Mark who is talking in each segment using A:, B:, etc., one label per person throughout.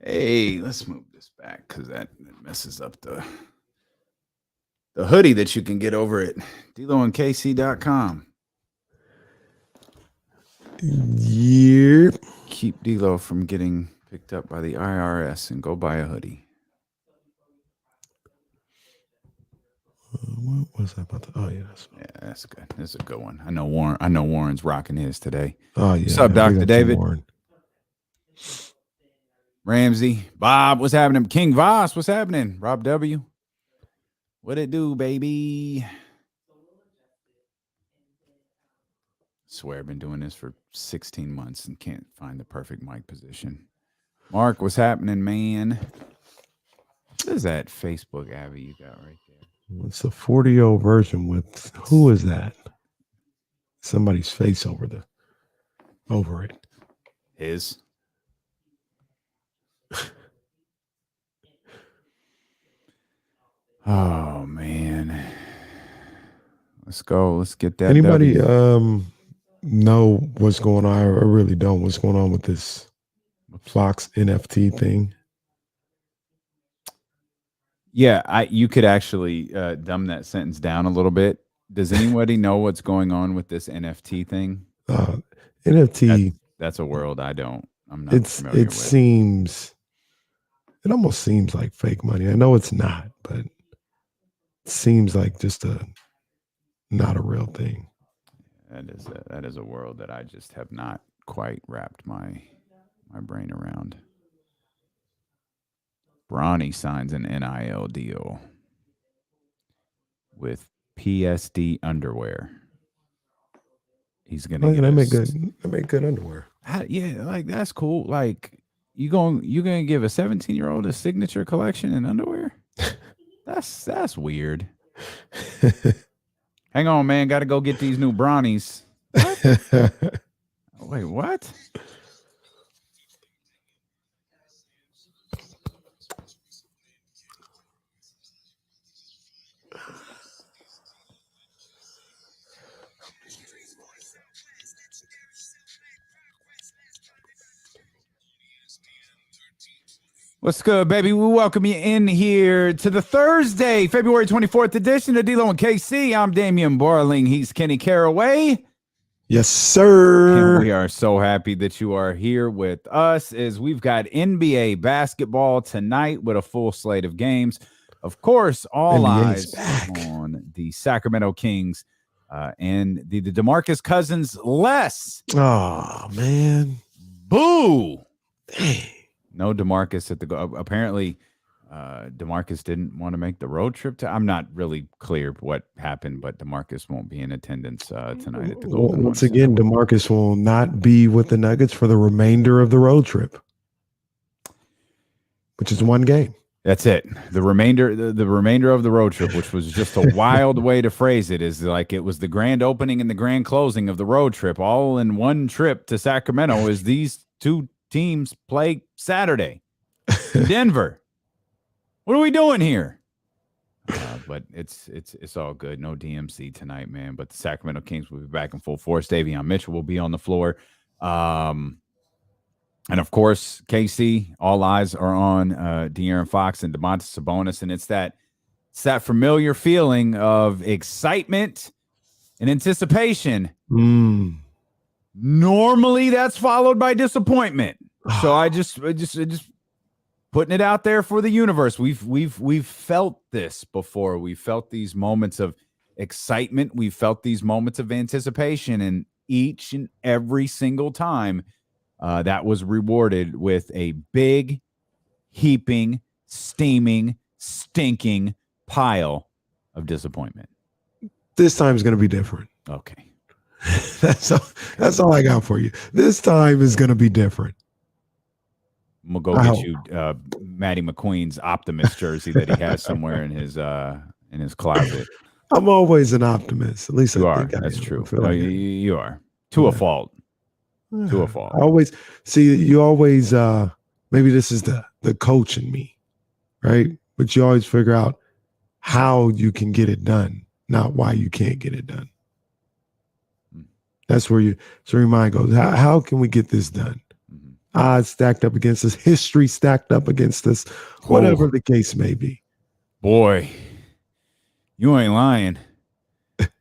A: Hey, let's move this back because that messes up the hoodie that you can get over at DeLoandKC.com.
B: Yeah.
A: Keep D'Lo from getting picked up by the IRS and go buy a hoodie.
B: What was I about to? Oh yeah,
A: that's good. That's a good one. I know Warren's rocking his today.
B: Oh yeah.
A: What's up, Dr. David? Ramsey, Bob, what's happening? King Voss, what's happening? Rob W, what it do, baby? Swear I've been doing this for 16 months and can't find the perfect mic position. Mark, what's happening, man? What is that Facebook Abby you got right there?
B: It's a 40-year-old version with who is that? Somebody's face over it.
A: His. Oh man. Let's go. Let's get that.
B: Anybody know what's going on? I really don't. What's going on with this Fox NFT thing?
A: Yeah, you could actually dumb that sentence down a little bit. Does anybody know what's going on with this NFT thing?
B: NFT.
A: That's a world I don't. I'm not familiar with.
B: It almost seems like fake money. I know it's not, but it seems like just not a real thing.
A: That is a world that I just have not quite wrapped my brain around. Bronny signs an NIL deal with PSD underwear. He's gonna
B: make good underwear.
A: Yeah, like that's cool. Like you gonna give a 17-year-old a signature collection in underwear? That's weird. Hang on, man. Got to go get these new Bronnies. What? Wait, what? What's good, baby? We welcome you in here to the Thursday, February 24th edition of D-Lo and KC. I'm Damian Borling. He's Kenny Caraway.
B: Yes, sir.
A: And we are so happy that you are here with us as we've got NBA basketball tonight with a full slate of games. Of course, all eyes on the Sacramento Kings and the DeMarcus Cousins less.
B: Oh, man.
A: Boo.
B: Dang.
A: No DeMarcus at the go. Apparently, DeMarcus didn't want to make the road trip. I'm not really clear what happened, but DeMarcus won't be in attendance tonight at the Golden.
B: Once again, DeMarcus will not be with the Nuggets for the remainder of the road trip, which is one game.
A: That's it. The remainder of the road trip, which was just a wild way to phrase it, is like it was the grand opening and the grand closing of the road trip, all in one trip to Sacramento. As these two teams play Saturday in Denver. What are we doing here? But it's all good. No DMC tonight, man. But the Sacramento Kings will be back in full force. Davion Mitchell will be on the floor. And of course, KC, all eyes are on De'Aaron Fox and Domantas Sabonis. And it's that familiar feeling of excitement and anticipation. Normally that's followed by disappointment. So I just putting it out there for the universe. We've felt this before. We felt these moments of excitement. We felt these moments of anticipation, and each and every single time that was rewarded with a big, heaping, steaming, stinking pile of disappointment.
B: This time is going to be different.
A: Okay.
B: That's all I got for you. This time is going to be different.
A: I'm gonna go get you Matty McQueen's Optimist jersey that he has somewhere in his closet.
B: I'm always an optimist. At least
A: you
B: I
A: are.
B: think
A: That's
B: I am.
A: true.
B: You
A: are to a fault. To a fault.
B: I always see you. Always maybe this is the coach in me, right? But you always figure out how you can get it done, not why you can't get it done. That's where your mind goes. How can we get this done? odds stacked up against us, history stacked up against us, whatever the case may be.
A: Boy, you ain't lying.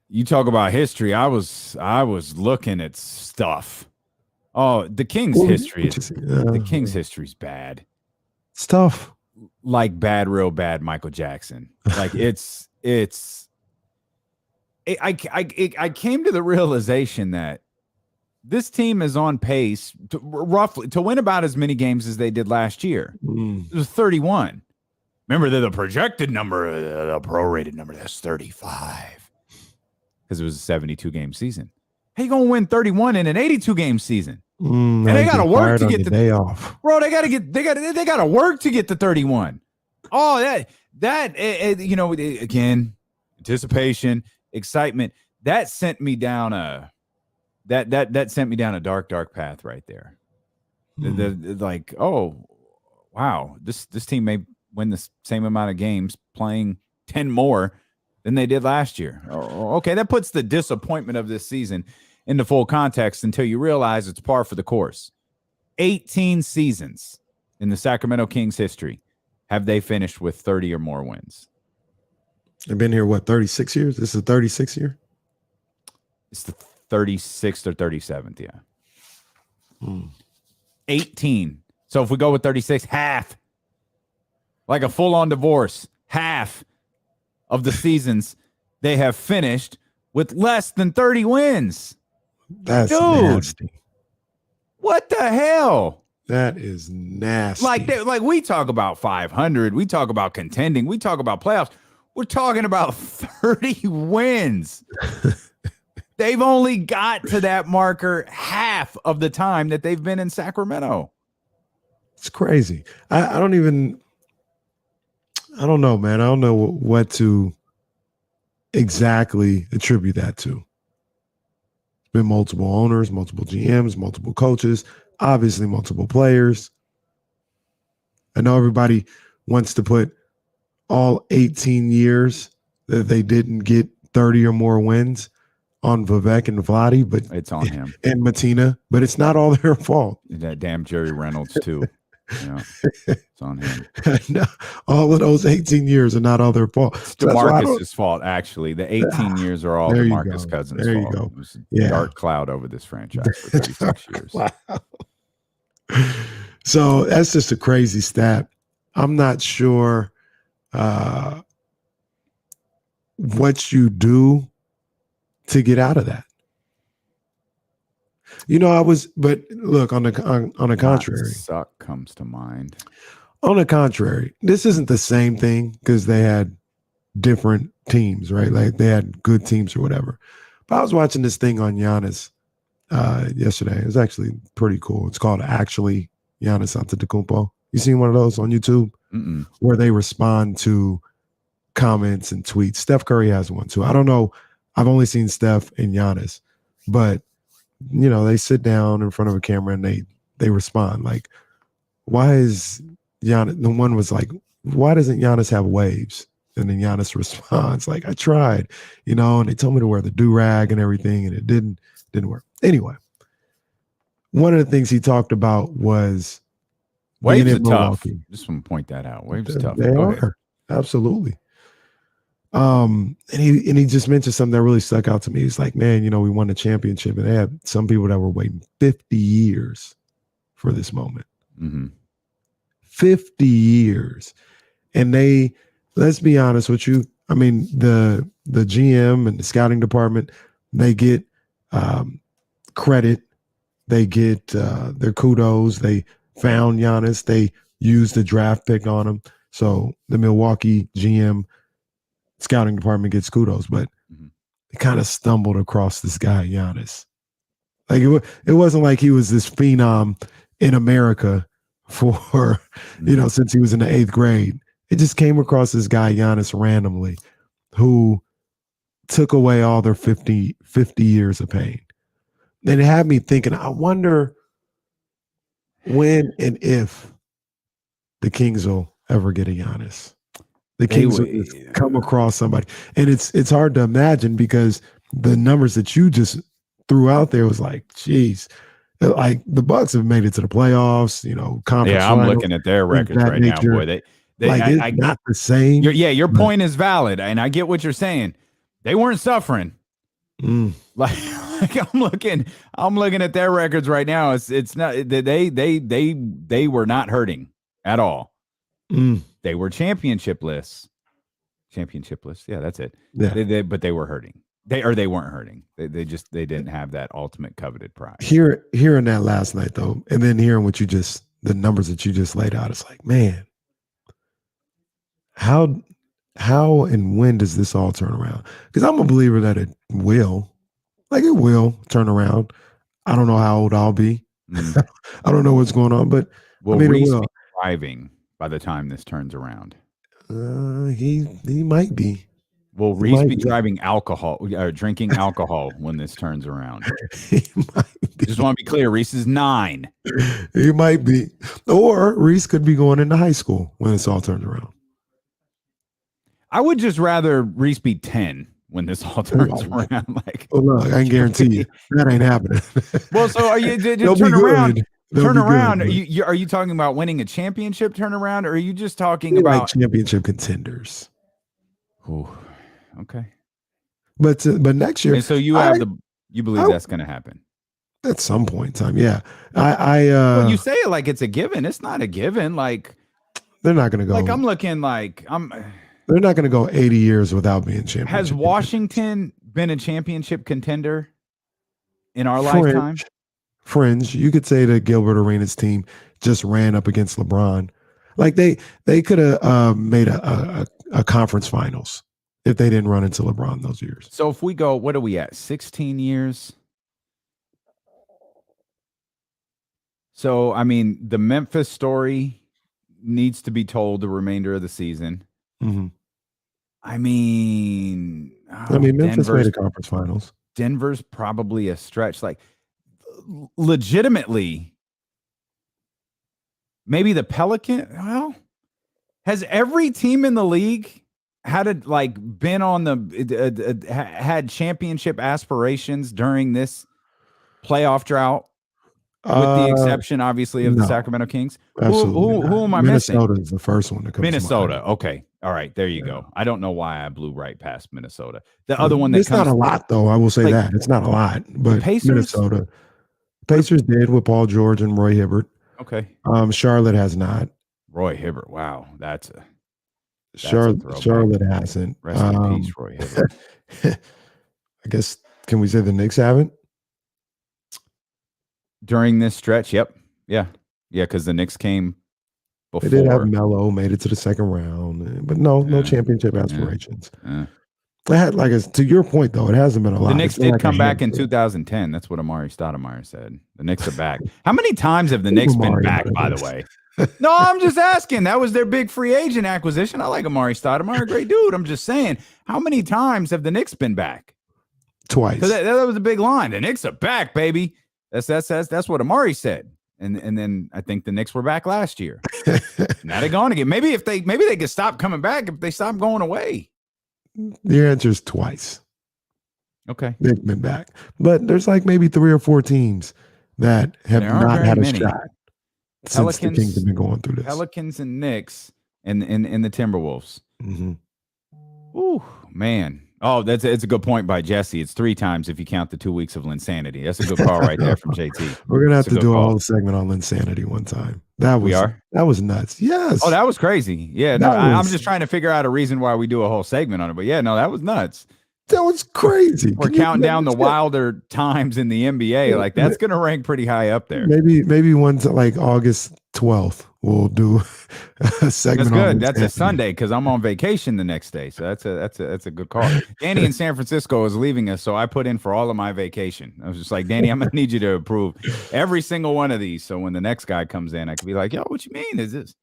A: You talk about history. I was looking at stuff. Oh, the Kings' history is bad.
B: It's tough.
A: Like bad, real bad Michael Jackson. Like I came to the realization that this team is on pace to win about as many games as they did last year. It was 31. Remember, the projected number, the prorated number, that's 35. Because it was a 72-game season. How you going to win 31 in an 82-game season? And they got to work to get the
B: day off.
A: Bro, they got to work to get to 31. Oh, again, anticipation, excitement. That sent me down a dark path right there. Like, oh, wow, this team may win the same amount of games playing 10 more than they did last year. Oh, okay, that puts the disappointment of this season into full context until you realize it's par for the course. 18 seasons in the Sacramento Kings history have they finished with 30 or more wins.
B: They've been here, 36 years? This is the 36th year?
A: It's the 36th or 37th, yeah. 18. So if we go with 36, half. Like a full-on divorce, half of the seasons they have finished with less than 30 wins.
B: That's nasty.
A: What the hell?
B: That is nasty.
A: Like we talk about 500, we talk about contending, we talk about playoffs. We're talking about 30 wins. They've only got to that marker half of the time that they've been in Sacramento.
B: It's crazy. I don't know, man. I don't know what to exactly attribute that to. It's been multiple owners, multiple GMs, multiple coaches, obviously multiple players. I know everybody wants to put all 18 years that they didn't get 30 or more wins on Vivek and Vlade, but
A: it's on him
B: and Matina, but it's not all their fault.
A: That damn Jerry Reynolds too. Yeah, it's on him.
B: No, all of those 18 years are not all their fault.
A: It's DeMarcus's fault, actually. The 18 years are all DeMarcus Cousins'
B: there
A: fault.
B: You go.
A: It was a dark cloud over this franchise for 36 years.
B: Wow. So that's just a crazy stat. I'm not sure what you do to get out of that. But look, on the contrary,
A: suck comes to mind.
B: On the contrary, this isn't the same thing because they had different teams, right? Like they had good teams or whatever. But I was watching this thing on Giannis yesterday. It was actually pretty cool. It's called Actually Giannis Antetokounmpo. You seen one of those on YouTube?
A: Mm-mm.
B: Where they respond to comments and tweets. Steph Curry has one too. I don't know. I've only seen Steph and Giannis, but they sit down in front of a camera and they respond. Like, why is Giannis? The one was like, why doesn't Giannis have waves? And then Giannis responds like, I tried, and they told me to wear the do-rag and everything, and it didn't work. Anyway, one of the things he talked about was
A: waves are tough. Just want to point that out. Waves are tough.
B: They are. Absolutely. And he just mentioned something that really stuck out to me. He's like, man, we won the championship, and they had some people that were waiting 50 years for this moment.
A: Mm-hmm.
B: 50 years. And let's be honest with you. I mean, the GM and the scouting department, they get credit. They get their kudos. They found Giannis. They used the draft pick on him. So the Milwaukee GM scouting department gets kudos, but they kind of stumbled across this guy, Giannis. Like it wasn't like he was this phenom in America for, since he was in the 8th grade. It just came across this guy, Giannis, randomly, who took away all their 50 years of pain. And it had me thinking, I wonder when and if the Kings will ever get a Giannis. The Kings will come across somebody. And it's hard to imagine because the numbers that you just threw out there was like, geez. Like the Bucks have made it to the playoffs, conference.
A: Yeah, I'm
B: finals,
A: looking at their
B: things of
A: records
B: that
A: right now,
B: nature.
A: boy. They
B: Like it's not the same.
A: your
B: but-
A: point is valid, and I get what you're saying. They weren't suffering. Like I'm looking at their records right now. It's not they were not hurting at all. They were championshipless. Yeah, that's it.
B: Yeah.
A: But they were hurting. They weren't hurting. They didn't have that ultimate coveted prize.
B: Hearing that last night though, and then hearing the numbers that you just laid out, it's like, man, how and when does this all turn around? Because I'm a believer that it will. Like it will turn around. I don't know how old I'll be. I don't know what's going on, but
A: will
B: I mean,
A: Reese be driving by the time this turns around?
B: He might be.
A: Will Reese be driving alcohol, drinking alcohol when this turns around?
B: He might be.
A: Just want to be clear, Reese is 9.
B: He might be. Or Reese could be going into high school when this all turns around.
A: I would just rather Reese be 10 when this all turns around. Like,
B: look, I can guarantee you that ain't happening.
A: Well, so are you turn around? Turn around. Are you talking about winning a championship turnaround, or are you just talking about
B: championship contenders?
A: Ooh, okay.
B: But next year,
A: and so you believe that's going to happen
B: at some point in time? Yeah,
A: well, you say it like it's a given. It's not a given. Like
B: they're not going to go.
A: Like I'm looking like
B: They're not going to go 80 years without being championship.
A: Has Washington been a championship contender in our lifetime?
B: Fringe. You could say that Gilbert Arenas team just ran up against LeBron. Like they could have made a conference finals if they didn't run into LeBron those years.
A: So if we go, what are we at? 16 years? So, I mean, the Memphis story needs to be told the remainder of the season.
B: Mm-hmm.
A: I mean,
B: Memphis made a conference finals.
A: Denver's probably a stretch. Like, legitimately, maybe the Pelicans. Well, has every team in the league been on the had championship aspirations during this playoff drought? With the exception, obviously, of the Sacramento Kings. Who am I missing?
B: Minnesota is the first one that comes
A: Minnesota.
B: to mind.
A: Okay. All right. There you go. I don't know why I blew right past Minnesota. The other one that
B: it's not a lot, though. I will say that. It's not a lot. But Minnesota. Pacers did with Paul George and Roy Hibbert.
A: Okay.
B: Charlotte has not.
A: Roy Hibbert. Wow. That's
B: Charlotte hasn't.
A: Rest in peace, Roy Hibbert.
B: I guess, can we say the Knicks haven't?
A: During this stretch, yep. Yeah, because the Knicks came before.
B: They did have Melo, made it to the second round, but no championship aspirations. They had, to your point, though, it hasn't been a lot.
A: The Knicks did come back in 2010. That's what Amari Stoudemire said. The Knicks are back. How many times have the Knicks been back, by the way? No, I'm just asking. That was their big free agent acquisition. I like Amari Stoudemire, great dude. I'm just saying, how many times have the Knicks been back?
B: Twice.
A: That was a big line. The Knicks are back, baby. That's what Amari said. And then I think the Knicks were back last year. Now they're gone again. Maybe they could stop coming back if they stop going away.
B: The answer is twice.
A: Okay.
B: They've been back. But there's maybe 3 or 4 teams that have not had a shot since the Kings have been going through this.
A: Pelicans and Knicks and the Timberwolves.
B: Mm-hmm.
A: Ooh, man. Oh, it's a good point by Jesse. It's 3 times if you count the 2 weeks of Linsanity. That's a good call right there from JT.
B: We're gonna have to do a whole segment on Linsanity one time. That was nuts. Yes.
A: Oh, that was crazy. Yeah. No, I'm just trying to figure out a reason why we do a whole segment on it. But yeah, no, that was nuts.
B: That was crazy.
A: We're counting down the wilder times in the NBA. That's gonna rank pretty high up there.
B: Maybe one's August 12th. We'll do a segment.
A: That's good. That's a Sunday because I'm on vacation the next day. So that's a good call. Danny in San Francisco is leaving us, so I put in for all of my vacation. I was just like, Danny, I'm gonna need you to approve every single one of these. So when the next guy comes in, I could be like, yo, what you mean? Is this?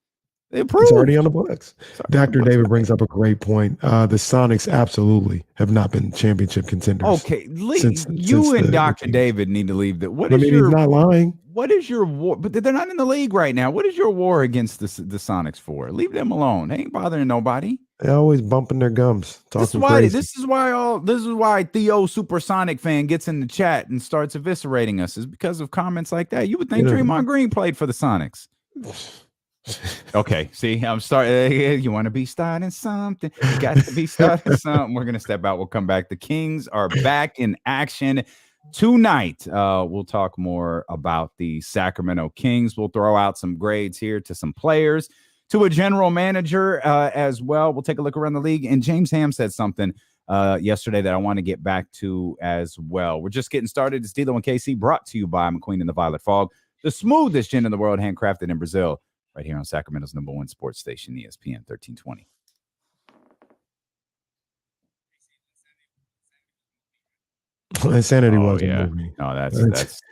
A: They approved.
B: It's already on the books. Dr. David brings up a great point. The Sonics absolutely have not been championship contenders.
A: Okay, since and Dr. David need to leave.
B: He's not lying.
A: What is your war? But they're not in the league right now. What is your war against the Sonics for? Leave them alone. They ain't bothering nobody.
B: They're always bumping their gums, talking crazy.
A: This is why Theo Supersonic fan gets in the chat and starts eviscerating us, is because of comments like that. You would think Draymond Green played for the Sonics. Okay, see, I'm starting. You want to be starting something? You got to be starting something. We're gonna step out. We'll come back. The Kings are back in action tonight. We'll talk more about the Sacramento Kings. We'll throw out some grades here to some players, to a general manager as well. We'll take a look around the league. And James Ham said something yesterday that I want to get back to as well. We're just getting started. It's D'Lo and KC, brought to you by McQueen and the Violet Fog, the smoothest gin in the world, handcrafted in Brazil, right here on Sacramento's #1 sports station, ESPN 1320.
B: Insanity was a movie.
A: No,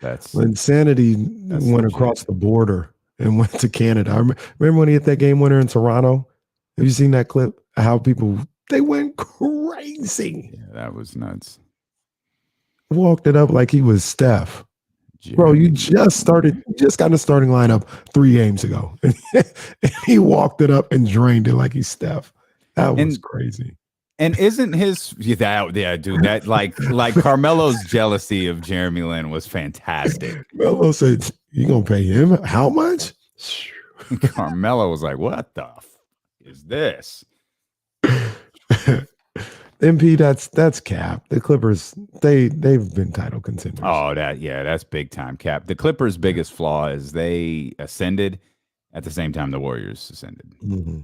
A: that's
B: Insanity went across the border and went to Canada. I remember when he hit that game winner in Toronto. Have you seen that clip? How they went crazy.
A: Yeah, that was nuts.
B: Walked it up like he was Steph. Bro, you just got in the starting lineup 3 games ago. And he walked it up and drained it like he's Steph. That was crazy.
A: And isn't his dude, that like Carmelo's jealousy of Jeremy Lin was fantastic.
B: Carmelo said, "You gonna pay him how much?"
A: Carmelo was like, "What the is this?"
B: MP, that's cap. The Clippers, they've been title contenders.
A: Oh, that's big time cap. The Clippers' biggest flaw is they ascended at the same time the Warriors ascended.
B: Mm-hmm.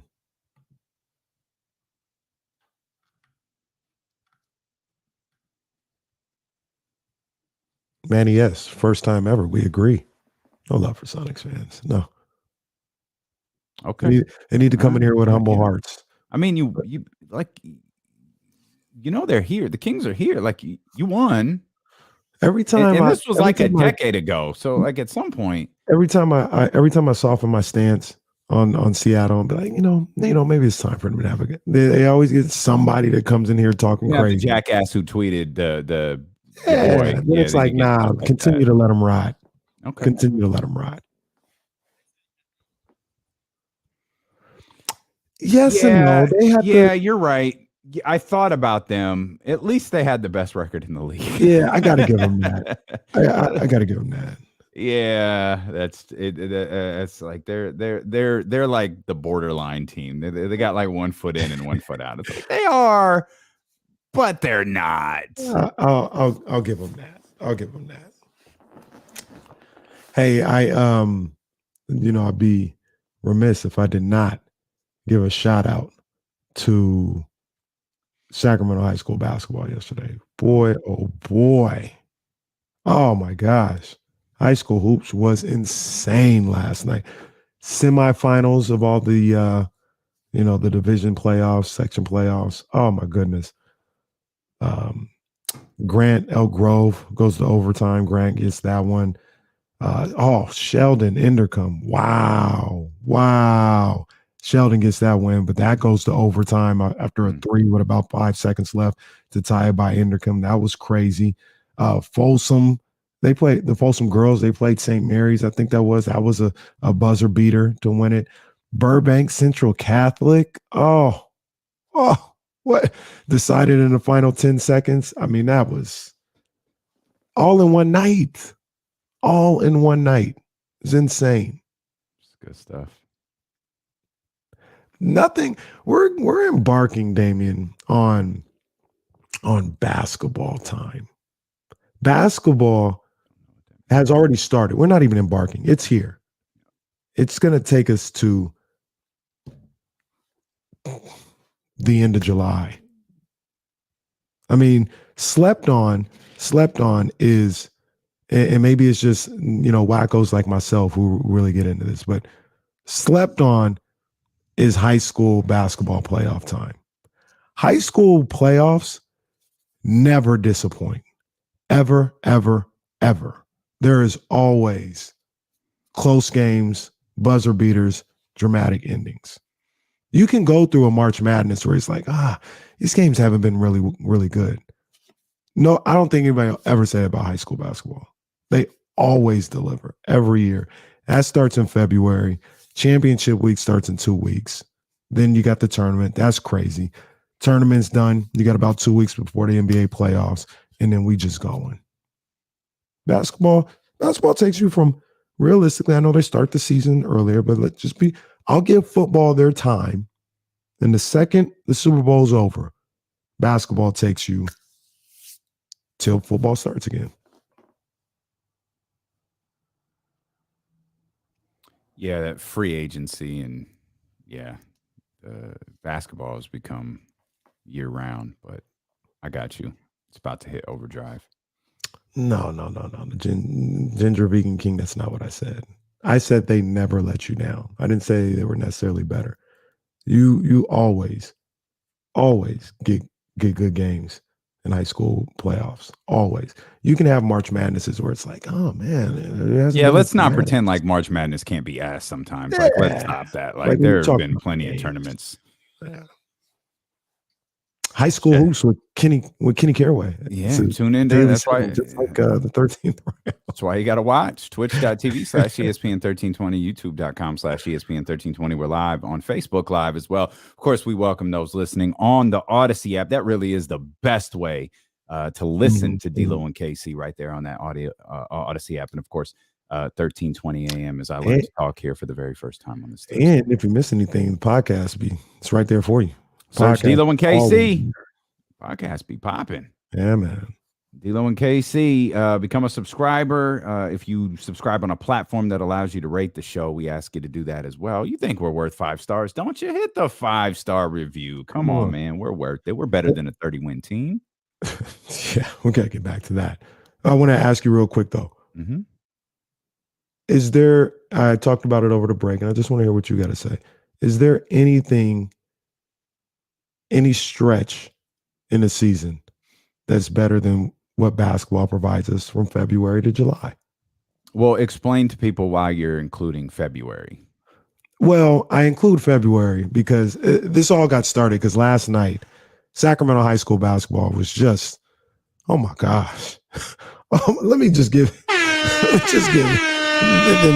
B: Manny, yes, first time ever. We agree. No love for Sonics fans. No.
A: Okay.
B: They need to come in here with humble hearts.
A: I mean, you they're here. The Kings are here. Like you won.
B: Every time,
A: and this was like a decade ago. So like at some point,
B: every time I soften my stance on Seattle, I'll be like, maybe it's time for them to have a. They always get somebody that comes in here talking crazy.
A: The jackass who tweeted the boy.
B: It's like, nah, continue to let them ride.
A: Okay.
B: Continue to let them ride. Yes and no. They have
A: you're right. I thought about them. At least they had the best record in the league.
B: Yeah, I got to give them that. I got to give them that.
A: Yeah, that's it. It's like they're like the borderline team. They got like 1 foot in and 1 foot out. It's like they are, but they're not.
B: I'll give them that. I'll give them that. Hey, I'd be remiss if I did not give a shout out to Sacramento High School basketball yesterday. Boy, oh boy. Oh my gosh. High school hoops was insane last night. Semifinals of all the the division playoffs, section playoffs. Oh my goodness. Grant Elk Grove goes to overtime. Grant gets that one. Sheldon Indercombe. Wow. Sheldon gets that win, but that goes to overtime after a 3 with about 5 seconds left to tie it by Indercombe. That was crazy. Folsom, they played the Folsom girls. They played St. Mary's. I think that was a buzzer beater to win it. Burbank Central Catholic. What decided in the final 10 seconds? I mean, that was all in one night. All in one night. It's insane.
A: It's good stuff.
B: Nothing. We're embarking, Damien, on basketball time. Basketball has already started. We're not even embarking. It's here. It's going to take us to the end of July. I mean, slept on is, and maybe it's just, wackos like myself who really get into this, but slept on is high school basketball playoff time. High school playoffs never disappoint. Ever, ever, ever. There is always close games, buzzer beaters, dramatic endings. You can go through a March Madness where it's like, these games haven't been really, really good. No, I don't think anybody will ever say about high school basketball. They always deliver every year. That starts in February. Championship week starts in 2 weeks. Then you got the tournament. That's crazy. Tournament's done. You got about 2 weeks before the NBA playoffs, and then we just going. Basketball takes you from, realistically, I know they start the season earlier, but I'll give football their time. And the second the Super Bowl's over, basketball takes you till football starts again.
A: Yeah, that free agency and basketball has become year round, but I got you. It's about to hit overdrive.
B: No. Ginger Vegan King, that's not what I said. I said they never let you down. I didn't say they were necessarily better. You always get good games in high school playoffs. Always. You can have March Madnesses where it's like, oh man.
A: Let's not pretend like March Madness can't be ass sometimes. Yeah. Like, let's stop that. Like there have been plenty of tournaments.
B: Yeah. High school hoops with Kenny Caraway.
A: Yeah, tune in there. That's why,
B: just like the 13th round.
A: That's why you got to watch twitch.tv/ESPN1320, youtube.com/ESPN1320. We're live on Facebook Live as well. Of course, we welcome those listening on the Odyssey app. That really is the best way to listen to D-Lo and KC right there on that Odyssey app. And of course, 1320 a.m. as I learn to talk here for the very first time on the stage.
B: And if you miss anything, the podcast it's right there for you.
A: Search D-Lo and KC. Podcast be popping.
B: Yeah, man.
A: D-Lo and KC, become a subscriber. If you subscribe on a platform that allows you to rate the show, we ask you to do that as well. You think we're worth 5 stars? Don't you hit the 5-star review? Come on, man. We're worth it. We're better than a 30-win team.
B: Yeah, we got to get back to that. I want to ask you real quick, though.
A: Mm-hmm.
B: Is there, I talked about it over the break, and I just want to hear what you got to say. Is there any stretch in the season that's better than what basketball provides us from February to July?
A: Well, explain to people why you're including February.
B: Well, I include February because this all got started because last night, Sacramento high school basketball was just, oh my gosh. Let me give them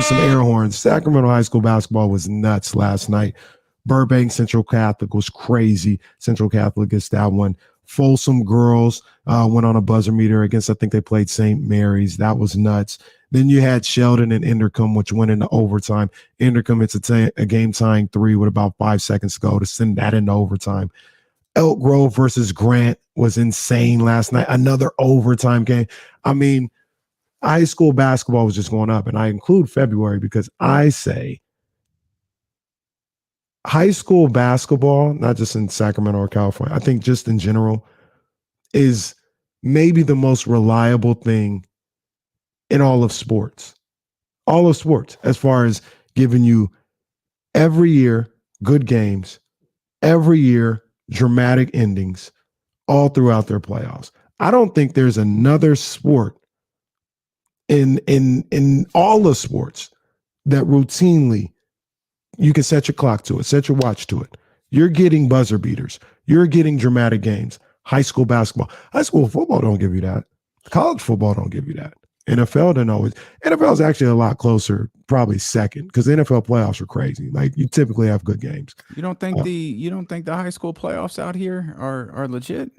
B: some air horns. Sacramento high school basketball was nuts last night. Burbank Central Catholic was crazy. Central Catholic gets that one. Folsom girls went on a buzzer meter against, I think they played St. Mary's. That was nuts. Then you had Sheldon and Indercombe, which went into overtime. Indercombe hits a game-tying 3 with about 5 seconds to go to send that into overtime. Elk Grove versus Grant was insane last night. Another overtime game. I mean, high school basketball was just going up. And I include February because I say high school basketball, not just in Sacramento or California, I think just in general, is maybe the most reliable thing in all of sports. All of sports, as far as giving you every year good games, every year dramatic endings, all throughout their playoffs. I don't think there's another sport in all of sports that routinely you can set your clock to it, set your watch to it. You're getting buzzer beaters. You're getting dramatic games. High school basketball. High school football don't give you that. College football don't give you that. NFL doesn't always. NFL is actually a lot closer, probably second, because the NFL playoffs are crazy. Like you typically have good games.
A: You don't think the high school playoffs out here are legit?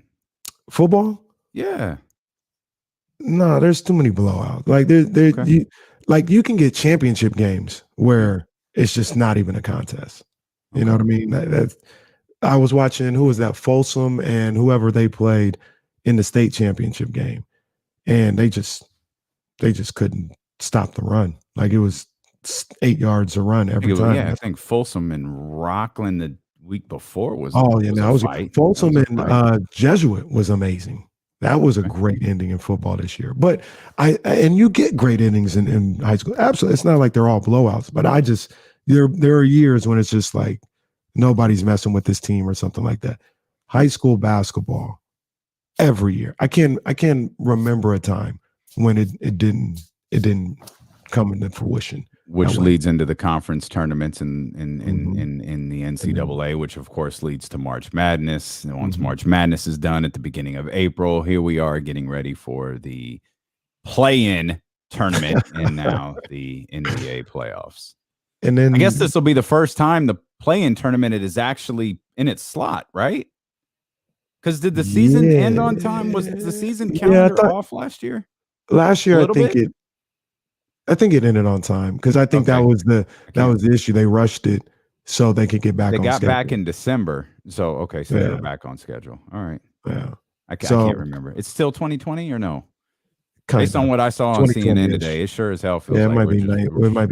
B: Football?
A: Yeah.
B: No, there's too many blowouts. Like you can get championship games where it's just not even a contest. You know what I mean? I was watching, who was that? Folsom and whoever they played in the state championship game, and they just couldn't stop the run. Like it was 8 yards a run every time.
A: Yeah, I think Folsom and Rockland the week before was.
B: Oh yeah, that was Folsom and Jesuit was amazing. That was a great ending in football this year. But and you get great endings in high school. Absolutely. It's not like they're all blowouts, but there are years when it's just like nobody's messing with this team or something like that. High school basketball, every year. I can't remember a time when it didn't come into fruition.
A: Which leads into the conference tournaments in the NCAA, which of course leads to March Madness. And once March Madness is done at the beginning of April, here we are getting ready for the play-in tournament and now the NBA playoffs.
B: And then
A: I guess this will be the first time the play-in tournament, it is actually in its slot, right? Because did the season end on time? Was the season calendar off last year?
B: Last year, I think it ended on time because I think that was the issue. They rushed it so they could get back on schedule.
A: They got back in December. So they were back on schedule. All right.
B: Yeah.
A: I can't remember. It's still 2020 or no? Based on what I saw on CNN today, it sure as hell feels like
B: it might be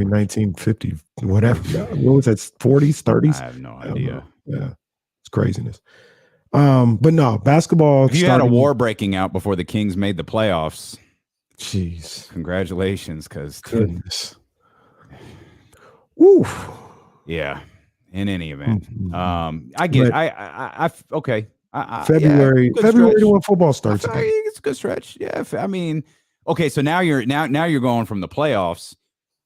B: 1950, whatever. What was that, 40s, 30s?
A: I have no idea.
B: Yeah. It's craziness. But no, basketball.
A: If you had a war breaking out before the Kings made the playoffs,
B: jeez,
A: congratulations, because
B: goodness. Woo.
A: Yeah. In any event, I get. Okay.
B: February when football starts.
A: It's a good stretch. Yeah. I mean, okay. So now you're going from the playoffs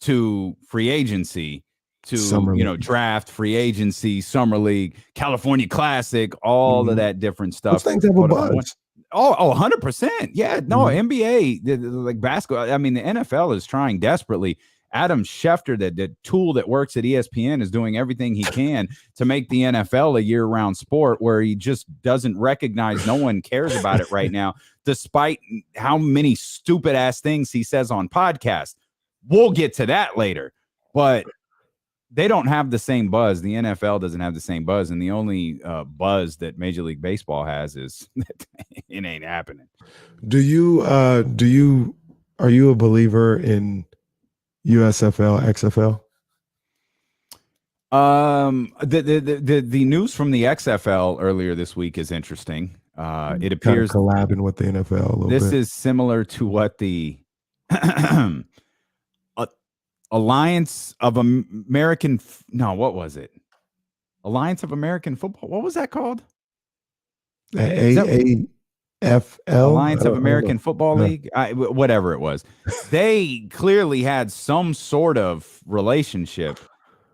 A: to free agency to draft, free agency, summer league, California Classic, all of that different stuff.
B: Those things have a buzz.
A: 100%. Yeah. No, NBA, like basketball. I mean, the NFL is trying desperately. Adam Schefter, the tool that works at ESPN, is doing everything he can to make the NFL a year-round sport where he just doesn't recognize no one cares about it right now, despite how many stupid-ass things he says on podcasts. We'll get to that later. But they don't have the same buzz. The NFL doesn't have the same buzz. And the only buzz that Major League Baseball has is it ain't happening.
B: Are you a believer in USFL, XFL?
A: The news from the XFL earlier this week is interesting. It appears
B: kind of collabing with the NFL a little bit.
A: This is similar to what the Alliance of American. No, what was it? Alliance of American Football. What was that called?
B: AAFL,
A: Alliance of American Football League. Whatever it was, they clearly had some sort of relationship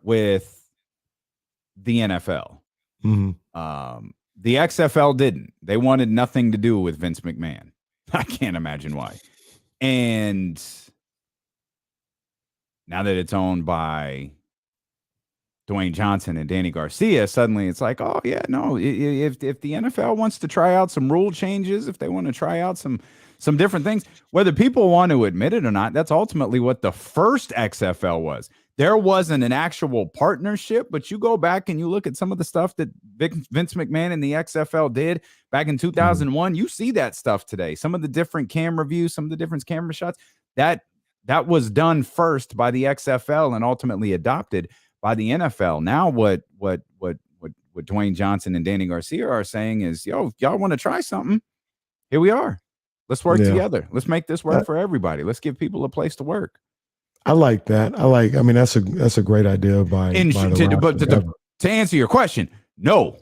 A: with the NFL.
B: Mm-hmm.
A: The XFL didn't. They wanted nothing to do with Vince McMahon. I can't imagine why. And now that it's owned by Dwayne Johnson and Danny Garcia, suddenly it's like, oh yeah, no. If the NFL wants to try out some rule changes, if they want to try out some different things, whether people want to admit it or not, that's ultimately what the first XFL was. There wasn't an actual partnership, but you go back and you look at some of the stuff that Vince McMahon and the XFL did back in 2001. You see that stuff today. Some of the different camera views, some of the different camera shots, that was done first by the XFL and ultimately adopted by the NFL. Now what Dwayne Johnson and Danny Garcia are saying is, yo, y'all want to try something? Here we are. Let's work together. Let's make this work for everybody. Let's give people a place to work.
B: I like that. I mean, that's a great idea
A: to answer your question, no.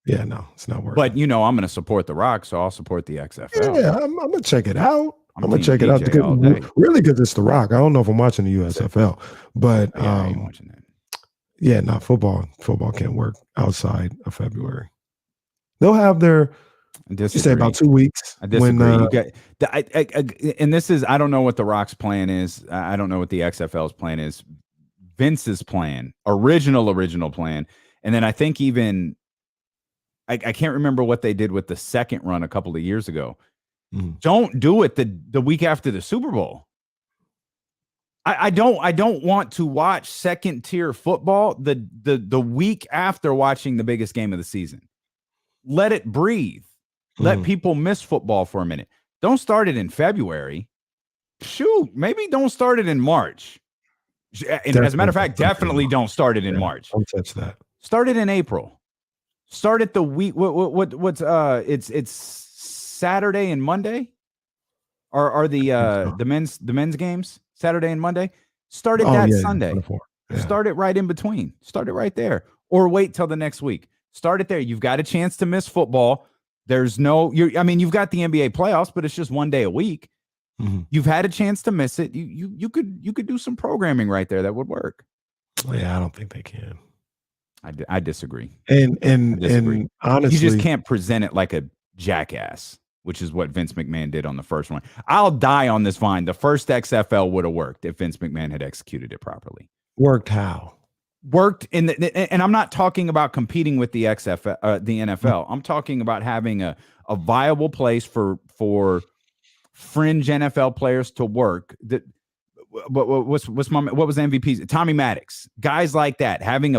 B: Yeah, no, it's not working.
A: But I'm going to support the Rock, so I'll support the XFL.
B: Yeah, I'm going to check it out. I'm going to check it out because it's the Rock. I don't know if I'm watching the USFL, but
A: I ain't watching that.
B: Yeah, not football. Football can't work outside of February. They'll have their. You say about 2 weeks.
A: I disagree. And this is, I don't know what the Rock's plan is. I don't know what the XFL's plan is. Vince's plan, original plan. And then I think even, I can't remember what they did with the second run a couple of years ago. Don't do it the week after the Super Bowl. I don't want to watch second tier football the week after watching the biggest game of the season. Let it breathe. Let people miss football for a minute. Don't start it in February. Shoot, maybe don't start it in March. And as a matter of fact, definitely don't start it in March.
B: Don't touch that.
A: Start it in April. Start it the week. What's it's Saturday and Monday? Are the men's games Saturday and Monday? Start it Sunday. Yeah. Start it right in between. Start it right there, or wait till the next week. Start it there. You've got a chance to miss football. There's you've got the NBA playoffs, but it's just one day a week. Mm-hmm. You've had a chance to miss it. You could do some programming right there that would work.
B: Yeah, I don't think they can.
A: I disagree.
B: And honestly,
A: you just can't present it like a jackass, which is what Vince McMahon did on the first one. I'll die on this vine. The first XFL would have worked if Vince McMahon had executed it properly.
B: Worked how?
A: worked in and I'm not talking about competing with the the NFL. I'm talking about having a viable place for fringe NFL players to work. That what was MVP's? Tommy Maddox, guys like that, having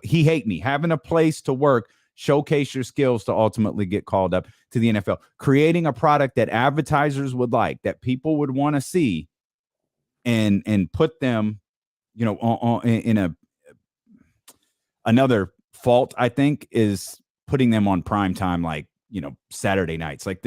A: he hate me, having a place to work, showcase your skills to ultimately get called up to the NFL, creating a product that advertisers would like, that people would want to see, and put them, in another fault, I think, is putting them on prime time, like, Saturday nights. Like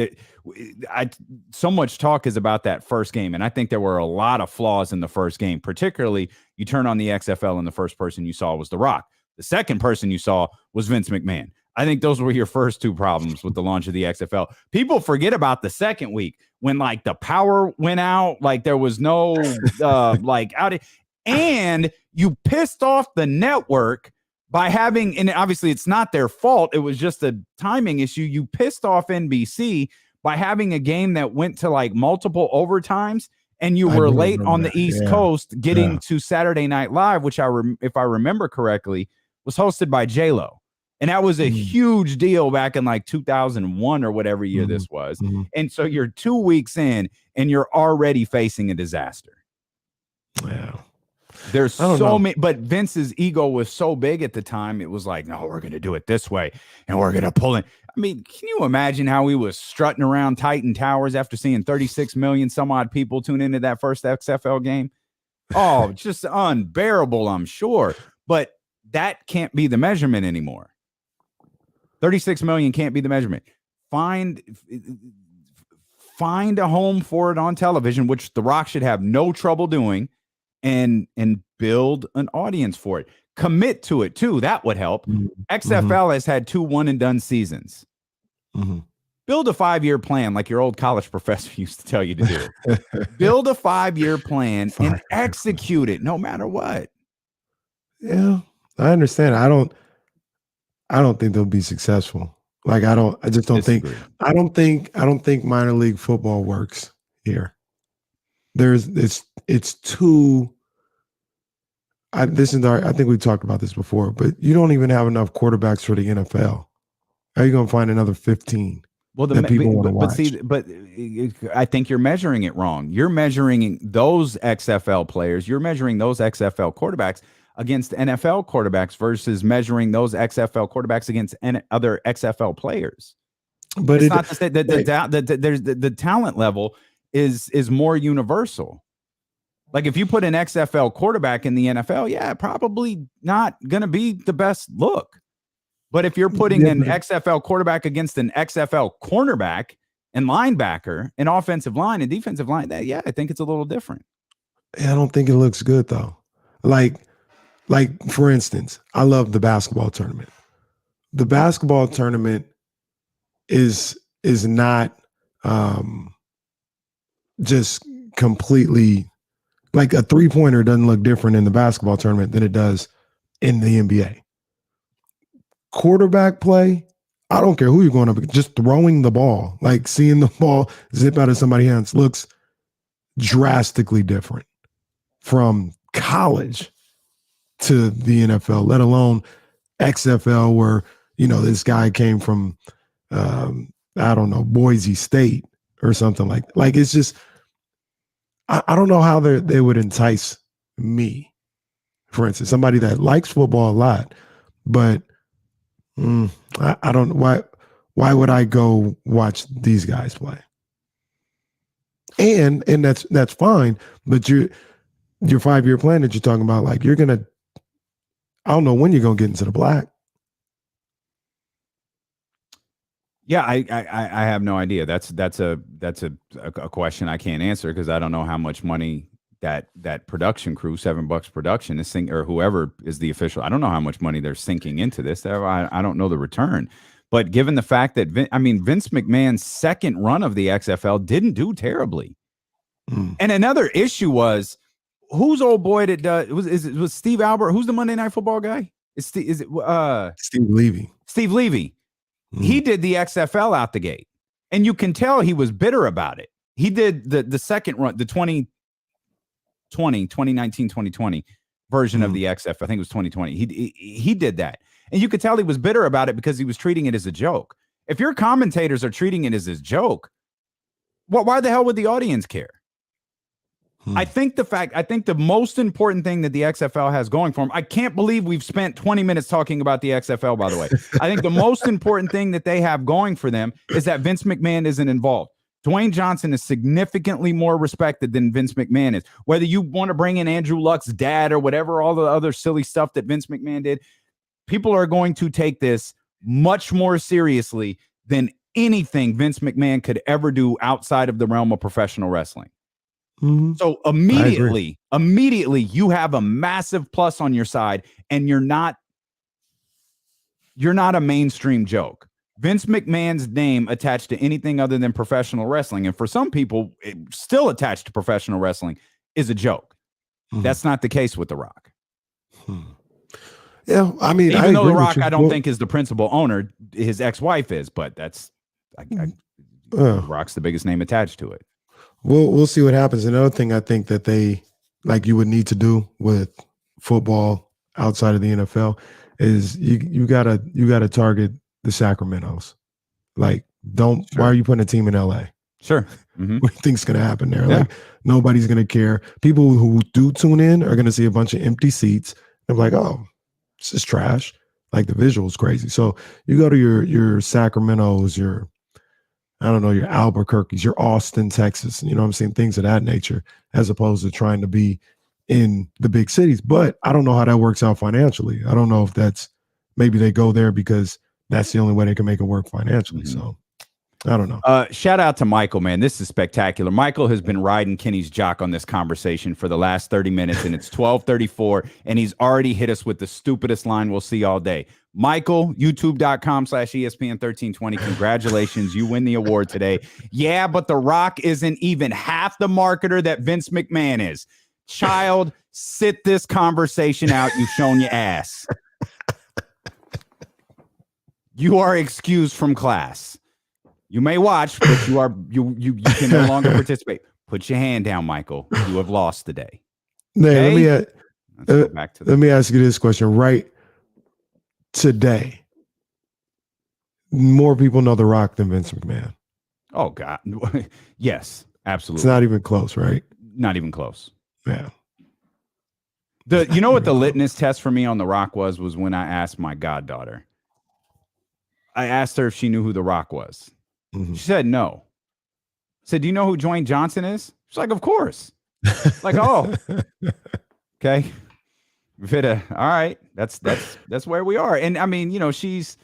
A: so much talk is about that first game. And I think there were a lot of flaws in the first game. Particularly, you turn on the XFL and the first person you saw was The Rock. The second person you saw was Vince McMahon. I think those were your first two problems with the launch of the XFL. People forget about the second week when, like, the power went out, like there was no outage, and you pissed off the network by having, and obviously it's not their fault, it was just a timing issue. You pissed off NBC by having a game that went to like multiple overtimes, and you were late on the East Coast getting to Saturday Night Live, which if I remember correctly, was hosted by J-Lo. And that was a huge deal back in like 2001 or whatever year this was. And so you're 2 weeks in and you're already facing a disaster.
B: Yeah.
A: There's so many, but Vince's ego was so big at the time. It was like, no, we're going to do it this way, and we're going to pull in. I mean, can you imagine how he was strutting around Titan Towers after seeing 36 million some odd people tune into that first XFL game? Oh, just unbearable, I'm sure. But that can't be the measurement anymore. 36 million can't be the measurement. Find a home for it on television, which The Rock should have no trouble doing. And build an audience for it. Commit to it too. That would help. XFL has had 2 one-and-done seasons. Build a 5-year plan, like your old college professor used to tell you to do. Build a 5-year plan and execute it, no matter what.
B: Yeah, I understand. I don't think they'll be successful. Like I just don't think. I don't think minor league football works here. It's too. I think we talked about this before, but you don't even have enough quarterbacks for the NFL. How are you going to find another 15?
A: Well,
B: that people want to watch?
A: But I think you're measuring it wrong. You're measuring those XFL players. You're measuring those XFL quarterbacks against NFL quarterbacks versus measuring those XFL quarterbacks against other XFL players. But it's not to say that the talent level is more universal. Like if you put an XFL quarterback in the NFL, probably not going to be the best look. But if you're putting an XFL quarterback against an XFL cornerback and linebacker, an offensive line and defensive line, I think it's a little different.
B: Yeah, I don't think it looks good though. Like for instance, I love the basketball tournament. The basketball tournament is not just completely. Like a 3-pointer doesn't look different in the basketball tournament than it does in the NBA. Quarterback play, I don't care who you're going up against, just throwing the ball, like seeing the ball zip out of somebody's hands looks drastically different from college to the NFL, let alone XFL where, this guy came from, Boise State or something like it's just, I don't know how they would entice me, for instance, somebody that likes football a lot, but I don't know why would I go watch these guys play? And that's fine, but your 5-year plan that you're talking about, like I don't know when you're gonna get into the black.
A: Yeah, I have no idea. That's a question I can't answer because I don't know how much money that production crew, $7 production, is or whoever is the official. I don't know how much money they're sinking into this. I don't know the return. But given the fact that Vince McMahon's second run of the XFL didn't do terribly, and another issue was whose old boy that does was Steve Albert. Who's the Monday Night Football guy? Steve
B: Levy?
A: Steve Levy. He did the XFL out the gate, and you can tell he was bitter about it. He did the second run, the 2019, 2020 version of the XFL. I think it was 2020. He did that. And you could tell he was bitter about it because he was treating it as a joke. If your commentators are treating it as a joke, why the hell would the audience care? I think the most important thing that the XFL has going for them, I can't believe we've spent 20 minutes talking about the XFL, by the way. I think the most important thing that they have going for them is that Vince McMahon isn't involved. Dwayne Johnson is significantly more respected than Vince McMahon is. Whether you want to bring in Andrew Luck's dad or whatever, all the other silly stuff that Vince McMahon did, people are going to take this much more seriously than anything Vince McMahon could ever do outside of the realm of professional wrestling. So immediately you have a massive plus on your side, and you're not a mainstream joke. Vince McMahon's name attached to anything other than professional wrestling, and for some people, still attached to professional wrestling, is a joke. That's not the case with The Rock.
B: Yeah, I mean,
A: even though The Rock, I don't think is the principal owner, his ex-wife is, but that's Rock's the biggest name attached to it.
B: We'll see what happens. Another thing I think that they you would need to do with football outside of the NFL is you gotta target the Sacramentos. Why are you putting a team in LA?
A: Sure.
B: What do you think's gonna happen there? Yeah. Nobody's gonna care. People who do tune in are gonna see a bunch of empty seats. They're like, oh, this is trash. The visual's crazy. So you go to your Sacramentos, your Albuquerque's, your Austin, Texas, you know what I'm saying? Things of that nature, as opposed to trying to be in the big cities. But I don't know how that works out financially. I don't know if maybe they go there because that's the only way they can make it work financially. So I don't know.
A: Shout out to Michael, man. This is spectacular. Michael has been riding Kenny's jock on this conversation for the last 30 minutes, and it's 12:34, and he's already hit us with the stupidest line we'll see all day. Michael, youtube.com/ESPN1320. Congratulations. You win the award today. Yeah, but The Rock isn't even half the marketer that Vince McMahon is. Child, sit this conversation out. You've shown your ass. You are excused from class. You may watch, but you can no longer participate. Put your hand down, Michael. You have lost today.
B: Okay? Let me ask you this question. Right today, more people know The Rock than Vince McMahon.
A: Oh, God. Yes, absolutely.
B: It's not even close, right?
A: Not even close.
B: Yeah.
A: You know what the litmus test for me on The Rock was when I asked my goddaughter. I asked her if she knew who The Rock was. She said no. I said, do you know who Dwayne Johnson is? She's like, of course. Oh. Okay. All right. That's where we are. And I mean, she's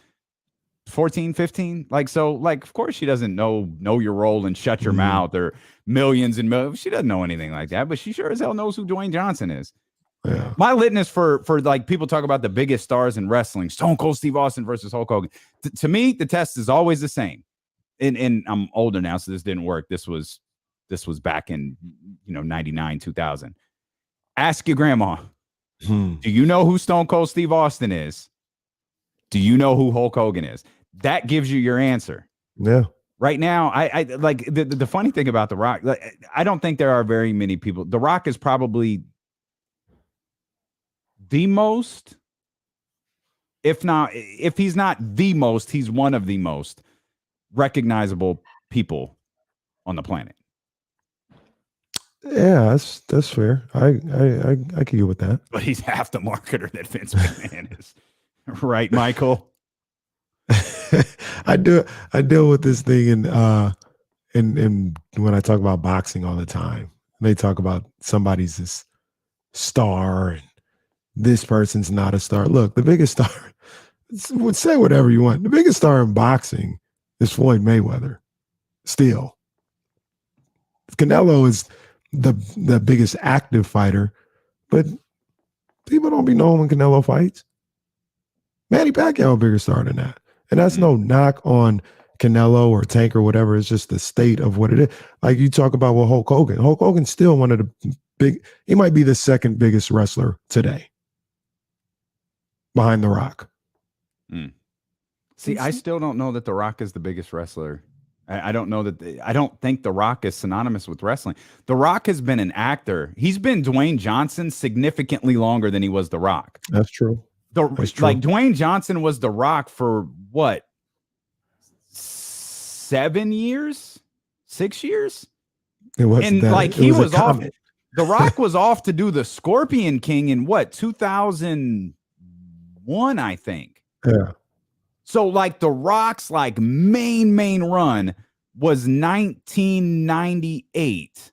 A: 14, 15. Of course she doesn't know your role and shut your mouth or millions and millions. She doesn't know anything like that, but she sure as hell knows who Dwayne Johnson is.
B: Yeah.
A: My litmus for people talk about the biggest stars in wrestling, Stone Cold Steve Austin versus Hulk Hogan. To me, the test is always the same. And I'm older now, so this didn't work. This was back in 99, 2000. Ask your grandma. Do you know who Stone Cold Steve Austin is? Do you know who Hulk Hogan is? That gives you your answer.
B: Yeah.
A: Right now, I like the funny thing about The Rock. I don't think there are very many people. The Rock is probably the most, if he's not the most, he's one of the most recognizable people on the planet.
B: Yeah, that's fair. I can get with that.
A: But he's half the marketer that Vince McMahon is. Right, Michael?
B: I deal with this thing and when I talk about boxing all the time, they talk about somebody's this star and this person's not a star. Look, the biggest star, say whatever you want. The biggest star in boxing is Floyd Mayweather. Still. Canelo is the biggest active fighter, but people don't be knowing when Canelo fights. Manny Pacquiao a bigger star than that. And that's no knock on Canelo or Tank or whatever. It's just the state of what it is. Like you talk about with Hulk Hogan. Hulk Hogan's still one of the he might be the second biggest wrestler today. Behind The Rock.
A: See, I still don't know that The Rock is the biggest wrestler. I don't know that. I don't think The Rock is synonymous with wrestling. The Rock has been an actor. He's been Dwayne Johnson significantly longer than he was The Rock.
B: That's true. That's true.
A: Like Dwayne Johnson was The Rock for what? 7 years? 6 years?
B: It was,
A: and
B: that,
A: like
B: it
A: he
B: was
A: was off. The Rock was off to do the Scorpion King in what, 2001, I think.
B: Yeah.
A: So like The Rock's like main run was 1998.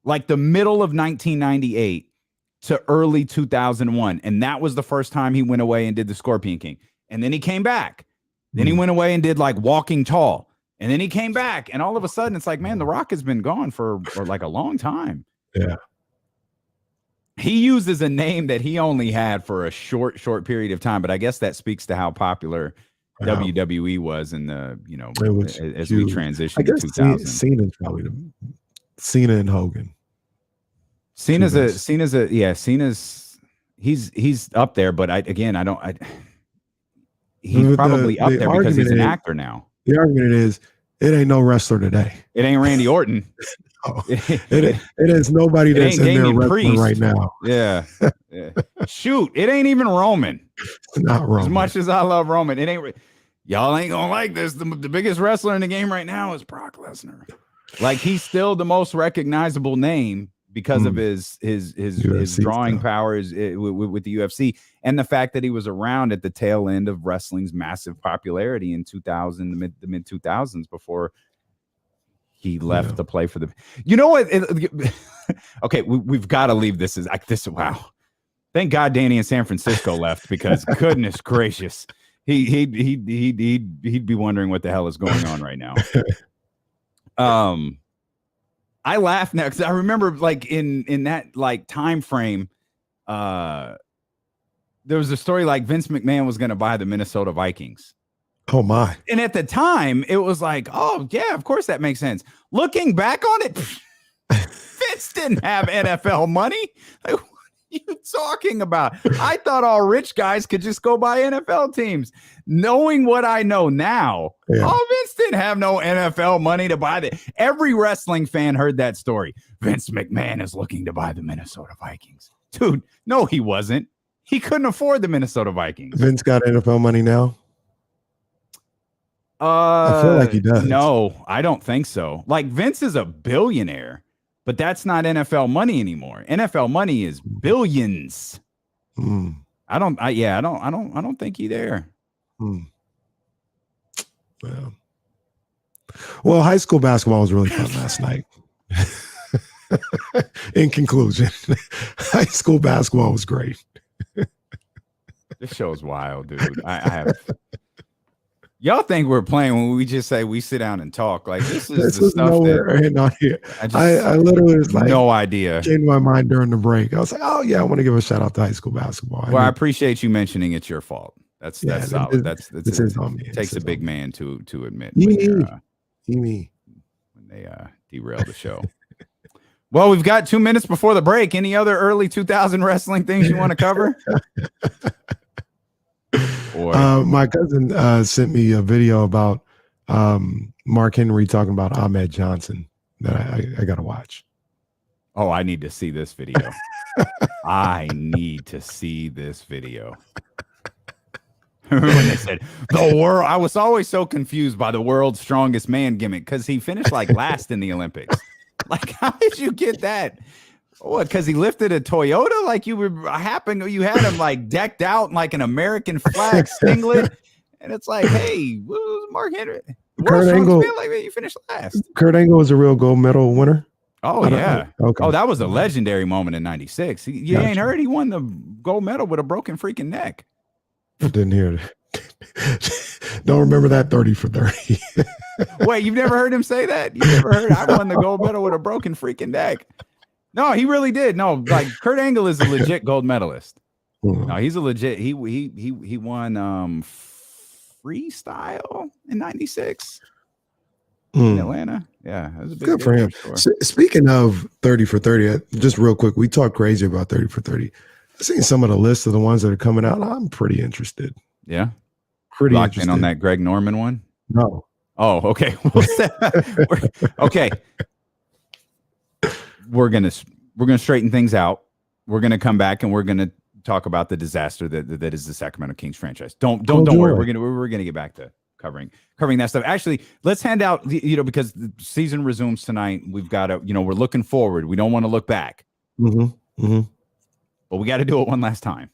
A: Like the middle of 1998 to early 2001. And that was the first time he went away and did the Scorpion King. And then he came back. Then he went away and did like Walking Tall. And then he came back. And all of a sudden it's like, man, The Rock has been gone for like a long time.
B: Yeah.
A: He uses a name that he only had for a short period of time, but I guess that speaks to how popular WWE was in the, as we transitioned to 2000.
B: Cena's probably Cena and Hogan.
A: Cena's he's up there, but he's probably up there because he's an actor now.
B: The argument is it ain't no wrestler today.
A: It ain't Randy Orton.
B: It is nobody that's in there wrestling right now.
A: Yeah. Shoot, it ain't even Roman.
B: It's not Roman.
A: As much as I love Roman, it ain't. Y'all ain't gonna like this. The biggest wrestler in the game right now is Brock Lesnar. Like he's still the most recognizable name because of his drawing powers with the UFC and the fact that he was around at the tail end of wrestling's massive popularity in 2000, the mid 2000s before he left to play for the. You know what? Okay, we've got to leave this as like this. Wow, thank God Danny in San Francisco left because goodness gracious, he'd be wondering what the hell is going on right now. I laugh now because I remember like in that like time frame, there was a story like Vince McMahon was going to buy the Minnesota Vikings.
B: Oh my.
A: And at the time it was like, oh yeah, of course that makes sense. Looking back on it, Vince didn't have NFL money. Like, what are you talking about? I thought all rich guys could just go buy NFL teams. Knowing what I know now, Vince didn't have no NFL money to buy that. Every wrestling fan heard that story. Vince McMahon is looking to buy the Minnesota Vikings. Dude, no, he wasn't. He couldn't afford the Minnesota Vikings.
B: Vince got NFL money now? I feel like he does.
A: No, I don't think so. Like Vince is a billionaire, but that's not NFL money anymore. NFL money is billions. I don't think he there.
B: Well, high school basketball was really fun last night. In conclusion, high school basketball was great.
A: This show's wild, dude. I have. Y'all think we're playing when we just say we sit down and talk. Like this is the stuff that
B: not here. I literally was like,
A: no idea.
B: Came to my mind during the break. I was like, oh yeah, I want to give a shout out to high school basketball.
A: Well, I appreciate you mentioning it's your fault. That's solid.
B: This is on me.
A: It takes a big man to admit
B: when
A: they derail the show. Well, we've got 2 minutes before the break. Any other early 2000 wrestling things you want to cover?
B: My cousin sent me a video about Mark Henry talking about Ahmed Johnson that I got to watch.
A: Oh, I need to see this video. I need to see this video. Remember when they said the world? I was always so confused by the world's strongest man gimmick because he finished like last in the Olympics. Like, how did you get that? What? Because he lifted a Toyota? Like you had him like decked out in like an American flag singlet, and it's like, hey, Mark Henry,
B: Kurt Angle,
A: like you finished last.
B: Kurt Angle was a real gold medal winner.
A: Oh yeah. Okay. Oh, that was a legendary moment in '96. You ain't heard he won the gold medal with a broken freaking neck.
B: I didn't hear it. Don't remember that 30 for 30.
A: Wait, you've never heard him say that? You never heard I won the gold medal with a broken freaking neck? No, he really did. No, like Kurt Angle is a legit gold medalist. No, he's a legit. He won freestyle in '96 in Atlanta. Yeah, that was a big
B: good for him. Speaking of 30 for 30, just real quick, we talked crazy about 30 for 30. I've seen some of the lists of the ones that are coming out. I'm pretty interested.
A: Yeah,
B: pretty
A: locked
B: interested
A: in on that Greg Norman one.
B: No,
A: Oh, okay. Okay. We're gonna straighten things out. We're gonna come back and we're gonna talk about the disaster that is the Sacramento Kings franchise. Don't worry. We're gonna get back to covering that stuff. Actually, let's hand out because the season resumes tonight. We've got to we're looking forward. We don't want to look back. But we got to do it one last time.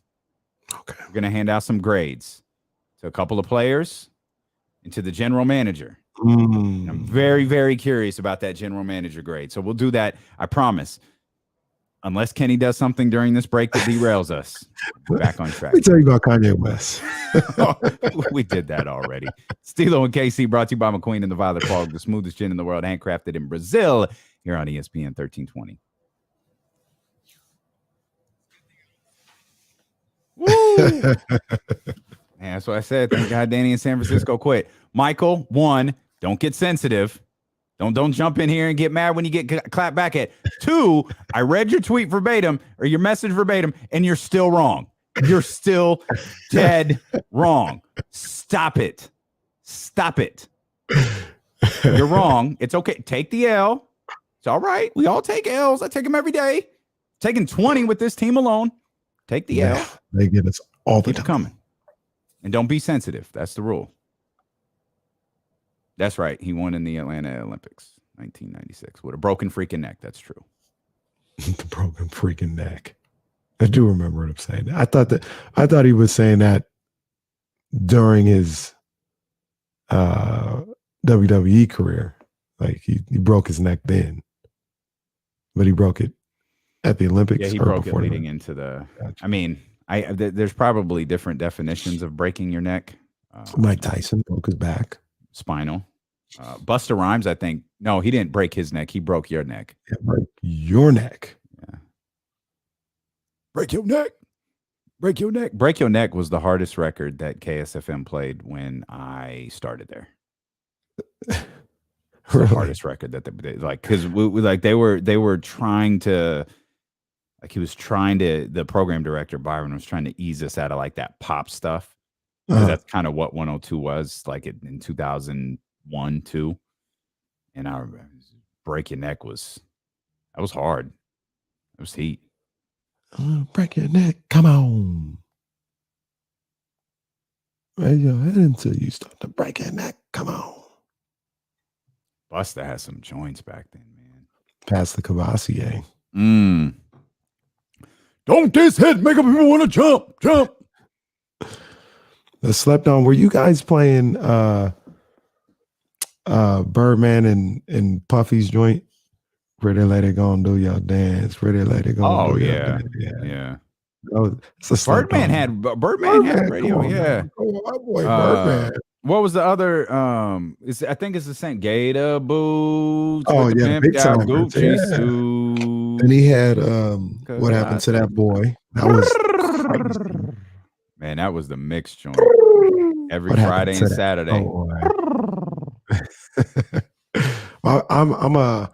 B: Okay.
A: We're gonna hand out some grades to a couple of players and to the general manager. I'm very, very curious about that general manager grade. So we'll do that. I promise. Unless Kenny does something during this break that derails us. Back on track.
B: Let me tell you about Kanye West.
A: We did that already. Stilo and KC brought to you by McQueen and the Violet Fog, the smoothest gin in the world, handcrafted in Brazil, here on ESPN 1320. Woo! Man, that's what I said. Thank God Danny in San Francisco quit. Michael, 1, don't get sensitive. Don't jump in here and get mad when you get clapped back at. 2, I read your tweet verbatim or your message verbatim, and you're still wrong. You're still dead wrong. Stop it. Stop it. You're wrong. It's okay. Take the L. It's all right. We all take L's. I take them every day. Taking 20 with this team alone. Take the L.
B: They get us all the time.
A: Keep coming. And don't be sensitive. That's the rule. That's right. He won in the Atlanta Olympics, 1996, with a broken freaking neck. That's true.
B: The broken freaking neck. I do remember him saying that. I thought he was saying that during his WWE career. Like he broke his neck then, but he broke it at the Olympics.
A: Yeah, he broke it leading into the. Gotcha. I mean, there's probably different definitions of breaking your neck.
B: Mike Tyson broke his back.
A: Spinal. Busta Rhymes, I think. No, he didn't break his neck. He broke your neck.
B: Yeah, break your neck.
A: Yeah. Break your neck. Break your neck. Break Your Neck was the hardest record that KSFM played when I started there. Really? The hardest record that they like, because they were trying to, like, the program director Byron was trying to ease us out of like that pop stuff. That's kind of what 102 was like in 2001, 2. And I remember Break Your Neck was hard. It was heat.
B: Break your neck. Come on. Raise your head until you start to break your neck. Come on.
A: Busta has some joints back then, man.
B: Pass the Cavassier.
A: Don't this hit make people want to jump.
B: Slept on. Were you guys playing Birdman and Puffy's joint? Where they let it go and do your dance. Where they let it go.
A: Oh,
B: and do
A: yeah.
B: Yeah.
A: Birdman had radio.
B: On,
A: yeah.
B: Oh, my boy, Birdman.
A: What was the other? I think it's the same. Gator Boots.
B: Oh, yeah. Big time.
A: Gucci
B: Yeah.
A: suit.
B: And he had What Happened to That Boy. That was crazy.
A: Man, that was the mix joint. Every
B: What
A: Friday and Saturday.
B: Oh,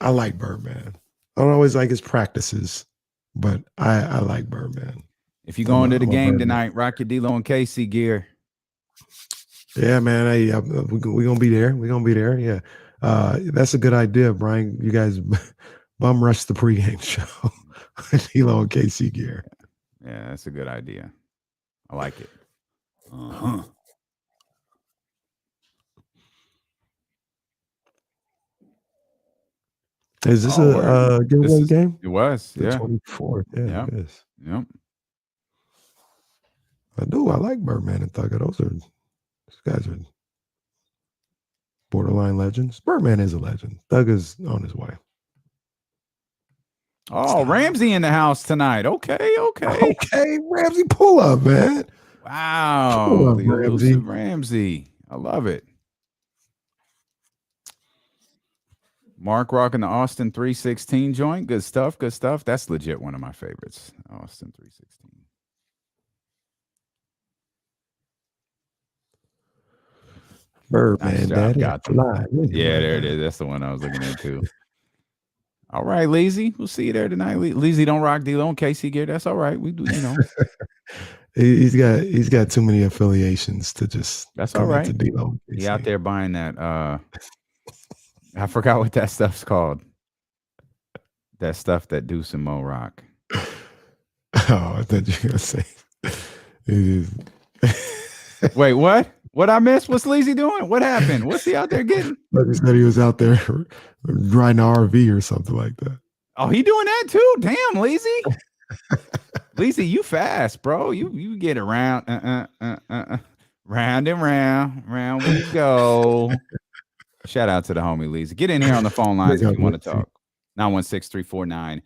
B: I like Birdman. I don't always like his practices, but I like Birdman.
A: If you go into the game tonight, rock your D-Lo and KC gear.
B: Yeah, man. We're gonna be there. We're gonna be there. Yeah. That's a good idea, Brian. You guys bum rush the pregame show. D-Lo and KC gear.
A: Yeah, that's a good idea. I like it.
B: Is this a giveaway game?
A: It was,
B: the 24th. Yeah, it is.
A: Yep.
B: I do. I like Birdman and Thugger. These guys are borderline legends. Birdman is a legend. Thugger's on his way.
A: Oh, Ramsey in the house tonight. Okay.
B: Ramsey, pull up, man.
A: Wow.
B: Pull up,
A: Ramsey. I love it. Mark rocking the Austin 316 joint. Good stuff. That's legit one of my favorites. Austin 316.
B: Birdman,
A: nice
B: Daddy.
A: Yeah, there it is. That's the one I was looking at too. All right, Lazy. We'll see you there tonight. Lazy don't rock D-Lo and KC gear. That's all right. We do,
B: He's got too many affiliations to just
A: That's all
B: come
A: right.
B: into deal.
A: He out there buying that. I forgot what that stuff's called. That stuff that Deuce and Mo rock.
B: Oh, I thought you were gonna say.
A: Wait, what? What I missed? What's Leezy doing? What happened? What's he out there getting?
B: Like he said, he was out there riding an RV or something like that.
A: Oh, he doing that too? Damn, Leezy. Leezy, you fast, bro. You get around. Round and round we go. Shout out to the homie Leezy. Get in here on the phone lines if you want to talk. 916-349.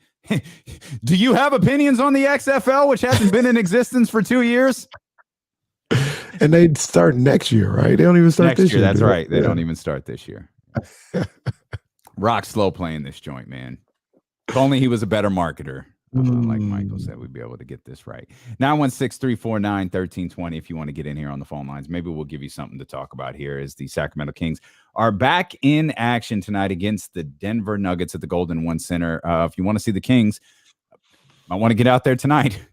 A: Do you have opinions on the XFL, which hasn't been in existence for 2 years?
B: And they start next year, right? They don't even start this year.
A: That's right. They don't even start this year. Rock's slow playing this joint, man. If only he was a better marketer. Like Michael said, we'd be able to get this right. 916-349-1320 if you want to get in here on the phone lines. Maybe we'll give you something to talk about here as the Sacramento Kings are back in action tonight against the Denver Nuggets at the Golden One Center. If you want to see the Kings, I want to get out there tonight.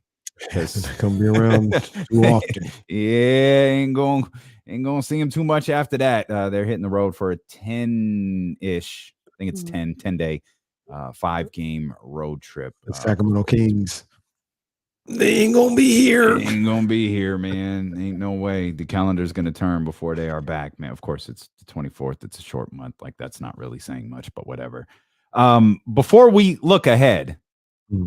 B: It's going to be around too often.
A: Yeah, ain't going to see them too much after that. They're hitting the road for a 10-ish. I think it's 10-day 5-game road trip.
B: The Sacramento Kings. They ain't gonna be here.
A: They ain't gonna be here, man. Ain't no way. The calendar's gonna turn before they are back, man. Of course, it's the 24th. It's a short month. Like, that's not really saying much, but whatever. Before we look ahead,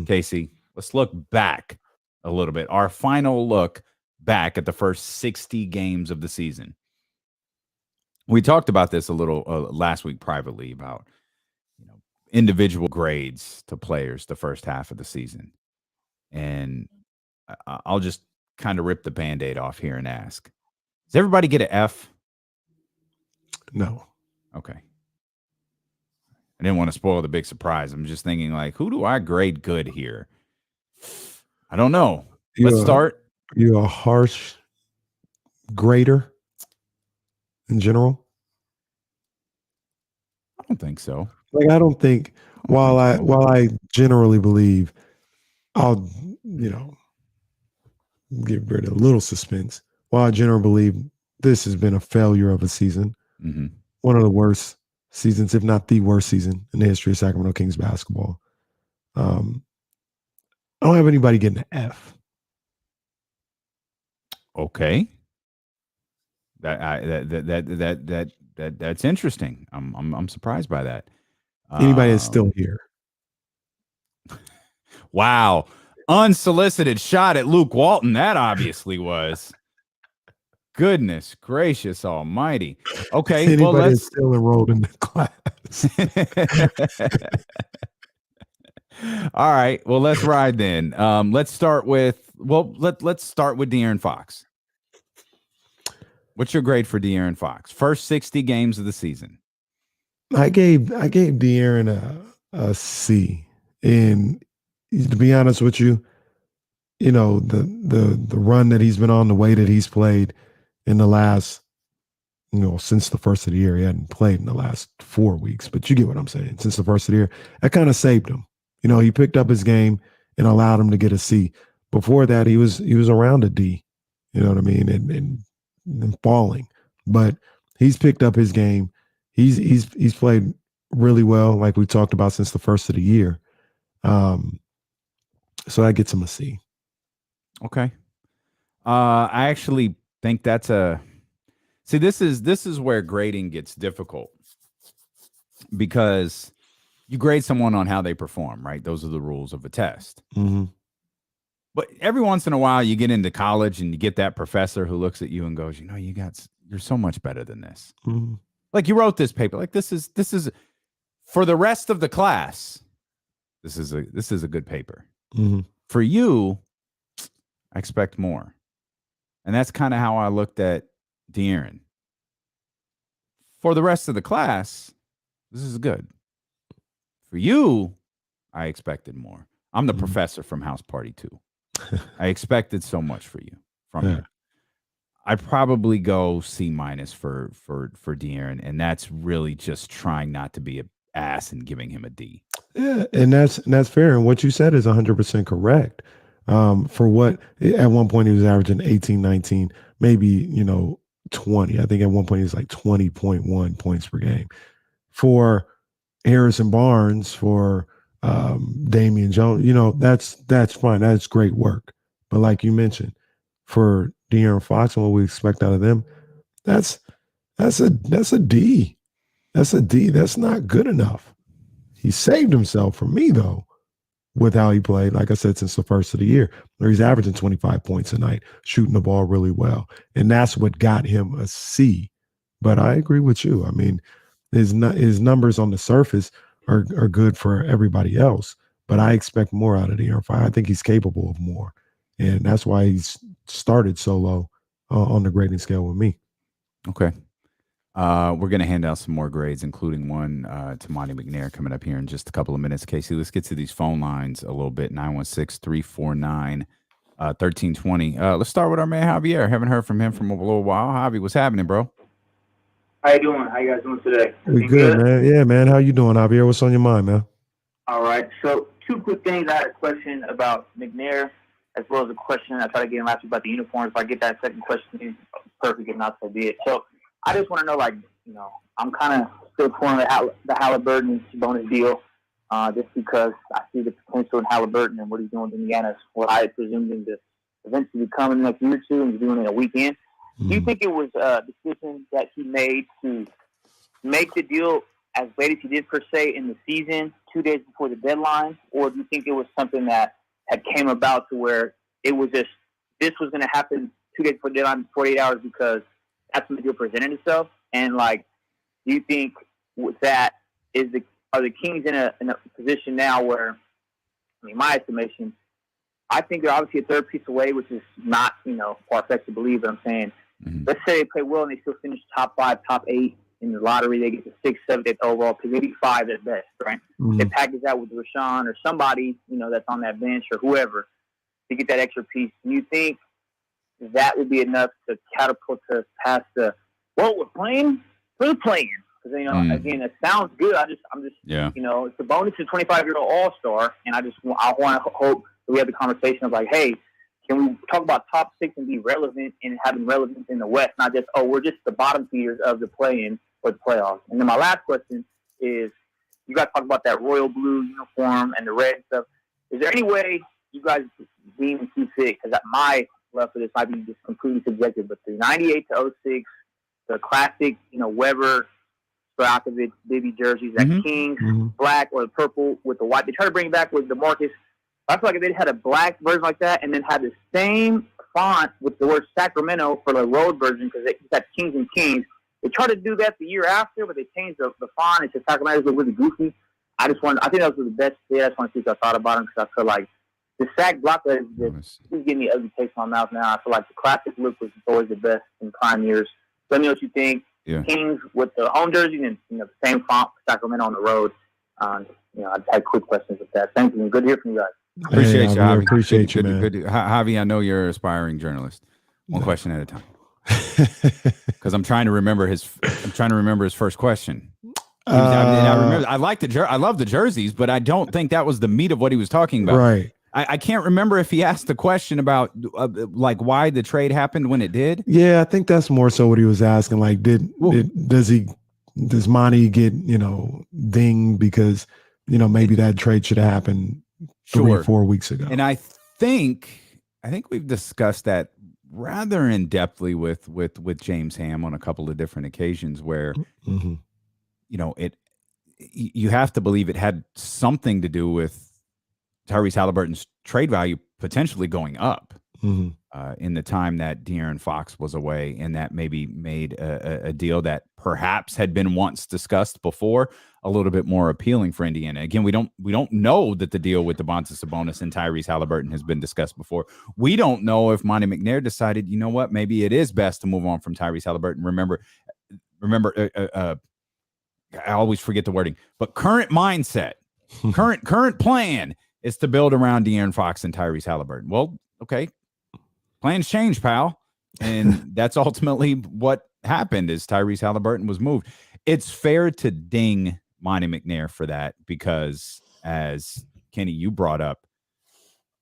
A: Casey, let's look back a little bit. Our final look back at the first 60 games of the season. We talked about this a little last week privately about individual grades to players the first half of the season. And I'll just kind of rip the Band-Aid off here and ask, does everybody get an F?
B: No.
A: Okay. I didn't want to spoil the big surprise. I'm just thinking, like, who do I grade good here? I don't know. Let's start.
B: You a harsh grader in general?
A: I don't think so.
B: Like, I don't think while I generally believe I'll, get rid of a little suspense. While I generally believe this has been a failure of a season, one of the worst seasons, if not the worst season in the history of Sacramento Kings basketball. I don't have anybody getting an F.
A: Okay. That's interesting. I'm surprised by that.
B: Anybody that's still here.
A: Wow. Unsolicited shot at Luke Walton. That obviously was. Goodness gracious almighty. Okay.
B: Anybody
A: well, let's
B: still enrolled in the class.
A: All right. Well, let's ride then. Let's start with De'Aaron Fox. What's your grade for De'Aaron Fox? First 60 games of the season.
B: I gave De'Aaron a C. And to be honest with you, the run that he's been on, the way that he's played in the last, since the first of the year, he hadn't played in the last 4 weeks, but you get what I'm saying. Since the first of the year, that kind of saved him. He picked up his game and allowed him to get a C. Before that, he was around a D. You know what I mean? And falling, but he's picked up his game. He's played really well, like we talked about since the first of the year. So that gets him a C.
A: Okay. I actually think that's this is where grading gets difficult, because you grade someone on how they perform, right? Those are the rules of a test. But every once in a while you get into college and you get that professor who looks at you and goes, you're so much better than this. Like, you wrote this paper. Like, this is for the rest of the class. This is a good paper. For you, I expect more. And that's kind of how I looked at De'Aaron. For the rest of the class, this is good. For you, I expected more. I'm the professor from House Party 2. I expected so much from you. I'd probably go C- for De'Aaron, and that's really just trying not to be an ass and giving him a D.
B: Yeah, and that's fair. And what you said is 100% correct. For what at one point he was averaging 18, 19, maybe 20. I think at one point he was like 20.1 points per game. For Harrison Barnes, for Damian Jones, that's fine. That's great work. But like you mentioned, for De'Aaron Fox and what we expect out of them, that's a D. That's a D. That's not good enough. He saved himself for me though with how he played. Like I said, since the first of the year, where he's averaging 25 points a night, shooting the ball really well, and that's what got him a C. But I agree with you. I mean, his numbers on the surface are good for everybody else, but I expect more out of De'Aaron Fox. I think he's capable of more, and that's why he's started so low on the grading scale with me.
A: Okay. We're going to hand out some more grades, including one to Monty McNair coming up here in just a couple of minutes. Casey, let's get to these phone lines a little bit. 916-349-1320. Let's start with our man Javier. Haven't heard from him from a little while. Javi, what's happening, bro?
C: How you doing? How you guys doing today?
B: We good, man. Yeah, man. How you doing, Javier? What's on your mind, man?
C: All right. So 2 quick things. I had a question about McNair, as well as a question I tried to get him last week about the uniforms. If I get that second question, perfect. If not, so be it. So I just want to know, I'm kind of still torn on the Haliburton bonus deal, just because I see the potential in Haliburton and what he's doing in Indiana. What I presumed him to eventually become in the next year or two, and he's doing it in a weekend. Do you think it was a decision that he made to make the deal as late as he did, per se, in the season, 2 days before the deadline? Or do you think it was something that had came about to where it was just, this was going to happen 2 days before the deadline, 48 hours, because that's when the deal presented itself? And, do you think with that, are the Kings in a position now where, my estimation, I think they're obviously a third piece away, which is not, far-fetched to believe, but I'm saying, let's say they play well and they still finish top 5, top 8 in the lottery. They get to 6th, 7th, 8th overall pick, maybe 5 at best, right? They package that with Rashawn or somebody, that's on that bench or whoever to get that extra piece. Do you think that would be enough to catapult us past we're playing for the play-in? Because, again, it sounds good. I'm just, it's a bonus to 25-year-old all-star, and I want to hope that we have the conversation of hey, can we talk about top 6 and be relevant and having relevance in the West, not just, we're just the bottom feeders of the play-in or the playoffs. And then my last question is, you guys talk about that royal blue uniform and the red stuff. Is there any way you guys deem and see fit, because my love for this might be just completely subjective, but the 98 to 06, the classic, Weber, Stojakovic, Bibby jerseys, that Kings, black or the purple with the white. They try to bring it back with the Marcus. I feel like if they had a black version like that and then had the same font with the word Sacramento for the road version, because they got Kings and Kings. They tried to do that the year after, but they changed the font. It's just Sacramento look really goofy. I think that was the best fit. I just want to see what I thought about them, because I feel like the sack block is just giving me ugly taste in my mouth now. I feel like the classic look was always the best in prime years. Let me know what you think. Yeah. Kings with the home jersey and the same font for Sacramento on the road. I had quick questions with that. Thank you. Good to hear from you guys.
A: Appreciate you, Javi.
B: Appreciate you, man.
A: Javi, I know you're an aspiring journalist. One question at a time, because I'm trying to remember his first question. I love the jerseys, but I don't think that was the meat of what he was talking about.
B: Right.
A: I can't remember if he asked the question about why the trade happened when it did.
B: Yeah, I think that's more so what he was asking. Does Monty get dinged because maybe that trade should have happened 3 or 4 weeks ago?
A: And I think we've discussed that rather in depthly with James Ham on a couple of different occasions where you have to believe it had something to do with Tyrese Haliburton's trade value potentially going up in the time that De'Aaron Fox was away, and that maybe made a deal that perhaps had been once discussed before a little bit more appealing for Indiana. Again, we don't know that the deal with Domantas Sabonis and Tyrese Haliburton has been discussed before. We don't know if Monty McNair decided, you know what, maybe it is best to move on from Tyrese Haliburton. Remember, I always forget the wording, but current mindset, current plan is to build around De'Aaron Fox and Tyrese Haliburton. Well, okay, plans change, pal. And that's ultimately what happened is Tyrese Haliburton was moved. It's fair to ding Monty McNair for that because, as Kenny, you brought up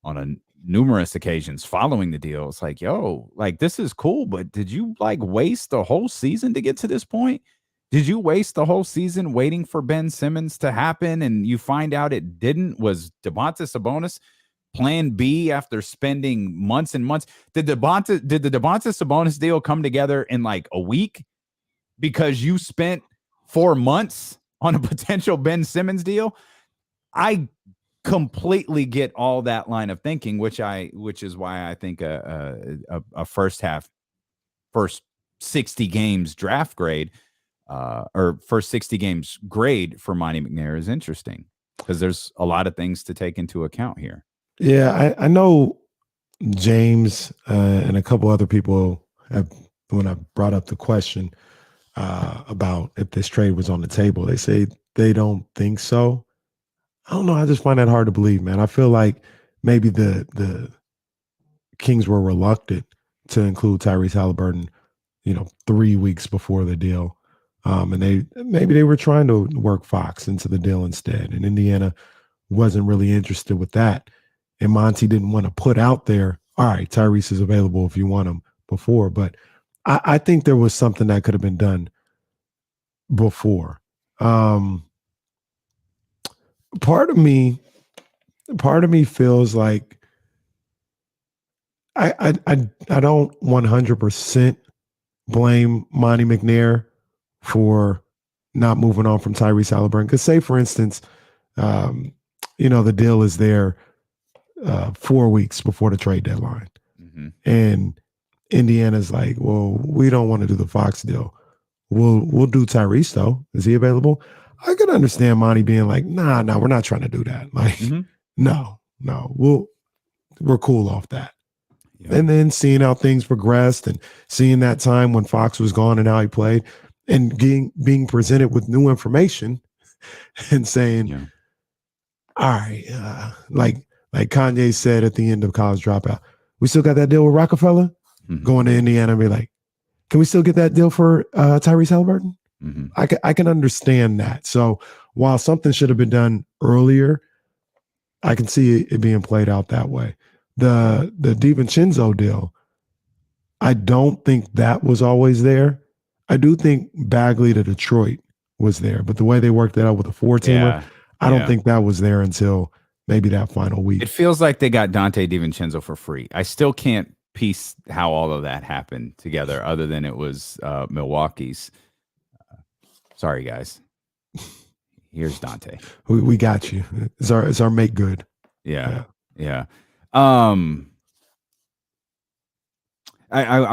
A: on numerous occasions following the deal. It's like, yo, like this is cool, but did you like waste the whole season to get to this point? Did you waste the whole season waiting for Ben Simmons to happen and you find out it didn't? Was Domantas Sabonis plan B after spending months and months? Did the Domantas Sabonis deal come together in like a week because you spent 4 months on a potential Ben Simmons deal? I completely get all that line of thinking, which is why I think a first 60 games draft grade or first 60 games grade for Monty McNair is interesting because there's a lot of things to take into account here.
B: Yeah, I know James and a couple other people have, when I brought up the question about if this trade was on the table, they say they don't think so. I don't know. I just find that hard to believe, man. I feel like maybe the Kings were reluctant to include Tyrese Haliburton, 3 weeks before the deal. And they were trying to work Fox into the deal instead. And Indiana wasn't really interested with that. And Monty didn't want to put out there, all right, Tyrese is available if you want him before. But I think there was something that could have been done before. Part of me feels like I don't 100% blame Monty McNair for not moving on from Tyrese Haliburton. Because say, for instance, the deal is there 4 weeks before the trade deadline.
A: Mm-hmm.
B: And Indiana's like, well, we don't want to do the Fox deal. We'll do Tyrese, though. Is he available? I could understand Monty being like, nah, we're not trying to do that. Like, no, we're cool off that. Yeah. And then seeing how things progressed and seeing that time when Fox was gone and how he played and being presented with new information and saying, all right, like Kanye said at the end of College Dropout, we still got that deal with Rockefeller? Going to Indiana and be like, can we still get that deal for Tyrese Haliburton? I can understand that. So while something should have been done earlier, I can see it being played out that way. The DiVincenzo deal, I don't think that was always there. I do think Bagley to Detroit was there, but the way they worked that out with a 4-teamer, I don't think that was there until maybe that final week.
A: It feels like they got Dante DiVincenzo for free. I still can't piece how all of that happened together other than it was Milwaukee's. Sorry, guys. Here's Dante.
B: We got you. It's our make good.
A: Yeah. I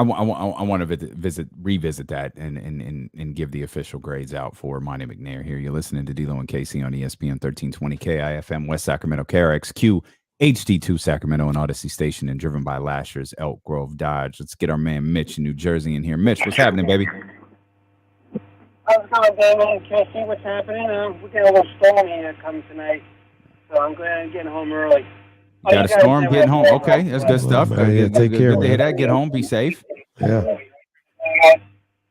A: want to revisit that and give the official grades out for Monty McNair here. You're listening to D'Lo and Casey on ESPN 1320 KIFM West Sacramento, KRXQ, HD2 Sacramento and Odyssey Station, and driven by Lasher's Elk Grove Dodge. Let's get our man Mitch in New Jersey in here. Mitch, what's happening, baby?
D: How's it going, Damon? Can I see what's happening? We got a little storm here coming tonight, so I'm glad I'm getting home early.
A: Got a storm getting home. Okay, that's good stuff.
B: Take care.
A: Good to hear that. Get home. Be safe.
B: Yeah.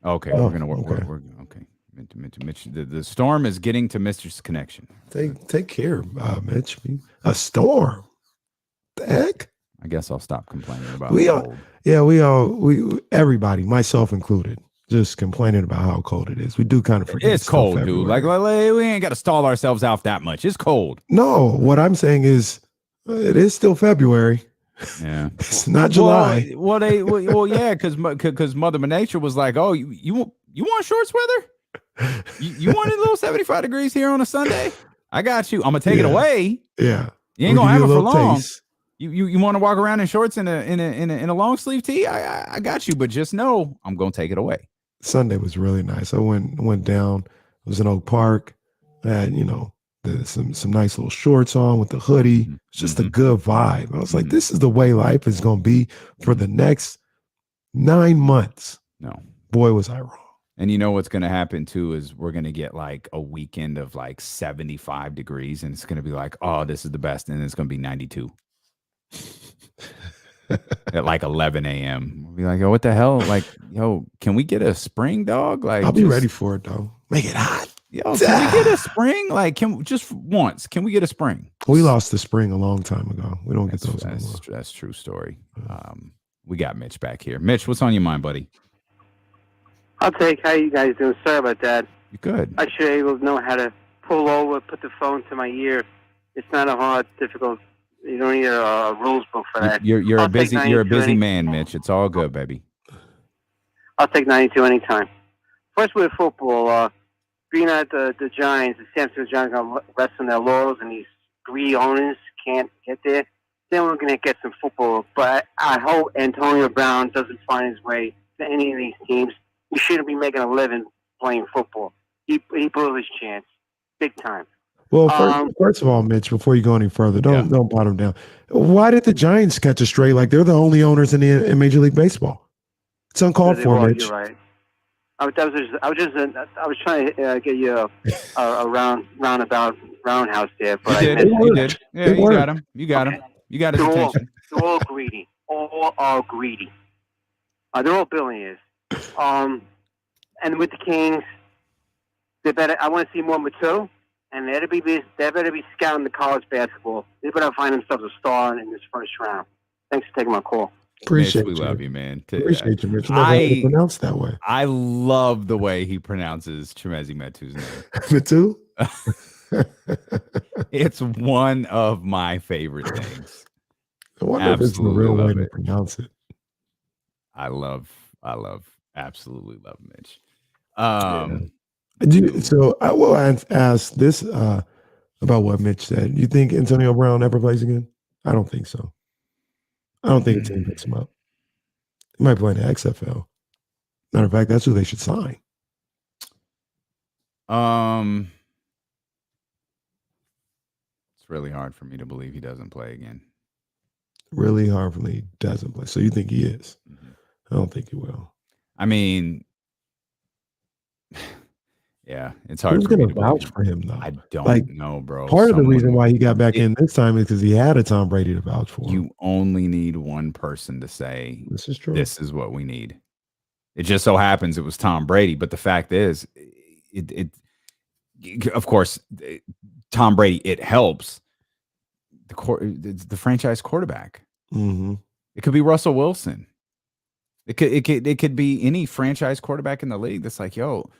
A: Okay, we're gonna work. Okay. Okay. Mitch, the storm is getting to Mr.'s connection.
B: Take care, Mitch. A storm. The heck?
A: I guess I'll stop complaining about
B: cold. We everybody, myself included, just complaining about how cold it is. We do kind of forget.
A: It's cold, dude. Like we ain't got to stall ourselves out that much. It's cold.
B: No, what I'm saying is, it is still February.
A: Yeah,
B: it's not July.
A: Well, yeah, because Mother Nature was like, oh, you want shorts weather? You want a little 75 degrees here on a Sunday? I got you. I'm gonna take it away.
B: Yeah,
A: you ain't gonna have it for long. Taste. You want to walk around in shorts in a long sleeve tee? I got you, but just know I'm gonna take it away.
B: Sunday was really nice. I went down. It was in Oak Park. I had some nice little shorts on with the hoodie. It's just a good vibe. I was like, this is the way life is gonna be for the next 9 months.
A: No,
B: boy, was I wrong.
A: And you know what's going to happen too is we're going to get like a weekend of like 75 degrees and it's going to be like, oh, this is the best. And it's going to be 92 at like 11 a.m. We'll be like, oh, what the hell? Like, yo, can we get a spring, dog? Like,
B: I'll be ready for it though. Make it hot.
A: Yo, can we get a spring? Like, just once? Can we get a spring?
B: We lost the spring a long time ago. We don't get those anymore.
A: That's true story. We got Mitch back here. Mitch, what's on your mind, buddy?
D: I'll take. How you guys doing? Sorry about that.
A: You good?
D: I should be able to know how to pull over, put the phone to my ear. It's not a hard, difficult. You don't need a rules book for that.
A: You're a busy man, Mitch. It's all good, baby.
D: I'll take 92 anytime. First with football, being at the Giants, the San Francisco Giants are resting their laurels, and these greedy owners can't get there. Then we're going to get some football. But I hope Antonio Brown doesn't find his way to any of these teams. He shouldn't be making a living playing football. He blew his chance, big time.
B: Well, first of all, Mitch, before you go any further, don't bottom down. Why did the Giants catch a stray? Like they're the only owners in Major League Baseball. It's uncalled for, Mitch.
D: You're right. I was trying to get you a roundhouse there, but
A: you did. Yeah, you got him. You got him. You got his attention.
D: They're all greedy. All are greedy. They're all billionaires. And with the Kings, I want to see more Mateo, and they better be scouting the college basketball. They better find themselves a star in this first round. Thanks for taking my call.
B: Appreciate
A: Mitch, we love you, man.
B: Appreciate you, Mitch. I pronounce that way.
A: I love the way he pronounces Chimezie Metu's name.
B: Metu?
A: It's one of my favorite things.
B: I wonder if it's the real way to pronounce it.
A: I absolutely love Mitch.
B: So I will ask this about what Mitch said. You think Antonio Brown ever plays again? I don't think so. I don't think a team picks him up. He might play in the XFL. Matter of fact, that's who they should sign.
A: It's really hard for me to believe he doesn't play again.
B: Really hard for me he doesn't play. So you think he is? Mm-hmm. I don't think he will.
A: I mean, yeah, it's hard.
B: Who's going to vouch for him, though?
A: I don't know, bro.
B: Part of the reason why he got back in this time is because he had a Tom Brady to vouch for him.
A: You only need one person to say,
B: this is true.
A: This is what we need. It just so happens it was Tom Brady. But the fact is, of course, Tom Brady, it helps the franchise quarterback.
B: Mm-hmm.
A: It could be Russell Wilson. It could be any franchise quarterback in the league that's like, yo,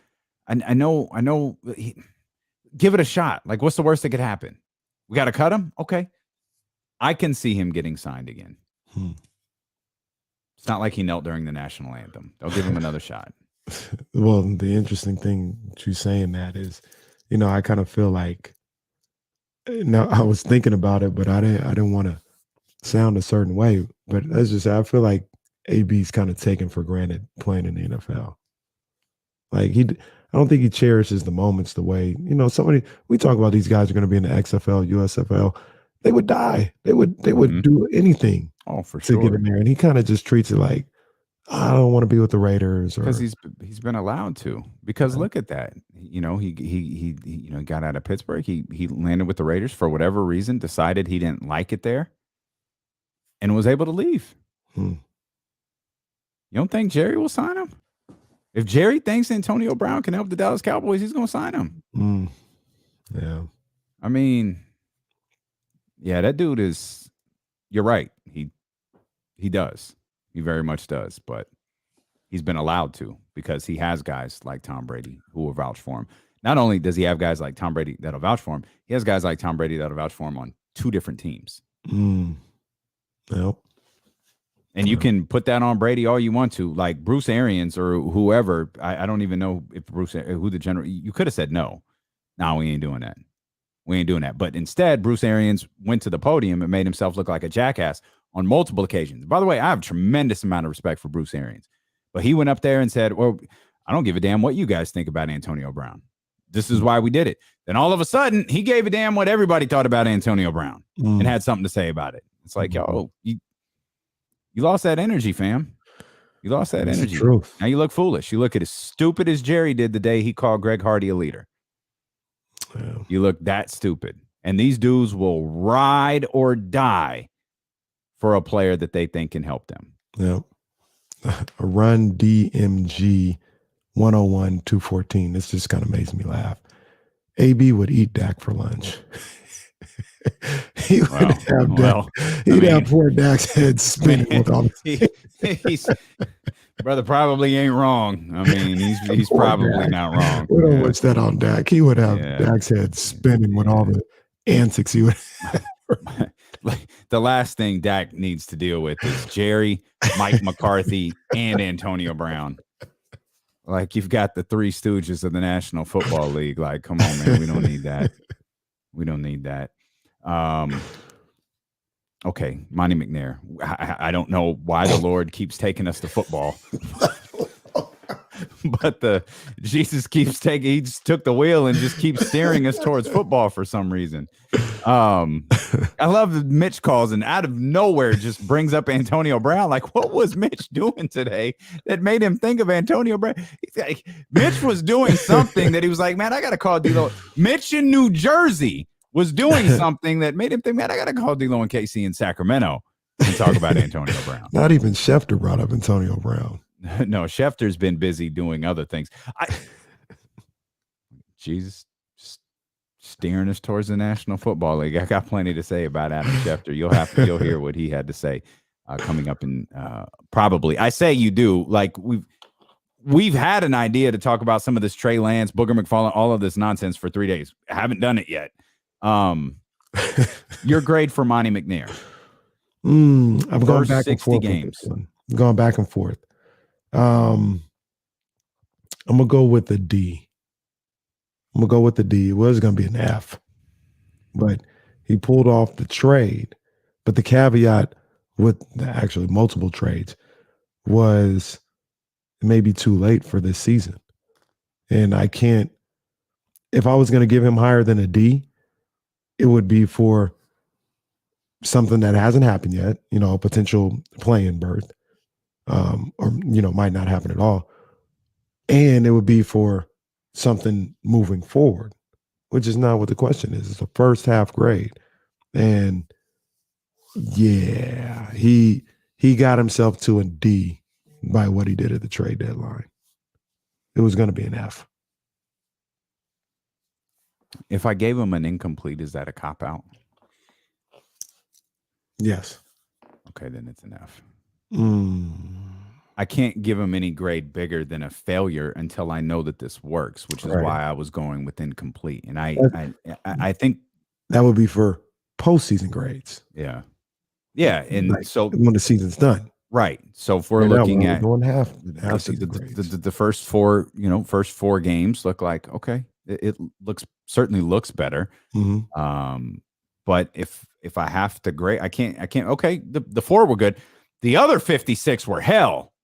A: I know. Give it a shot. Like, what's the worst that could happen? We got to cut him? Okay. I can see him getting signed again. It's not like he knelt during the national anthem. They'll give him another shot.
B: Well, the interesting thing to saying that is, I kind of feel like, now I was thinking about it, but I didn't want to sound a certain way. But let's just say I feel like AB's kind of taken for granted playing in the NFL. Like I don't think he cherishes the moments the way, we talk about these guys are going to be in the XFL, USFL. They would die. They would do anything
A: for sure
B: to get in there. And he kind of just treats it like, I don't want to be with the Raiders.
A: Because he's been allowed to. Because look at that. He got out of Pittsburgh. He landed with the Raiders for whatever reason, decided he didn't like it there, and was able to leave. You don't think Jerry will sign him? If Jerry thinks Antonio Brown can help the Dallas Cowboys, he's going to sign him.
B: Yeah.
A: I mean, yeah, that dude is, you're right. He does. He very much does. But he's been allowed to because he has guys like Tom Brady who will vouch for him. Not only does he have guys like Tom Brady that'll vouch for him, he has guys like Tom Brady that'll vouch for him on 2 different teams.
B: Yep.
A: And you can put that on Brady all you want to, like Bruce Arians or whoever. I don't even know if who the general. You could have said no. No, we ain't doing that. We ain't doing that. But instead, Bruce Arians went to the podium and made himself look like a jackass on multiple occasions. By the way, I have a tremendous amount of respect for Bruce Arians, but he went up there and said, "Well, I don't give a damn what you guys think about Antonio Brown. This is why we did it." Then all of a sudden, he gave a damn what everybody thought about Antonio Brown and had something to say about it. It's like, yo, you lost that energy, fam. You lost that energy. Now you look foolish. You look as stupid as Jerry did the day he called Greg Hardy a leader.
B: Yeah.
A: You look that stupid. And these dudes will ride or die for a player that they think can help them.
B: Yeah. A run DMG 101-214. This just kind of makes me laugh. AB would eat Dak for lunch. He would have
A: well,
B: Dak. He'd have poor Dak's head spinning with all
A: he's brother probably ain't wrong. I mean, he's probably not wrong.
B: We don't wish that on Dak. He would have Dak's head spinning with all the antics he would have.
A: The last thing Dak needs to deal with is Jerry, Mike McCarthy, and Antonio Brown. Like, you've got the three stooges of the National Football League. Like, come on, man. We don't need that. We don't need that. Okay, Monty McNair. I don't know why the Lord keeps taking us to football. But Jesus keeps taking, he just took the wheel and just keeps steering us towards football for some reason. I love that Mitch calls and out of nowhere just brings up Antonio Brown. Like, what was Mitch doing today that made him think of Antonio Brown? He's like, Mitch was doing something that he was like, man, I got to call D'Lo. Mitch in New Jersey was doing something that made him think, man, I got to call D'Lo and KC in Sacramento and talk about Antonio Brown.
B: Not even Schefter brought up Antonio Brown.
A: No, Schefter's been busy doing other things. Jesus, steering us towards the National Football League. I got plenty to say about Adam Schefter. You'll hear what he had to say coming up in probably. I say you do. Like, we've had an idea to talk about some of this Trey Lance, Booger McFarland, all of this nonsense for 3 days. I haven't done it yet. Your grade for Monty McNair?
B: I'm going back and forth.
A: Games.
B: I'm going back and forth. I'm gonna go with the D. It was gonna be an F, but he pulled off the trade. But the caveat with actually multiple trades was it may be too late for this season. And I can't, if I was gonna give him higher than a D, it would be for something that hasn't happened yet, a potential play-in berth. Or might not happen at all, and it would be for something moving forward, which is not what the question is. It's a first half grade, and yeah, he got himself to a D by what he did at the trade deadline. It was going to be an F.
A: If I gave him an incomplete, is that a cop out?
B: Yes.
A: Okay, then it's an F. I can't give him any grade bigger than a failure until I know that this works, which is why I was going with incomplete. And I think
B: that would be for postseason grades.
A: Yeah. And so
B: when the season's done.
A: Right. So if we're looking at
B: the
A: first four games look like, okay, it certainly looks better.
B: Mm-hmm.
A: But if I have to grade, I can't, okay, the four were good. The other 56 were hell.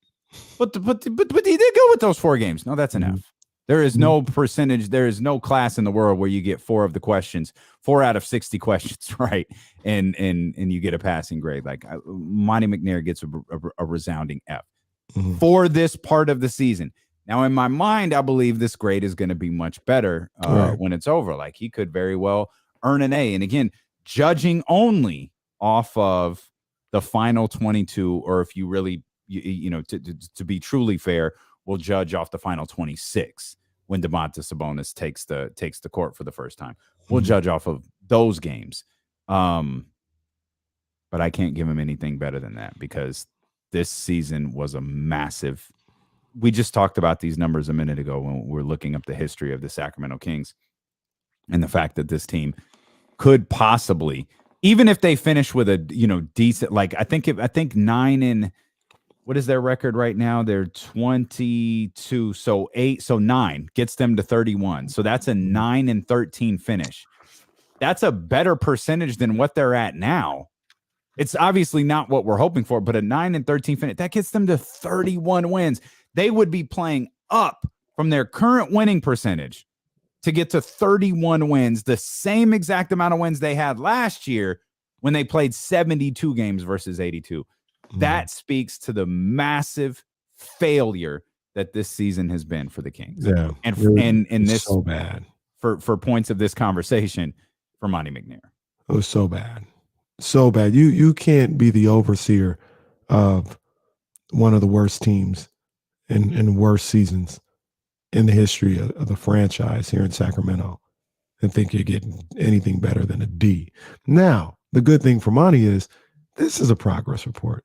A: But he did go with those 4 games. No, that's an F. There is no percentage. There is no class in the world where you get 4 of the questions, 4 out of 60 questions right, and you get a passing grade. Like Monty McNair gets a resounding F for this part of the season. Now, in my mind, I believe this grade is going to be much better when it's over. Like, he could very well earn an A. And again, judging only off of the final 22, or if you really, to be truly fair, we'll judge off the final 26 when Domantas Sabonis takes the court for the first time. We'll judge off of those games. But I can't give him anything better than that, because this season was a massive. We just talked about these numbers a minute ago when we're looking up the history of the Sacramento Kings and the fact that this team could possibly, even if they finish with a decent, like I think 9 and what is their record right now? They're 22, so 9 gets them to 31. So that's a 9-13 finish. That's a better percentage than what they're at now. It's obviously not what we're hoping for, but a 9-13 finish, that gets them to 31 wins. They would be playing up from their current winning percentage to get to 31 wins, the same exact amount of wins they had last year when they played 72 games versus 82. That speaks to the massive failure that this season has been for the Kings.
B: Yeah,
A: and this
B: so bad
A: for points of this conversation for Monty McNair.
B: It was so bad. So bad. You can't be the overseer of one of the worst teams and worst seasons in the history of the franchise here in Sacramento and think you're getting anything better than a D. Now, the good thing for Monty is this is a progress report.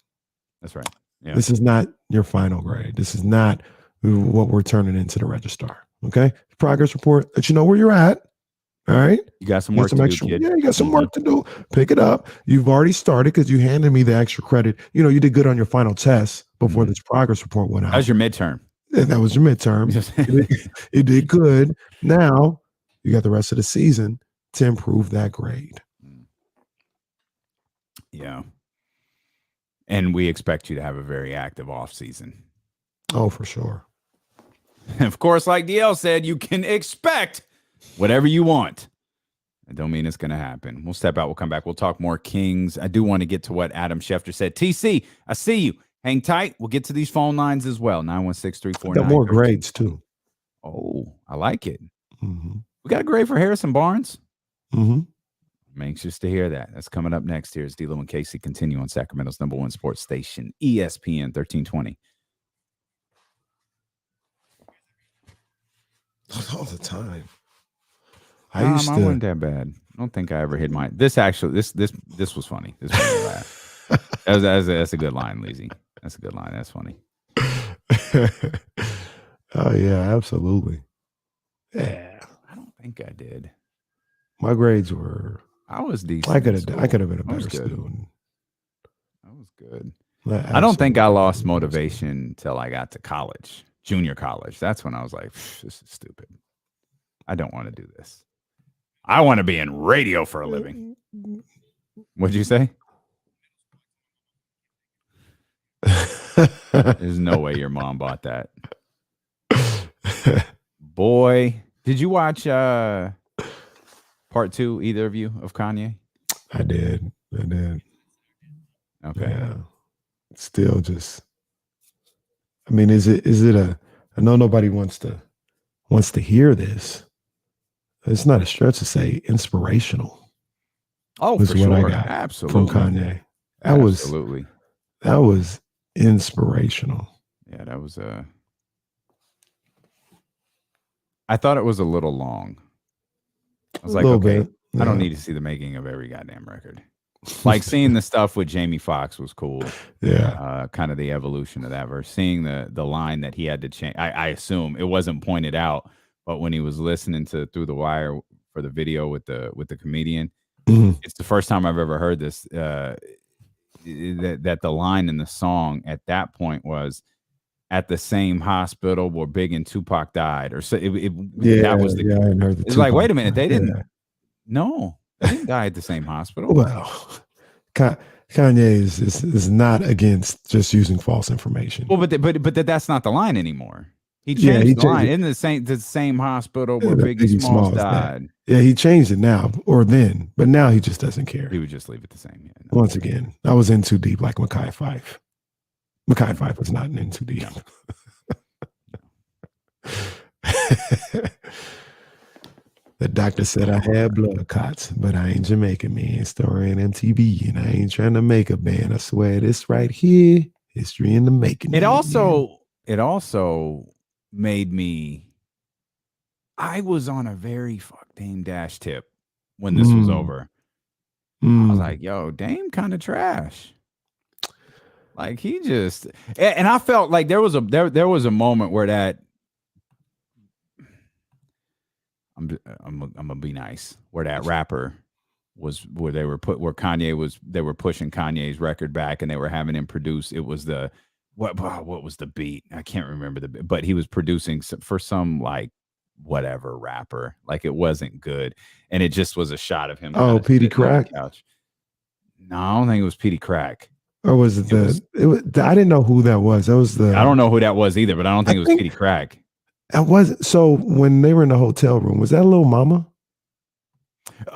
A: That's right. Yeah.
B: This is not your final grade. This is not what we're turning into the registrar. Okay. Progress report, let you know where you're at. All right.
A: You got some work to do, kid.
B: Yeah, you got some work to do. Pick it up. You've already started because you handed me the extra credit. You know, you did good on your final test before this progress report went out.
A: That was your midterm.
B: Yeah, that was your midterm. You did good. Now you got the rest of the season to improve that grade.
A: Yeah. And we expect you to have a very active off season.
B: Oh, for sure.
A: And of course, like DL said, you can expect whatever you want. I don't mean it's going to happen. We'll step out. We'll come back. We'll talk more Kings. I do want to get to what Adam Schefter said. TC, I see you. Hang tight. We'll get to these phone lines as well. 916-349.
B: Got more grades too.
A: Oh, I like it.
B: Mm-hmm.
A: We got a grade for Harrison Barnes.
B: Mm-hmm.
A: I'm anxious to hear that. That's coming up next. Here's D'Lo and Casey. Continue on Sacramento's #1 sports station, ESPN 1320.
B: All the time.
A: I wasn't that bad. I don't think I ever hit mine. This was funny. This made me laugh. That's a good line, Lizzie. That's a good line. That's funny.
B: Oh yeah, absolutely. Yeah.
A: I don't think I did.
B: My grades were.
A: I was decent.
B: I could have been a better
A: good.
B: student.
A: That was good.
B: Absolutely.
A: I don't think I lost motivation until I got to college, junior college. That's when I was like, this is stupid. I don't want to do this. I want to be in radio for a living. What'd you say? There's no way your mom bought that. Boy, did you watch part 2, either of you, of Kanye?
B: I did.
A: Okay.
B: Yeah. Still just, I mean, is it I know nobody wants to hear this. It's not a stretch to say inspirational.
A: Oh, for sure. I got absolutely.
B: From Kanye. That was inspirational.
A: Yeah, that was I thought it was a little long. I was like, okay, I don't need to see the making of every goddamn record. Like seeing the stuff with Jamie Foxx was cool.
B: Yeah.
A: Kind of the evolution of that verse. Seeing the line that he had to change. I assume it wasn't pointed out, but when he was listening to Through the Wire for the video with the comedian, it's the first time I've ever heard this. That the line in the song at that point was, at the same hospital where Big and Tupac died, or so that was the.
B: I hadn't heard the
A: it's like, wait a minute, they didn't. Yeah. No, they didn't die at the same hospital.
B: Well, Kanye is not against just using false information.
A: Well, but that's not the line anymore. He changed the line in the same hospital where Biggie Smalls died.
B: Yeah, he changed it now or then, but now he just doesn't care.
A: He would just leave it the same. Yeah,
B: no. Once again, I was in too deep like Mekhi Phife. Mekhi Phife was not in too deep. The doctor said I had blood clots, but I ain't Jamaican, man. Story in MTV, and I ain't trying to make a band. I swear this right here, history in the making.
A: It also made me. I was on a very fuck Dame Dash tip when this was over. I was like, yo, Dame kind of trash. Like he just, and I felt like there was a moment where that I'm gonna be nice, where that rapper was, where they were they were pushing Kanye's record back and they were having him produce. It was what was the beat? I can't remember but he was producing for some like whatever rapper. Like it wasn't good, and it just was a shot of him.
B: Oh, Petey Crack.
A: Couch. No, I don't think it was Petey Crack.
B: Or was it I didn't know who that was. That was
A: I don't know who that was either, but I don't think it was Petey Crack.
B: It was. So when they were in the hotel room, was that Lil Mama?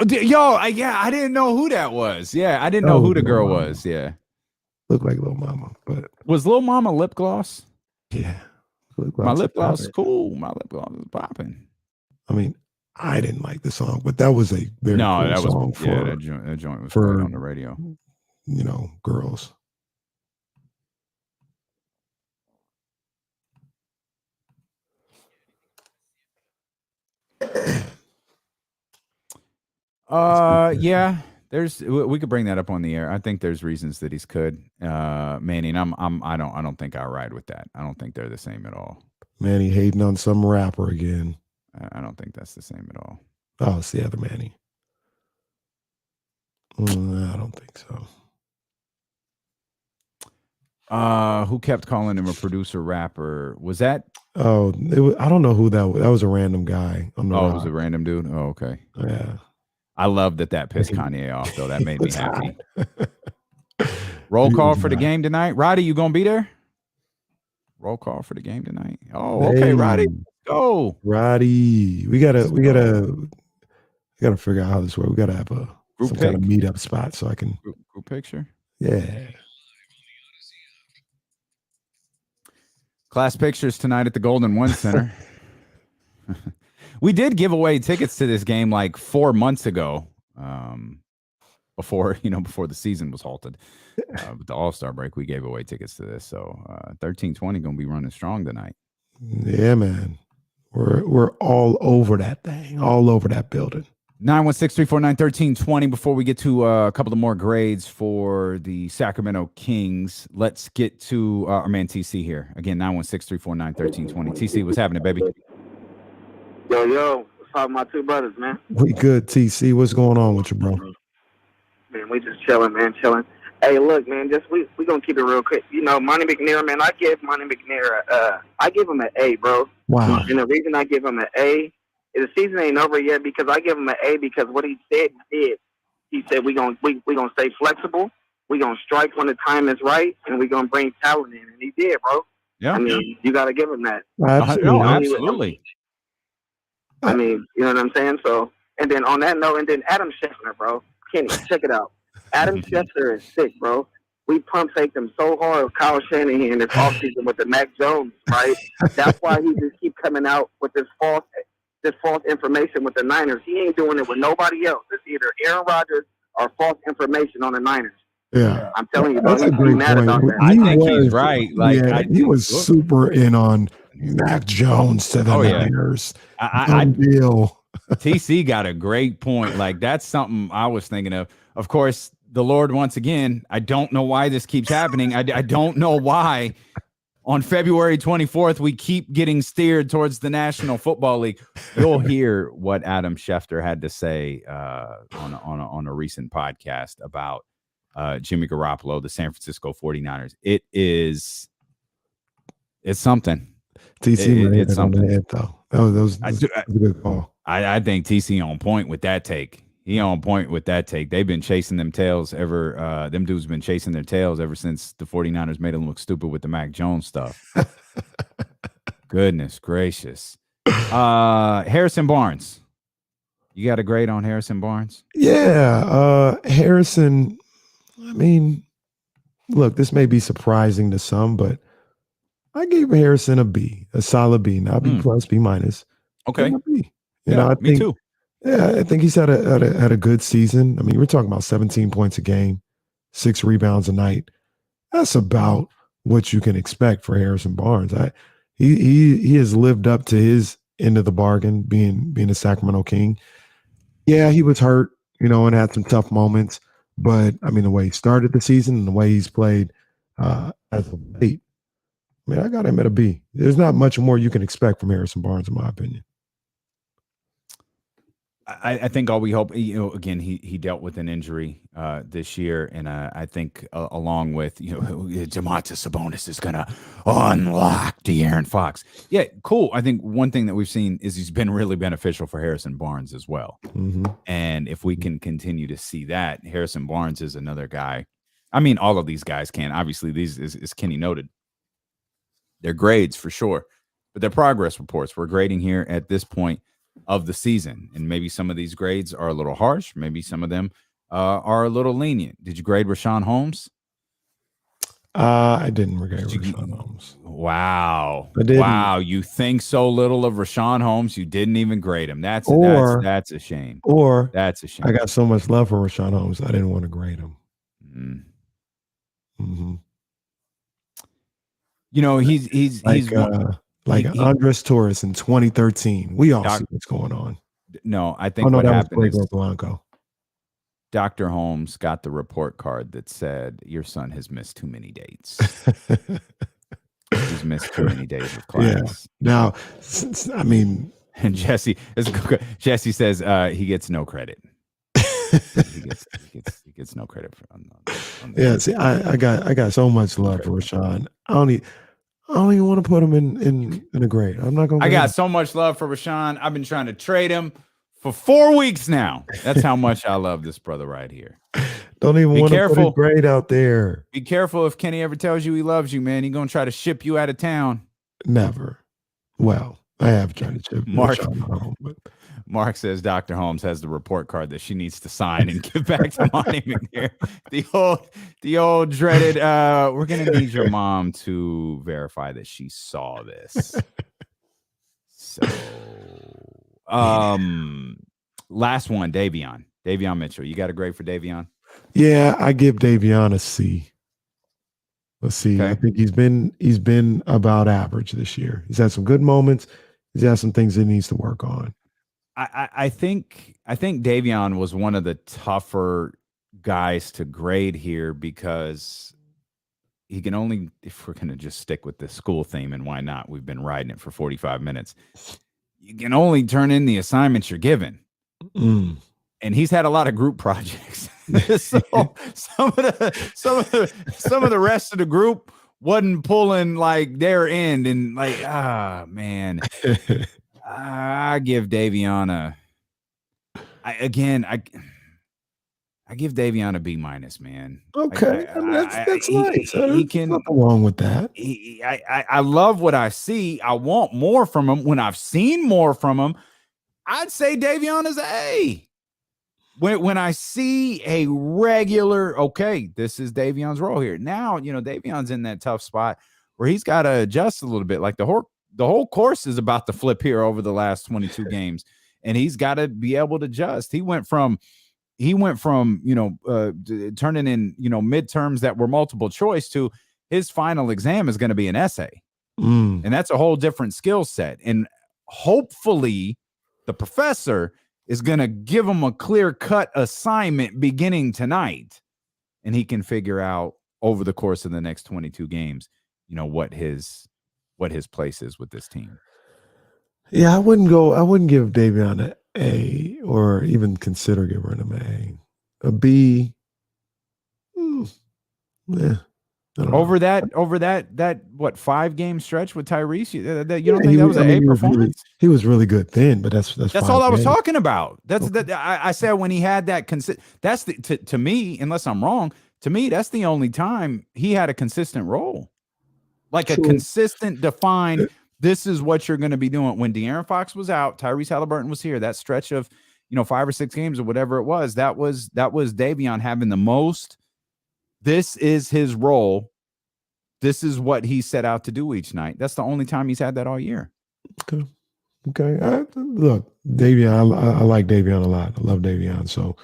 A: Yo, I didn't know who that was. Yeah, I didn't know who the girl was. Yeah,
B: looked like Lil Mama, but
A: was Lil Mama lip gloss?
B: Yeah,
A: my lip gloss is cool. My lip gloss is popping.
B: I mean, I didn't like the song, but that was a very cool song
A: that joint was played on the radio.
B: You know, girls.
A: Yeah. We could bring that up on the air. I think there's reasons that he's could. Manny, and I don't think I ride with that. I don't think they're the same at all.
B: Manny hating on some rapper again.
A: I don't think that's the same at all.
B: Oh, it's the other Manny. I don't think so.
A: Who kept calling him a producer rapper? Was that?
B: Oh, I don't know who that was. That was a random guy.
A: It was a random dude. Oh, okay.
B: Yeah.
A: I love that pissed Kanye off, though. That made me happy. Roll call for the game tonight. Roddy, you gonna be there? Roll call for the game tonight. Oh, okay, Roddy. Go.
B: Roddy. We gotta figure out how this works. We gotta have some kind of meetup spot so I can
A: group picture.
B: Yeah.
A: Class pictures tonight at the Golden One Center. We did give away tickets to this game like 4 months ago, before the season was halted. With the All-Star break, we gave away tickets to this. So 1320 going to be running strong tonight.
B: Yeah, man. We're all over that thing, all over that building.
A: 916-349-1320. Before we get to a couple of more grades for the Sacramento Kings, let's get to our man TC here. Again, 916-349-1320. TC, what's happening, baby?
E: Yo, what's up, my two brothers, man?
B: We good, TC. What's going on with you, bro?
E: Man, we just chilling, man, chilling. Hey, look, man, we gonna keep it real quick. Monty McNair, man, I give Monty McNair, I give him an A, bro.
B: Wow.
E: And the reason I give him an A, the season ain't over yet because I give him an A because what he said, he did. He said we gonna stay flexible, we gonna strike when the time is right, and we gonna bring talent in, and he did, bro.
A: Yeah.
E: I mean, you gotta give him that.
A: Absolutely.
E: I mean, you know what I'm saying? So, and then on that note, and then Adam Schefter, bro. Kenny, check it out. Adam Schefter is sick, bro. We pump faked him so hard with Kyle Shanahan this offseason with the Mac Jones, right? That's why he just keep coming out with this false information with the Niners. He ain't doing it with nobody else. It's either Aaron Rodgers or false information on the Niners.
B: Yeah,
E: I'm telling you, bro.
B: That's a great point.
A: I think he's right. Like,
B: he was super in on Mac Jones to the Niners. Deal.
A: TC got a great point. Like, that's something I was thinking of. Of course, the Lord, once again, I don't know why this keeps happening. I don't know why on February 24th, we keep getting steered towards the National Football League. You'll hear what Adam Schefter had to say on a recent podcast about Jimmy Garoppolo, the San Francisco 49ers. It's something.
B: TC it's something. On the head, though. That was a good call.
A: I think TC on point with that take. He on point with that take. They've been chasing them tails them dudes been chasing their tails ever since the 49ers made them look stupid with the Mac Jones stuff. Goodness gracious. Harrison Barnes. You got a grade on Harrison Barnes?
B: Yeah. Harrison, I mean, look, this may be surprising to some, but I gave Harrison a B, a solid B, not B plus, B minus.
A: Okay.
B: B.
A: Me too.
B: Yeah, I think he's had a good season. I mean, we're talking about 17 points a game, 6 rebounds a night. That's about what you can expect for Harrison Barnes. He has lived up to his end of the bargain, being a Sacramento King. Yeah, he was hurt, and had some tough moments. But I mean, the way he started the season and the way he's played as of late, I mean, I got him at a B. There's not much more you can expect from Harrison Barnes, in my opinion.
A: I think all we hope, again, he dealt with an injury this year, and I think along with Domantas Sabonis is going to unlock De'Aaron Fox. Yeah, cool. I think one thing that we've seen is he's been really beneficial for Harrison Barnes as well.
B: Mm-hmm.
A: And if we can continue to see that, Harrison Barnes is another guy. I mean, all of these guys can. Obviously, these, as Kenny noted, they're grades for sure, but they're progress reports. We're grading here at this point of the season, and maybe some of these grades are a little harsh, maybe some of them are a little lenient. Did you grade Rashawn Holmes?
B: I didn't grade Rashawn Holmes.
A: Wow. Wow, you think so little of Rashawn Holmes, you didn't even grade him. That's a shame.
B: Or
A: that's a shame.
B: I got so much love for Rashawn Holmes, I didn't want to grade him.
A: Mm-hmm. He's
B: Andres Torres in 2013. We all see what's going on.
A: No, I think what happened is
B: Blanco.
A: Dr. Holmes got the report card that said your son has missed too many dates. He's missed too many days of class.
B: Yeah. Now, I mean,
A: and Jesse says he gets no credit. he gets no credit for. On
B: yeah. See, I got so much love for Rashawn. I don't even want to put him in a grade. I'm not gonna.
A: I got so much love for Rashawn. I've been trying to trade him for 4 weeks now. That's how much I love this brother right here.
B: Don't even want to put a grade out there.
A: Be careful if Kenny ever tells you he loves you, man. He's gonna try to ship you out of town.
B: Never. Well, I have tried to ship home, but
A: Mark says Dr. Holmes has the report card that she needs to sign and give back to Monty McNair. The old dreaded, we're going to need your mom to verify that she saw this. So, last one, Davion Mitchell. You got a grade for Davion?
B: Yeah, I give Davion a C. Let's see.
A: Okay.
B: I think he's been about average this year. He's had some good moments. He's had some things he needs to work on.
A: I think Davion was one of the tougher guys to grade here because he can only, if we're going to just stick with the school theme, and why not? We've been riding it for 45 minutes. You can only turn in the assignments you're given.
B: Mm.
A: And he's had a lot of group projects. So some of the rest of the group wasn't pulling like their end, and like, man. I give Davion I give Davion a B-, man.
B: Okay, that's nice.
A: He can.
B: Nothing wrong with that.
A: I love what I see. I want more from him. When I've seen more from him, I'd say Davion is an A. When I see a regular, okay, this is Davion's role here. Now, Davion's in that tough spot where he's got to adjust a little bit. Like the whole course is about to flip here over the last 22 games, and he's got to be able to adjust. He went from turning in, midterms that were multiple choice to his final exam is going to be an essay.
B: Mm.
A: And that's a whole different skill set. And hopefully the professor is going to give him a clear-cut assignment beginning tonight, and he can figure out over the course of the next 22 games, what his place is with this team.
B: Yeah, I wouldn't give Davion an A or even consider giving him an A. A B. Yeah.
A: Over that 5-game stretch with Tyrese, you don't think that was an A performance?
B: He was really good then, but that's
A: all I was talking about. I said when he had that that's to me, unless I'm wrong, to me that's the only time he had a consistent role, like a consistent defined. This is what you're going to be doing. When De'Aaron Fox was out, Tyrese Haliburton was here. That stretch of 5 or 6 games or whatever it was, that was Davion having the most. This is his role. This is what he set out to do each night. That's the only time he's had that all year.
B: Okay. Look, Davion, I like Davion a lot. I love Davion. So,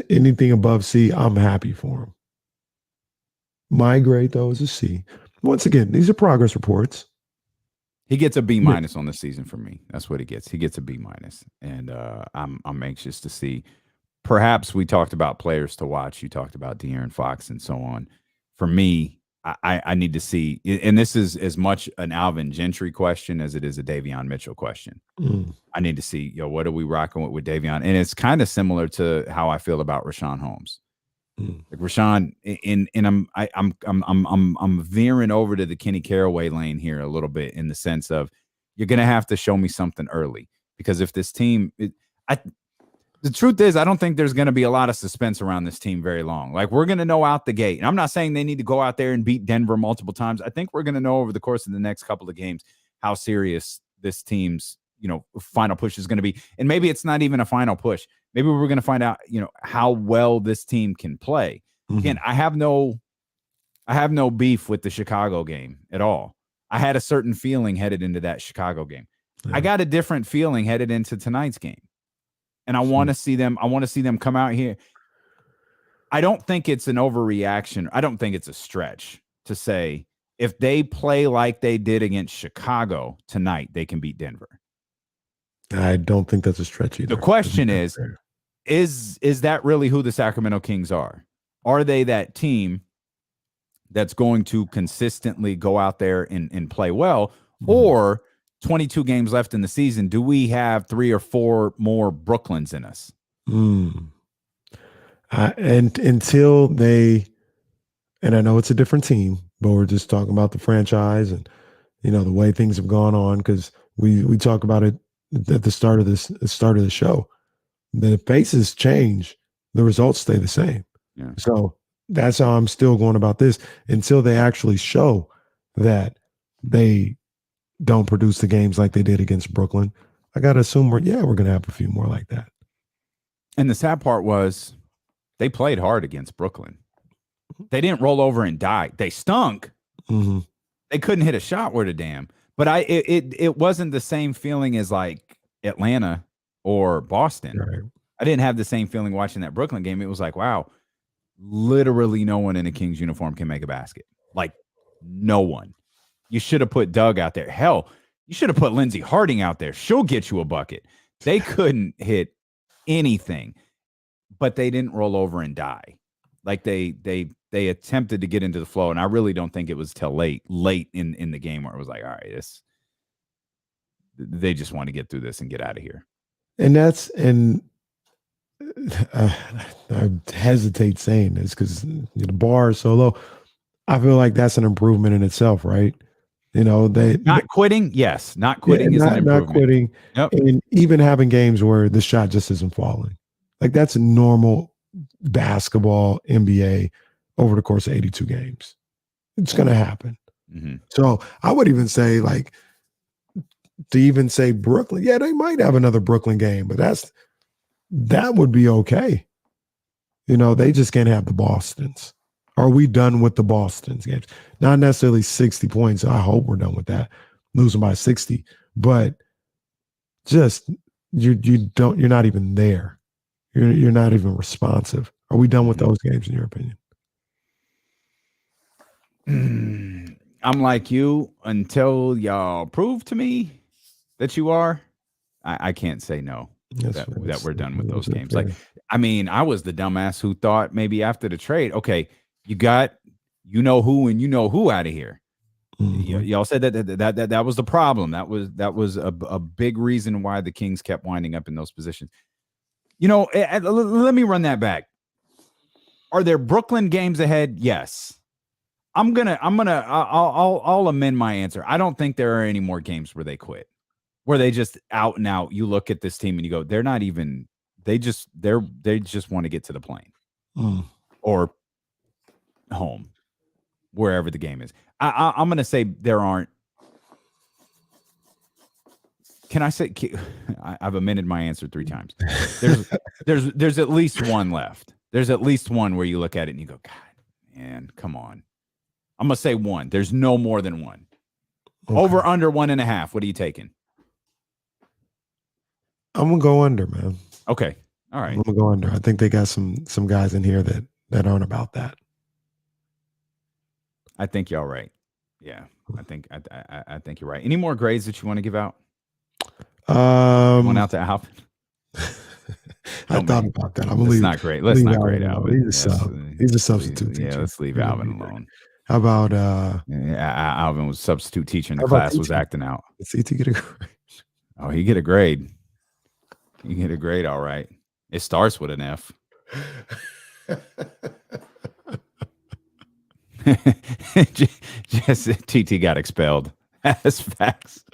B: anything above C, I'm happy for him. My grade, though, is a C. Once again, these are progress reports.
A: He gets a B- on the season for me. That's what he gets. He gets a B-, and I'm anxious to see. Perhaps we talked about players to watch. You talked about De'Aaron Fox and so on. For me, I need to see, and this is as much an Alvin Gentry question as it is a Davion Mitchell question.
B: Mm.
A: I need to see, what are we rocking with Davion? And it's kind of similar to how I feel about Rashawn Holmes.
B: Mm.
A: Like Rashawn, and I'm veering over to the Kenny Caraway lane here a little bit, in the sense of you're going to have to show me something early, because if this team, the truth is, I don't think there's going to be a lot of suspense around this team very long. Like, we're going to know out the gate. And I'm not saying they need to go out there and beat Denver multiple times. I think we're going to know over the course of the next couple of games how serious this team's, final push is going to be. And maybe it's not even a final push. Maybe we're going to find out, how well this team can play. Mm-hmm. Again, I have no beef with the Chicago game at all. I had a certain feeling headed into that Chicago game. Yeah. I got a different feeling headed into tonight's game. And I want to see them. I want to see them come out here. I don't think it's an overreaction. I don't think it's a stretch to say if they play like they did against Chicago tonight, they can beat Denver.
B: I don't think that's a stretch either.
A: The question is, is that really who the Sacramento Kings are? Are they that team that's going to consistently go out there and play well? Or 22 games left in the season, do we have 3 or 4 more Brooklyns in us?
B: And until they, and I know it's a different team, but we're just talking about the franchise and, the way things have gone on, because we talk about it at the start of the show. The faces change, the results stay the same.
A: Yeah.
B: So that's how I'm still going about this until they actually show that they don't produce the games like they did against Brooklyn. I got to assume we're going to have a few more like that.
A: And the sad part was they played hard against Brooklyn. They didn't roll over and die. They stunk.
B: Mm-hmm.
A: They couldn't hit a shot worth a damn. But it wasn't the same feeling as like Atlanta or Boston.
B: Right.
A: I didn't have the same feeling watching that Brooklyn game. It was like, wow, literally no one in a Kings uniform can make a basket. Like, no one. You should have put Doug out there. Hell, you should have put Lindsey Harding out there. She'll get you a bucket. They couldn't hit anything, but they didn't roll over and die. Like they attempted to get into the flow, and I really don't think it was till late in the game where it was like, all right, they just want to get through this and get out of here.
B: And I hesitate saying this because the bar is so low. I feel like that's an improvement in itself, right? They
A: not quitting. Yes, not quitting is an improvement.
B: Not quitting,
A: yep.
B: And even having games where the shot just isn't falling. Like that's normal basketball, NBA over the course of 82 games. It's going to happen.
A: Mm-hmm.
B: So I would even say to even say Brooklyn, yeah, they might have another Brooklyn game, but that would be okay. They just can't have the Bostons. Are we done with the Boston's games? Not necessarily 60 points. I hope we're done with that, losing by 60. But just you're not even there. You're not even responsive. Are we done with those games in your opinion?
A: I'm like you until y'all prove to me that you are. I can't say no. That we're done with those games. Like, I mean, I was the dumbass who thought maybe after the trade, okay, you got who and who out of here. Mm-hmm. Y'all said that was the problem. That was a big reason why the Kings kept winding up in those positions. Let me run that back. Are there Brooklyn games ahead? Yes. I'll amend my answer. I don't think there are any more games where they quit, where they just out and out. You look at this team and you go, they're not even. They just want to get to the plane or home, wherever the game is. I'm going to say there aren't. Can I say? I've amended my answer 3 times. There's at least one left. There's at least one where you look at it and you go, God, man, come on. I'm gonna say 1. There's no more than 1. Okay. Over under 1.5. What are you taking?
B: I'm gonna go under, man.
A: Okay, all right.
B: I'm gonna go under. I think they got some guys in here that aren't about that.
A: I think y'all right. Yeah, I think you're right. Any more grades that you want to give out? Going out to Alvin.
B: I thought about that.
A: Let's not grade. Let's not grade Alvin.
B: He's a substitute teacher.
A: Yeah, let's leave Alvin alone.
B: How about
A: Alvin was substitute teacher and the class was acting out.
B: Did CT get a grade?
A: Oh, he get a grade. You get a grade, all right. It starts with an F. Just TT got expelled. That's facts.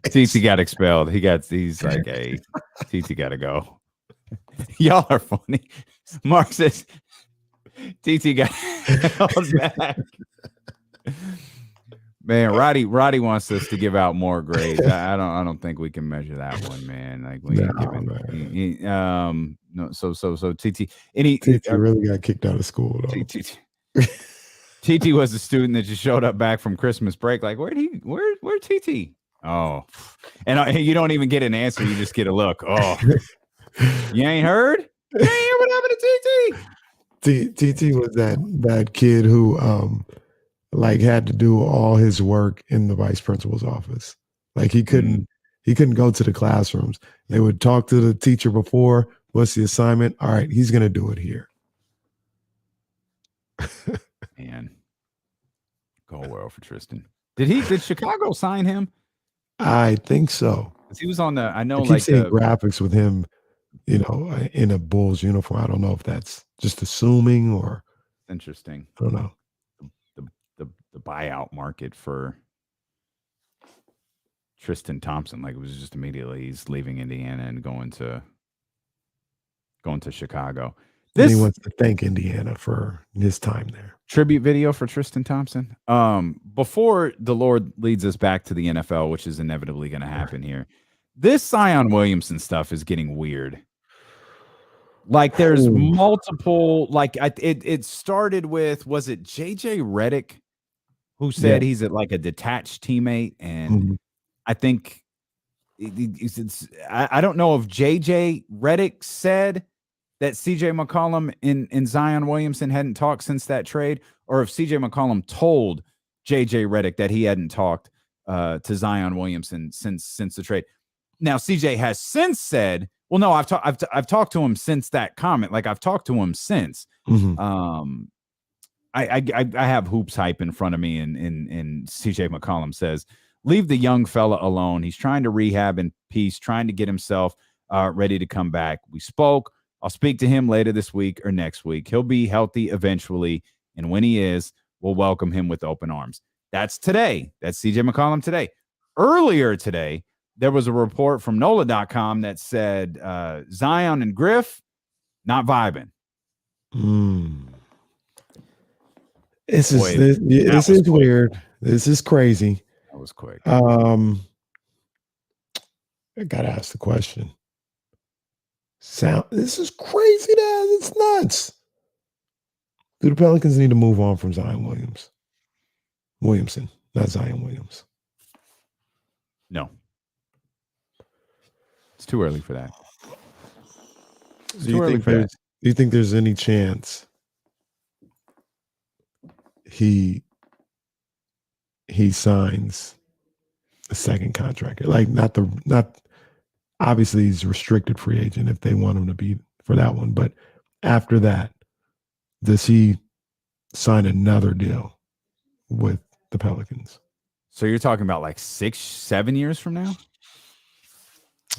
A: TT got expelled. He's like, hey, TT got to go. Y'all are funny. Mark says TT got held back. Man, Roddy wants us to give out more grades. I don't think we can measure that one, man. Like we ain't giving. No. So TT.
B: TT really got kicked out of school though.
A: TT was a student that just showed up back from Christmas break. Like, where'd TT? Oh, and you don't even get an answer. You just get a look. Oh, you ain't heard? You ain't hear what happened to TT?
B: TT was that kid who had to do all his work in the vice principal's office. Like he couldn't He couldn't go to the classrooms. They would talk to the teacher before. What's the assignment? All right, he's going to do it here.
A: Man, go well for Tristan. Did Chicago sign him?
B: I think so.
A: He was on the. I know,
B: I keep
A: like
B: seeing graphics with him, in a Bulls uniform. I don't know if that's just assuming or
A: interesting.
B: I don't know.
A: The buyout market for Tristan Thompson, like it was just immediately he's leaving Indiana and going to Chicago.
B: And he wants to thank Indiana for his time there.
A: Tribute video for Tristan Thompson. Before the Lord leads us back to the NFL, which is inevitably going to happen here, this Zion Williamson stuff is getting weird. Like there's multiple, like it started with, was it JJ Redick who said he's like a detached teammate, and I think I don't know if JJ Redick said that CJ McCollum and Zion Williamson hadn't talked since that trade, or if CJ McCollum told JJ Redick that he hadn't talked to Zion Williamson since the trade. Now CJ has since said, well, no, I've talked to him since that comment. Like I've talked to him since. I have Hoops Hype in front of me, and CJ McCollum says, leave the young fella alone. He's trying to rehab in peace, trying to get himself ready to come back. We spoke. I'll speak to him later this week or next week. He'll be healthy eventually, and when he is, we'll welcome him with open arms. That's today. That's CJ McCollum today. Earlier today, there was a report from NOLA.com that said Zion and Griff not vibing.
B: This is weird. This is crazy.
A: That was quick.
B: I gotta ask the question. This is crazy, Dad. It's nuts. Do the Pelicans need to move on from Zion Williamson, not Zion Williams?
A: No. It's too early for that.
B: Do you think there's any chance he signs a second contract? Like not obviously he's a restricted free agent if they want him to be for that one, but after that, does he sign another deal with the Pelicans?
A: So you're talking about like 6-7 years from now?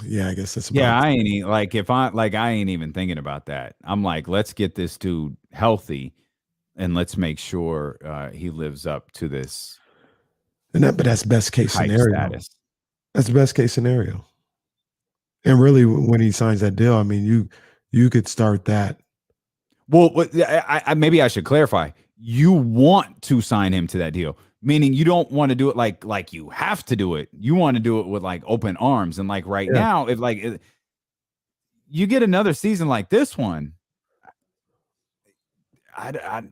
B: Yeah, I guess that's
A: I ain't even thinking about that. I'm like, let's get this dude healthy and let's make sure he lives up to this.
B: But that's best case scenario.
A: Status.
B: That's the best case scenario. And really, when he signs that deal, I mean, you could start that.
A: Well, maybe I should clarify. You want to sign him to that deal, meaning you don't want to do it like you have to do it. You want to do it with like open arms, and like now, if you get another season like this one, I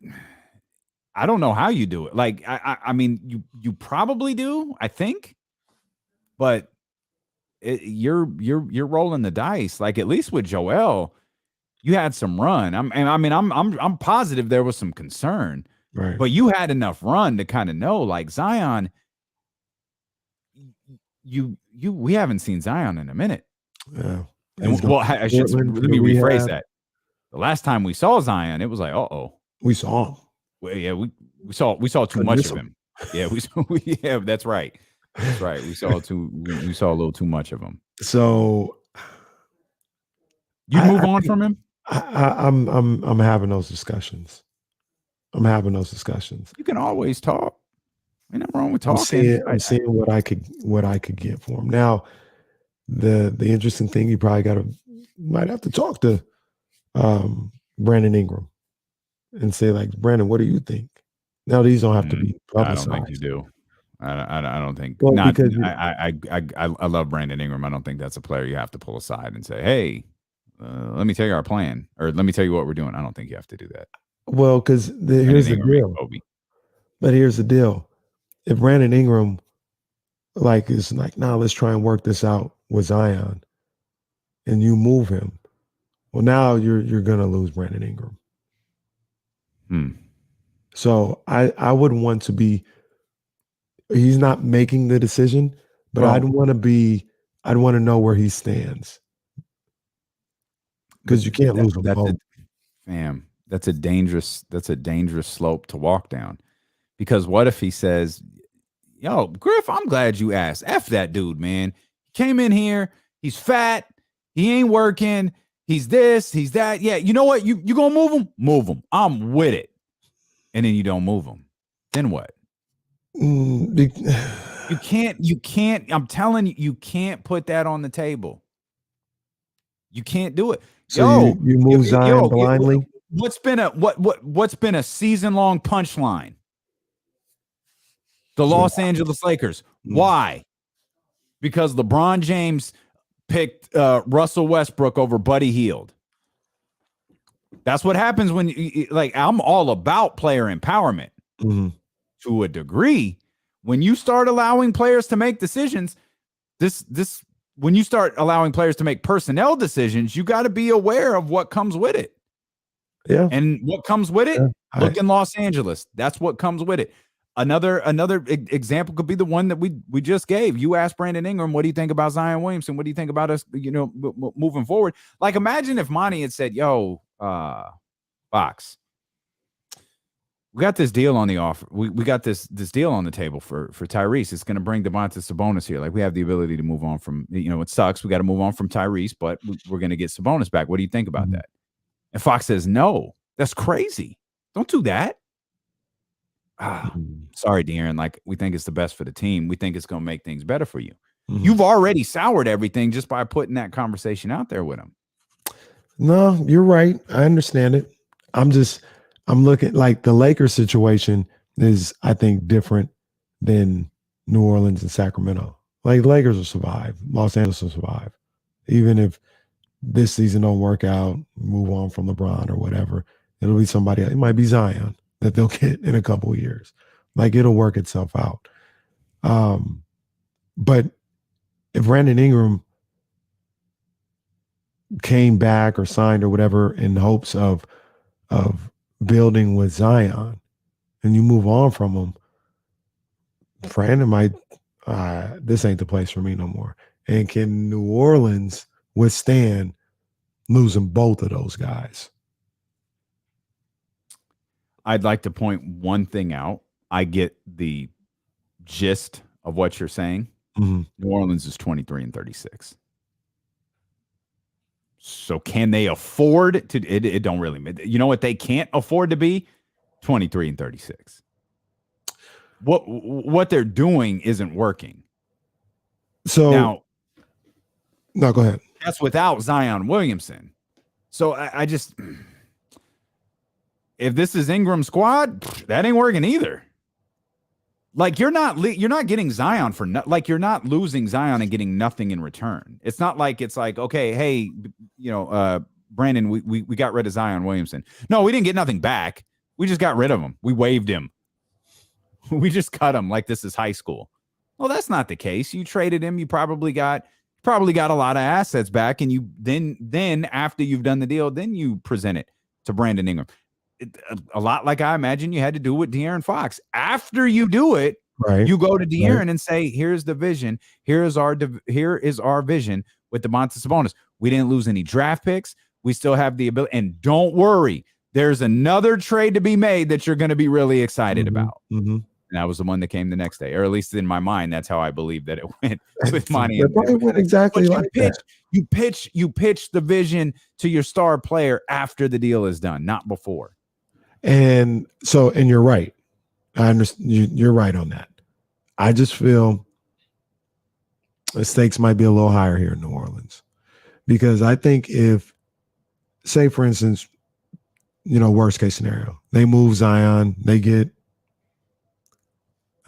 A: don't know how you do it. Like I mean, you probably do, I think, but you're rolling the dice. Like at least with Joel, you had some run. I'm positive there was some concern,
B: right?
A: But you had enough run to kind of know, like Zion. We haven't seen Zion in a minute.
B: Yeah.
A: And let me rephrase that. The last time we saw Zion, it was like,
B: we saw him.
A: Well, yeah, we saw too much of him. Yeah, yeah, that's right. That's right. We saw a little too much of him.
B: So
A: you move on from him?
B: I'm having those discussions. You
A: can always talk. Ain't nothing wrong with talking.
B: I'm seeing what I could get for him. Now, the interesting thing, you probably might have to talk to Brandon Ingram and say, like, Brandon, what do you think? Now these don't have to be publicized.
A: I don't think you do. I don't think.
B: Well,
A: not
B: because
A: I love Brandon Ingram. I don't think that's a player you have to pull aside and say, hey, let me tell you our plan, or let me tell you what we're doing. I don't think you have to do that.
B: Well, because here's the deal. But here's the deal. If Brandon Ingram is like, nah, let's try and work this out with Zion, and you move him, well, now you're gonna lose Brandon Ingram. So I would want to be. He's not making the decision, but I'd want to be I'd want to know where he stands. Because you can't lose them both.
A: That's a dangerous slope to walk down. Because what if he says, yo, Griff, I'm glad you asked. F that dude, man. He came in here, he's fat, he ain't working, he's this, he's that. Yeah, you know what? You gonna move him? Move him. I'm with it. And then you don't move him. Then what? You can't, I'm telling you, you can't put that on the table. You can't do it.
B: So you move Zion blindly?
A: What's been a season-long punchline? The Los Angeles Lakers. Why? Because LeBron James picked Russell Westbrook over Buddy Hield. That's what happens when I'm all about player empowerment to a degree. When you start allowing players to make decisions, when you start allowing players to make personnel decisions, you got to be aware of what comes with it.
B: Yeah.
A: And what comes with it? Yeah. Look in Los Angeles. That's what comes with it. Another example could be the one that we just gave. You asked Brandon Ingram, what do you think about Zion Williamson? What do you think about us, moving forward? Like, imagine if Monty had said, yo, Fox, we got this deal on the offer. We got this deal on the table for Tyrese. It's going to bring Domantas Sabonis here. Like, we have the ability to move on from, it sucks. We got to move on from Tyrese, but we're going to get Sabonis back. What do you think about that? And Fox says, no, that's crazy. Don't do that. Sorry, De'Aaron. Like, we think it's the best for the team. We think it's going to make things better for you. You've already soured everything just by putting that conversation out there with him.
B: No, you're right. I understand it. I'm looking like the Lakers situation is, I think, different than New Orleans and Sacramento. Like, Lakers will survive. Los Angeles will survive. Even if this season don't work out, move on from LeBron or whatever, it'll be somebody else. It might be Zion that they'll get in a couple of years. Like, it'll work itself out. But if Brandon Ingram came back or signed or whatever in hopes of building with Zion, and you move on from him, Brandon might, this ain't the place for me no more. And can New Orleans withstand losing both of those guys?
A: I'd like to point one thing out. I get the gist of what you're saying. New Orleans is 23-36. So can they afford to? It don't really. You know what they can't afford to be? 23-36. What they're doing isn't working.
B: So
A: now,
B: no, go ahead.
A: That's without Zion Williamson. So I just, if this is Ingram's squad, that ain't working either. Like, you're not getting Zion for you're not losing Zion and getting nothing in return. It's not like it's like, okay, hey, Brandon, we got rid of Zion Williamson. No, we didn't get nothing back. We just got rid of him. We waived him. We just cut him like this is high school. Well, that's not the case. You traded him. You probably got a lot of assets back, and you then after you've done the deal, then you present it to Brandon Ingram. A lot like I imagine you had to do with De'Aaron Fox. After you do it, you go to De'Aaron and say, here's the vision. Here is our vision with Domantas Sabonis. We didn't lose any draft picks. We still have the ability. And don't worry, there's another trade to be made that you're going to be really excited about. And that was the one that came the next day, or at least in my mind, that's how I believe that it went with Monty.
B: It went exactly like that.
A: You pitch the vision to your star player after the deal is done, not before.
B: And you're right. I understand. You're right on that. I just feel the stakes might be a little higher here in New Orleans, because I think if, say, for instance, worst case scenario, they move Zion, they get,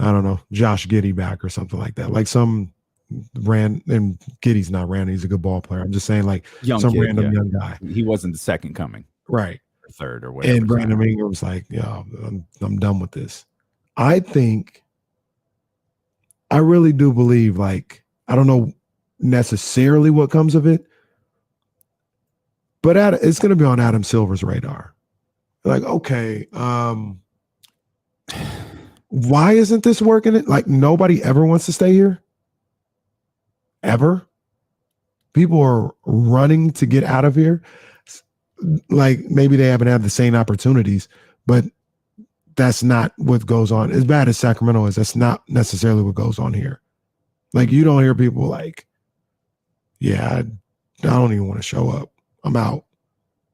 B: I don't know, Josh Giddey back or something like that. Like some and Giddey's not random. He's a good ball player. I'm just saying, like, some random young guy.
A: He wasn't the second coming.
B: Right.
A: Third or whatever.
B: And Brandon Ingram's like, I'm done with this. I really do believe, like, I don't know necessarily what comes of it, but it's going to be on Adam Silver's radar. Like, okay, why isn't this working? Like, nobody ever wants to stay here? Ever? People are running to get out of here. Like maybe they haven't had the same opportunities, but that's not what goes on. As bad as Sacramento is, that's not necessarily what goes on here. Like you don't hear people like, yeah, I don't even want to show up. I'm out.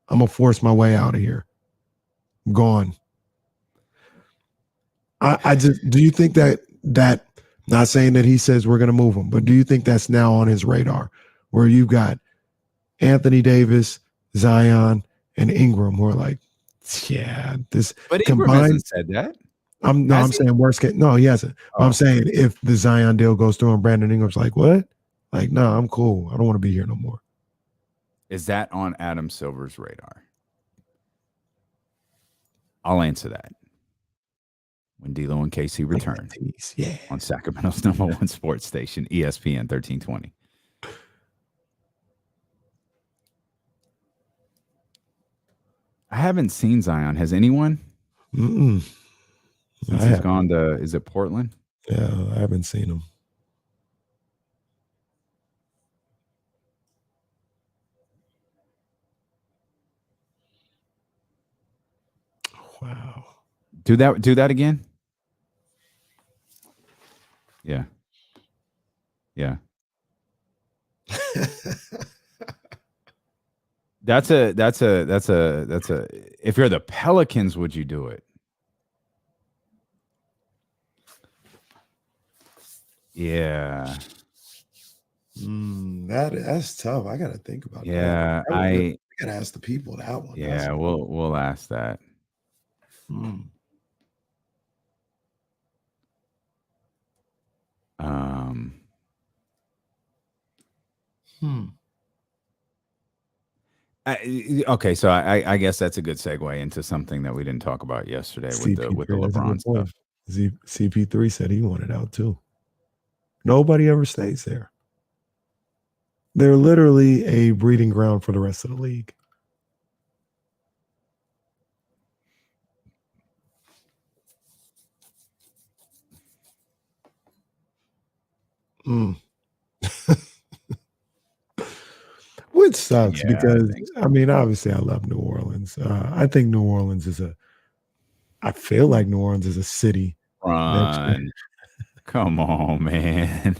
B: I'm gonna force my way out of here. I'm gone. I just do you think that not saying that he says we're gonna move him, but do you think that's now on his radar where you've got Anthony Davis, Zion, and Ingram who are like, yeah, this
A: But Ingram hasn't said that.
B: I'm saying worst case. No, he hasn't.
A: Oh.
B: I'm saying if the Zion deal goes through and Brandon Ingram's like, what? Like, no, I'm cool. I don't want to be here no more.
A: Is that on Adam Silver's radar? I'll answer that when D'Lo and Casey return on Sacramento's #1 sports station, ESPN 1320. I haven't seen Zion. Has anyone? Since he's gone to, is it Portland?
B: Yeah, I haven't seen him. Wow.
A: Do that again. Yeah. Yeah. That's a if you're the Pelicans, would you do it? Yeah.
B: That's tough. I gotta think about that.
A: Yeah,
B: I gotta ask the people that one.
A: Yeah, we'll ask that. Okay, so I guess that's a good segue into something that we didn't talk about yesterday with the LeBron stuff.
B: CP3 said he wanted out too. Nobody ever stays there. They're literally a breeding ground for the rest of the league. Which sucks because I mean, obviously, I love New Orleans. I think New Orleans is I feel like New Orleans is a city.
A: Ron, come on, man.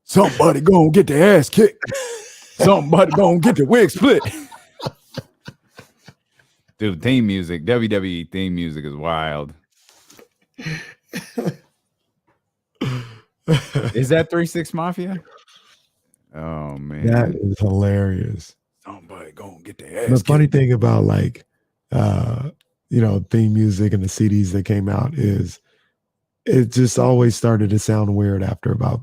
B: Somebody gonna get the ass kicked.
A: Somebody gonna get the wig split. Dude, theme music, WWE theme music is wild. Is that 3-6 Mafia? Oh man,
B: that is hilarious.
A: Somebody gonna get the ass.
B: The funny thing about like theme music and the CDs that came out is it just always started to sound weird after about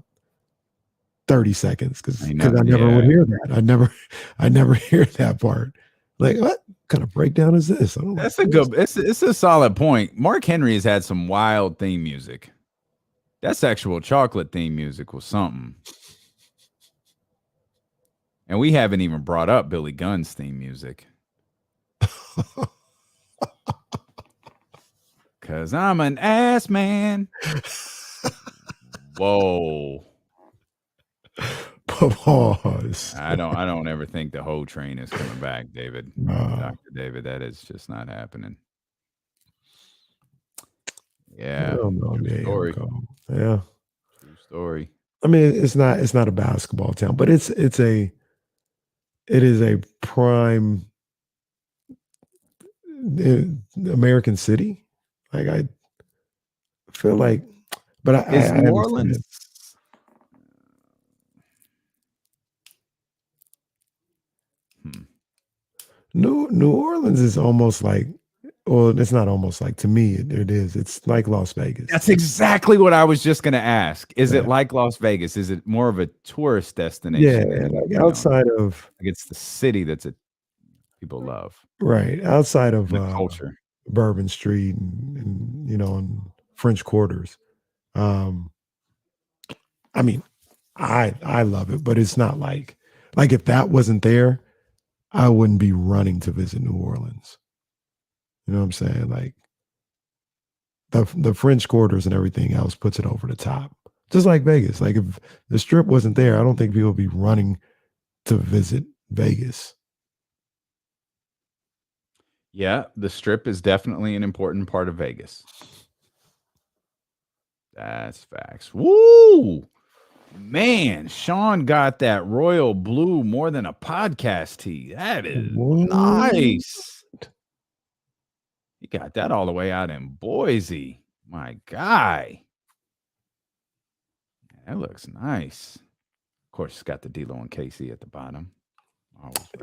B: 30 seconds because I never would hear that. I never hear that part. Like, what kind of breakdown is this?
A: That's a good. It's a solid point. Mark Henry has had some wild theme music. That Sexual Chocolate theme music was something. And we haven't even brought up Billy Gunn's theme music. Cause I'm an ass man. Whoa.
B: Pause.
A: I don't ever think the whole train is coming back, David. Dr. David, that is just not happening. Yeah.
B: I don't know,
A: True story.
B: Yeah.
A: True story.
B: I mean, it's not a basketball town, but it is a prime American city. Like I feel like, but
A: is New Orleans?
B: New Orleans is almost like, well, it's not almost like, to me it is. It's like Las Vegas.
A: That's exactly what I was just going to ask. Is it like Las Vegas? Is it more of a tourist destination?
B: Yeah, like outside of,
A: like it's the city that's people love.
B: Right, outside of
A: the culture,
B: Bourbon Street and and French Quarters. I mean, I love it, but it's not like if that wasn't there, I wouldn't be running to visit New Orleans. You know what I'm saying? Like the French Quarters and everything else puts it over the top. Just like Vegas. Like if the Strip wasn't there, I don't think people would be running to visit Vegas.
A: Yeah, the Strip is definitely an important part of Vegas. That's facts. Woo! Man, Sean got that royal blue more than a podcast tee. That is nice. He got that all the way out in Boise. My guy. That looks nice. Of course, it's got the D-Lo and KC at the bottom.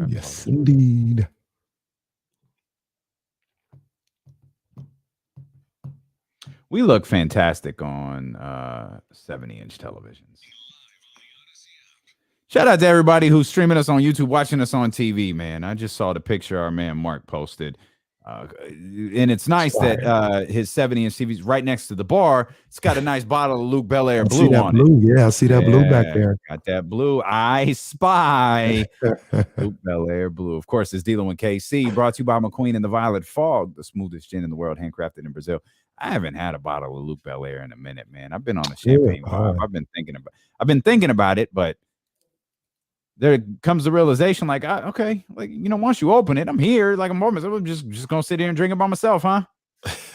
B: Yes, indeed.
A: We look fantastic on 70-inch televisions. Shout out to everybody who's streaming us on YouTube, watching us on TV, man. I just saw the picture our man Mark posted. And it's nice that his 70-inch TV is right next to the bar. It's got a nice bottle of Luke Belaire blue on it.
B: Yeah, I see that blue back there.
A: Got that blue. I spy. Luke Belaire blue. Of course, it's D'Lo and KC, brought to you by McQueen and the Violet Fog, the smoothest gin in the world, handcrafted in Brazil. I haven't had a bottle of Luke Belaire in a minute, man. I've been on a champagne vibe. I've been thinking about it, but there comes the realization, like, okay, like, you know, once you open it, I'm here, like, I'm just gonna sit here and drink it by myself, huh?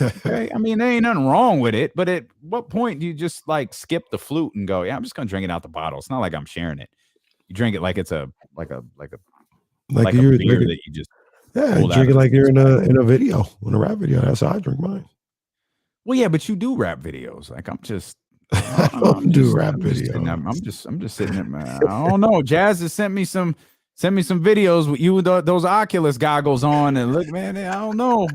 A: Okay, I mean, there ain't nothing wrong with it, but at what point do you just like skip the flute and go, yeah, I'm just gonna drink it out the bottle? It's not like I'm sharing it. You drink it like it's a beer that you just
B: you drink it like you're in a video, in a rap video. That's how I drink mine.
A: Well, yeah, but you do rap videos. Like I'm just.
B: I don't do rap videos.
A: I'm just sitting there, man. I don't know. Jazz has sent me some videos with you with those Oculus goggles on, and look, man, I don't know.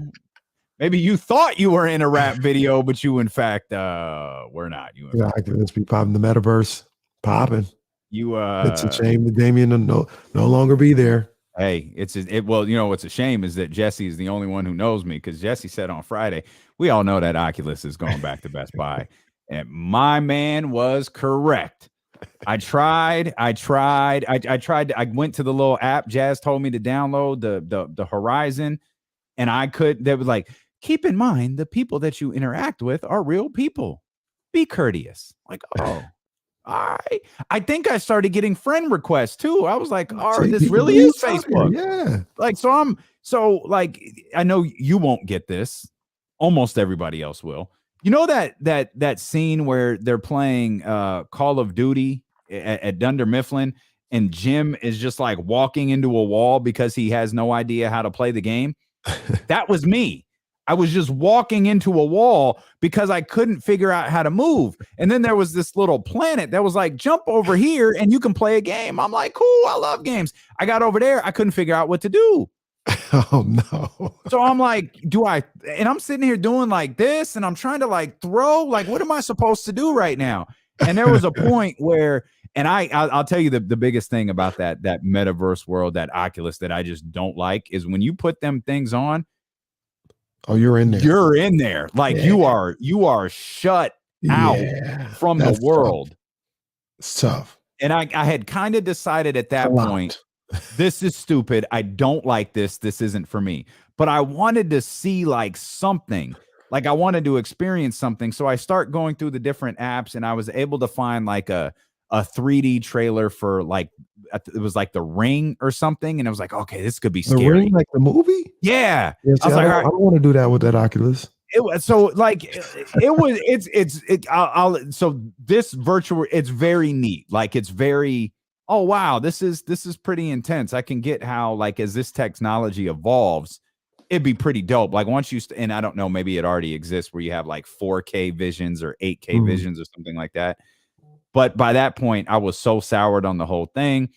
A: Maybe you thought you were in a rap video, but you in fact were not. You
B: Oculus be popping the metaverse, popping. It's a shame that Damian no longer be there.
A: Hey, well, you know what's a shame is that Jesse is the only one who knows me, because Jesse said on Friday, we all know that Oculus is going back to Best Buy. And my man was correct. I tried. I went to the little app Jazz told me to download, the Horizon, and I could. They were like, keep in mind the people that you interact with are real people. Be courteous. Like, oh, all right. I think I started getting friend requests too. I was like, all right, this really is Facebook.
B: Yeah.
A: Like, so like, I know you won't get this. Almost everybody else will. You know that scene where they're playing Call of Duty at Dunder Mifflin, and Jim is just like walking into a wall because he has no idea how to play the game? That was me. I was just walking into a wall because I couldn't figure out how to move. And then there was this little planet that was like, jump over here and you can play a game. I'm like, cool, I love games. I got over there. I couldn't figure out what to do.
B: Oh no.
A: So I'm like, and I'm sitting here doing like this, and I'm trying to like throw, like, what am I supposed to do right now? And there was a point where, and I'll tell you the biggest thing about that metaverse world, that Oculus, that I just don't like, is when you put them things on.
B: Oh, you're in there.
A: You're in there. Like you are shut out from the world.
B: Tough. It's tough.
A: And I had kind of decided at that point, this is stupid. I don't like this. This isn't for me. But I wanted to see like something. Like I wanted to experience something. So I start going through the different apps, and I was able to find like a 3D trailer for like, it was like The Ring or something. And I was like, okay, this could be scary.
B: The Ring, like the movie?
A: Yeah.
B: See, I was like, I don't want to do that with that Oculus.
A: It was so like so this virtual, it's very neat. Like it's very, oh wow, this is pretty intense. I can get how, like, as this technology evolves, it'd be pretty dope. Like once and I don't know, maybe it already exists where you have like 4K visions or 8K visions or something like that. But by that point, I was so soured on the whole thing.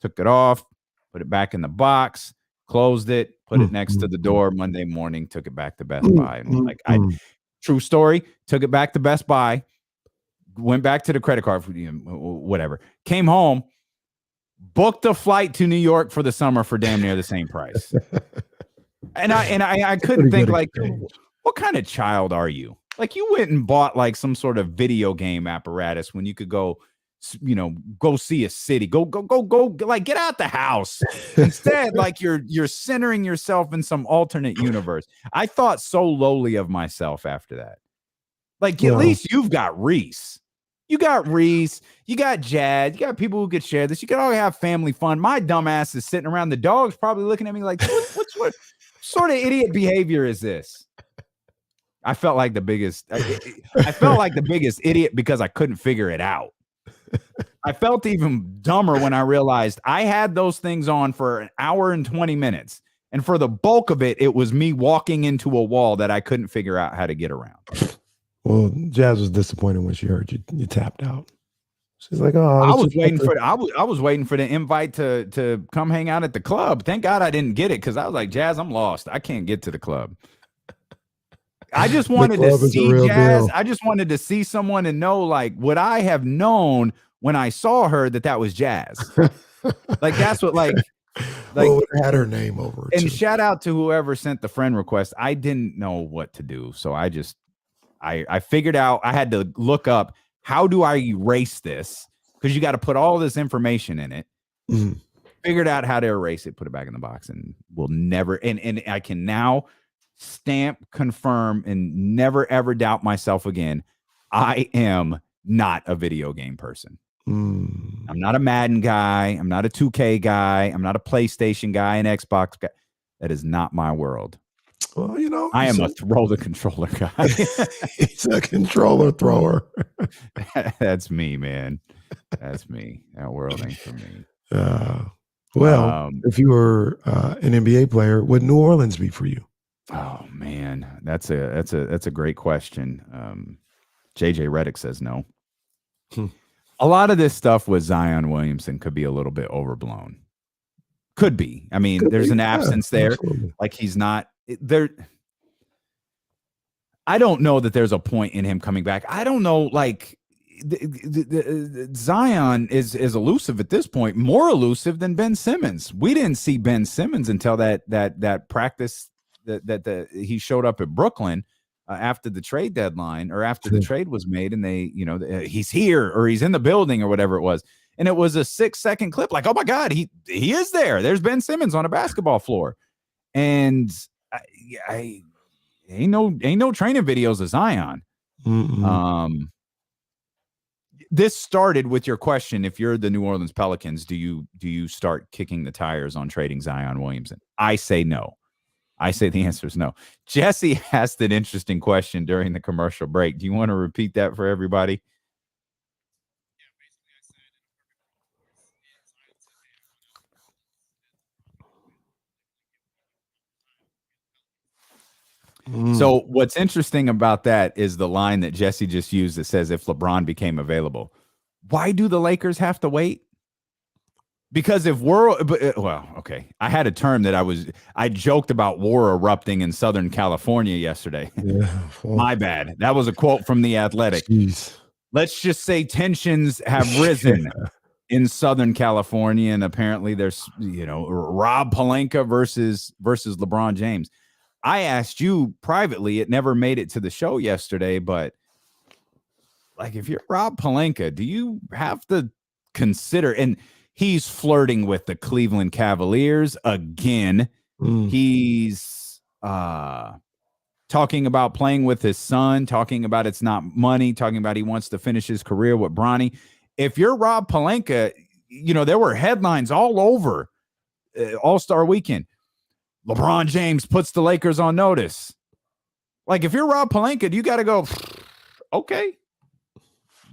A: Took it off, put it back in the box, closed it, put it next to the door. Monday morning, took it back to Best Buy. And true story, took it back to Best Buy, went back to the credit card for whatever, came home, booked a flight to New York for the summer for damn near the same price. And I couldn't think, like, what kind of child are you? Like, you went and bought like some sort of video game apparatus when you could go see a city, go, like, get out the house. Instead, like you're centering yourself in some alternate universe. I thought so lowly of myself after that. Like, at least you've got Reese. You got Reese, you got Jad, you got people who could share this. You could all have family fun. My dumb ass is sitting around. The dog's probably looking at me like, what sort of idiot behavior is this? I felt like the biggest. I felt like the biggest idiot because I couldn't figure it out. I felt even dumber when I realized I had those things on for an hour and 20 minutes. And for the bulk of it, it was me walking into a wall that I couldn't figure out how to get around.
B: Well, Jazz was disappointed when she heard you tapped out. She's like, "Oh,
A: I was waiting for the invite to come hang out at the club. Thank God I didn't get it because I was like, Jazz, I'm lost. I can't get to the club. I just wanted to see Jazz. Deal. I just wanted to see someone and know, like, would I have known when I saw her that was Jazz? Like, that's what, like,
B: well, had her name over it.
A: And
B: too.
A: Shout out to whoever sent the friend request. I didn't know what to do, so I figured out I had to look up how do I erase this because you got to put all this information in it. Mm-hmm. Figured out how to erase it, put it back in the box, and will never. And I can now stamp, confirm, and never ever doubt myself again. I am not a video game person. I'm not a Madden guy. I'm not a 2K guy. I'm not a PlayStation guy, an Xbox guy. That is not my world.
B: Well, you know,
A: I am a throw the controller guy.
B: He's a controller thrower.
A: That's me, man. That's me. That world ain't for me.
B: Well, if you were an NBA player, would New Orleans be for you?
A: Oh man, that's a great question. JJ Redick says no. A lot of this stuff with Zion Williamson could be a little bit overblown. Could be. I mean, there's an absence there. Absolutely. Like he's not there. I don't know that there's a point in him coming back. I don't know. Like Zion is elusive at this point, more elusive than Ben Simmons. We didn't see Ben Simmons until that practice that he showed up at Brooklyn. After the trade deadline or after the trade was made and they, he's here or he's in the building or whatever it was. And it was a 6-second clip. Like, oh my God, he is there. There's Ben Simmons on a basketball floor. And I ain't no training videos of Zion. This started with your question. If you're the New Orleans Pelicans, do you start kicking the tires on trading Zion Williamson? I say no. I say the answer is no. Jesse asked an interesting question during the commercial break. Do you want to repeat that for everybody? So what's interesting about that is the line that Jesse just used that says, if LeBron became available, why do the Lakers have to wait? Because if okay. I had a term that I joked about war erupting in Southern California yesterday. Yeah, my bad. That was a quote from The Athletic.
B: Jeez.
A: Let's just say tensions have risen in Southern California, and apparently there's Rob Pelinka versus LeBron James. I asked you privately, it never made it to the show yesterday, but like if you're Rob Pelinka, do you have to consider, and he's flirting with the Cleveland Cavaliers again. He's talking about playing with his son, talking about it's not money, talking about he wants to finish his career with Bronny. If you're Rob Pelinka, there were headlines all over All-Star Weekend. LeBron James puts the Lakers on notice. Like, if you're Rob Pelinka, you got to go, okay,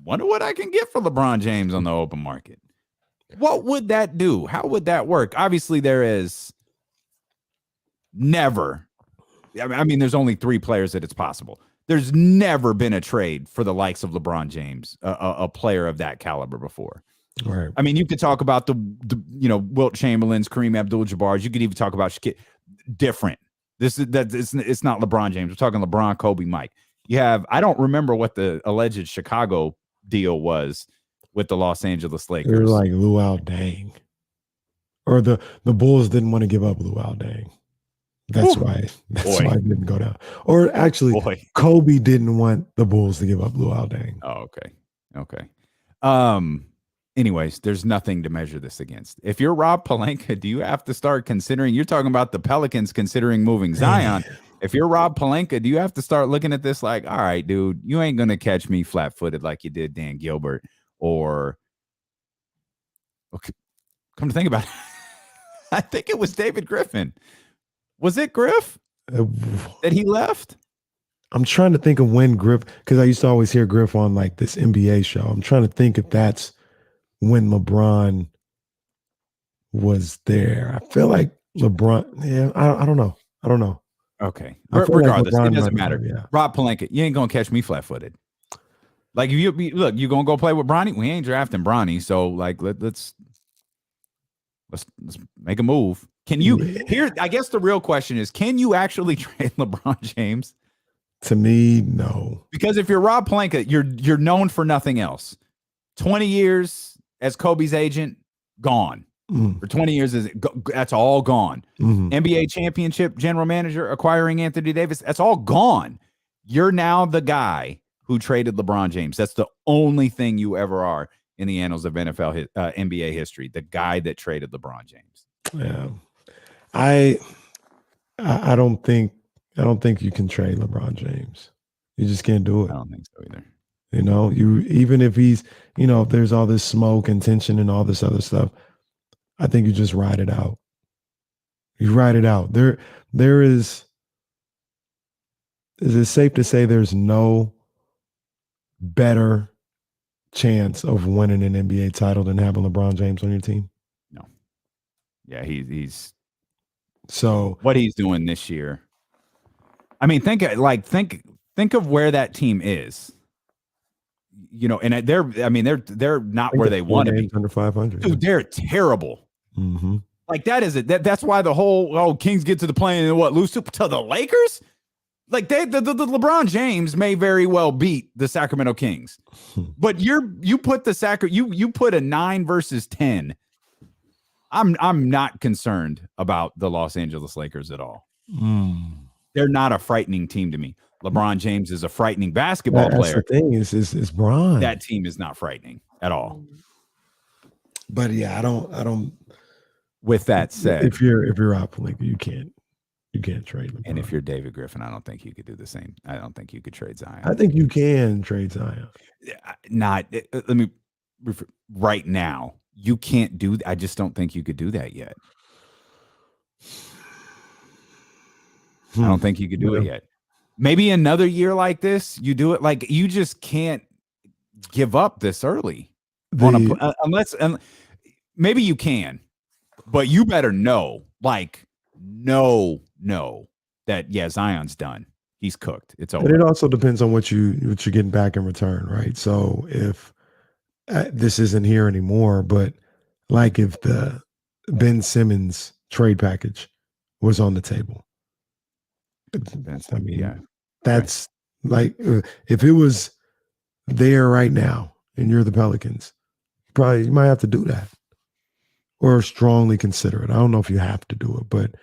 A: wonder what I can get for LeBron James on the open market. What would that do? How would that work? Obviously, there is never. I mean, there's only 3 players that it's possible. There's never been a trade for the likes of LeBron James, a player of that caliber before.
B: Right.
A: I mean, you could talk about the Wilt Chamberlains, Kareem Abdul-Jabbar's. You could even talk about different. It's not LeBron James. We're talking LeBron, Kobe, Mike. You have, I don't remember what the alleged Chicago deal was with the Los Angeles Lakers.
B: They're like Luol Deng. Or the Bulls didn't want to give up Luol Deng. That's why it didn't go down. Or actually, Kobe didn't want the Bulls to give up Luol Deng.
A: Oh, okay. anyways, there's nothing to measure this against. If you're Rob Pelinka, do you have to start considering? You're talking about the Pelicans considering moving Zion. If you're Rob Pelinka, do you have to start looking at this like, all right, dude, you ain't gonna catch me flat-footed like you did Dan Gilbert, or okay, come to think about it, I think it was David Griffin. Was it Griff that he left?
B: I'm trying to think of when Griff, because I used to always hear Griff on like this NBA show. I'm trying to think if that's when LeBron was there. I feel like LeBron. Yeah, I don't know. I don't know.
A: Okay.
B: I feel like
A: Regardless,
B: LeBron
A: it doesn't
B: might
A: matter.
B: be, yeah.
A: Rob Pelinka, you ain't gonna catch me flat-footed. Like if you look, you gonna go play with Bronny? We ain't drafting Bronny, so like let's make a move. Can you here? I guess the real question is, can you actually trade LeBron James?
B: To me, no.
A: Because if you're Rob Pelinka, you're known for nothing else. 20 years as Kobe's agent, gone. For 20 years, that's all gone. NBA championship general manager acquiring Anthony Davis, that's all gone. You're now the guy who traded LeBron James. That's the only thing you ever are in the annals of NBA history. The guy that traded LeBron James.
B: Yeah, I don't think you can trade LeBron James. You just can't do it.
A: I don't think so either.
B: You know, you even if he's, you know, if there's all this smoke and tension and all this other stuff, I think you just ride it out. You ride it out. There is it safe to say there's no better chance of winning an NBA title than having LeBron James on your team?
A: No. Yeah, he's
B: so
A: what he's doing this year. I mean, think of where that team is. You know, and they're not where they want to be.
B: Under 500.
A: Dude, they're terrible.
B: Mm-hmm.
A: Like that is it. That's why the whole Kings get to the play and lose to the Lakers. Like the LeBron James may very well beat the Sacramento Kings, but you put you put a 9 versus 10. I'm not concerned about the Los Angeles Lakers at all. They're not a frightening team to me. LeBron James is a frightening basketball player.
B: The thing is Bron.
A: That team is not frightening at all.
B: But yeah, I don't.
A: With that said,
B: if you're out Pelinka, you can't trade LeBron.
A: And if you're David Griffin, I don't think you could do the same. I don't think you could trade Zion.
B: I think you can trade Zion.
A: Let me right now. You can't do. I just don't think you could do that yet. I don't think you could do it yet. Maybe another year like this, you do it. Like you just can't give up this early. Unless maybe you can, but you better know that Zion's done. He's cooked. It's over.
B: But it also depends on what you're getting back in return, right? So if this isn't here anymore, but like if the Ben Simmons trade package was on the table, that's like if it was there right now and you're the Pelicans, you might have to do that or strongly consider it. I don't know if you have to do it, but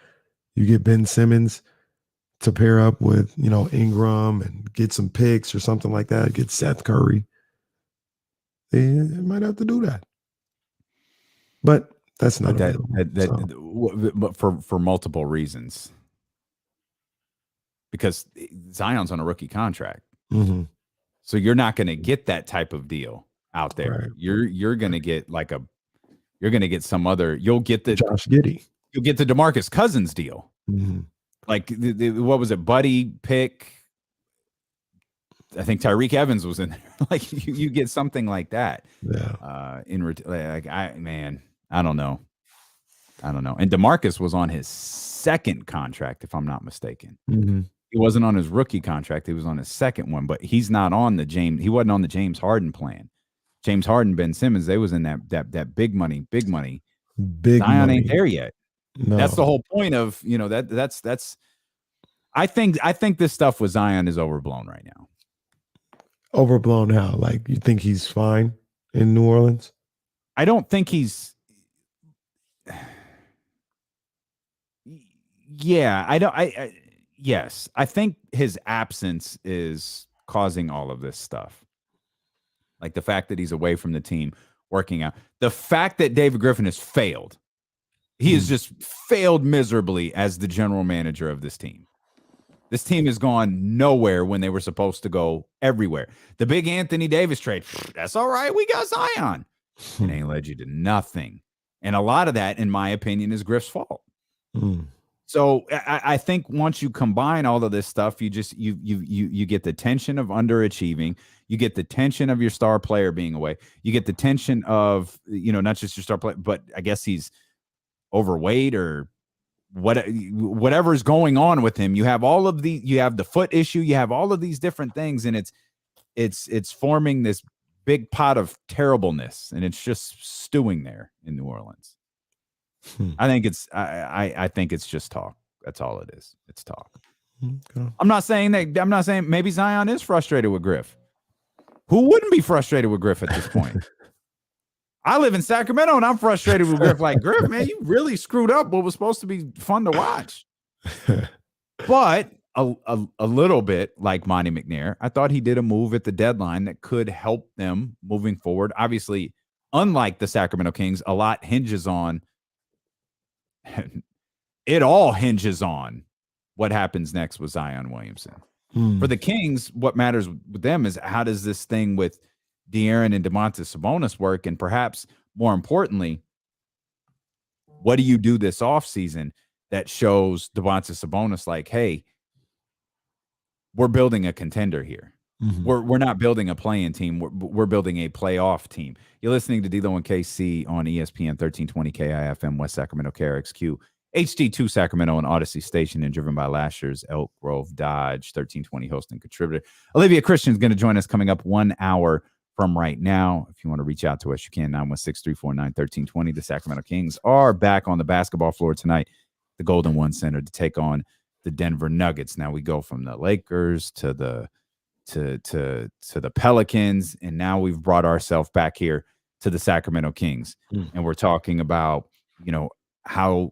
B: you get Ben Simmons to pair up with, Ingram and get some picks or something like that, get Seth Curry. They might have to do that. But that's not
A: but for multiple reasons. Because Zion's on a rookie contract.
B: Mm-hmm.
A: So you're not going to get that type of deal out there. Right. You're going to get some other, you'll get the
B: Josh Giddey.
A: You'll get the DeMarcus Cousins deal.
B: Mm-hmm.
A: Like what was it? Buddy pick. I think Tyreek Evans was in there. Like you get something like that.
B: Yeah.
A: I don't know. And DeMarcus was on his second contract, if I'm not mistaken.
B: Mm-hmm.
A: He wasn't on his rookie contract. He was on his second one, but he's not on he wasn't on the James Harden plan. James Harden, Ben Simmons, they was in that big money. Zion ain't there yet.
B: No.
A: That's the whole point of, that's I think this stuff with Zion is overblown right now.
B: Overblown how? Like you think he's fine in New Orleans?
A: I don't think he's yes, I think his absence is causing all of this stuff. Like the fact that he's away from the team. working out. The fact that David Griffin has failed, he has just failed miserably as the general manager of this team. This team has gone nowhere when they were supposed to go everywhere. The big Anthony Davis trade, that's all right. We got Zion. It ain't led you to nothing. And a lot of that, in my opinion, is Griff's fault. So I think once you combine all of this stuff, you get the tension of underachieving. You get the tension of your star player being away. You get the tension of, not just your star player, but I guess he's overweight or whatever's going on with him. You have you have the foot issue. You have all of these different things, and it's forming this big pot of terribleness, and it's just stewing there in New Orleans. I think it's just talk. That's all it is. It's talk. Okay. I'm not saying maybe Zion is frustrated with Griff. Who wouldn't be frustrated with Griff at this point? I live in Sacramento and I'm frustrated with Griff. Like, Griff, man, you really screwed up what was supposed to be fun to watch. But a little bit like Monty McNair, I thought he did a move at the deadline that could help them moving forward. Obviously, unlike the Sacramento Kings, a lot hinges on it all hinges on what happens next with Zion Williamson. For the Kings, what matters with them is how does this thing with De'Aaron and Domantas Sabonis work? And perhaps more importantly, what do you do this offseason that shows Domantas Sabonis like, hey, we're building a contender here. We're not building a play-in team. We're building a playoff team. You're listening to D'Lo and KC on ESPN 1320 KIFM West Sacramento KRXQ HD2 Sacramento and Odyssey Station, and driven by Lasher's Elk Grove Dodge. 1320 host and contributor Olivia Christian is going to join us coming up 1 hour from right now. If you want to reach out to us, you can. 916-349-1320. The Sacramento Kings are back on the basketball floor tonight, the Golden One Center, to take on the Denver Nuggets. Now we go from the Lakers to the Pelicans, and now we've brought ourselves back here to the Sacramento Kings, and we're talking about how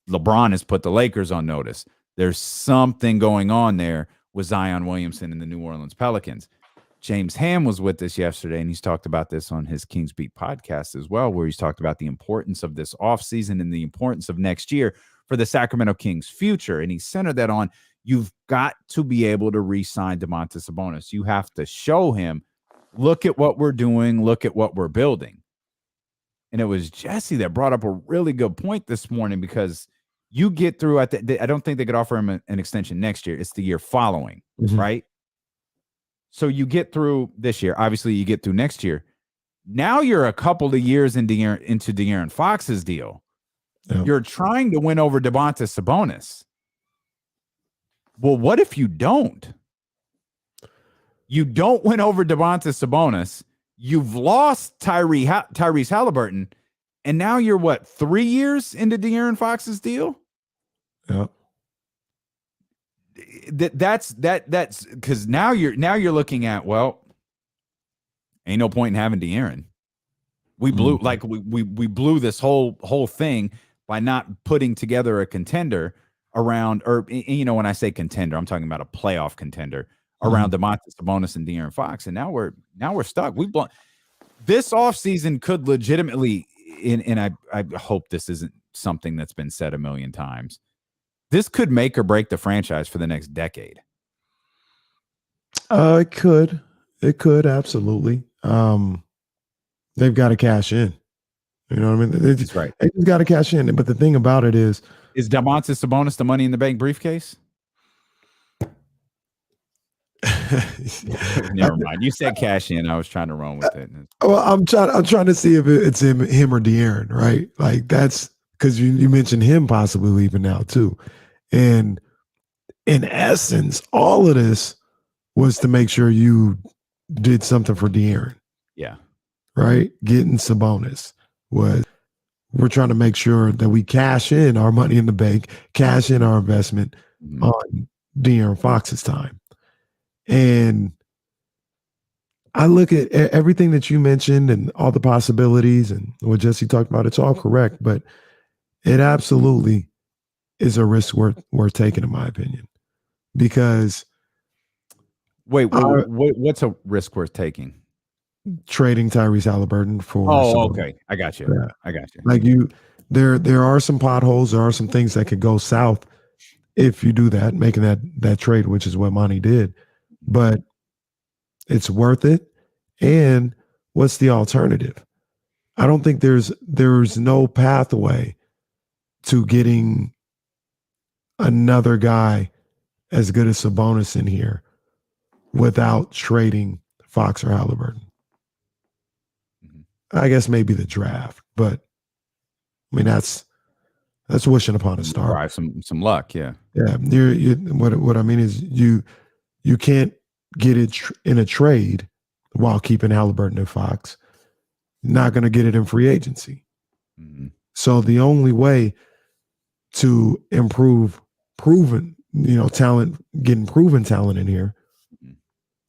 A: LeBron has put the Lakers on notice. There's something going on there with Zion Williamson and the New Orleans Pelicans. James Ham was with us yesterday, and he's talked about this on his Kings Beat podcast as well, where he's talked about the importance of this offseason and the importance of next year for the Sacramento Kings' future. And he centered that on, you've got to be able to re-sign Domantas Sabonis. You have to show him, look at what we're doing, look at what we're building. And it was Jesse that brought up a really good point this morning, because you get through I don't think they could offer him an extension next year. It's the year following, right? So you get through this year. Obviously, you get through next year. Now you're a couple of years into De'Aaron Fox's deal. Yep. You're trying to win over Domantas Sabonis. Well, what if you don't? You don't win over Domantas Sabonis. You've lost Tyrese Haliburton, and now you're 3 years into De'Aaron Fox's deal?
B: Yep.
A: That's because now you're looking at, well, ain't no point in having De'Aaron. We blew we blew this whole thing by not putting together a contender around, or when I say contender, I'm talking about a playoff contender around Domantas Sabonis and De'Aaron Fox, and now we're stuck. This offseason could legitimately, and I hope this isn't something that's been said a million times, this could make or break the franchise for the next decade.
B: It could absolutely. They've got to cash in. You know what I mean?
A: That's right.
B: They just got to cash in. But the thing about it is
A: Domantas Sabonis the Money in the Bank briefcase? Never mind. You said cash in. I was trying to run with it.
B: Well, I'm trying to see if it's him or De'Aaron, right? Like, that's because you mentioned him possibly leaving now too. And in essence, all of this was to make sure you did something for De'Aaron. Yeah. Right? Getting Sabonis was, we're trying to make sure that we cash in our money in the bank, cash in our investment on De'Aaron Fox's time. And I look at everything that you mentioned and all the possibilities and what Jesse talked about. It's all correct, but it absolutely is a risk worth taking, in my opinion. Because
A: what's a risk worth taking?
B: trading Tyrese Haliburton for.
A: Okay. I got you.
B: Yeah.
A: I got you.
B: Like there are some potholes. There are some things that could go south if you do that, making that trade, which is what Monty did. But it's worth it. And what's the alternative? I don't think there's no pathway to getting another guy as good as Sabonis in here without trading Fox or Haliburton. I guess maybe the draft, but I mean that's wishing upon a star.
A: Right, some luck, yeah.
B: Yeah, what I mean is you can't get it in a trade while keeping Haliburton and Fox. Not going to get it in free agency.
A: Mm-hmm.
B: So the only way to improve proven talent, getting proven talent in here,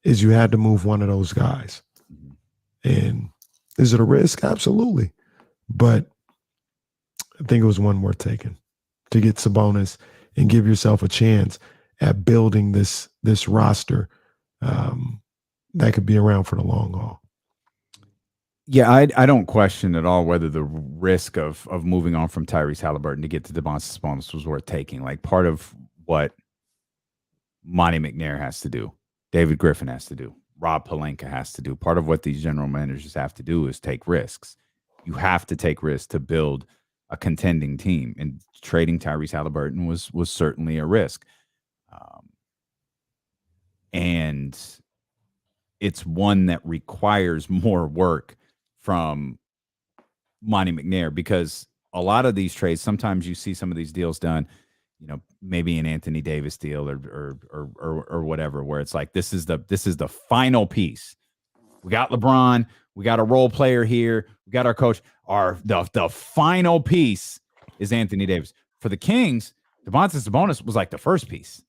B: is you had to move one of those guys. And is it a risk? Absolutely. But I think it was one worth taking to get Sabonis and give yourself a chance at building this roster that could be around for the long haul.
A: Yeah, I don't question at all whether the risk of moving on from Tyrese Haliburton to get to Domantas Sabonis was worth taking. Like, part of what Monty McNair has to do, David Griffin has to do, Rob Pelinka has to do, part of what these general managers have to do is take risks. You have to take risks to build a contending team, and trading Tyrese Haliburton was certainly a risk. And it's one that requires more work from Monty McNair, because a lot of these trades, sometimes you see some of these deals done, maybe an Anthony Davis deal or whatever, where it's like, this is the final piece. We got LeBron, we got a role player here, we got our coach. The final piece is Anthony Davis. For the Kings, Domantas Sabonis was like the first piece.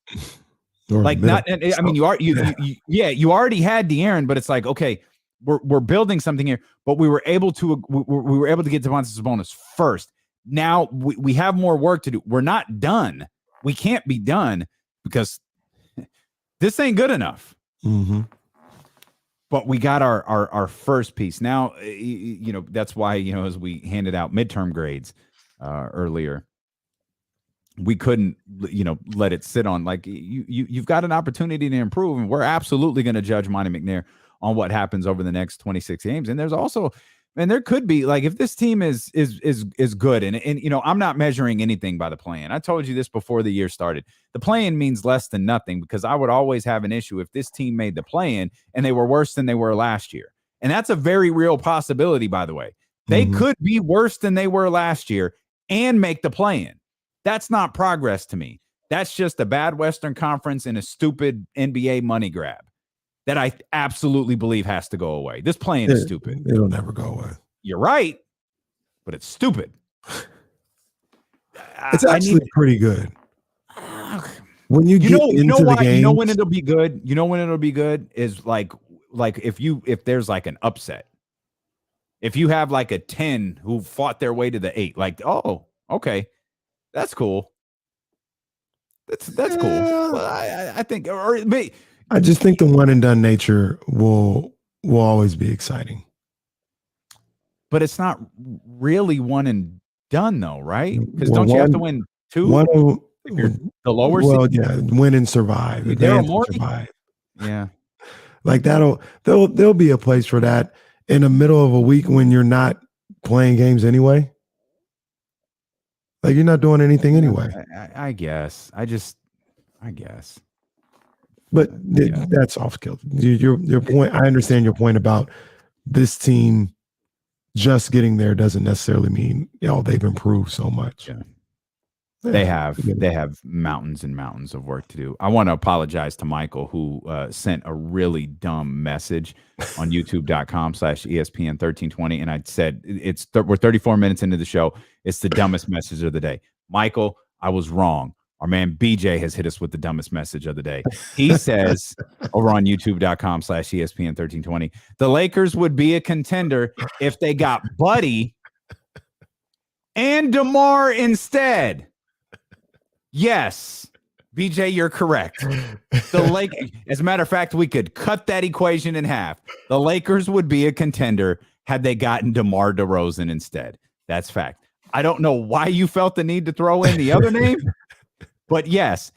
A: Like, not, I mean, you already had De'Aaron, but it's like, okay, we're building something here, but we were able to get Domantas Sabonis first. Now we have more work to do. We're not done. We can't be done because this ain't good enough.
B: Mm-hmm.
A: But we got our first piece. Now, that's why, as we handed out midterm grades earlier, we couldn't, let it sit on. Like, you've got an opportunity to improve, and we're absolutely going to judge Monty McNair on what happens over the next 26 games. And there's also, and there could be, like, if this team is good, and I'm not measuring anything by the play-in. I told you this before the year started. The play-in means less than nothing, because I would always have an issue if this team made the play-in and they were worse than they were last year. And that's a very real possibility, by the way. They could be worse than they were last year and make the play-in. That's not progress to me. That's just a bad Western Conference and a stupid NBA money grab that I absolutely believe has to go away. This play-in is stupid.
B: It'll never go away.
A: You're right, but it's stupid.
B: It's actually pretty good. When you get into the game,
A: when it'll be good. When it'll be good is like if there's like an upset. If you have like a 10 who fought their way to the 8, like, oh, okay, that's cool. That's cool. Well, I think, or maybe.
B: I just think the one and done nature will always be exciting.
A: But it's not really one and done, though, right? Because don't you have to win 2? The lower seed?
B: Yeah, win and survive.
A: Survive. Yeah.
B: Like there'll be a place for that in the middle of a week when you're not playing games anyway. Like, you're not doing anything anyway.
A: I guess. I guess.
B: But that's off kilter. Your point. I understand your point about this team just getting there doesn't necessarily mean they've improved so much.
A: Yeah. They have mountains and mountains of work to do. I want to apologize to Michael, who sent a really dumb message on youtube.com/ESPN 1320. And I said, we're 34 minutes into the show. It's the dumbest message of the day. Michael, I was wrong. Our man BJ has hit us with the dumbest message of the day. He says over on youtube.com/ESPN 1320, the Lakers would be a contender if they got Buddy and DeMar instead. Yes, BJ, you're correct. As a matter of fact, we could cut that equation in half. The Lakers would be a contender had they gotten DeMar DeRozan instead. That's fact. I don't know why you felt the need to throw in the other name, but yes,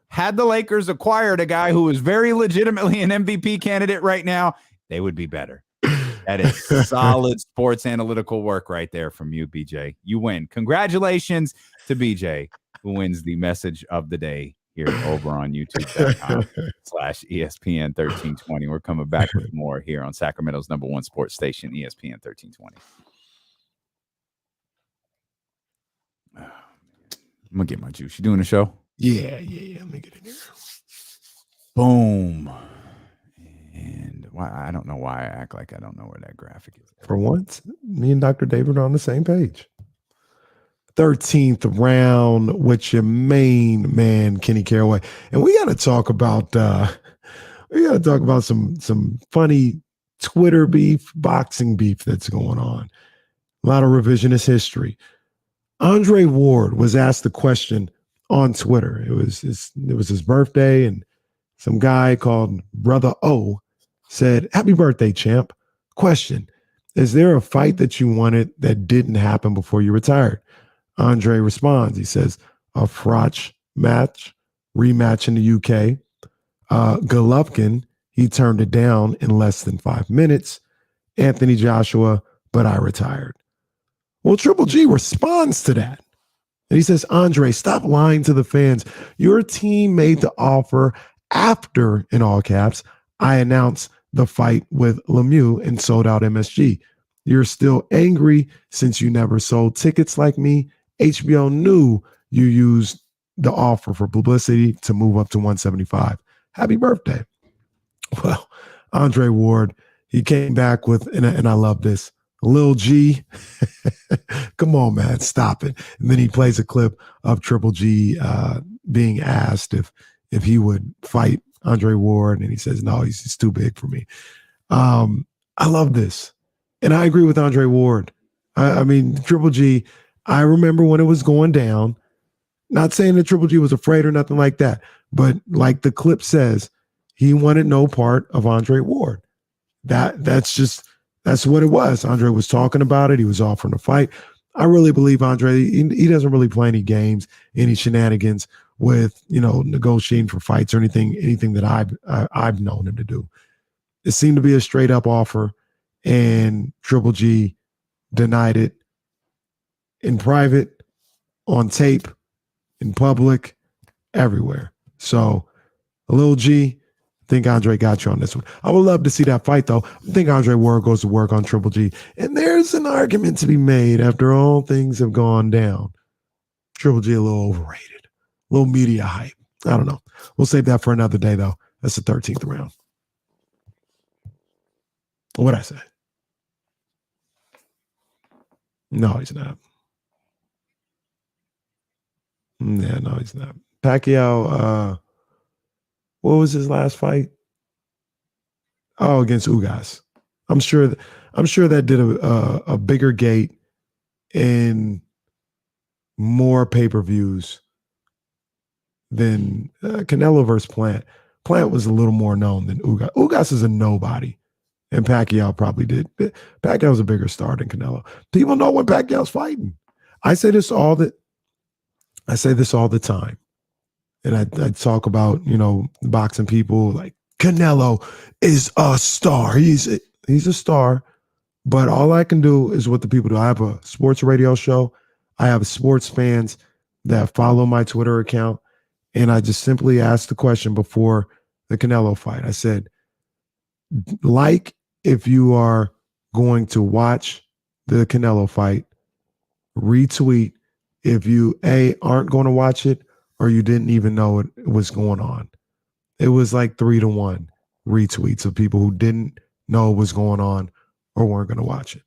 A: had the Lakers acquired a guy who is very legitimately an MVP candidate right now, they would be better. That is solid sports analytical work right there from you, BJ. You win. Congratulations to BJ, who wins the message of the day here over on YouTube.com/ESPN 1320. We're coming back with more here on Sacramento's #1 sports station, ESPN 1320. I'm going to get my juice. You doing a show?
B: Yeah. Let me get in here.
A: Boom. And why I don't know why I act like I don't know where that graphic is.
B: For once, me and Dr. David are on the same page. 13th round with your main man, Kenny Caraway. And we got to talk about some funny Twitter beef, boxing beef that's going on. A lot of revisionist history. Andre Ward was asked the question on Twitter. It was his birthday, and some guy called Brother O said, "Happy birthday, champ. Question, is there a fight that you wanted that didn't happen before you retired?" Andre responds. He says, "A Froch rematch in the UK. Golovkin, he turned it down in less than 5 minutes. Anthony Joshua, but I retired." Well, Triple G responds to that. And he says, "Andre, stop lying to the fans. Your team made the offer after, in all caps, I announced the fight with Lemieux and sold out MSG. You're still angry since you never sold tickets like me. HBO knew you used the offer for publicity to move up to 175. Happy birthday." Well, Andre Ward, he came back with, and I love this, Lil G. Come on, man, stop it. And then he plays a clip of Triple G being asked if he would fight Andre Ward, and he says, "No, he's too big for me." I love this. And I agree with Andre Ward. I mean, Triple G, I remember when it was going down, not saying that Triple G was afraid or nothing like that, but like the clip says, he wanted no part of Andre Ward. That's what it was. Andre was talking about it. He was offering a fight. I really believe Andre, he doesn't really play any games, any shenanigans with, negotiating for fights or anything that I've known him to do. It seemed to be a straight up offer, and Triple G denied it in private, on tape, in public, everywhere. So, Lil G, I think Andre got you on this one. I would love to see that fight, though. I think Andre Ward goes to work on Triple G. And there's an argument to be made after all things have gone down. Triple G a little overrated. A little media hype. I don't know. We'll save that for another day, though. That's the 13th round. What'd I say? No, he's not. Yeah, no, he's not. Pacquiao, what was his last fight? Oh, against Ugas. I'm sure that did a bigger gate and more pay-per-views than Canelo versus Plant. Plant was a little more known than Ugas. Ugas is a nobody, and Pacquiao probably did. Pacquiao's a bigger star than Canelo. People know when Pacquiao's fighting. I say this all the time. And I talk about, boxing people like Canelo is a star. He's a star, but all I can do is what the people do. I have a sports radio show. I have sports fans that follow my Twitter account. And I just simply asked the question before the Canelo fight. I said, if you are going to watch the Canelo fight, retweet if you aren't going to watch it or you didn't even know it was going on. It was like 3-1 retweets of people who didn't know it was going on or weren't going to watch it.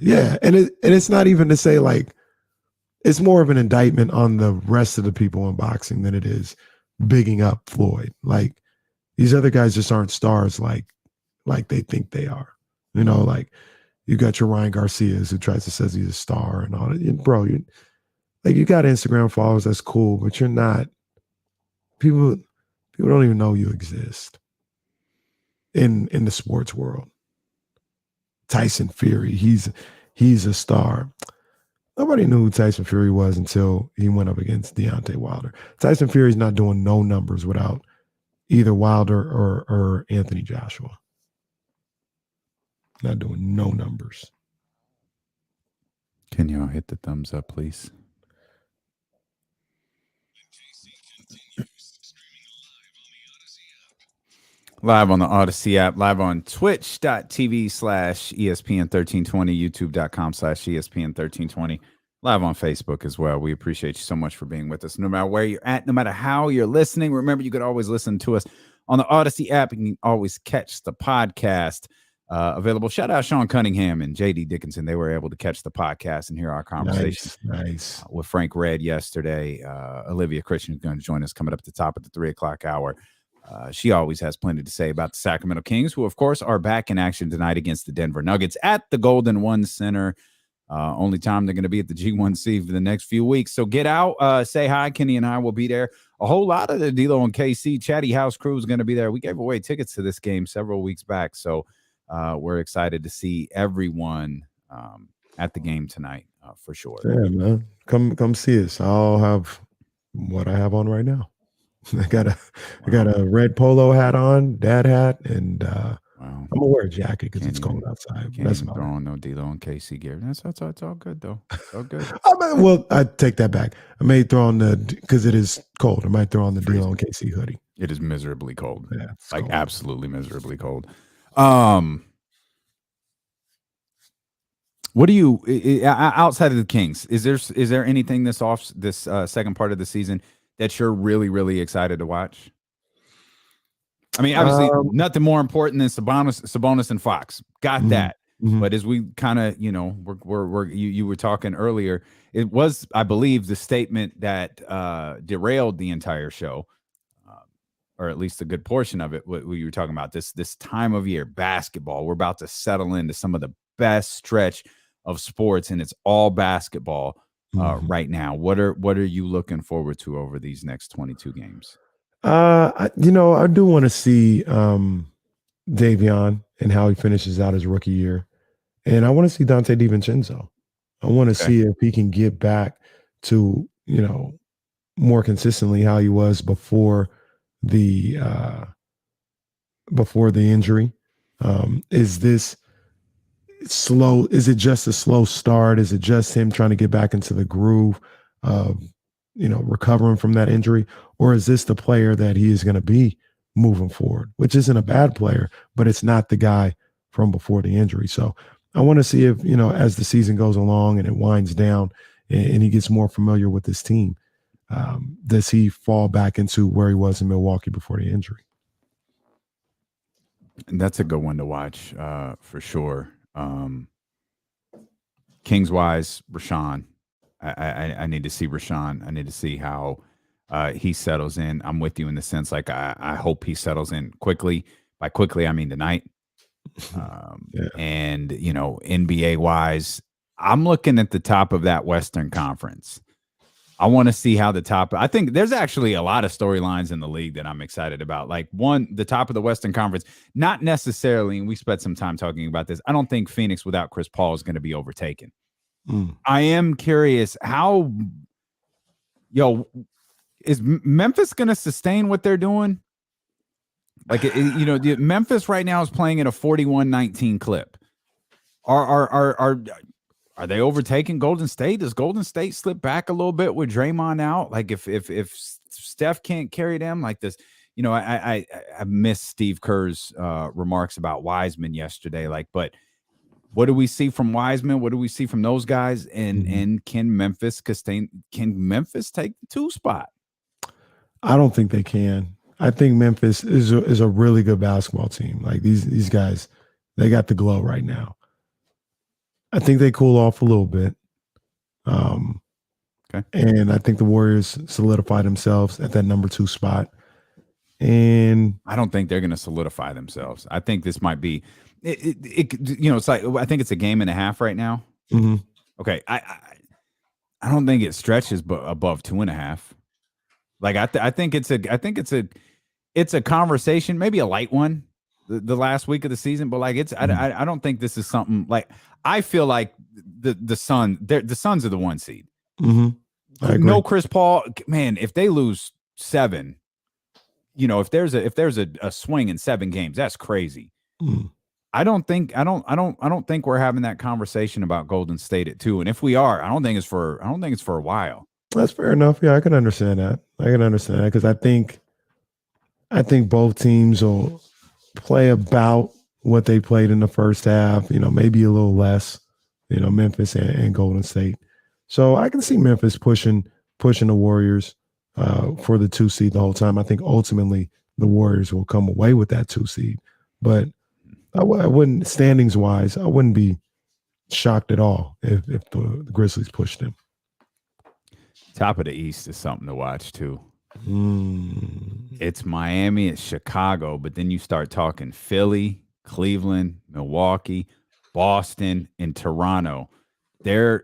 B: Yeah. And it's not even to say like, it's more of an indictment on the rest of the people in boxing than it is bigging up Floyd. Like, these other guys just aren't stars like they think they are. You got your Ryan Garcias who tries to says he's a star and all that. Bro, you got Instagram followers, that's cool, but you're not. People don't even know you exist in the sports world. Tyson Fury, he's a star. Nobody knew who Tyson Fury was until he went up against Deontay Wilder. Tyson Fury's not doing no numbers without either Wilder or Anthony Joshua. Not doing no numbers.
A: Can y'all hit the thumbs up, please? Live on the Odyssey app, live on twitch.tv/ESPN1320, youtube.com/ESPN1320, live on Facebook as well. We appreciate you so much for being with us. No matter where you're at, no matter how you're listening, remember you could always listen to us on the Odyssey app. You can always catch the podcast available. Shout out Sean Cunningham and JD Dickinson. They were able to catch the podcast and hear our conversation
B: nice.
A: With Frank Red yesterday. Olivia Christian is going to join us coming up at the top of the 3 o'clock hour. She always has plenty to say about the Sacramento Kings, who, of course, are back in action tonight against the Denver Nuggets at the Golden One Center. Only time they're going to be at the G1C for the next few weeks. So get out, say hi. Kenny and I will be there. A whole lot of the D-Lo and KC Chatty House crew is going to be there. We gave away tickets to this game several weeks back, so we're excited to see everyone at the game tonight for sure.
B: Yeah, man. Come see us. I'll have what I have on right now. I got a red polo hat on, dad hat, and I'm gonna wear a jacket because it's cold outside.
A: That's throw on no D-Lo and KC gear. That's all good though. It's all good.
B: Well, I take that back. I may throw on because it is cold. I might throw on the D-Lo and KC hoodie.
A: It is miserably cold.
B: Yeah,
A: like
B: cold.
A: Absolutely miserably cold. What do you outside of the Kings? Is there anything this second part of the season that you're really, really excited to watch? I mean, obviously, nothing more important than Sabonis and Fox. Got that. Mm-hmm. But as we kind of, you were talking earlier, it was, I believe, the statement that derailed the entire show, or at least a good portion of it. What you were talking about, this time of year, basketball. We're about to settle into some of the best stretch of sports, and it's all basketball. Right now, what are you looking forward to over these next 22 games?
B: I do want to see Davion and how he finishes out his rookie year, and I want to see Dante DiVincenzo. I want to see if he can get back to more consistently how he was before the injury. Is this slow? Is it just a slow start? Is it just him trying to get back into the groove of recovering from that injury, or is this the player that he is going to be moving forward? Which isn't a bad player, but it's not the guy from before the injury. So I want to see if as the season goes along and it winds down and he gets more familiar with this team, does he fall back into where he was in Milwaukee before the injury?
A: And that's a good one to watch for sure. Kings wise, Rashawn, I need to see Rashawn. I need to see how he settles in. I'm with you in the sense, like, I hope he settles in quickly. By quickly, I mean tonight. And NBA wise, I'm looking at the top of that Western Conference. I want to see how I think there's actually a lot of storylines in the league that I'm excited about. Like, one, the top of the Western Conference, not necessarily, and we spent some time talking about this, I don't think Phoenix without Chris Paul is going to be overtaken. I am curious how, is Memphis going to sustain what they're doing? Like, Memphis right now is playing at a 41-19 clip. Are they overtaking Golden State? Does Golden State slip back a little bit with Draymond out? Like, if Steph can't carry them like this, I missed Steve Kerr's remarks about Wiseman yesterday. Like, but what do we see from Wiseman? What do we see from those guys? And can Memphis take the 2 spot?
B: I don't think they can. I think Memphis is a really good basketball team. Like, these guys, they got the glow right now. I think they cool off a little bit. And I think the Warriors solidify themselves at that number 2 spot. And
A: I don't think they're going to solidify themselves. I think this might be, it's like I think it's a game and a half right now.
B: Mm-hmm.
A: Okay, I don't think it stretches above 2.5. Like I think it's a conversation, maybe a light one, the last week of the season, but like I don't think this is something like I feel like the Suns are the 1 seed.
B: Mm-hmm.
A: No Chris Paul, man. If they lose 7, if there's a swing in 7 games, that's crazy.
B: Mm.
A: I don't think we're having that conversation about Golden State at 2. And if we are, I don't think it's for a while.
B: That's fair enough. Yeah, I can understand that. Because I think both teams will play about what they played in the first half, maybe a little less, Memphis and Golden State. So I can see Memphis pushing the Warriors for the 2 seed the whole time. I think ultimately the Warriors will come away with that 2 seed. But I wouldn't, standings wise, I wouldn't be shocked at all if the Grizzlies pushed them.
A: Top of the East is something to watch too.
B: Mm.
A: It's Miami, it's Chicago, but then you start talking Philly, Cleveland, Milwaukee, Boston, and Toronto. Philly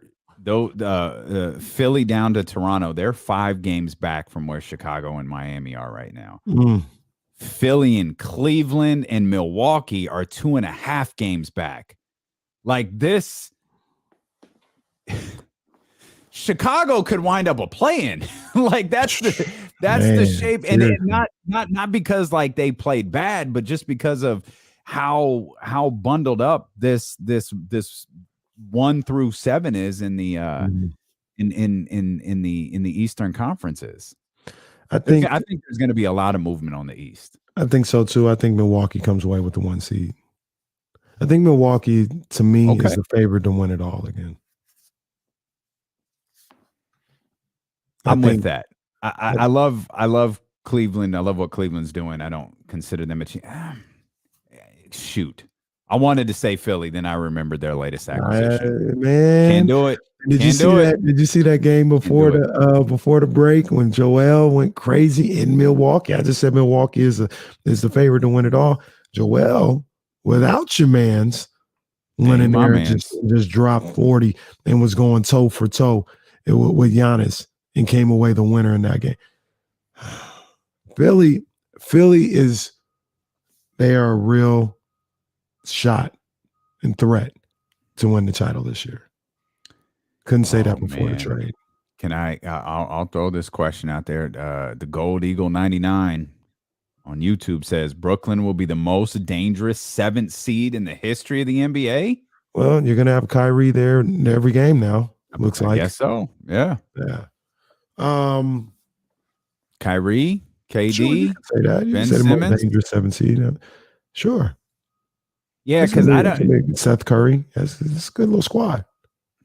A: down to Toronto, they're 5 games back from where Chicago and Miami are right now.
B: Mm.
A: Philly and Cleveland and Milwaukee are 2.5 games back. Like this, Chicago could wind up a play-in. Like that's the shape, and not because like they played bad, but just because of how bundled up this 1 through 7 is in the in the Eastern conferences. I think there's going to be a lot of movement on the East.
B: I think so too. I think Milwaukee comes away with the 1 seed. I think Milwaukee, to me, is the favorite to win it all again.
A: I'm with that. I love Cleveland. I love what Cleveland's doing. I don't consider them shoot. I wanted to say Philly, then I remembered their latest acquisition.
B: Man,
A: can't do it.
B: Did you see that game before the break when Joel went crazy in Milwaukee? I just said Milwaukee is the favorite to win it all. Joel, without your mans, went in there and just dropped 40 and was going toe for toe with Giannis and came away the winner in that game. Philly they are a real shot and threat to win the title this year. Couldn't say that before the trade.
A: Can I'll throw this question out there. The Gold Eagle 99 on YouTube says Brooklyn will be the most dangerous 7th seed in the history of the NBA.
B: Well, you're gonna have Kyrie there in every game now. Looks like.
A: I guess so. Yeah.
B: Yeah.
A: Kyrie, KD,
B: sure, you can say that. You
A: Ben
B: said
A: Simmons,
B: most dangerous 7th seed. Sure.
A: Yeah, because I don't.
B: Seth Curry. That's a good little squad.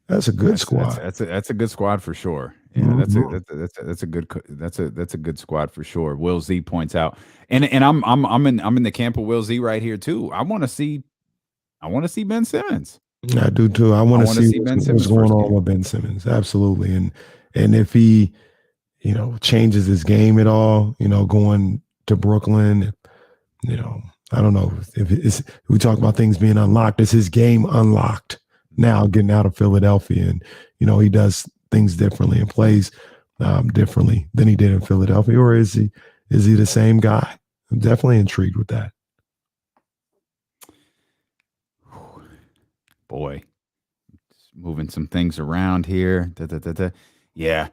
B: That's a good squad.
A: That's a good squad for sure. Yeah, that's a good squad for sure. Will Z points out, and I'm in the camp of Will Z right here too. I want to see Ben Simmons.
B: I do too. I want to see what's going on with Ben Simmons. Absolutely, and if he, changes his game at all, going to Brooklyn, I don't know if we talk about things being unlocked. Is his game unlocked now, getting out of Philadelphia, and he does things differently and plays differently than he did in Philadelphia, or is he the same guy? I'm definitely intrigued with that.
A: Boy, moving some things around here. Yeah,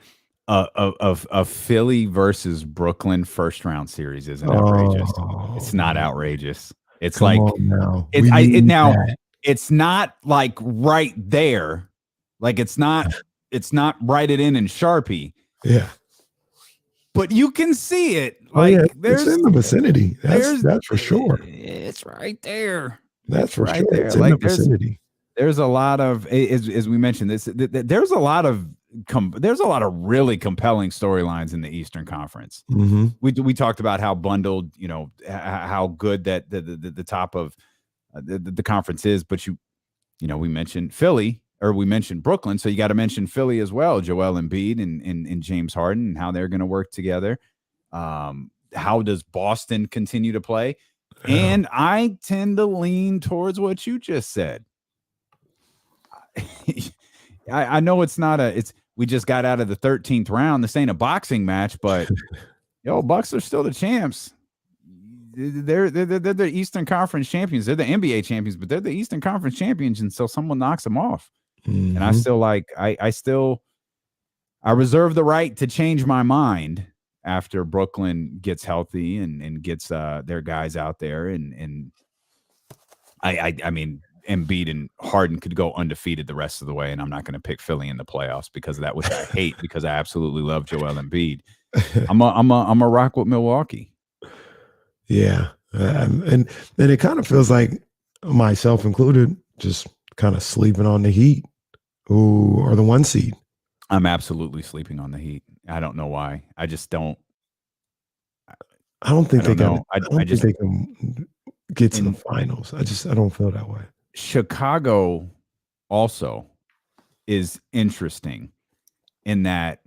A: a Philly versus Brooklyn first round series isn't outrageous. It's not outrageous. It's
B: Come
A: like
B: on
A: now. It's not like right there. Like it's not write it in Sharpie.
B: Yeah.
A: But you can see it. Like
B: it's in the vicinity. That's for sure.
A: It's right there.
B: That's for
A: right
B: sure.
A: there.
B: It's in the vicinity.
A: There's a lot of, as we mentioned, there's a lot of really compelling storylines in the Eastern Conference.
B: Mm-hmm.
A: We talked about how bundled, how good that the top of the conference is, but we mentioned Philly, or we mentioned Brooklyn, so you got to mention Philly as well. Joel Embiid and James Harden, and how they're going to work together. How does Boston continue to play? And I tend to lean towards what you just said. I know it's not we just got out of the 13th round. This ain't a boxing match, but Bucks are still the champs. They're the Eastern Conference champions. They're the NBA champions, but they're the Eastern Conference champions until someone knocks them off.
B: Mm-hmm.
A: And I still I reserve the right to change my mind after Brooklyn gets healthy and gets their guys out there. And I mean, Embiid and Harden could go undefeated the rest of the way, and I'm not going to pick Philly in the playoffs because of that, which I hate because I absolutely love Joel Embiid. I'm a rock with Milwaukee.
B: Yeah, and it kind of feels like, myself included, just kind of sleeping on the Heat, who are the 1 seed.
A: I'm absolutely sleeping on the Heat. I don't know why. I just don't.
B: I don't think they
A: know.
B: they can get to the finals. I don't feel that way.
A: Chicago also is interesting in that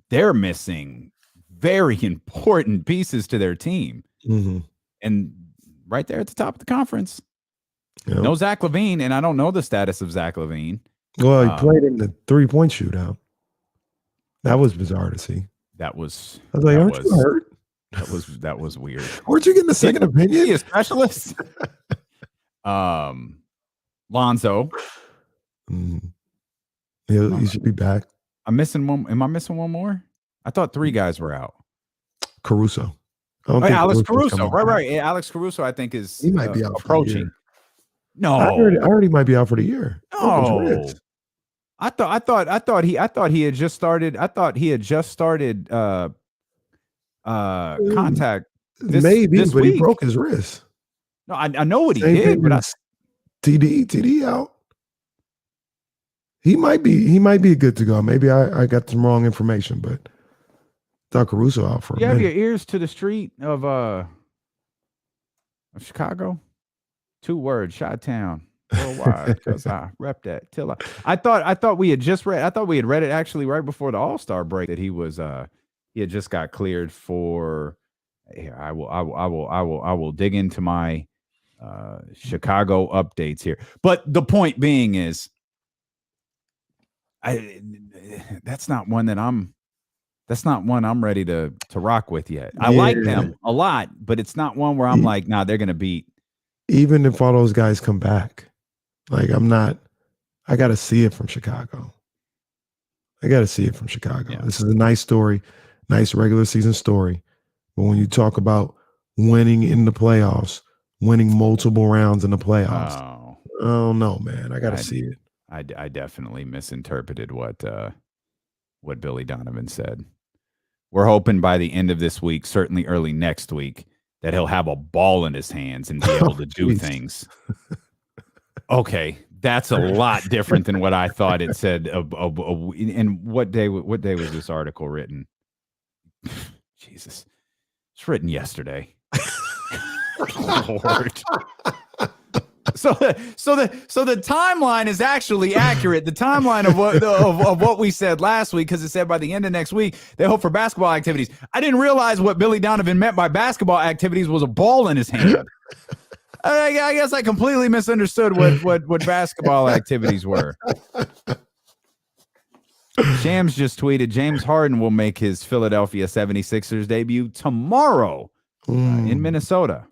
A: they're missing very important pieces to their team.
B: Mm-hmm.
A: And right there at the top of the conference,
B: Yep.
A: no Zach LaVine, and I don't know the status of Zach LaVine.
B: Well, he played in the 3-point shootout. That was bizarre to see.
A: I was
B: like, aren't you hurt?
A: That was weird.
B: Weren't you getting a second opinion?
A: Is he a specialist? Lonzo.
B: He should be back.
A: I'm missing one. Am I missing one more? I thought 3 guys were out.
B: Caruso. I don't think
A: Alex
B: Caruso's
A: Caruso.
B: coming back.
A: Right. Yeah, Alex Caruso, I think, is
B: He might be out
A: approaching.
B: No, I heard he might be out for the year.
A: No. I thought he had just started. I thought he had just started contact.
B: Maybe,
A: this
B: but
A: week.
B: he broke his wrist.
A: No, I know what
B: Same
A: he did, but
B: TD out. He might be good to go. Maybe I got some wrong information, but I thought Caruso out for a
A: you have
B: minute.
A: your ears to the street of Chicago. 2 words, Chi-Town. Worldwide, because I rep that till I thought we had just read. I thought we had read it actually right before the All-Star break that he had just got cleared for. Here, I will dig into my Chicago updates here. But the point being is, that's not one I'm ready to rock with yet. I like them a lot, but it's not one where I'm like, nah, they're gonna beat.
B: Even if all those guys come back, like I got to see it from Chicago. Yeah. This is a nice story, nice regular season story. But when you talk about winning in the playoffs, winning multiple rounds in the playoffs, I don't know, man. I got to see it.
A: I definitely misinterpreted what Billy Donovan said. We're hoping by the end of this week, certainly early next week, that he'll have a ball in his hands and be able to do things. Okay, that's a lot different than what I thought it said. And what day was this article written? Jesus, it's written yesterday. Lord. So the timeline is actually accurate. The timeline of what we said last week, because it said by the end of next week they hope for basketball activities. I didn't realize what Billy Donovan meant by basketball activities was a ball in his hand. I guess I completely misunderstood what basketball activities were. Shams just tweeted, James Harden will make his Philadelphia 76ers debut tomorrow in Minnesota.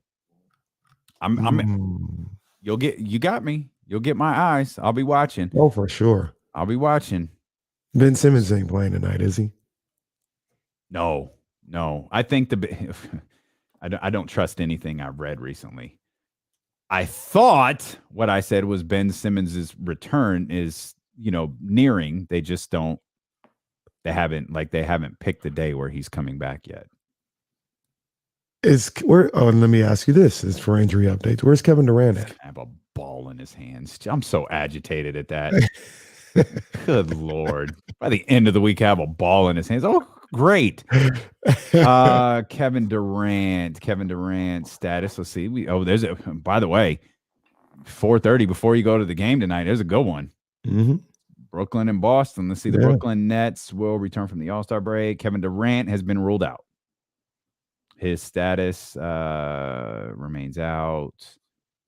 A: You got me. You'll get my eyes. I'll be watching.
B: Oh, for sure.
A: I'll be watching.
B: Ben Simmons ain't playing tonight, is he?
A: No. I think I don't trust anything I've read recently. I thought what I said was Ben Simmons' return is, nearing. They just don't. They haven't picked the day where he's coming back yet.
B: Let me ask you this: is for injury updates. Where's Kevin Durant at?
A: Have a ball in his hands. I'm so agitated at that. Good Lord! By the end of the week, have a ball in his hands. Oh, great. Kevin Durant status. Let's see. There's a. By the way, 4:30 before you go to the game tonight. There's a good one.
B: Mm-hmm. Brooklyn
A: and Boston. Let's see. The Brooklyn Nets will return from the All-Star break. Kevin Durant has been ruled out. His status remains out.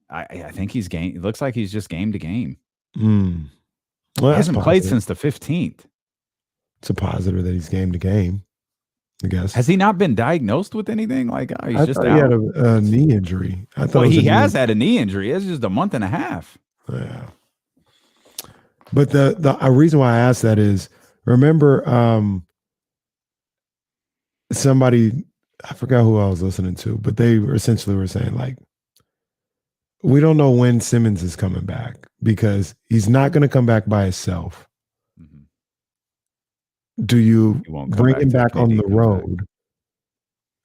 A: I think he's game. It looks like he's just game to game.
B: Well,
A: He hasn't played since the 15th.
B: It's a positive that he's game to game, I guess.
A: Has he not been diagnosed with anything? Like, he's
B: I
A: just
B: thought
A: out.
B: He had a knee injury. I thought
A: he has had a knee injury. It's just a month and a half.
B: Yeah. But the reason why I asked that is, remember somebody, I forgot who I was listening to, but they essentially were saying, like, we don't know when Simmons is coming back because he's not going to come back by himself. Mm-hmm. Do you bring him back on the road?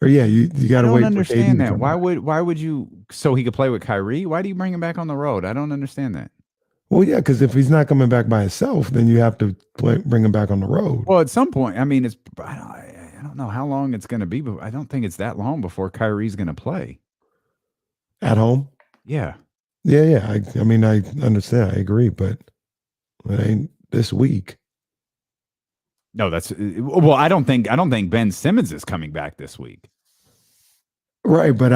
B: Or you got to wait. I don't
A: understand that. Why would you? So he could play with Kyrie? Why do you bring him back on the road? I don't understand that.
B: Well, yeah, because if he's not coming back by himself, then you have to bring him back on the road.
A: Well, at some point, I mean, I don't know how long it's going to be, but I don't think it's that long before Kyrie's going to play
B: at home.
A: Yeah.
B: I mean, I understand. I agree, but it ain't this week.
A: No, well, I don't think Ben Simmons is coming back this week.
B: Right, but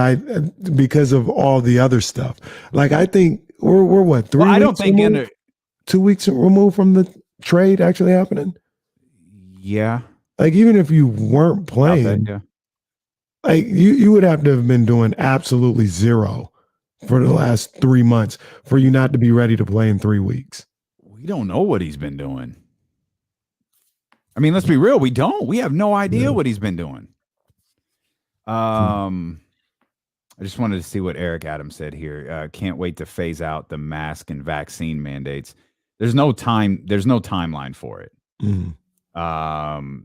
B: because of all the other stuff. Like, I think we're what, 3 weeks? I don't think 2 weeks removed from the trade actually happening.
A: Yeah.
B: Like, even if you weren't playing, like you would have to have been doing absolutely zero for the last 3 months for you not to be ready to play in 3 weeks.
A: We don't know what he's been doing. I mean, let's be real. We don't. We have no idea what he's been doing. I just wanted to see what Eric Adams said here. Can't wait to phase out the mask and vaccine mandates. There's no timeline for it. Mm-hmm.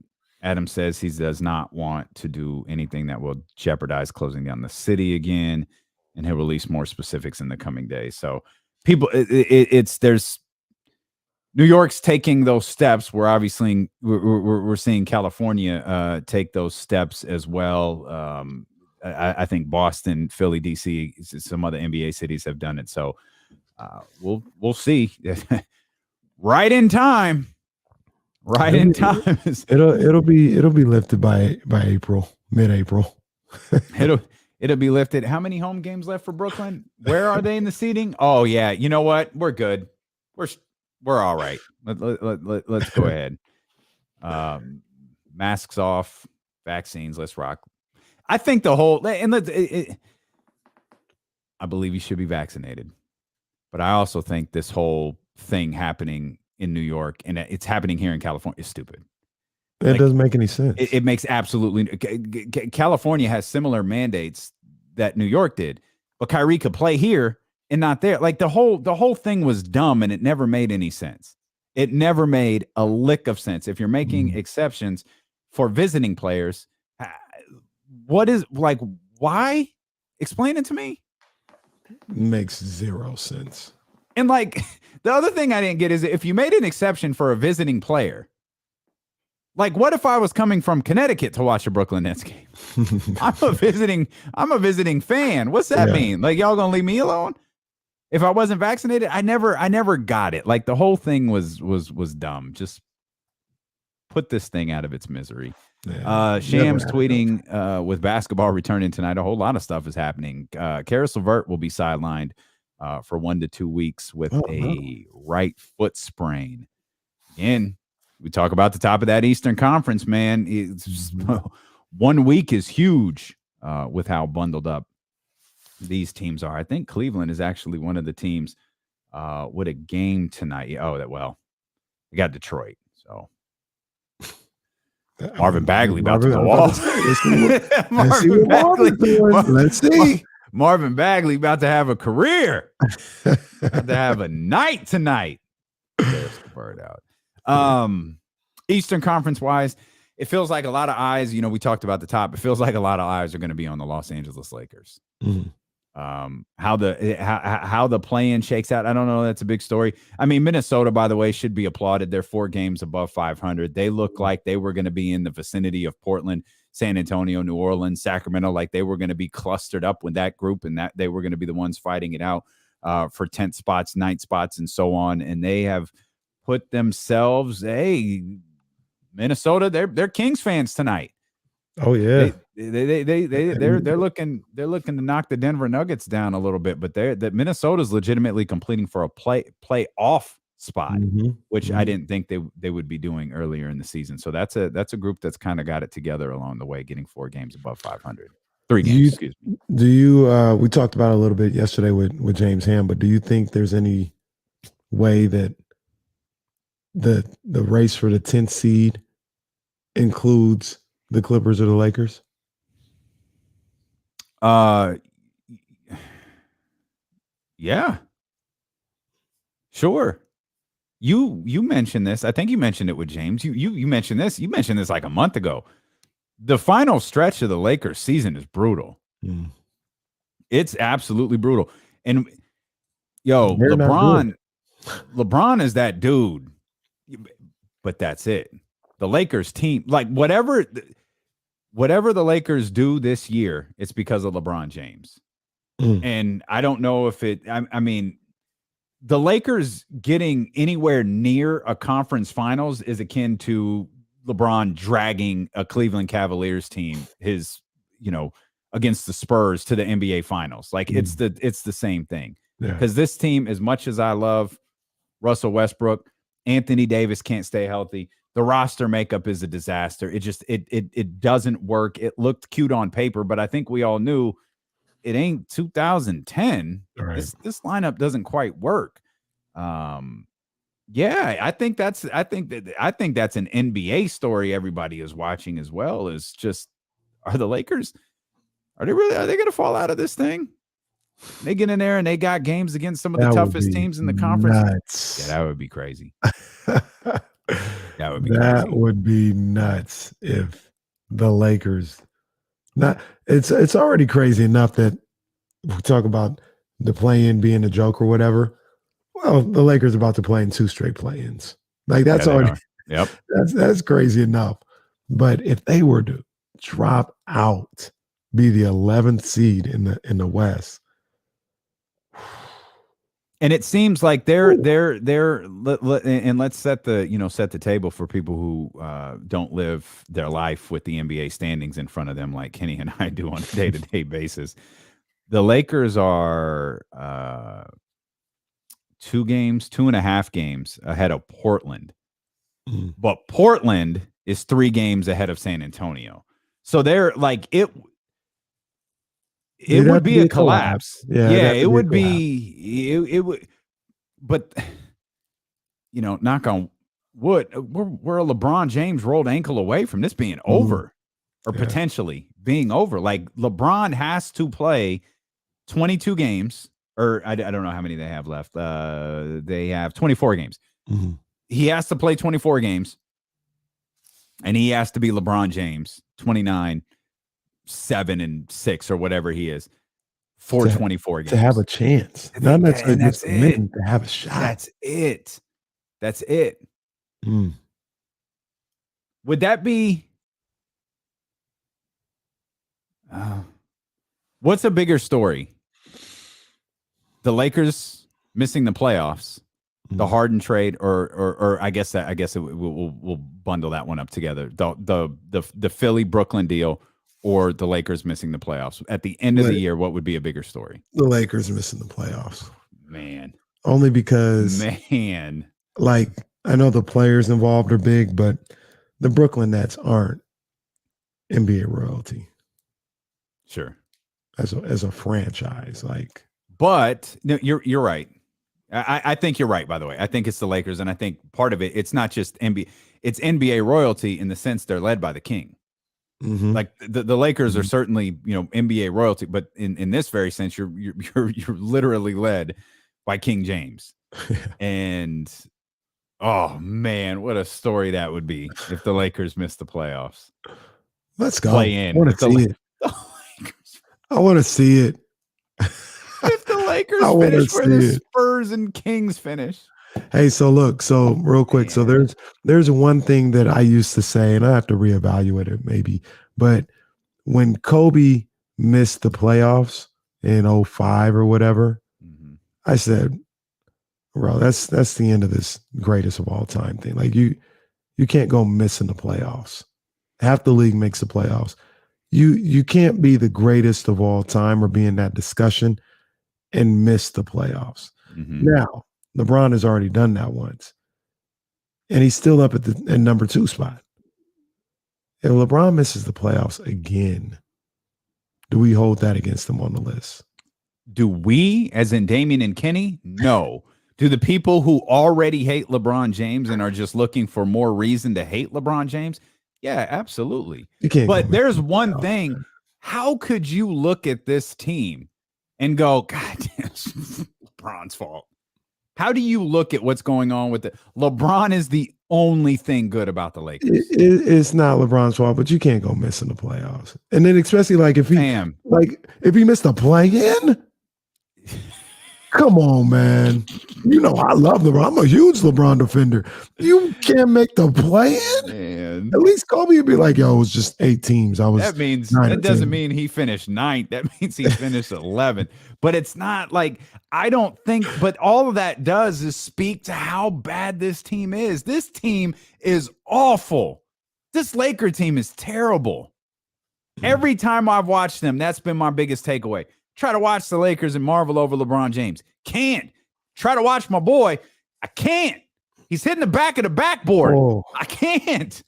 A: Adam says he does not want to do anything that will jeopardize closing down the city again, and he'll release more specifics in the coming days. So people, there's New York's taking those steps. We're seeing California take those steps as well. I think Boston, Philly, DC, some other NBA cities have done it. So we'll see. Right in time.
B: It'll be lifted by April, mid-April.
A: It'll be lifted. How many home games left for Brooklyn? Where are they in the seeding? Oh yeah, you know what? We're good. We're all right. Let's go ahead. Masks off, vaccines. Let's rock. I think the whole I believe you should be vaccinated, but I also think this whole thing happening in New York and it's happening here in California is stupid.
B: It doesn't make any sense.
A: It makes absolutely. California has similar mandates that New York did, but Kyrie could play here and not there. Like the whole thing was dumb and it never made any sense. It never made a lick of sense. If you're making exceptions for visiting players, what is like? Why? Explain it to me.
B: Makes zero sense.
A: And like the other thing I didn't get is if you made an exception for a visiting player. Like, what if I was coming from Connecticut to watch a Brooklyn Nets game? I'm a visiting fan. What's that mean? Like, y'all gonna leave me alone? If I wasn't vaccinated, I never got it. Like the whole thing was dumb. Just put this thing out of its misery. Yeah, Shams tweeting with basketball returning tonight. A whole lot of stuff is happening. Karis LeVert will be sidelined for 1 to 2 weeks with a right foot sprain. Again, we talk about the top of that Eastern Conference, man. 1 week is huge with how bundled up these teams are. I think Cleveland is actually one of the teams with a game tonight. We got Detroit. So Marvin Bagley about to go off.
B: Let's see.
A: Marvin Bagley about to have a career. About to have a night tonight. There's the bird out. Eastern Conference wise, it feels like a lot of eyes, we talked about the top. It feels like a lot of eyes are going to be on the Los Angeles Lakers. Mm-hmm. How the play-in shakes out, I don't know. That's a big story. I mean, Minnesota, by the way, should be applauded. They're 4 games above 500. They look like they were going to be in the vicinity of Portland, San Antonio, New Orleans, Sacramento, like they were going to be clustered up with that group and that they were going to be the ones fighting it out for 10th spots, 9th spots, and so on. And they have put themselves, Minnesota, they're Kings fans tonight.
B: Oh yeah,
A: they're looking to knock the Denver Nuggets down a little bit, but that Minnesota's legitimately completing for a playoff spot, which I didn't think they would be doing earlier in the season. So that's a group that's kind of got it together along the way, getting 4 games above 500. 3 games, excuse me.
B: Do you we talked about it a little bit yesterday with James Ham, but do you think there's any way that the race for the 10th seed includes the Clippers or the Lakers?
A: Yeah. Sure. You mentioned this. I think you mentioned it with James. You mentioned this. You mentioned this like a month ago. The final stretch of the Lakers season is brutal. It's absolutely brutal. And LeBron is that dude. But that's it. The Lakers team, like whatever the Lakers do this year, it's because of LeBron James. And I don't know if I mean, the Lakers getting anywhere near a conference finals is akin to LeBron dragging a Cleveland Cavaliers team, against the Spurs to the NBA finals. Like it's the same thing. Because this team, as much as I love Russell Westbrook, Anthony Davis can't stay healthy. The roster makeup is a disaster. It just it doesn't work. It looked cute on paper, but I think we all knew it ain't 2010. Right. This lineup doesn't quite work. Yeah, I think that's an NBA story everybody is watching as well. Is just, are the Lakers, are they going to fall out of this thing? They get in there and they got games against some of the toughest teams in the conference.
B: Nuts.
A: Yeah, that would be crazy. That
B: would be nuts if the Lakers. It's already crazy enough that we talk about the play-in being a joke or whatever. Well, the Lakers are about to play in 2 straight play-ins. Like that's already.
A: Yep.
B: That's crazy enough. But if they were to drop out, be the 11th seed in the West.
A: And it seems like they're and let's set the table for people who don't live their life with the NBA standings in front of them like Kenny and I do on a day-to-day basis. The Lakers are 2.5 games ahead of Portland. But Portland is 3 games ahead of San Antonio. So they're like it would be a collapse. Yeah, it would be. It would. But knock on wood, we're a LeBron James rolled ankle away from this being over, or potentially being over. Like LeBron has to play 22 games, or I don't know how many they have left. They have 24 games. He has to play 24 games, and he has to be LeBron James, 29. 7 and 6 or whatever he is for 24 games
B: to have a chance. Not necessarily just to win, to have a shot.
A: That's it. Would that be what's a bigger story? The Lakers missing the playoffs, the Harden trade, or I guess we'll bundle that one up together. The Philly Brooklyn deal. Or the Lakers missing the playoffs at the end of the year, what would be a bigger story?
B: The Lakers missing the playoffs,
A: man.
B: Only because, like I know the players involved are big, but the Brooklyn Nets aren't NBA royalty.
A: Sure,
B: as a franchise, like.
A: But no, you're right. I think you're right. By the way, I think it's the Lakers, and I think part of it's not just NBA. It's NBA royalty in the sense they're led by the king. Like the Lakers are certainly NBA royalty, but in this very sense, you're literally led by King James. And oh man, what a story that would be if the Lakers missed the playoffs.
B: Let's go.
A: Play in.
B: I want to see it. I want to see it.
A: If the Lakers finish where the Spurs and Kings finish.
B: Hey, so real quick. So there's one thing that I used to say, and I have to reevaluate it maybe, but when Kobe missed the playoffs in 2005 or whatever, I said, bro, that's the end of this greatest of all time thing. Like you can't go missing the playoffs. Half the league makes the playoffs. You can't be the greatest of all time or be in that discussion and miss the playoffs. Now, LeBron has already done that once, and he's still up at the number 2 spot. If LeBron misses the playoffs again, do we hold that against him on the list?
A: Do we, as in Damian and Kenny? No. Do the people who already hate LeBron James and are just looking for more reason to hate LeBron James? Yeah, absolutely.
B: You can't.
A: But there's one thing. How could you look at this team and go, God damn, LeBron's fault? How do you look at what's going on with it? LeBron is the only thing good about the Lakers.
B: It's not LeBron's fault, but you can't go missing the playoffs. And then especially like if he missed a play-in. Come on, man. You know I love LeBron. I'm a huge LeBron defender. You can't make the play-in? At least Kobe would be like, yo, it was just 8 teams.
A: That doesn't mean he finished 9th. That means he finished 11th. But it's not like, I don't think, but all of that does is speak to how bad this team is. This team is awful. This Laker team is terrible. Every time I've watched them, that's been my biggest takeaway. Try to watch the Lakers and marvel over LeBron James. Can't. Try to watch my boy. I can't. He's hitting the back of the backboard.
B: Oh.
A: I can't.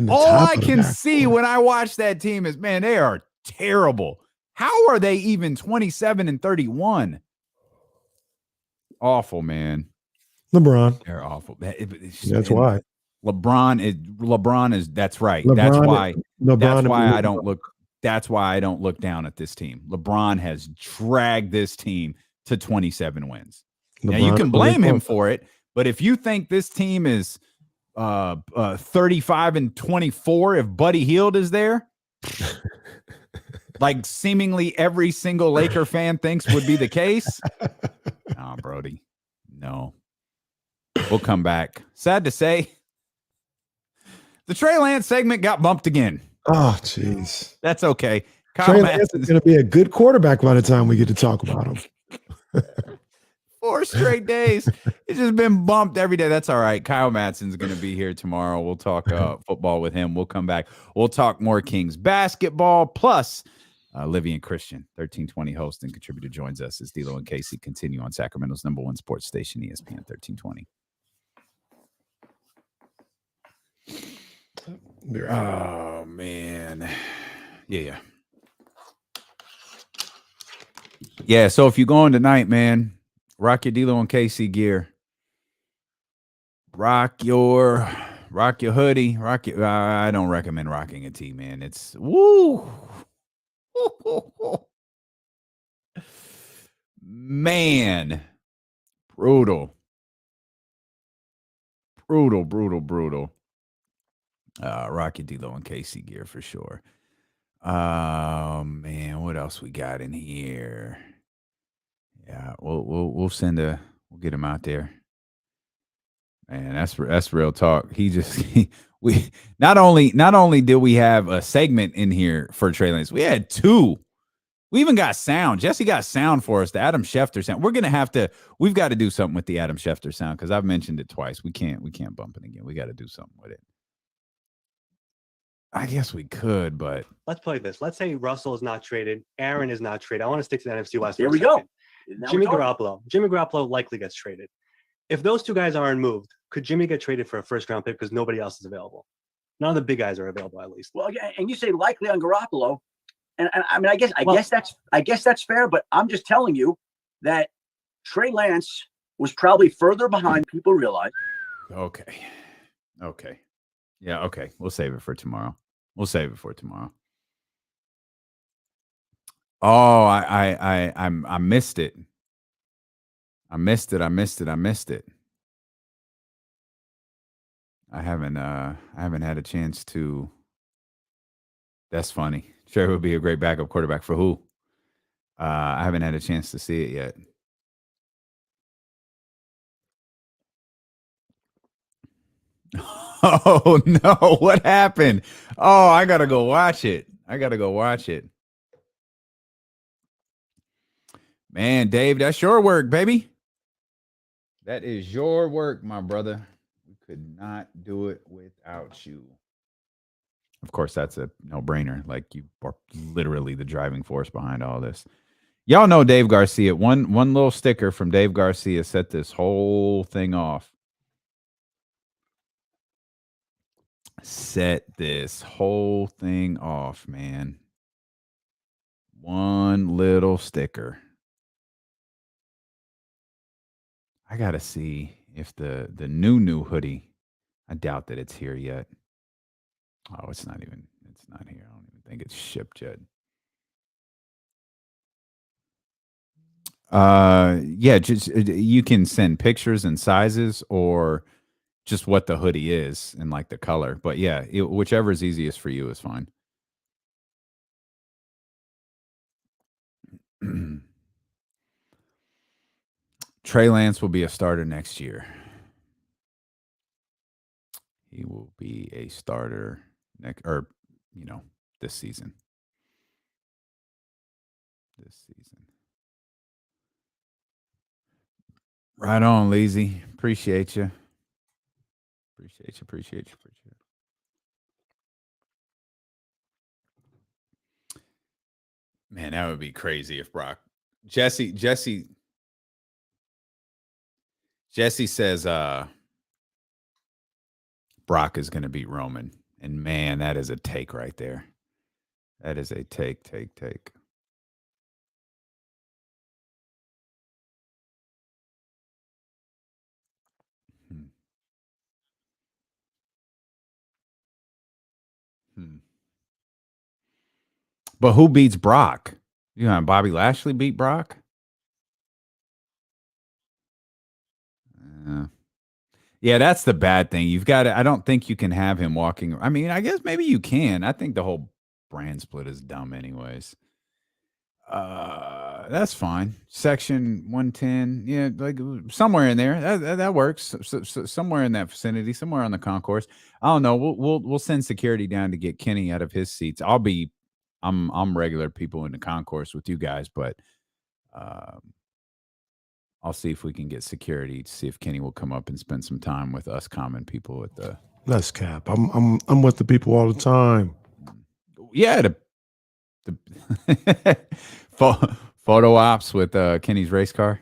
A: All I can see when I watch that team is, man, they are terrible. How are they even 27-31? Awful, man.
B: LeBron.
A: They're awful.
B: That's why.
A: LeBron is that's right. That's why I don't look down at this team. LeBron has dragged this team to 27 wins. Now you can blame him for it, but if you think this team is 35-24 if Buddy Hield is there, like seemingly every single Laker fan thinks would be the case. Nah, Brody. No. We'll come back. Sad to say, the Trey Lance segment got bumped again.
B: Oh, jeez.
A: That's okay.
B: Trey Lance is going to be a good quarterback by the time we get to talk about him.
A: 4 straight days. It's just been bumped every day. That's all right. Kyle Madsen's going to be here tomorrow. We'll talk football with him. We'll come back. We'll talk more Kings basketball. Plus, Olivia and Christian, 1320 host and contributor, joins us as D'Lo and Casey continue on Sacramento's #1 sports station, ESPN 1320. Oh, man. Yeah. Yeah, so if you're going tonight, man, rock your D'Lo and Casey gear. Rock your hoodie. I don't recommend rocking a tee, man. It's woo. Man. Brutal. Rock your D'Lo and Casey gear for sure. Man, what else we got in here? Yeah, we'll get him out there. Man, that's real talk. We not only did we have a segment in here for Trey Lance, we had 2. We even got sound. Jesse got sound for us, the Adam Schefter sound. We've got to do something with the Adam Schefter sound because I've mentioned it twice. We can't bump it again. We got to do something with it. I guess we could, but
F: let's play this. Let's say Russell is not traded. Aaron is not traded. I want to stick to the NFC West.
G: Here we go.
F: Jimmy Garoppolo likely gets traded. If those 2 guys aren't moved, could Jimmy get traded for a first-round pick because nobody else is available? None of the big guys are available, at least.
G: Well, yeah, and you say likely on Garoppolo, and I mean, I guess that's fair. But I'm just telling you that Trey Lance was probably further behind people realize.
A: Okay. Yeah. Okay. We'll save it for tomorrow. Oh, I missed it. I haven't had a chance to. That's funny. Trey would be a great backup quarterback for who? I haven't had a chance to see it yet. Oh no, what happened? Oh, I gotta go watch it. Man, Dave, that's your work, baby. That is your work, my brother. We could not do it without you. Of course, that's a no-brainer. Like, you are literally the driving force behind all this. Y'all know Dave Garcia. One little sticker from Dave Garcia set this whole thing off. Set this whole thing off, man. One little sticker. I gotta see if the new hoodie. I doubt that it's here yet. Oh, it's not here. I don't even think it's shipped yet. Yeah, just you can send pictures and sizes or just what the hoodie is and like the color. But yeah, whichever is easiest for you is fine. Trey Lance will be a starter next year. He will be a starter this season. Right on, Leezy. Appreciate you. Appreciate you. Man, that would be crazy if Brock. Jesse says Brock is going to beat Roman. And man, that is a take right there. That is a take. But who beats Brock? You know, Bobby Lashley beat Brock? Yeah, that's the bad thing. You've got to, I don't think you can have him walking. I mean, I guess maybe you can. I think the whole brand split is dumb anyways. That's fine. Section 110. Yeah, like somewhere in there. That works. So somewhere in that vicinity, somewhere on the concourse. I don't know. We'll send security down to get Kenny out of his seats. I'm regular people in the concourse with you guys, but I'll see if we can get security to see if Kenny will come up and spend some time with us common people at the.
B: That's cap. I'm with the people all the time.
A: Yeah, the photo ops with Kenny's race car.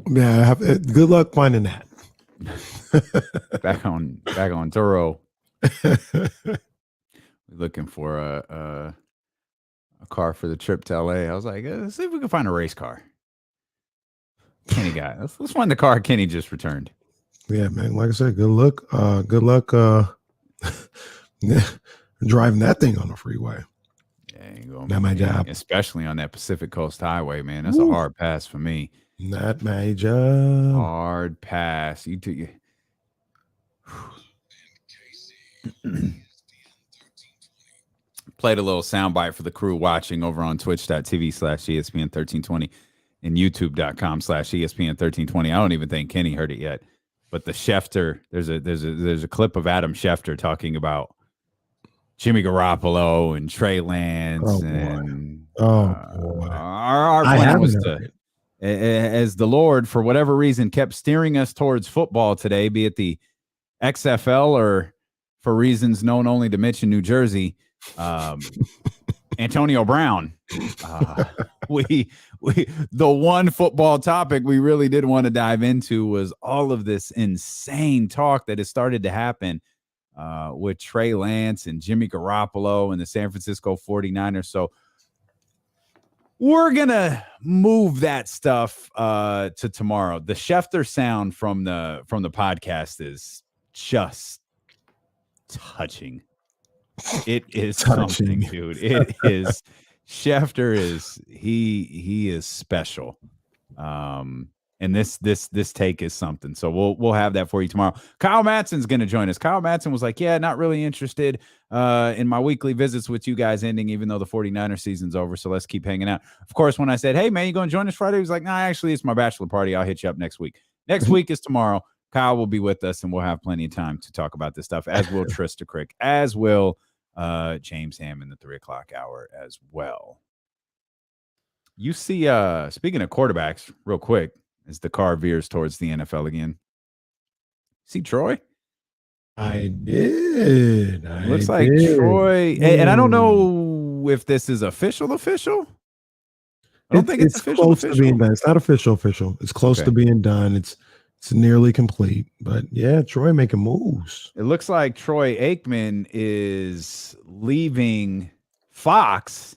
B: Yeah, good luck finding that.
A: back on Turo. We're looking for a car for the trip to LA. I was like, let's see if we can find a race car. Kenny got. Let's find the car Kenny just returned.
B: Yeah, man. Like I said, good luck. Good luck driving that thing on the freeway.
A: Yeah, you go.
B: Not my job.
A: Especially on that Pacific Coast Highway, man. That's a hard pass for me.
B: Not my job.
A: Hard pass. You took. Played a little soundbite for the crew watching over on twitch.tv/ESPN1320 and youtube.com/ESPN1320. I don't even think Kenny heard it yet. But the Schefter, there's a clip of Adam Schefter talking about Jimmy Garoppolo and Trey Lance.
B: Boy.
A: Our plan was to, as the Lord, for whatever reason, kept steering us towards football today, be it the XFL or for reasons known only to Mitch in New Jersey, Antonio Brown. The one football topic we really did want to dive into was all of this insane talk that has started to happen with Trey Lance and Jimmy Garoppolo and the San Francisco 49ers. So we're going to move that stuff to tomorrow. The Schefter sound from the podcast is just touching. It is something, dude. It is. Schefter is he is special. And this take is something. So we'll have that for you tomorrow. Kyle Matson's going to join us. Kyle Matson was like, yeah, not really interested in my weekly visits with you guys ending, even though the 49er season's over. So let's keep hanging out. Of course, when I said, hey, man, you going to join us Friday? He was like, nah, actually, it's my bachelor party. I'll hit you up next week. Next week is tomorrow. Kyle will be with us, and we'll have plenty of time to talk about this stuff, as will Trista Crick, as will James Ham in the 3:00 hour as well. You see, speaking of quarterbacks, real quick, as the car veers towards the NFL again. See Troy?
B: I did.
A: Looks like Troy, and I don't know if this is official. I don't think it's official.
B: Close to being done. It's not official. It's close to being done. It's nearly complete. But yeah, Troy making moves.
A: It looks like Troy Aikman is leaving Fox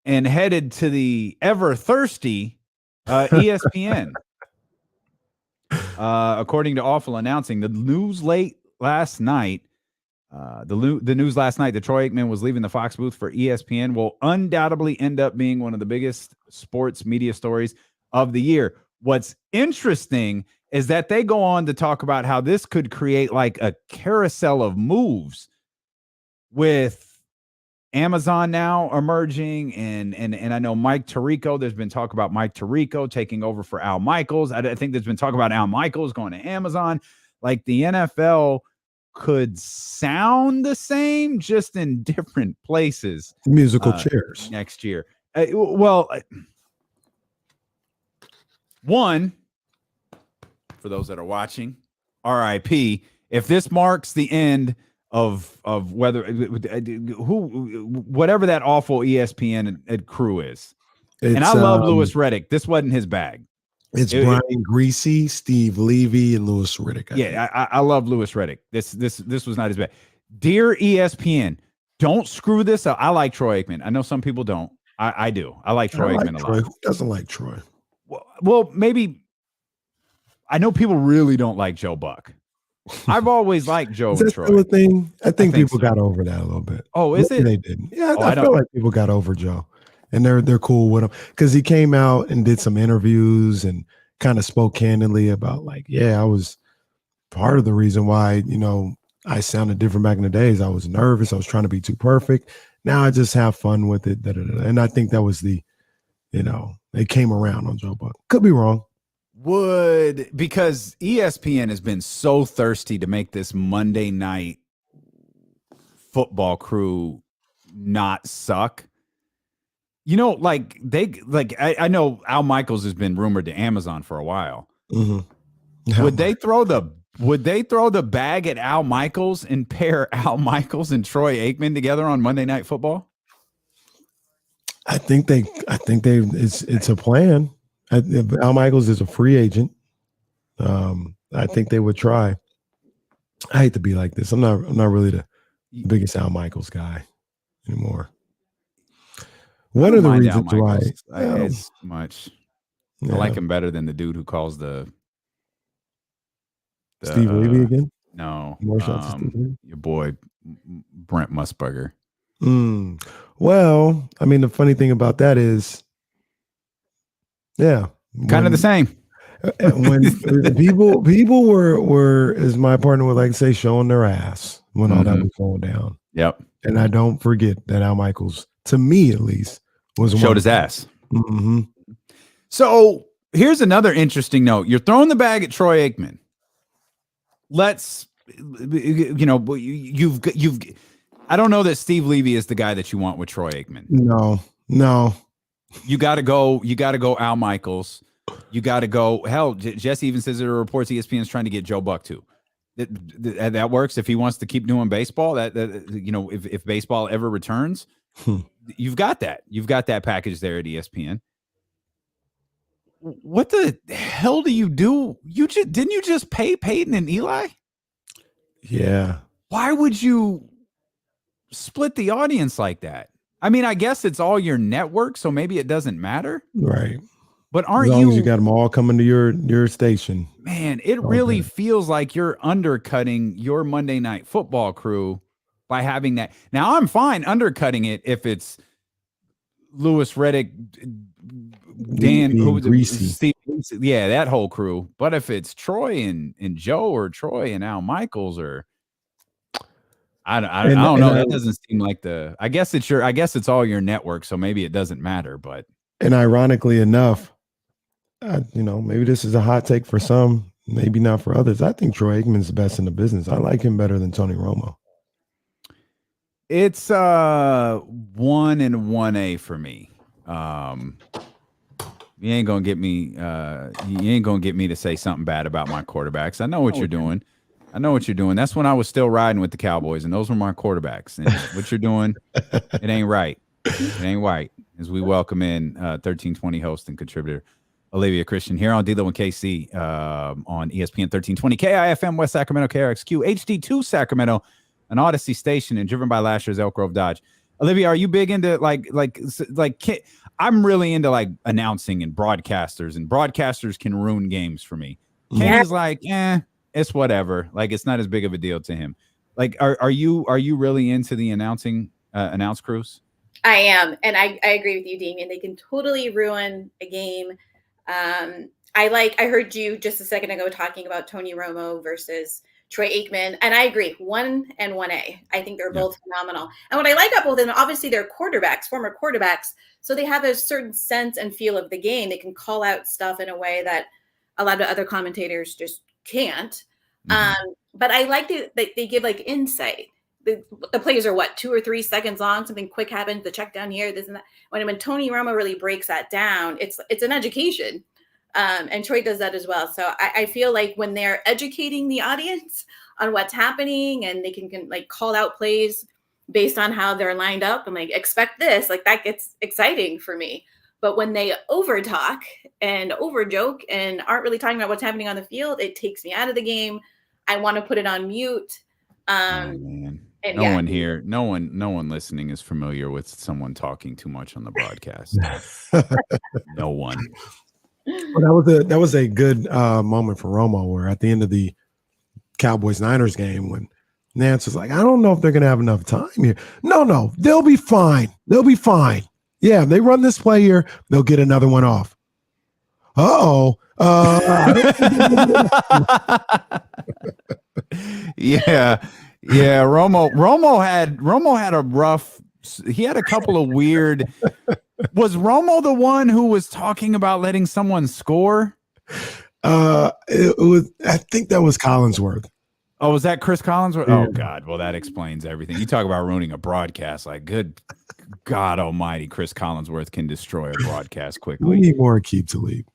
A: and headed to the ever thirsty ESPN. According to Awful Announcing, the news last night that Troy Aikman was leaving the Fox booth for ESPN will undoubtedly end up being one of the biggest sports media stories of the year. What's interesting is that they go on to talk about how this could create like a carousel of moves with Amazon now emerging, and I know Mike Tirico. There's been talk about Mike Tirico taking over for Al Michaels. I think there's been talk about Al Michaels going to Amazon. Like the NFL could sound the same, just in different places.
B: Musical chairs
A: next year. One, for those that are watching, RIP. If this marks the end of whatever that awful ESPN crew is. And I love Louis Riddick. This wasn't his bag.
B: It's Brian Greasy, Steve Levy, and Louis Riddick.
A: I love Louis Riddick. This was not his bag. Dear ESPN, don't screw this up. I like Troy Aikman. I know some people don't. I do. I like Troy Aikman a lot.
B: Who doesn't like Troy?
A: Well, maybe I know people really don't like Joe Buck. I've always liked Joe and Troy.
B: Still a thing? I think people got over that a little bit.
A: Oh, is it?
B: They didn't. Yeah, I feel like people got over Joe, and they're cool with him because he came out and did some interviews and kind of spoke candidly about I was part of the reason why I sounded different back in the days. I was nervous. I was trying to be too perfect. Now I just have fun with it. And I think that was they came around on Joe Buck. Could be wrong.
A: Because ESPN has been so thirsty to make this Monday night football crew not suck. I know Al Michaels has been rumored to Amazon for a while.
B: Mm-hmm.
A: Would they throw the bag at Al Michaels and pair Al Michaels and Troy Aikman together on Monday Night Football?
B: I think it's a plan. Al Michaels is a free agent. I think they would try. I hate to be like this. I'm not really the biggest Al Michaels guy anymore. One of the reasons why
A: as much. I like him better than the dude who calls the
B: Steve Levy again.
A: No,
B: more shots to Steve Levy?
A: Your boy Brent Musburger.
B: Well, I mean, the funny thing about that is,
A: kind of the same.
B: When people were, as my partner would like to say, showing their ass when all that was going down.
A: Yep.
B: And I don't forget that Al Michaels, to me at least,
A: showed his ass.
B: Mm-hmm.
A: So here's another interesting note. You're throwing the bag at Troy Aikman. You've I don't know that Steve Levy is the guy that you want with Troy Aikman.
B: No. You
A: got to go Al Michaels. You got to go. Hell, Jesse even says there are reports ESPN is trying to get Joe Buck too. That works if he wants to keep doing baseball. If baseball ever returns, you've got that. You've got that package there at ESPN. What the hell do? You didn't you just pay Peyton and Eli?
B: Yeah.
A: Why would you split the audience like that? I mean, I guess it's all your network, so maybe it doesn't matter.
B: Right.
A: But aren't
B: as long as you got them all coming to your station?
A: Man, it really feels like you're undercutting your Monday Night Football crew by having that. Now, I'm fine undercutting it if it's Louis Riddick, Dan, Steve, that whole crew. But if it's Troy and Joe, or Troy and Al Michaels, or I don't know. That doesn't seem like I guess it's all your network, so maybe it doesn't matter. But
B: ironically enough, maybe this is a hot take for some, maybe not for others. I think Troy Aikman's the best in the business. I like him better than Tony Romo.
A: It's 1 and 1A for me. You ain't gonna get me to say something bad about my quarterbacks. I know what you're doing. I know what you're doing. That's when I was still riding with the Cowboys, and those were my quarterbacks. And what you're doing, it ain't right. It ain't right. As we welcome in 1320 host and contributor Olivia Christian here on D-Lo and KC on ESPN 1320 KIFM West Sacramento KRXQ HD2 Sacramento, an Odyssey station and driven by last year's Elk Grove Dodge. Olivia, are you big into like I'm really into like announcing and broadcasters can ruin games for me. Kenny's like, it's whatever. Like it's not as big of a deal to him. Like, are you really into the announce crews?
H: I am, and I agree with you, Damien. They can totally ruin a game. I heard you just a second ago talking about Tony Romo versus Troy Aikman, and I agree. 1 and 1A. I think they're both phenomenal. And what I like about both of them, obviously they're quarterbacks, former quarterbacks, so they have a certain sense and feel of the game. They can call out stuff in a way that a lot of other commentators just can't. But I like that they give like insight. The plays are 2 or 3 seconds long. Something quick happens. The check down here, this and that. When Tony Romo really breaks that down, it's an education. And Troy does that as well. So I feel like when they're educating the audience on what's happening and they can like call out plays based on how they're lined up and like expect this, like that gets exciting for me. But when they over talk and over joke and aren't really talking about what's happening on the field, it takes me out of the game. I want to put it on mute.
A: Man. No one listening is familiar with someone talking too much on the broadcast. No one.
B: Well, that was a good moment for Romo, where at the end of the Cowboys-Niners game, when Nance was like, I don't know if they're going to have enough time here. No, they'll be fine. They'll be fine. Yeah, if they run this play here, they'll get another one off. Uh-oh.
A: Yeah. Romo had a rough. He had a couple of weird. Was Romo the one who was talking about letting someone score?
B: It was. I think that was Collinsworth.
A: Oh, was that Chris Collinsworth?
B: Yeah.
A: Oh God, well that explains everything. You talk about ruining a broadcast. Like, good God Almighty, Chris Collinsworth can destroy a broadcast quickly.
B: We need more Aqib Talib.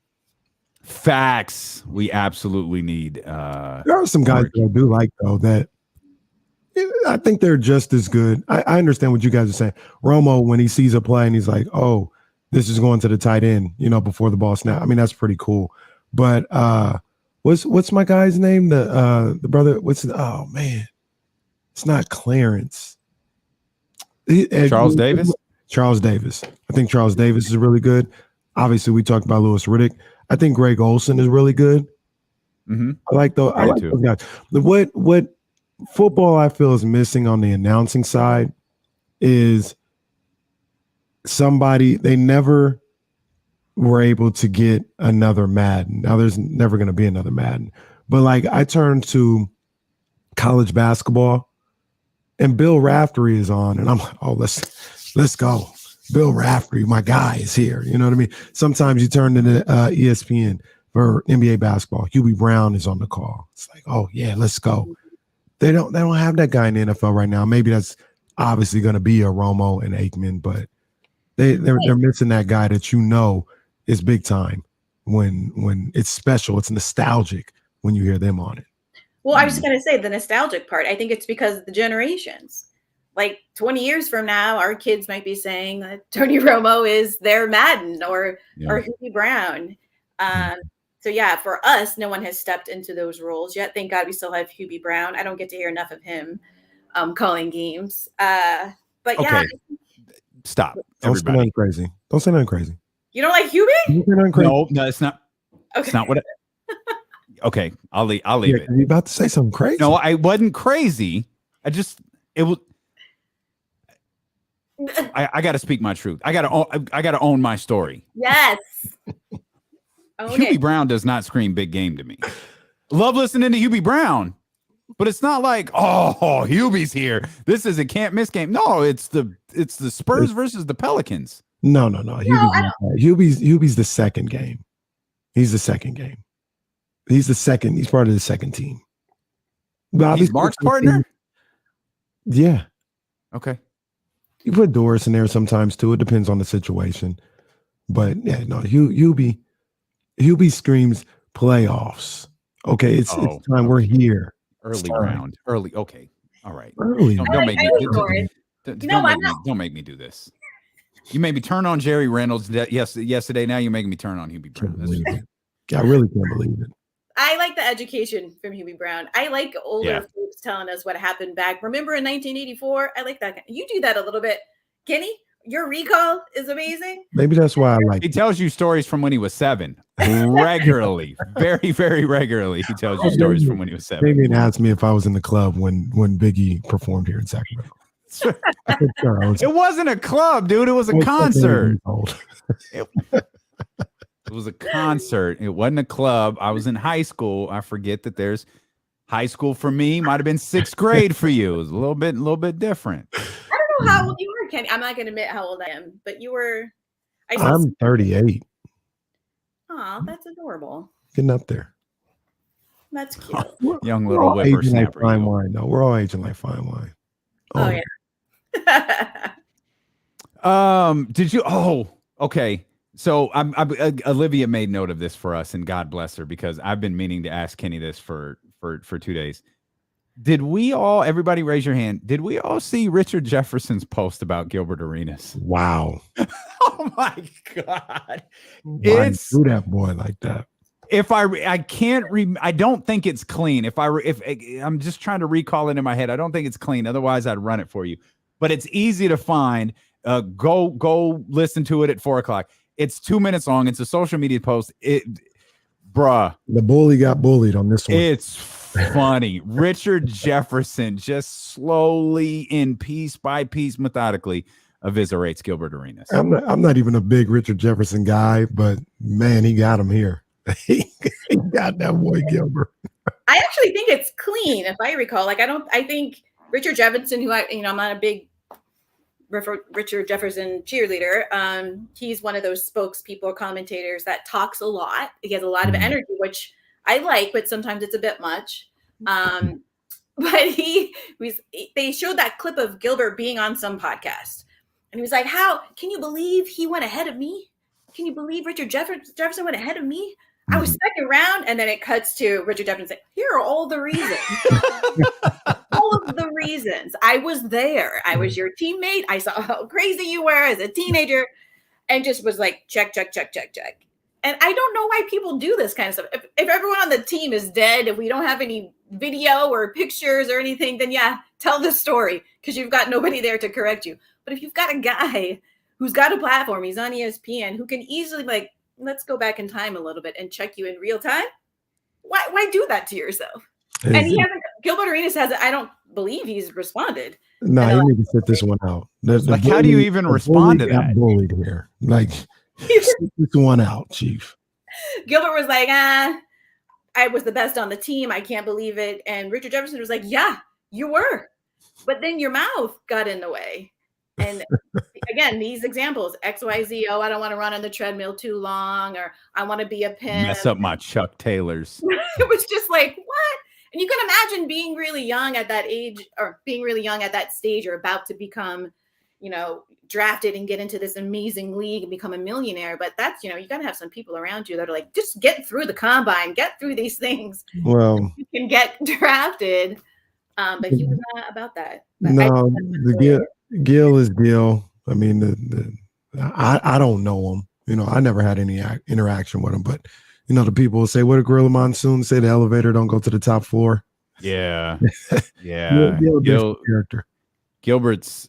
A: Facts. We absolutely need.
B: There are some guys that I do like though that. I think they're just as good. I understand what you guys are saying. Romo, when he sees a play and he's like, oh, this is going to the tight end, before the ball snap. I mean, that's pretty cool. But what's my guy's name? The brother, oh man. It's not Clarence.
A: Charles Davis?
B: Charles Davis. I think Charles Davis is really good. Obviously, we talked about Louis Riddick. I think Greg Olson is really good.
A: Mm-hmm.
B: I like those guys. What football I feel is missing on the announcing side is they never were able to get another Madden. Now there's never going to be another Madden, but like I turned to college basketball and Bill Raftery is on and I'm like, oh, let's go. Bill Raftery, my guy, is here. You know what I mean? Sometimes you turn to ESPN for NBA basketball. Hubie Brown is on the call. It's like, oh yeah, let's go. They don't have that guy in the NFL right now. Maybe that's obviously going to be a Romo and Aikman, but they're missing that guy that is big time when it's special. It's nostalgic when you hear them on it.
H: Well, I was just going to say the nostalgic part. I think it's because of the generations. Like 20 years from now, our kids might be saying that Tony Romo is their Madden or Hubie Brown. So yeah, for us, no one has stepped into those roles yet. Thank God we still have Hubie Brown. I don't get to hear enough of him calling games. But yeah.
A: Stop.
B: Don't say nothing crazy. Don't say nothing crazy.
H: You don't like Hubie?
A: No, it's not. Okay. It's not what okay, I'll leave it.
B: You're about to say something crazy.
A: No, I wasn't crazy. It was. I got to speak my truth. I got to own my story.
H: Yes.
A: Hubie Brown does not scream big game to me. Love listening to Hubie Brown, but it's not like, oh, Hubie's here. This is a can't miss game. No, it's the Spurs versus the Pelicans.
B: No. Hubie's the second game. He's the second game. He's part of the second team.
A: He's Mark's partner?
B: Yeah.
A: Okay.
B: You put Doris in there sometimes too. It depends on the situation. But yeah, no, Hubie screams playoffs. Okay, it's time. We're here.
A: Early round. Early. Okay. All right.
B: Early.
A: Don't make me.
H: I'm not.
A: Don't make me do this. You made me turn on Jerry Reynolds yesterday. Now you're making me turn on Hubie Brown.
B: I really can't believe it.
H: I like the education from Hubie Brown. I like older folks telling us what happened back. Remember in 1984? I like that. You do that a little bit. Kenny, your recall is amazing.
B: Maybe that's why I like
A: He tells you stories from when he was 7 regularly. Very, very regularly. He tells you stories from when he was 7.
B: Maybe asked me if I was in the club when Biggie performed here in Sacramento.
A: It wasn't a club, dude. It was a concert. It was a concert. It wasn't a club. I was in high school. I forget that there's high school for me. Might have been 6th grade for you. It was a little bit different.
H: I don't know how old you were, Kenny. I'm not going to admit how old I am, but you were.
B: I'm 38.
H: Oh, that's adorable.
B: Getting up there.
H: That's cute.
A: Young little whippersnapper.
B: Like fine wine. No, we're all aging like fine wine.
H: Oh yeah.
A: Did you? Oh, okay. So Olivia made note of this for us, and God bless her, because I've been meaning to ask Kenny this for 2 days. Did we all, everybody raise your hand, did we all see Richard Jefferson's post about Gilbert Arenas?
B: Wow.
A: Oh my God.
B: Why do that boy like that?
A: If I don't think it's clean. If I'm just trying to recall it in my head, I don't think it's clean. Otherwise I'd run it for you, but it's easy to find. Go listen to it at 4:00. It's 2 minutes long. It's a social media post. Bruh.
B: The bully got bullied on this one.
A: It's funny. Richard Jefferson just slowly, in piece by piece, methodically eviscerates Gilbert Arenas.
B: I'm not even a big Richard Jefferson guy, but man, he got him here. he got that boy Gilbert.
H: I actually think it's clean, if I recall. I think Richard Jefferson, who I'm not a big Richard Jefferson cheerleader. He's one of those spokespeople or commentators that talks a lot. He has a lot of energy, which I like, but sometimes it's a bit much. But they showed that clip of Gilbert being on some podcast. And he was like, how can you believe he went ahead of me? Can you believe Richard Jefferson went ahead of me? I was second round. And then it cuts to Richard Jefferson saying, here are all the reasons. All of the reasons. I was there. I was your teammate. I saw how crazy you were as a teenager, and just was like, check. And I don't know why people do this kind of stuff. If everyone on the team is dead, if we don't have any video or pictures or anything, then yeah, tell the story, because you've got nobody there to correct you. But if you've got a guy who's got a platform, he's on ESPN, who can easily let's go back in time a little bit and check you in real time. Why do that to yourself? And Gilbert Arenas hasn't, I don't believe he's responded.
B: No, you need to sit this one out.
A: How do you even respond to that?
B: Bullied here. Sit this one out, Chief.
H: Gilbert was like, I was the best on the team. I can't believe it. And Richard Jefferson was like, yeah, you were. But then your mouth got in the way. And again, these examples, XYZ, oh, I don't want to run on the treadmill too long, or I want to be a pimp.
A: Mess up my Chuck Taylors.
H: It was just like, what? And you can imagine being really young at that age, or being really young at that stage, or about to become, drafted and get into this amazing league and become a millionaire. But that's, you got to have some people around you that are like, just get through the combine, get through these things.
B: Well,
H: you can get drafted. But he was not about that. But
B: no, Gil is Gil. I mean, I don't know him. I never had any interaction with him, but the people will say, what did Gorilla Monsoon say? The elevator don't go to the top floor.
A: Yeah. Yeah. Gilbert's,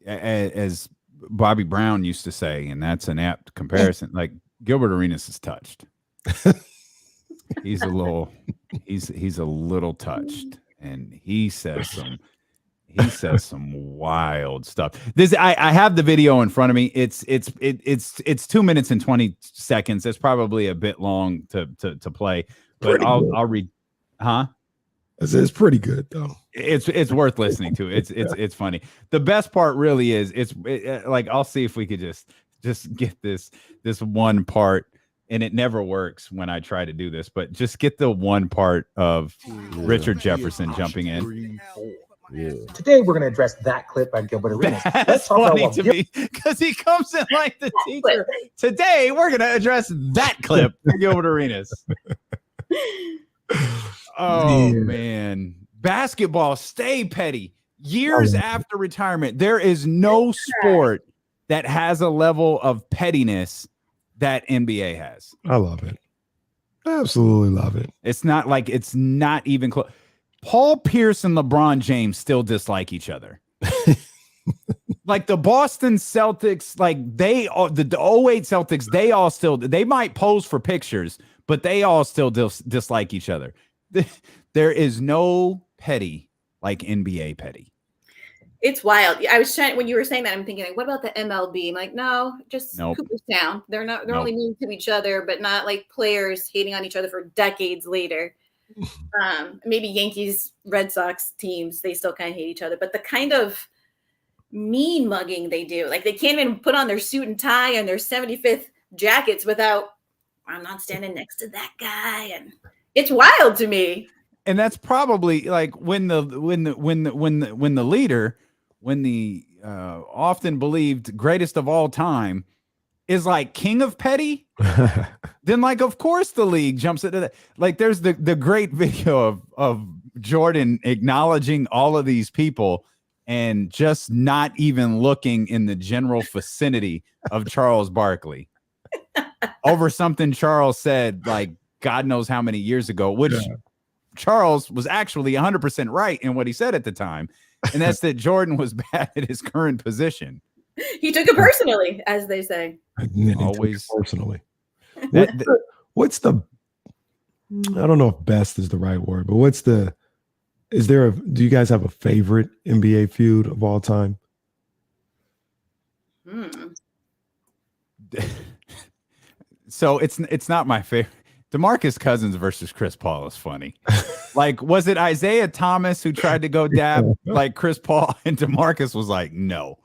A: as Bobby Brown used to say, and that's an apt comparison, like Gilbert Arenas is touched. He's a little touched, and he says some wild stuff. I have the video in front of me. It's 2 minutes and 20 seconds. That's probably a bit long to play, but I'll read. Huh?
B: It's pretty good though.
A: It's worth listening to. It's funny. The best part really is I'll see if we could just get this one part, and it never works when I try to do this, but just get the one part of Richard Jefferson jumping in.
I: Yeah. Today we're going to address that clip by Gilbert Arenas.
A: That's funny to me, because he comes in like the teacher. Today we're going to address that clip by Gilbert Arenas. Oh man, Basketball, stay petty. Years after retirement, there is no sport that has a level of pettiness that NBA has.
B: I love it. I absolutely love it.
A: It's not even close. Paul Pierce and LeBron James still dislike each other. Like the Boston Celtics, like the 08 Celtics, they might pose for pictures, but they all still dislike each other. There is no petty like NBA petty.
H: It's wild. I was trying when you were saying that. I'm thinking, like, what about the MLB? I'm like, no, just Cooperstown. They're not. They're only mean to each other, but not like players hating on each other for decades later. Maybe Yankees, Red Sox teams, they still kind of hate each other, but the kind of mean mugging they do, like they can't even put on their suit and tie and their 75th jackets without, I'm not standing next to that guy, and it's wild to me.
A: And that's probably like when the leader, when the often believed greatest of all time is like king of petty, then like of course the league jumps into that. Like there's the great video of Jordan acknowledging all of these people and just not even looking in the general vicinity of Charles Barkley over something Charles said like God knows how many years ago, which Charles was actually 100% right in what he said at the time. And that's that Jordan was bad at his current position.
H: He took it personally, as they say.
B: Always personally. What's the I don't know if best is the right word, but do you guys have a favorite NBA feud of all time?
A: So it's not my favorite. DeMarcus Cousins versus Chris Paul is funny. Like, was it Isaiah Thomas who tried to go dab like Chris Paul, and DeMarcus was like, no,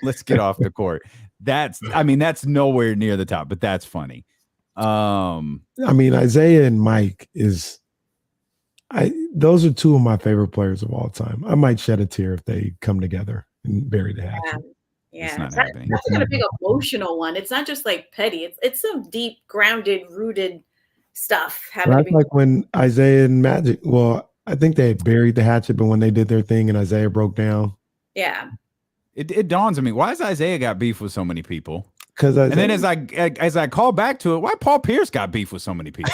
A: let's get off the court. That's nowhere near the top, but that's funny.
B: Isaiah and Mike those are two of my favorite players of all time. I might shed a tear if they come together and bury the hatchet.
H: Yeah, that's like a big emotional one. It's not just like petty. It's some deep, grounded, rooted stuff.
B: That's like when Isaiah and Magic. Well, I think they had buried the hatchet, but when they did their thing and Isaiah broke down.
H: Yeah.
A: It dawns on me, why has Isaiah got beef with so many people?
B: And
A: then as I call back to it, why Paul Pierce got beef with so many people?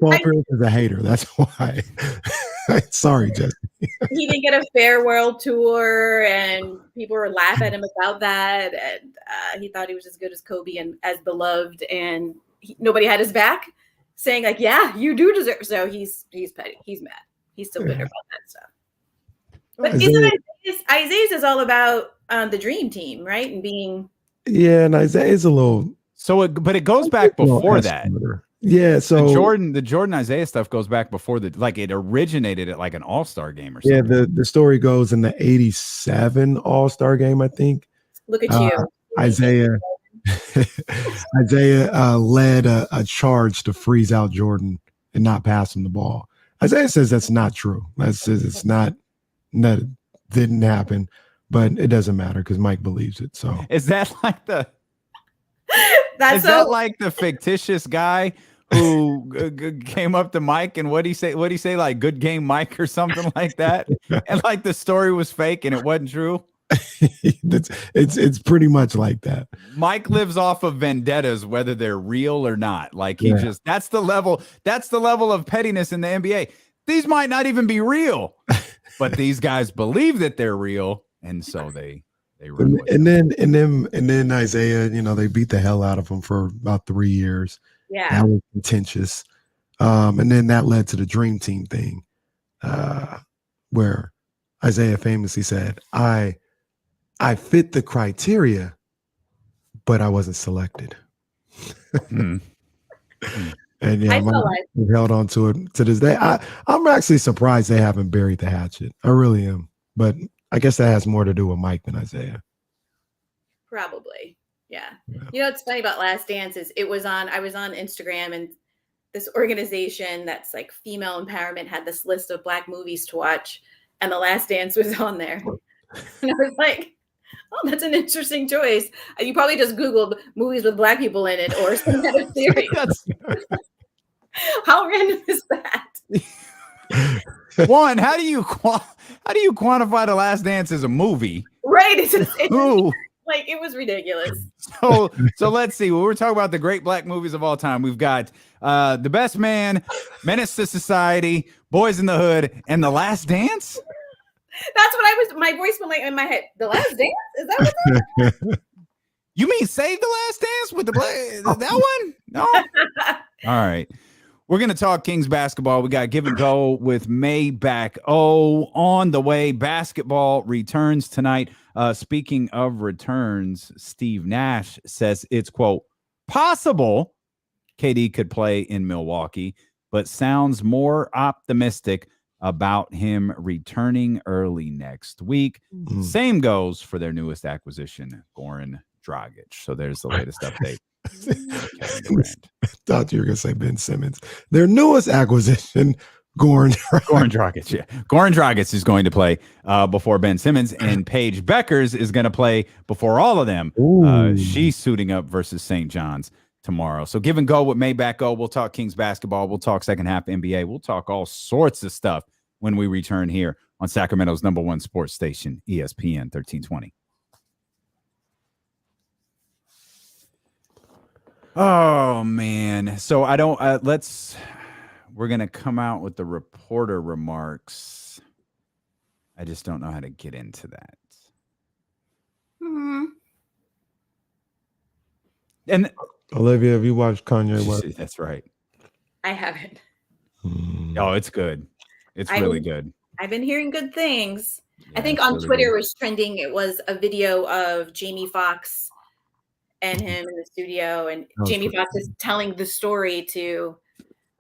B: Paul Pierce is a hater. That's why. Sorry, Jesse.
H: He didn't get a farewell tour, and people were laughing at him about that. And he thought he was as good as Kobe and as beloved, and nobody had his back, saying like, "Yeah, you do deserve." So he's petty. He's mad. He's still bitter about that stuff. But Isaiah's is all about the dream team, right? And being
B: and Isaiah's a little.
A: But it goes back before that.
B: Yeah, so
A: the Jordan Isaiah stuff goes back before it originated at like an All-Star game or something.
B: Yeah, the story goes in the 87 All-Star game, I think.
H: Look at you.
B: Isaiah led a charge to freeze out Jordan and not pass him the ball. Isaiah says that's not true. That didn't happen, but it doesn't matter because Mike believes it. So
A: is that like like the fictitious guy who came up to Mike and what'd he say like good game Mike or something like that, and like the story was fake and it wasn't true?
B: It's pretty much like that.
A: Mike lives off of vendettas whether they're real or not. Like that's the level of pettiness in the NBA. These might not even be real, but these guys believe that they're real, and so they
B: and then Isaiah, they beat the hell out of him for about 3 years.
H: Yeah,
B: that was contentious. And then that led to the Dream Team thing, where Isaiah famously said, "I fit the criteria, but I wasn't selected." And we've held on to it to this day. I'm actually surprised they haven't buried the hatchet. I really am, but I guess that has more to do with Mike than Isaiah.
H: Probably. Yeah. What's funny about Last Dance is I was on Instagram, and this organization that's like female empowerment had this list of Black movies to watch, and The Last Dance was on there. And I was like, oh, that's an interesting choice. You probably just Googled movies with Black people in it or some kind of series. How random is that?
A: One, how do you quantify The Last Dance as a movie?
H: Right. It's
A: Ooh.
H: like it was ridiculous.
A: So let's see. When we're talking about the great black movies of all time, we've got The Best Man, Menace to Society, Boys in the Hood, and The Last Dance.
H: That's what I was. My voice went like in my head. The Last Dance? Is that what that is?
A: You mean Save the Last Dance with that one? No. All right. We're going to talk Kings basketball. We got Give and Go with May back. Oh, on the way. Basketball returns tonight. Speaking of returns, Steve Nash says it's, quote, possible KD could play in Milwaukee, but sounds more optimistic about him returning early next week. Same goes for their newest acquisition, Goran Dragic. So there's the latest update.
B: I thought you were going to say Ben Simmons. Their newest acquisition, Goran
A: Dragic. Yeah. Goran Dragic is going to play before Ben Simmons, and Paige Beckers is going to play before all of them. She's suiting up versus St. John's tomorrow. So Give and Go with Maybach Go. We'll talk Kings basketball. We'll talk second half NBA. We'll talk all sorts of stuff when we return here on Sacramento's #1 sports station, ESPN 1320. Oh man. So I don't we're going to come out with the reporter remarks. I just don't know how to get into that. And
B: Olivia, have you watched Kanye West?
A: That's right.
H: I haven't.
A: Oh, it's good. It's really good.
H: I've been hearing good things.
A: Yeah,
H: I think on Twitter was trending. It was a video of Jamie Foxx and him in the studio, and Jamie Foxx is telling the story to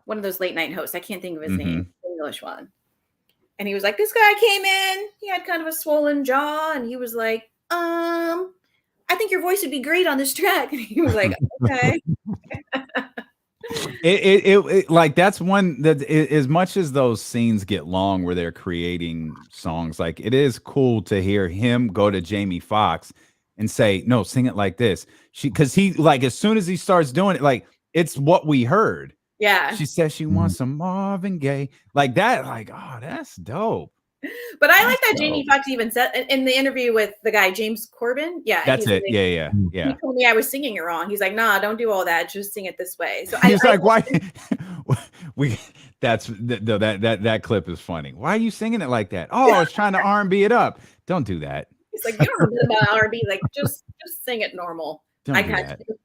H: one of those late night hosts. I can't think of his name, the English one. And he was like, this guy came in, he had kind of a swollen jaw, and he was like, I think your voice would be great on this track. And he was like, okay.
A: It like that's one that as much as those scenes get long where they're creating songs, like it is cool to hear him go to Jamie Foxx and say, no, sing it like this. Because he like as soon as he starts doing it, like it's what we heard.
H: Yeah.
A: She says she wants some Marvin Gaye. Like that, like, oh, that's dope.
H: But I like that Jamie Foxx even said in the interview with the guy, James Corbin. Yeah.
A: That's it.
H: Like,
A: Yeah.
H: He told me I was singing it wrong. He's like, nah, don't do all that. Just sing it this way. So
A: he's like, why? That clip is funny. Why are you singing it like that? Oh, I was trying to R&B it up. Don't do that.
H: He's like, you don't know about R&B. Like, just sing it normal.
A: Don't do that.
H: You.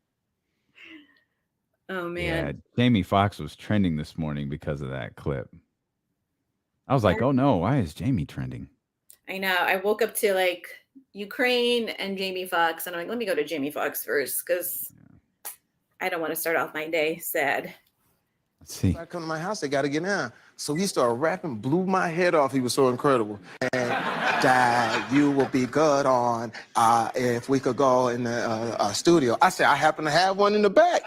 H: Oh man.
A: Yeah, Jamie Foxx was trending this morning because of that clip. I was like, oh no, why is Jamie trending?
H: I know. I woke up to like Ukraine and Jamie Foxx, and I'm like, let me go to Jamie Foxx first because I don't want to start off my day sad.
A: Let's see.
J: When I come to my house, they got to get down. So he started rapping, blew my head off. He was so incredible. And Dad, you will be good on if we could go in the studio. I said, I happen to have one in the back.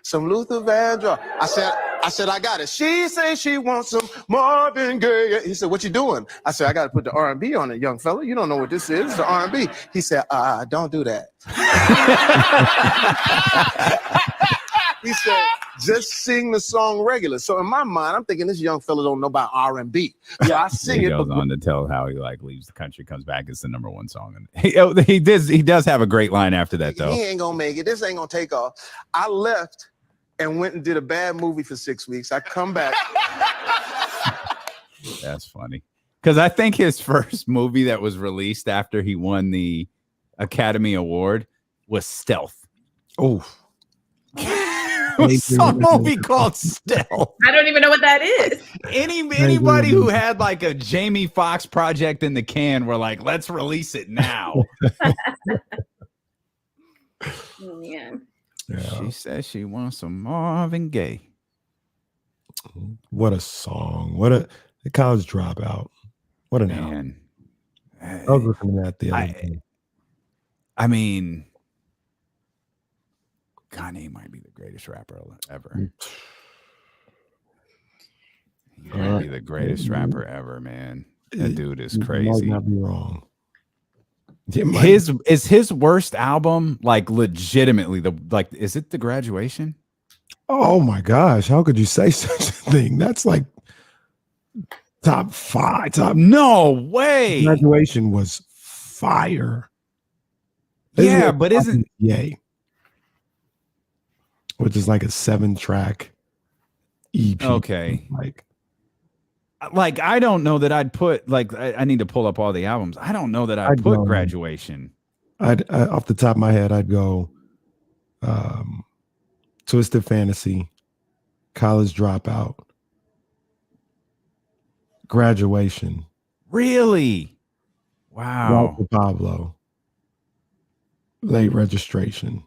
J: Some Luther Vandross. I said, I got it. She says she wants some Marvin Gaye. He said, what you doing? I said, I got to put the R&B on it, young fella. You don't know what this is. It's the R&B. He said, don't do that. He said, just sing the song regular. So in my mind, I'm thinking this young fella don't know about R&B. So I sing
A: he
J: it.
A: Goes on to tell how he like leaves the country, comes back. It's the #1 song. And he does have a great line after that though.
J: He ain't gonna make it. This ain't gonna take off. I left and went and did a bad movie for 6 weeks. I come back.
A: That's funny. Because I think his first movie that was released after he won the Academy Award was Stealth.
B: Oh.
A: Some movie called Stealth.
H: I don't even know what that is.
A: Anybody who had like a Jamie Foxx project in the can were like, let's release it now.
H: Yeah.
A: She says she wants some Marvin Gaye.
B: What a song. What a college dropout. What an album. I was looking at that the other day.
A: I mean, Kanye might be the greatest rapper ever. He might be the greatest rapper ever, man. That dude is crazy.
B: Might not be wrong.
A: Is his worst album like legitimately is it The Graduation?
B: Oh my gosh, how could you say such a thing? That's like top 5.
A: No way.
B: Graduation was fire.
A: Yeah, but isn't
B: Yay, which is like a 7-track EP.
A: okay.
B: Like
A: I don't know that I'd put like I need to pull up all the albums. I don't know that I'd put
B: go,
A: Graduation.
B: I off the top of my head, I'd go Twisted Fantasy, College Dropout, Graduation.
A: Really? Wow.
B: Walter Pablo, Late Registration,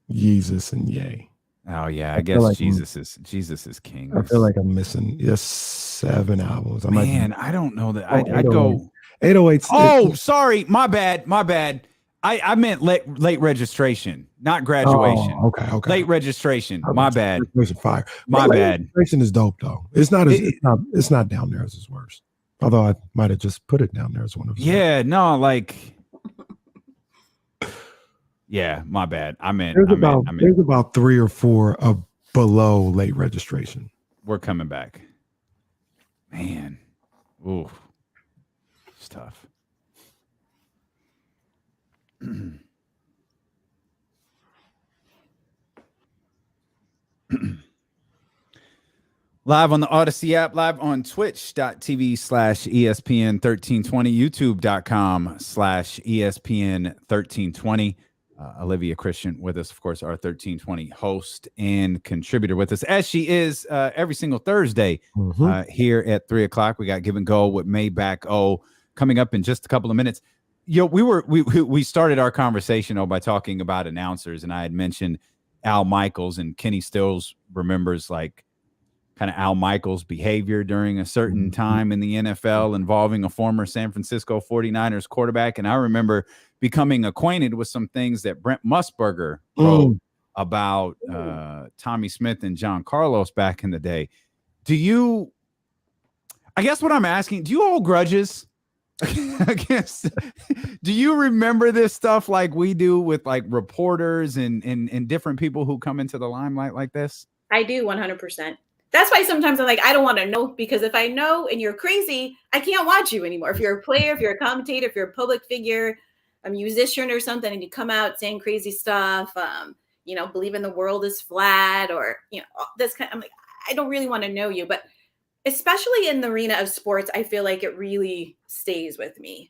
B: Yeezus, and Yay.
A: Oh yeah, I guess
B: like
A: Jesus is king.
B: I feel like I'm missing 7 albums.
A: I don't know that I'd go
B: 808.
A: Oh, sorry, my bad. I meant late registration, not Graduation.
B: Oh, okay.
A: Late registration. My bad.
B: Registration fire.
A: My
B: Late
A: bad.
B: Registration is dope though. It's not it's not down there as his worst. Although I might have just put it down there as one of his
A: Yeah, no, like yeah, my bad.
B: There's about 3 or 4 below Late Registration.
A: We're coming back. Man. Ooh. It's tough. Live on the Odyssey app, live on twitch.tv/ESPN1320, youtube.com/ESPN1320. Olivia Christian with us, of course, our 1320 host and contributor with us, as she is every single Thursday here at 3 o'clock. We got Give and Go with Maybach coming up in just a couple of minutes. We started our conversation by talking about announcers, and I had mentioned Al Michaels, and Kenny Stills remembers like kind of Al Michaels' behavior during a certain time in the NFL involving a former San Francisco 49ers quarterback. And I remember becoming acquainted with some things that Brent Musburger wrote about Tommy Smith and John Carlos back in the day. I guess what I'm asking, do you hold grudges? I guess, do you remember this stuff like we do with like reporters and different people who come into the limelight like this?
H: I do 100%. That's why sometimes I'm like, I don't want to know, because if I know and you're crazy, I can't watch you anymore. If you're a player, if you're a commentator, if you're a public figure, a musician or something, and you come out saying crazy stuff, believing the world is flat or, this kind, I'm like, I don't really want to know you. But especially in the arena of sports, I feel like it really stays with me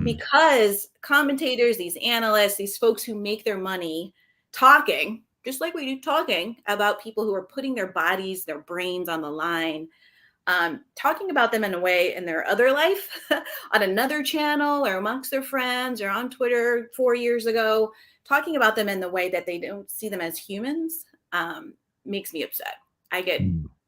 H: because commentators, these analysts, these folks who make their money talking, just like we do, talking about people who are putting their bodies, their brains on the line, talking about them in a way in their other life on another channel or amongst their friends or on Twitter 4 years ago, talking about them in the way that they don't see them as humans makes me upset. I get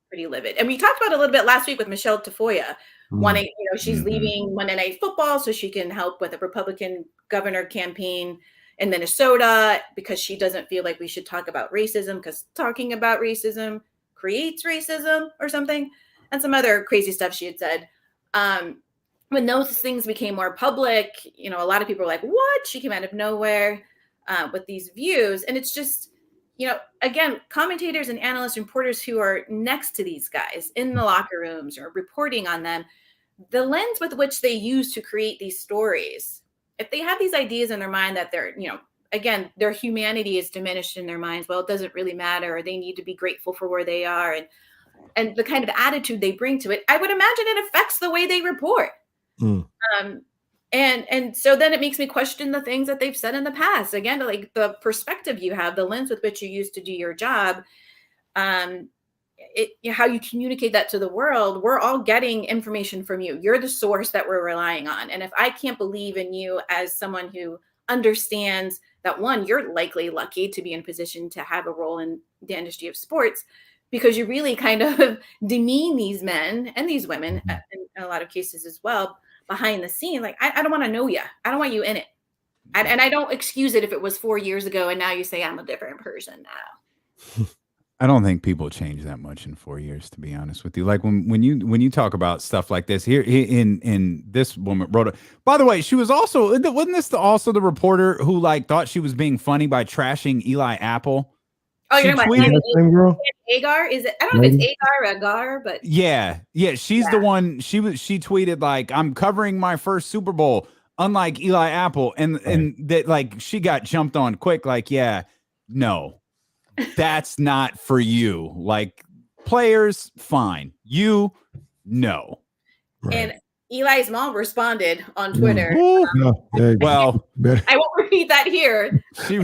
H: pretty livid. And we talked about it a little bit last week with Michelle Tafoya wanting, she's leaving Monday Night Football so she can help with a Republican governor campaign in Minnesota because she doesn't feel like we should talk about racism because talking about racism creates racism or something, and some other crazy stuff she had said. When those things became more public, a lot of people were like, what? She came out of nowhere with these views. And it's just, again, commentators and analysts, reporters who are next to these guys in the locker rooms or reporting on them, the lens with which they use to create these stories, if they have these ideas in their mind that they're, again, their humanity is diminished in their minds, well, it doesn't really matter, or they need to be grateful for where they are, and the kind of attitude they bring to it, I would imagine it affects the way they report. And so then it makes me question the things that they've said in the past. Again, like the perspective you have, the lens with which you use to do your job, how you communicate that to the world. We're all getting information from you. You're the source that we're relying on. And if I can't believe in you as someone who understands that, one, you're likely lucky to be in position to have a role in the industry of sports because you really kind of demean these men and these women in a lot of cases as well behind the scene. Like, I don't want to know you. I don't want you in it. And I don't excuse it if it was 4 years ago and now you say I'm a different person now.
A: I don't think people change that much in 4 years, to be honest with you. Like when you talk about stuff like this here in this woman wrote by the way, she was also, wasn't this also the reporter who like thought she was being funny by trashing Eli Apple?
H: Oh,
A: She
H: you're talking
A: tweeted-
H: about
B: That same girl?
H: Agar? Is it? I don't know if it's Agar or Agar, but
A: Yeah, she's the one. She tweeted like, "I'm covering my first Super Bowl." Unlike Eli Apple, and that like she got jumped on quick. Like, yeah, no, that's not for you. Like, players, fine. You, no.
B: Right.
H: and Eli's mom responded on Twitter.
B: No, yeah,
A: Well,
B: better
H: I won't repeat that here.
A: she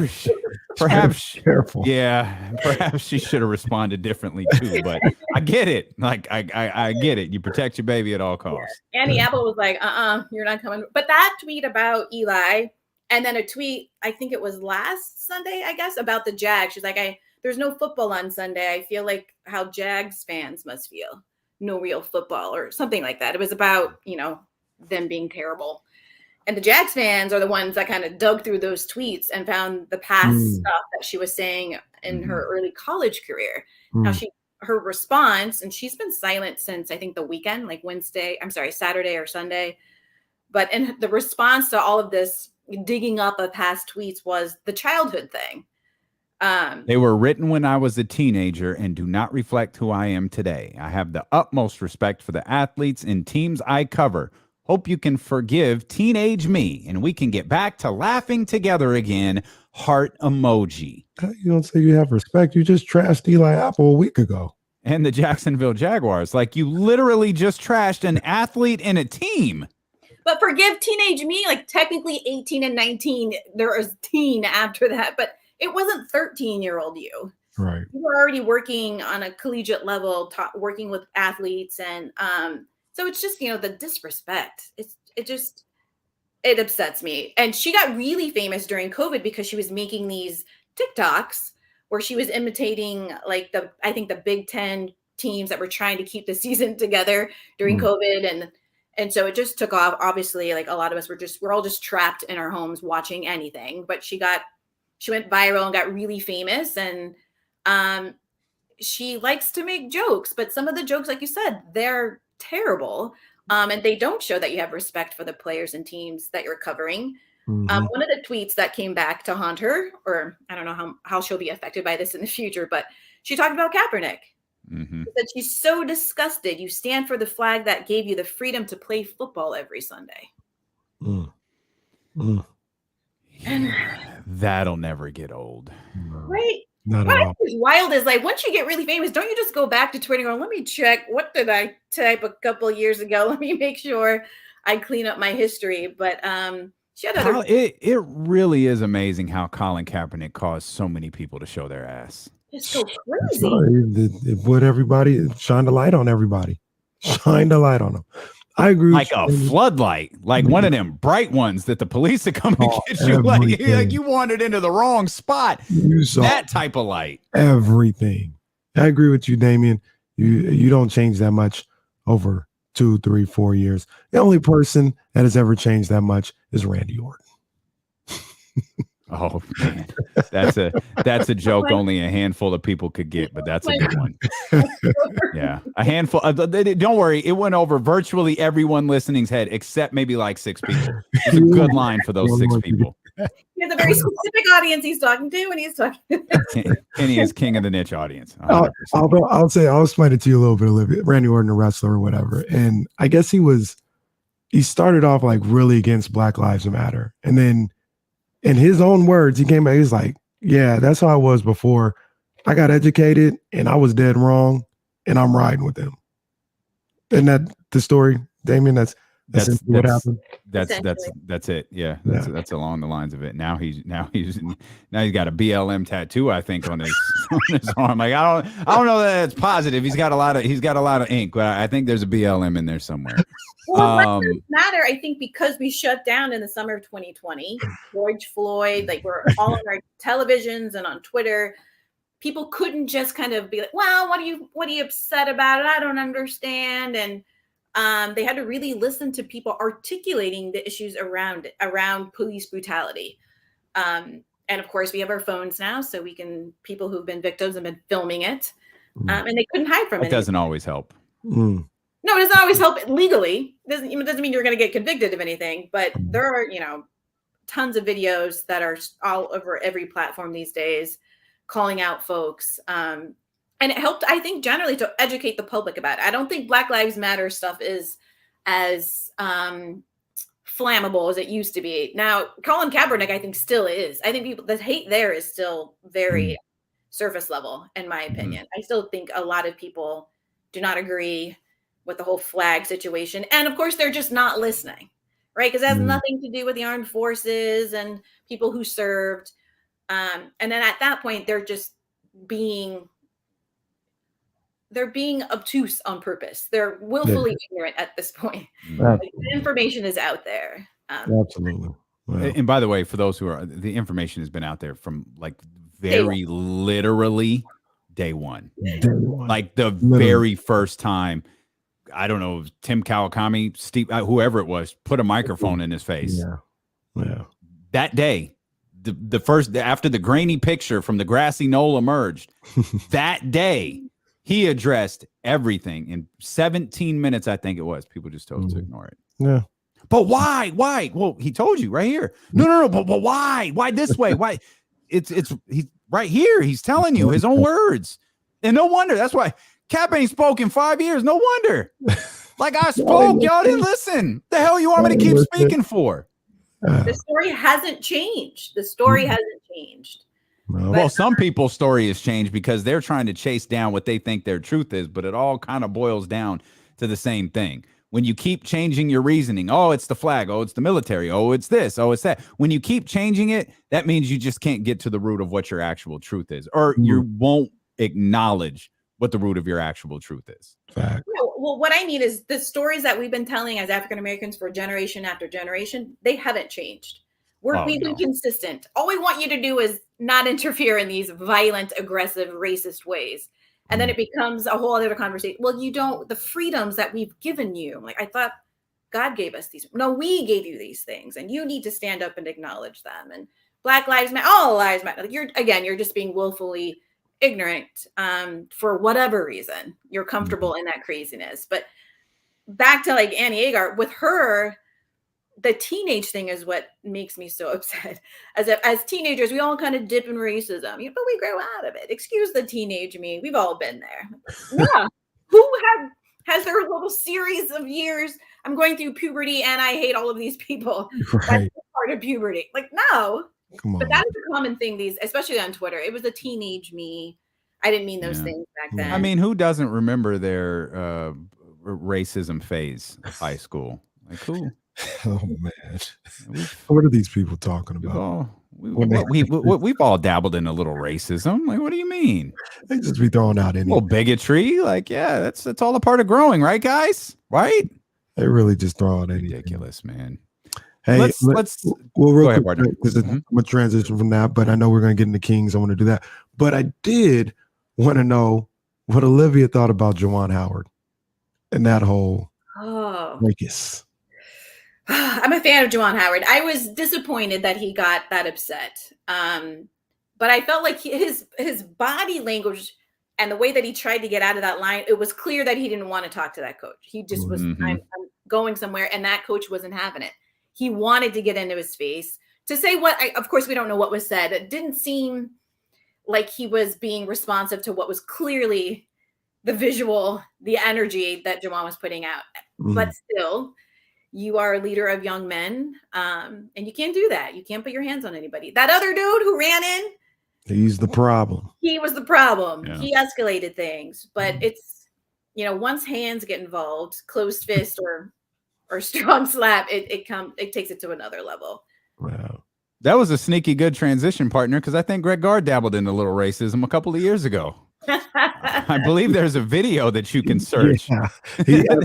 A: perhaps,
B: careful.
A: yeah, perhaps she should have responded differently too. But I get it. Like, I get it. You protect your baby at all costs.
H: Annie Apple was like, you're not coming. But that tweet about Eli, and then a tweet, I think it was last Sunday, I guess, about the Jags. She's like, there's no football on Sunday. I feel like how Jags fans must feel. No real football or something like that. It was about, them being terrible. And the Jags fans are the ones that kind of dug through those tweets and found the past stuff that she was saying in her early college career. Now her response, and she's been silent since I think the weekend, like Saturday or Sunday. But in the response to all of this digging up of past tweets was the childhood thing.
A: They were written when I was a teenager and do not reflect who I am today. I have the utmost respect for the athletes and teams I cover. Hope you can forgive teenage me and we can get back to laughing together again. Heart emoji.
B: You don't say you have respect. You just trashed Eli Apple a week ago.
A: And the Jacksonville Jaguars. Like, you literally just trashed an athlete and a team.
H: But forgive teenage me, like technically 18 and 19. There was teen after that, but it wasn't 13-year-old you.
B: Right.
H: You were already working on a collegiate level, working with athletes. And so it's just, the disrespect. It upsets me. And she got really famous during COVID because she was making these TikToks where she was imitating like I think the Big Ten teams that were trying to keep the season together during COVID. And so it just took off. Obviously, like a lot of us we're all just trapped in our homes watching anything. But she went viral and got really famous. And she likes to make jokes, but some of the jokes, like you said, they're terrible. And they don't show that you have respect for the players and teams that you're covering. One of the tweets that came back to haunt her, or I don't know how she'll be affected by this in the future, but she talked about Kaepernick. She said she's so disgusted. You stand for the flag that gave you the freedom to play football every Sunday.
A: That'll never get old.
H: Right?
B: Not
H: What
B: at
H: I
B: all.
H: think is wild is like once you get really famous, don't you just go back to Twitter and go, let me check what did I type a couple years ago? Let me make sure I clean up my history. But she had other.
A: It really is amazing how Colin Kaepernick caused so many people to show their ass.
H: It's so crazy.
B: It would everybody shine the light on everybody. Shine the light on them. I agree.
A: Like a floodlight, like one of them bright ones that the police are coming to get you. Like you wandered into the wrong spot.
B: You saw
A: that type of light.
B: Everything. I agree with you, Damien. You don't change that much over 2, 3, 4 years. The only person that has ever changed that much is Randy Orton.
A: Oh man, that's a joke only a handful of people could get, but that's a good one. Yeah, a handful. Don't worry, it went over virtually everyone listening's head except maybe like 6 people. It's a good line for those 6 people.
H: He has a very specific audience he's talking to when he's talking.
A: Kenny is king of the niche audience.
B: I'll explain it to you a little bit, Olivia. Randy Orton, a wrestler or whatever, and I guess he started off like really against Black Lives Matter, and then in his own words, he came back. He's like, "Yeah, that's how I was before. I got educated, and I was dead wrong, and I'm riding with them." Isn't that the story, Damien? That's what happened.
A: That's it. Yeah, that's along the lines of it. Now he's got a BLM tattoo, I think, on his arm. Like I don't know that it's positive. He's got a lot of ink, but I think there's a BLM in there somewhere.
H: Well, Black Lives Matter, I think, because we shut down in the summer of 2020, George Floyd, like we're all on our televisions and on Twitter. People couldn't just kind of be like, "Well, what are you upset about it? I don't understand." And they had to really listen to people articulating the issues around police brutality. And of course, we have our phones now, so people who've been victims have been filming it, and they couldn't hide from it.
A: It doesn't always help.
H: No, it doesn't always help legally. It doesn't mean you're going to get convicted of anything, but there are, tons of videos that are all over every platform these days calling out folks. And it helped, I think, generally to educate the public about it. I don't think Black Lives Matter stuff is as flammable as it used to be. Now, Colin Kaepernick, I think, still is. I think the hate there is still very surface level, in my opinion. I still think a lot of people do not agree with the whole flag situation. And of course, they're just not listening, right? Because it has nothing to do with the armed forces and people who served. And then at that point, they're just being obtuse on purpose. They're willfully ignorant at this point. Like, the information is out there.
B: Absolutely. Wow.
A: And by the way, for those who are, the information has been out there from like very literally day one. Like the very first time, I don't know, Tim Kawakami, Steve, whoever it was, put a microphone in his face.
B: Yeah.
A: That day, the first, after the grainy picture from the grassy knoll emerged, that day, he addressed everything in 17 minutes, I think it was. People just chose to ignore it.
B: Yeah.
A: But why? Why? Well, he told you right here. No. But why? Why this way? Why? He's right here. He's telling you his own words. And no wonder. That's why Cap ain't spoke in 5 years. No wonder. Like I spoke, y'all didn't listen. The hell you want me to keep speaking for?
H: The story hasn't changed. The story hasn't changed.
A: Well, some people's story has changed because they're trying to chase down what they think their truth is, but it all kind of boils down to the same thing. When you keep changing your reasoning, oh, it's the flag, oh, it's the military, oh, it's this, oh, it's that. When you keep changing it, that means you just can't get to the root of what your actual truth is, or you won't acknowledge what the root of your actual truth is.
B: Fact.
H: Well, what I mean is the stories that we've been telling as African Americans for generation after generation, they haven't changed. We've been consistent. All we want you to do is not interfere in these violent, aggressive, racist ways. And then it becomes a whole other conversation. Well, you don't, the freedoms that we've given you, like I thought God gave us these. No, we gave you these things and you need to stand up and acknowledge them. And Black Lives Matter, all lives matter. You're just being willfully ignorant for whatever reason. You're comfortable in that craziness. But back to like Annie Agar, with her, the teenage thing is what makes me so upset. As teenagers, we all kind of dip in racism, but we grow out of it. Excuse the teenage me. We've all been there. Yeah. Who has their little series of years? I'm going through puberty and I hate all of these people. Right. That's part of puberty. Like, no.
B: Come on.
H: But that is a common thing, especially on Twitter. It was the teenage me. I didn't mean those things back then.
A: I mean, who doesn't remember their racism phase of high school? Like who?
B: Oh man, what are these people talking about?
A: We've all dabbled in a little racism. Like, what do you mean?
B: They just be throwing out any
A: little bigotry. Like, yeah, that's all a part of growing, right, guys? Right?
B: They really just throw out anything.
A: Ridiculous, man.
B: Hey,
A: let's
B: real quick, because I'm gonna transition from that, but I know we're gonna get into Kings. I want to do that, but I did want to know what Olivia thought about Juwan Howard and that whole fracas.
H: I'm a fan of Juwan Howard. I was disappointed that he got that upset. But I felt like his body language and the way that he tried to get out of that line, it was clear that he didn't want to talk to that coach. He just was, I'm going somewhere, and that coach wasn't having it. He wanted to get into his face to say of course, we don't know what was said. It didn't seem like he was being responsive to what was clearly the visual, the energy that Juwan was putting out. But still, you are a leader of young men, and you can't do that. You can't put your hands on anybody. That other dude who ran in,
B: he's the problem.
H: He was the problem.
A: Yeah.
H: He escalated things. But it's, once hands get involved, closed fist or strong slap, it takes it to another level.
B: Wow.
A: That was a sneaky good transition, partner, because I think Greg Gard dabbled in a little racism a couple of years ago. I believe there's a video that you can search.
B: Yeah,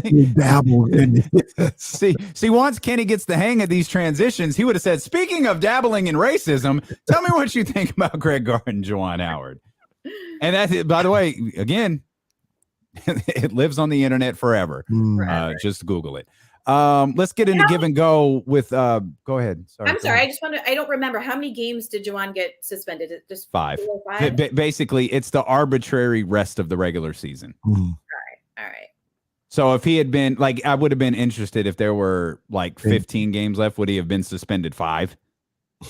B: he dabbled in it.
A: See, once Kenny gets the hang of these transitions, he would have said, speaking of dabbling in racism, tell me what you think about Greg Gard and Juwan Howard. And that's it. By the way, again, it lives on the internet forever. Just Google it. Let's get into give and go with go ahead. Sorry.
H: I'm sorry. I don't remember how many games did Juwan get suspended? Just
A: 5. Basically, it's the arbitrary rest of the regular season.
H: All right.
A: So if he had been I would have been interested if there were 15 games left. Would he have been suspended 5?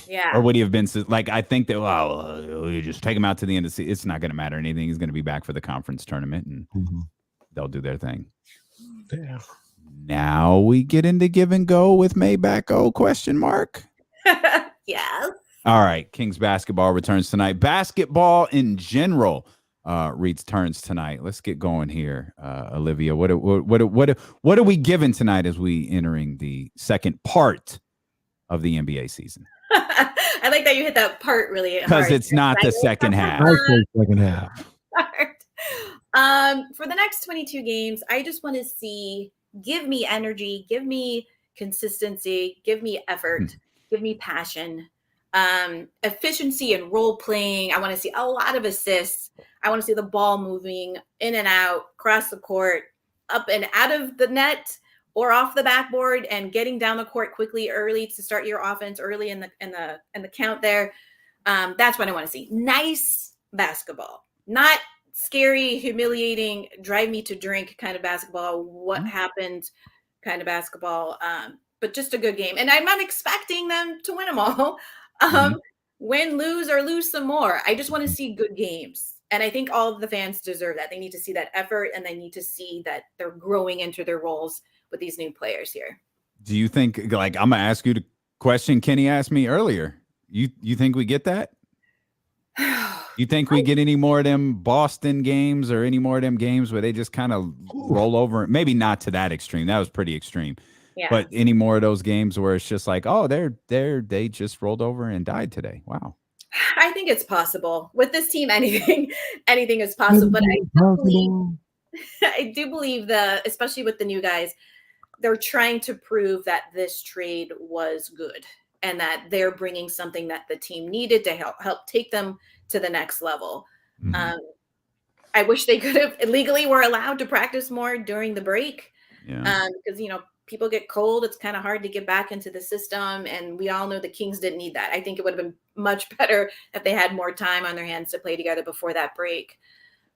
H: Yeah.
A: Or would he have been like, I think that, you just take him out to the end of the season. It's not going to matter anything. He's going to be back for the conference tournament and they'll do their thing.
B: Yeah.
A: Now we get into give and go with Maybach O ?
H: Yes.
A: All right. Kings basketball returns tonight. Basketball in general returns tonight. Let's get going here. Olivia, what are we given tonight as we entering the second part of the NBA season?
H: I like that you hit that part really hard.
A: Because it's not the second half.
B: Second half.
H: For the next 22 games, I just want to see, give me energy, give me consistency, give me effort, give me passion, efficiency and role playing. I want to see a lot of assists. I want to see the ball moving in and out, across the court, up and out of the net or off the backboard, and getting down the court quickly, early to start your offense early in the count there. That's what I want to see. Nice basketball, not scary, humiliating, drive me to drink kind of basketball. What happened kind of basketball, but just a good game. And I'm not expecting them to win them all. Win, lose, or lose some more. I just want to see good games. And I think all of the fans deserve that. They need to see that effort, and they need to see that they're growing into their roles with these new players here.
A: Do you think, like, I'm going to ask you the question Kenny asked me earlier. You think we get that? You think we get any more of them Boston games or any more of them games where they just kind of roll over? Maybe not to that extreme. That was pretty extreme.
H: Yeah.
A: But any more of those games where it's just like, oh, they just rolled over and died today. Wow.
H: I think it's possible with this team. Anything is possible. But I do believe especially with the new guys, they're trying to prove that this trade was good and that they're bringing something that the team needed to help take them to the next level. I wish they could have legally were allowed to practice more during the break. Because, people get cold. It's kind of hard to get back into the system. And we all know the Kings didn't need that. I think it would have been much better if they had more time on their hands to play together before that break.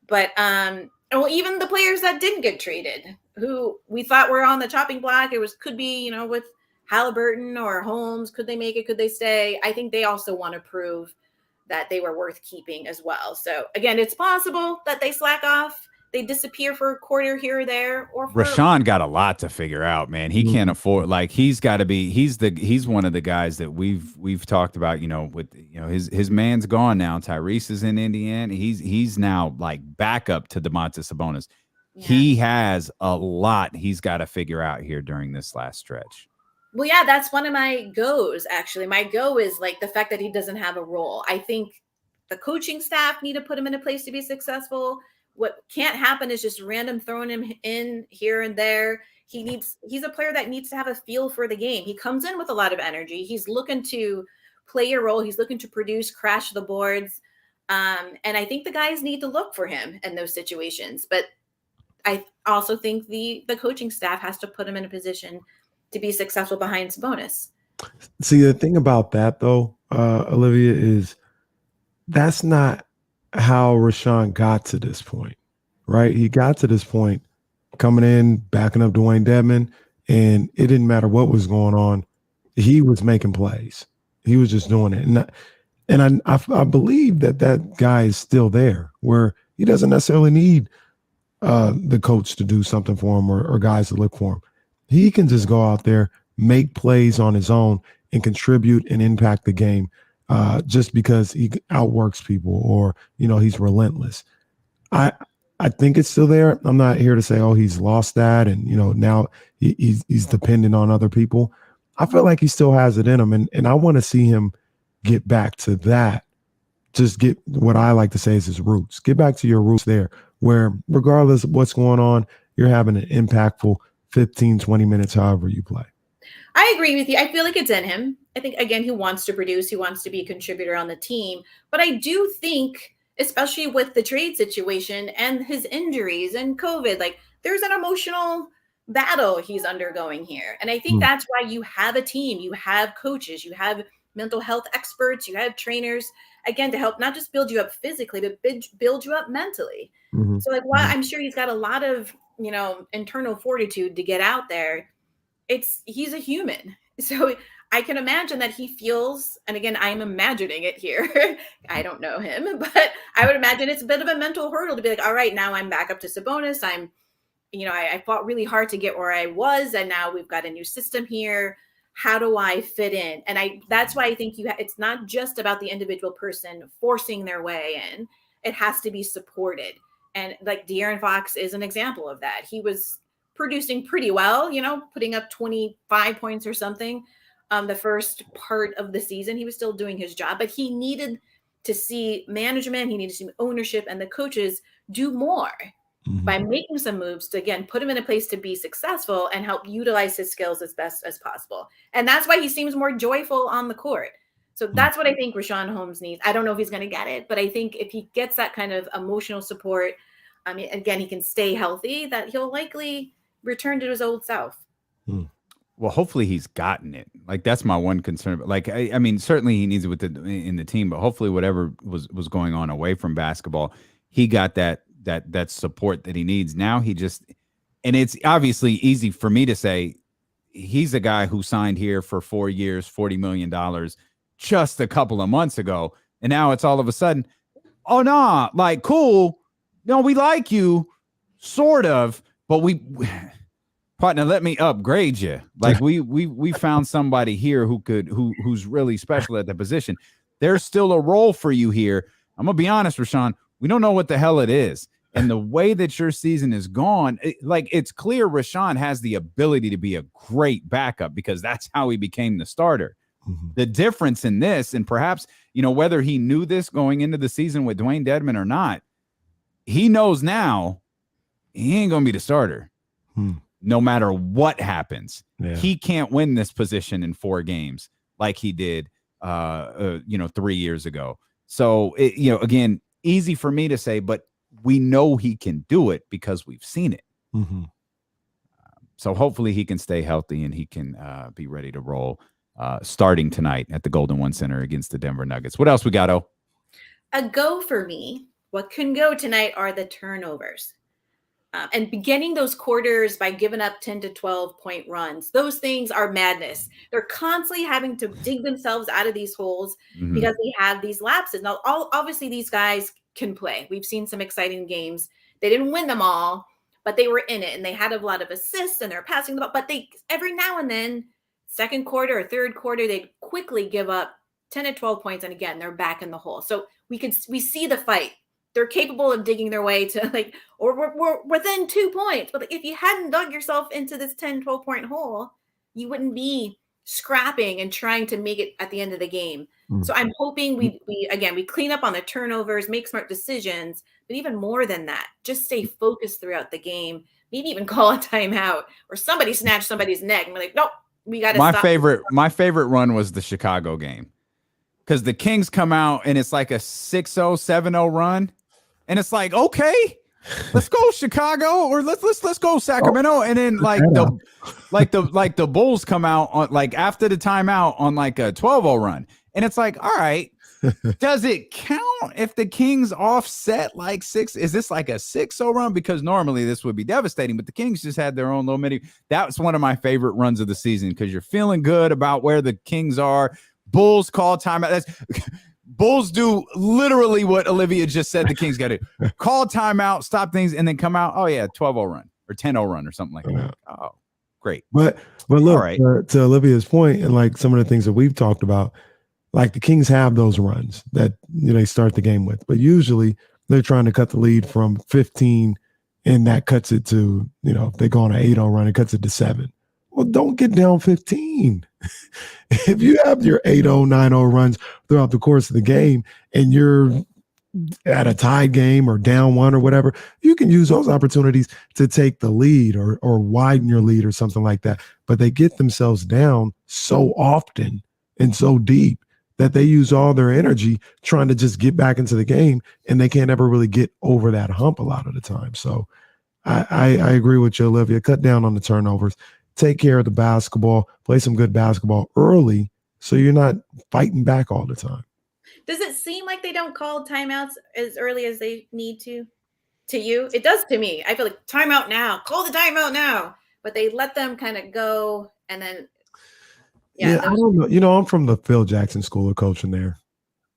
H: But, even the players that didn't get traded, who we thought were on the chopping block, could be, with Haliburton or Holmes, could they make it? Could they stay? I think they also want to prove that they were worth keeping as well. So again, it's possible that they slack off. They disappear for a quarter here or there. Or
A: Rashawn got a lot to figure out, man. He can't afford, like, he's got to be, he's one of the guys that we've talked about, with, his man's gone now. Tyrese is in Indiana. He's now like backup to Domantas Sabonis. Yeah. He has a lot he's got to figure out here during this last stretch.
H: Well, yeah, that's one of my goes, actually. My go is like the fact that he doesn't have a role. I think the coaching staff need to put him in a place to be successful. What can't happen is just random throwing him in here and there. He's a player that needs to have a feel for the game. He comes in with a lot of energy. He's looking to play a role. He's looking to produce, crash the boards. And I think the guys need to look for him in those situations. But I also think the coaching staff has to put him in a position to be successful behind Sabonis.
B: See, the thing about that, though, Olivia, is that's not how Rashawn got to this point, right? He got to this point coming in, backing up Dwayne Dedmon, and it didn't matter what was going on. He was making plays. He was just doing it. And I believe that guy is still there, where he doesn't necessarily need the coach to do something for him or guys to look for him. He can just go out there, make plays on his own, and contribute and impact the game just because he outworks people or, he's relentless. I think it's still there. I'm not here to say, oh, he's lost that and, now he's dependent on other people. I feel like he still has it in him, and I want to see him get back to that. Just get what I like to say is his roots. Get back to your roots there, where regardless of what's going on, you're having an impactful 15, 20 minutes, however you play.
H: I agree with you. I feel like it's in him. I think, again, he wants to produce. He wants to be a contributor on the team. But I do think, especially with the trade situation and his injuries and COVID, like there's an emotional battle he's undergoing here. And I think that's why you have a team. You have coaches. You have mental health experts. You have trainers, again, to help not just build you up physically, but build you up mentally. So like, while I'm sure he's got a lot of, internal fortitude to get out there, he's a human. So I can imagine that he feels, and again, I'm imagining it here. I don't know him, but I would imagine it's a bit of a mental hurdle to be like, all right, now I'm back up to Sabonis. I fought really hard to get where I was, and now we've got a new system here. How do I fit in? And that's why I think it's not just about the individual person forcing their way in. It has to be supported. And like De'Aaron Fox is an example of that. He was producing pretty well, putting up 25 points or something. The first part of the season, he was still doing his job, but he needed to see management, he needed to see ownership and the coaches do more by making some moves to, again, put him in a place to be successful and help utilize his skills as best as possible. And that's why he seems more joyful on the court. So that's what I think Richaun Holmes needs. I don't know if he's going to get it, but I think if he gets that kind of emotional support, again, he can stay healthy, that he'll likely return to his old self.
A: Well, hopefully he's gotten it. Like, that's my one concern. Like, I mean, certainly he needs it in the team, but hopefully whatever was going on away from basketball, he got that support that he needs. Now and it's obviously easy for me to say, he's a guy who signed here for 4 years, $40 million just a couple of months ago. And now it's all of a sudden, oh, nah, like, cool. No, we like you, sort of, but partner, let me upgrade you. Like, we found somebody here who's really special at the position. There's still a role for you here. I'm gonna be honest, Richaun, we don't know what the hell it is. And the way that your season is gone, it's clear Richaun has the ability to be a great backup because that's how he became the starter. The difference in this, and perhaps, whether he knew this going into the season with Dwayne Dedmon or not, he knows now he ain't gonna be the starter. No matter what happens. Yeah. He can't win this position in 4 games like he did 3 years ago. So again, easy for me to say, but we know he can do it because we've seen it. So hopefully he can stay healthy and he can be ready to roll starting tonight at the Golden One Center against the Denver Nuggets. What else we got, O?
H: A go for me. What can go tonight are the turnovers. And beginning those quarters by giving up 10 to 12 point runs, those things are madness. They're constantly having to dig themselves out of these holes because they have these lapses. Now, obviously, these guys can play. We've seen some exciting games. They didn't win them all, but they were in it, and they had a lot of assists, and they're passing the ball. But they, every now and then, second quarter or third quarter, they'd quickly give up 10 to 12 points, and again, they're back in the hole. So we see the fight. They're capable of digging their way to or we're within 2 points. But if you hadn't dug yourself into this 10, 12 point hole, you wouldn't be scrapping and trying to make it at the end of the game. So I'm hoping we clean up on the turnovers, make smart decisions, but even more than that, just stay focused throughout the game. Maybe even call a timeout or somebody snatch somebody's neck and be like, nope, we got to stop.
A: My favorite run was the Chicago game because the Kings come out and it's like a 6-0, 7-0 run. And it's like, okay, let's go Chicago, or let's go Sacramento, and then the Bulls come out on after the timeout on a 12-0 run, and it's like, all right, does it count if the Kings offset 6? Is this like a 6-0 run? Because normally this would be devastating, but the Kings just had their own little mini. That's one of my favorite runs of the season because you're feeling good about where the Kings are. Bulls call timeout. Bulls do literally what Olivia just said the Kings got to do. Call timeout, stop things, and then come out, oh, yeah, 12-0 run or 10-0 run or something like that. Oh, great.
B: But look,
A: right.
B: To Olivia's point, and some of the things that we've talked about, the Kings have those runs that they start the game with. But usually they're trying to cut the lead from 15, and that cuts it to, if they go on an 8-0 run, it cuts it to 7. Well, don't get down 15. If you have your 8-0, 9-0 runs throughout the course of the game and you're at a tied game or down 1 or whatever, you can use those opportunities to take the lead or widen your lead or something like that. But they get themselves down so often and so deep that they use all their energy trying to just get back into the game, and they can't ever really get over that hump a lot of the time. So I agree with you, Olivia. Cut down on the turnovers. Take care of the basketball, play some good basketball early so you're not fighting back all the time.
H: Does it seem like they don't call timeouts as early as they need to you? It does to me. I feel like timeout now, call the timeout now, but they let them kind of go. And then
B: Yeah, I don't know. You know, I'm from the Phil Jackson school of coaching there.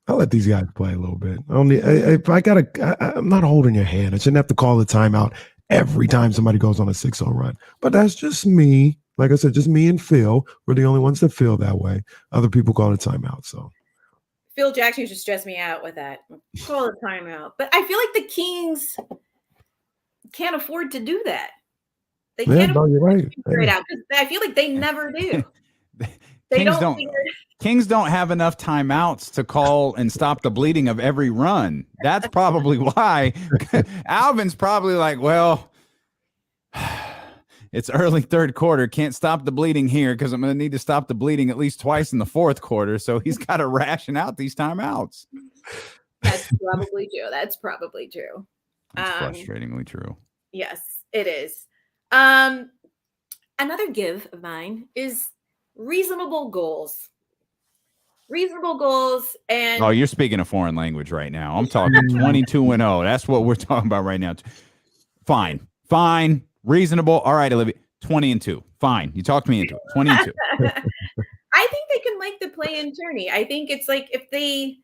B: I'll let these guys play a little bit. I'm not holding your hand. I shouldn't have to call the timeout every time somebody goes on a 6-0 run. But that's just me. Like I said, just me and Phil. We're the only ones that feel that way. Other people call it timeout. So
H: Phil Jackson used to stress me out with that. Call it timeout. But I feel like the Kings can't afford to do that. They can't afford to figure it out. I feel like they never do.
A: Kings don't have enough timeouts to call and stop the bleeding of every run. That's probably why. Alvin's probably like, well, it's early third quarter. Can't stop the bleeding here because I'm going to need to stop the bleeding at least twice in the fourth quarter. So he's got to ration out these timeouts.
H: That's probably true. That's
A: frustratingly true.
H: Yes, it is. Another give of mine is reasonable goals. And
A: you're speaking a foreign language right now. I'm talking 22-0. That's what we're talking about right now. Fine, reasonable. All right, Olivia, 20-2. Fine, you talked me into it. 20-2.
H: I think they can make the play-in tourney. I think it's like if they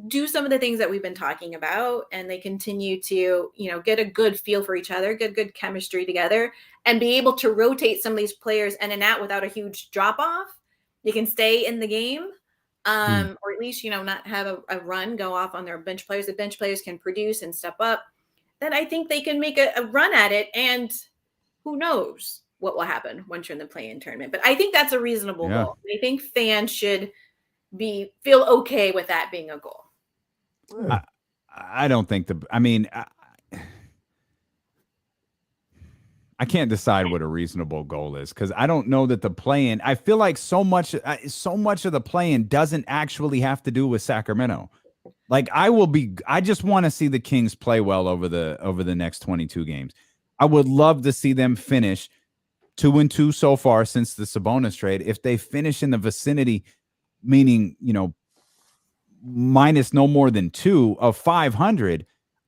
H: do some of the things that we've been talking about and they continue to, get a good feel for each other, get good chemistry together, and be able to rotate some of these players in and out without a huge drop-off, they can stay in the game. Or at least, not have a run go off on their bench players. The bench players can produce and step up. Then I think they can make a run at it. And who knows what will happen once you're in the play-in tournament. But I think that's a reasonable goal. I think fans should feel okay with that being a goal.
A: I don't think I can't decide what a reasonable goal is because I don't know that the play-in. I feel like so much of the play-in doesn't actually have to do with Sacramento. Like I just want to see the Kings play well over the next 22 games. I would love to see them finish 2-2 so far since the Sabonis trade. If they finish in the vicinity, meaning minus no more than 2 of 500.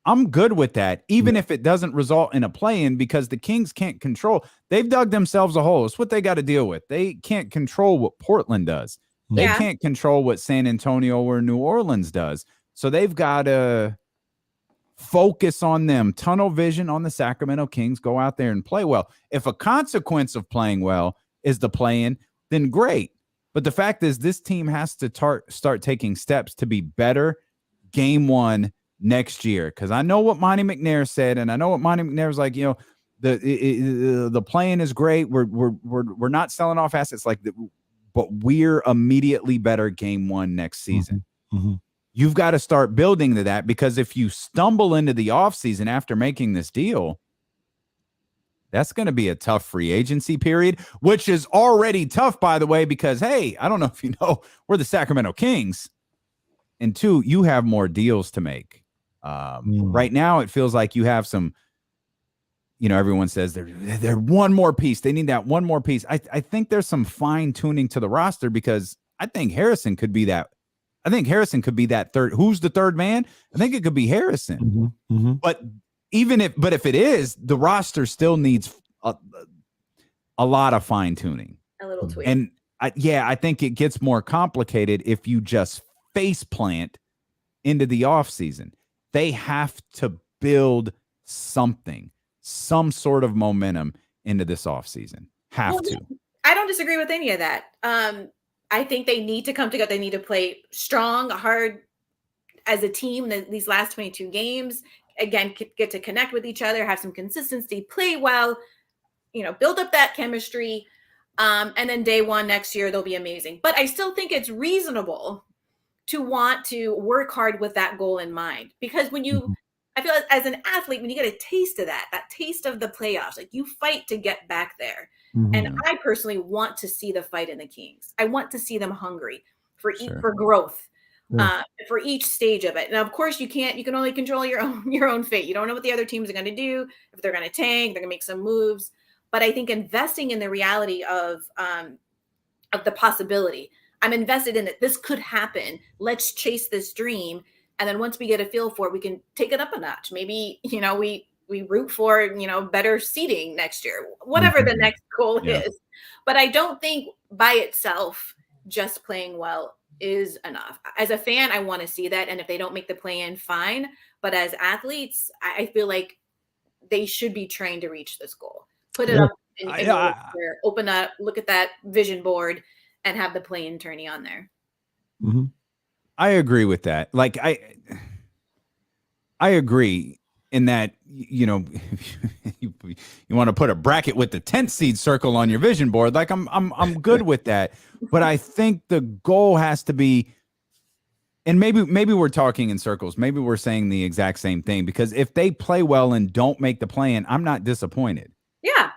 A: I'm good with that, even if it doesn't result in a play-in, because the Kings can't control. They've dug themselves a hole. It's what they got to deal with. They can't control what Portland does. They can't control what San Antonio or New Orleans does. So they've got to focus on them. Tunnel vision on the Sacramento Kings. Go out there and play well. If a consequence of playing well is the play-in, then great. But the fact is this team has to start taking steps to be better game one next year, because I know what Monty McNair said, and I know what Monty McNair was like. The play-in is great. We're not selling off assets but we're immediately better game one next season.
B: Mm-hmm.
A: You've got to start building to that, because if you stumble into the offseason after making this deal, that's going to be a tough free agency period, which is already tough, by the way, because, hey, I don't know if you know, we're the Sacramento Kings. And two, you have more deals to make. Right now, it feels like you have some, everyone says they're one more piece. They need that one more piece. I think there's some fine tuning to the roster, because I think Harrison could be that. I think Harrison could be that third. Who's the third man? I think it could be Harrison.
B: Mm-hmm. Mm-hmm.
A: But if it is, the roster still needs a lot of fine tuning.
H: A little tweak.
A: And I think it gets more complicated if you just face plant into the offseason. They have to build something, some sort of momentum into this offseason. Have to.
H: I don't disagree with any of that. I think they need to come together. They need to play strong, hard as a team these last 22 games. Again, get to connect with each other, have some consistency, play well, build up that chemistry. And then day one next year, they'll be amazing. But I still think it's reasonable to want to work hard with that goal in mind, because I feel like as an athlete, when you get a taste of that taste of the playoffs, like you fight to get back there.
B: Mm-hmm.
H: And I personally want to see the fight in the Kings. I want to see them hungry for growth, for each stage of it. And of course you can only control your own fate. You don't know what the other teams are going to do, if they're going to tank, they're going to make some moves. But I think investing in the reality of the possibility, I'm invested in it. This could happen. Let's chase this dream. And then once we get a feel for it, we can take it up a notch. Maybe, we root for, better seating next year, whatever the next goal is. But I don't think by itself, just playing well is enough. As a fan, I want to see that. And if they don't make the play-in, fine. But as athletes, I feel like they should be trained to reach this goal. Put it up in your open up, look at that vision board, and have the play-in tourney on there.
B: Mm-hmm.
A: I agree with that. Like I agree in that, you know, you want to put a bracket with the 10th seed circle on your vision board. Like I'm good with that. But I think the goal has to be, and maybe we're talking in circles. Maybe we're saying the exact same thing, because if they play well and don't make the play-in, I'm not disappointed.
H: Yeah.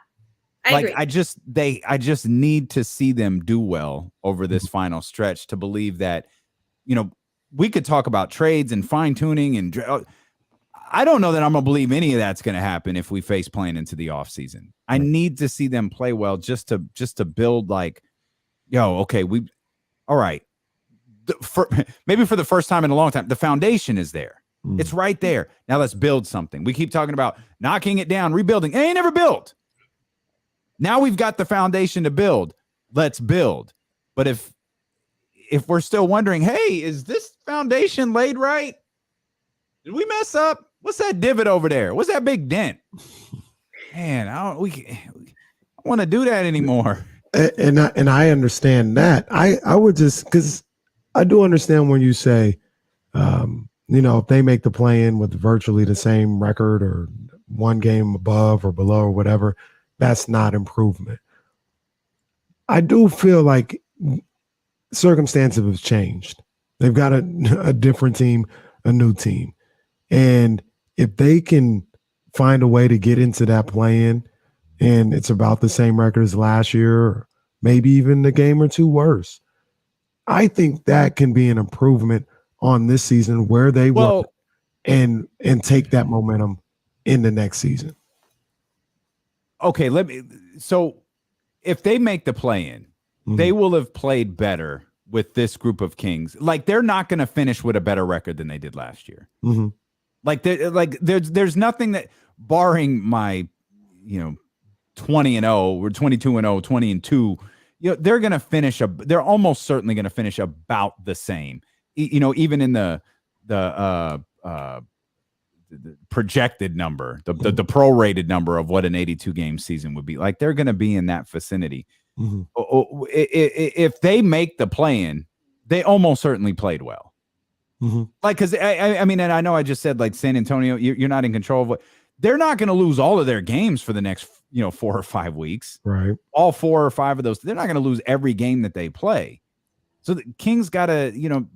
H: I agree.
A: I just need to see them do well over this final stretch to believe that, you know, we could talk about trades and fine tuning and I don't know that I'm going to believe any of that's going to happen if we face playing into the offseason. I need to see them play well just to build like, okay, all right. Maybe for the first time in a long time, the foundation is there. It's right there. Now let's build something. We keep talking about knocking it down, rebuilding. It ain't never built. Now we've got the foundation to build. Let's build. But if we're still wondering, hey, is this foundation laid right? Did we mess up? What's that divot over there? What's that big dent? Man, I don't want to do that anymore.
B: And I understand that. I would just, because I do understand when you say, if they make the play-in with virtually the same record or one game above or below or whatever, that's not improvement. I do feel like circumstances have changed. They've got a different team, a new team. And if they can find a way to get into that play-in and it's about the same record as last year, or maybe even a game or two worse, I think that can be an improvement on this season where they will and take that momentum in the next season.
A: Okay, so if they make the play-in, they will have played better with this group of Kings. Like, they're not going to finish with a better record than they did last year.
B: Mm-hmm.
A: There's nothing that, barring my 20-0 or 22-0, 20-2, they're going to finish they're almost certainly going to finish about the same. Even in the projected number, the prorated number of what an 82 game season would be. Like, they're going to be in that vicinity.
B: Mm-hmm.
A: If they make the play-in, they almost certainly played well.
B: Mm-hmm.
A: Like, because I mean, and I know I just said, like, San Antonio, you're not in control of what they're not going to lose all of their games for the next 4 or 5 weeks,
B: right?
A: All 4 or 5 of those, they're not going to lose every game that they play. So the Kings got to,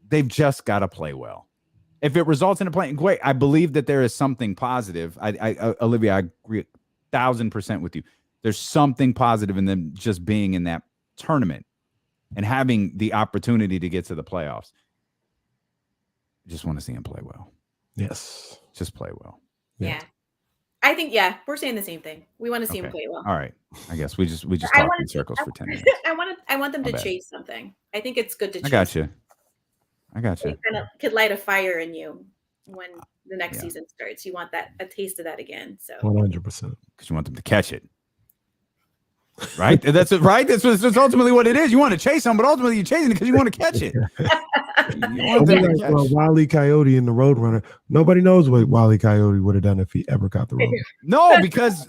A: they've just got to play well. If it results in a play, great. I believe that there is something positive. Olivia, I agree 1,000% with you. There's something positive in them just being in that tournament and having the opportunity to get to the playoffs. I just want to see him play well.
B: Yes.
A: Just play well.
H: Yeah. I think, we're saying the same thing. We want to see him play well.
A: All right. I guess we just talked in circles for 10 minutes.
H: I want them to chase something. I think it's good to chase.
A: I got you.
H: It kind of could light a fire in you when the next season starts. You want a taste of that again. So
B: 100%.
A: Because you want them to catch it. Right? That's it, right? That's ultimately what it is. You want to chase them, but ultimately you're chasing it because you want to catch it.
B: Wile E. Coyote in the Roadrunner. Nobody knows what Wile E. Coyote would have done if he ever got the Roadrunner.
A: No, because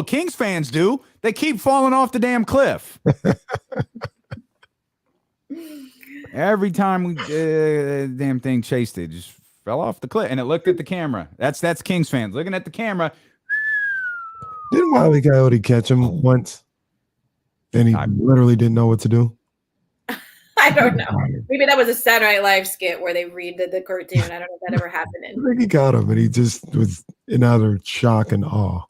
A: Kings fans do. They keep falling off the damn cliff. Every time we damn thing chased it, just fell off the cliff, and it looked at the camera. That's Kings fans looking at the camera.
B: Didn't Wile E. Coyote catch him once? And he literally didn't know what to do.
H: I don't know. Maybe that was a Saturday Night Live skit where they read the cartoon. I don't know if that ever happened.
B: I think he got him, and he just was in utter shock and awe.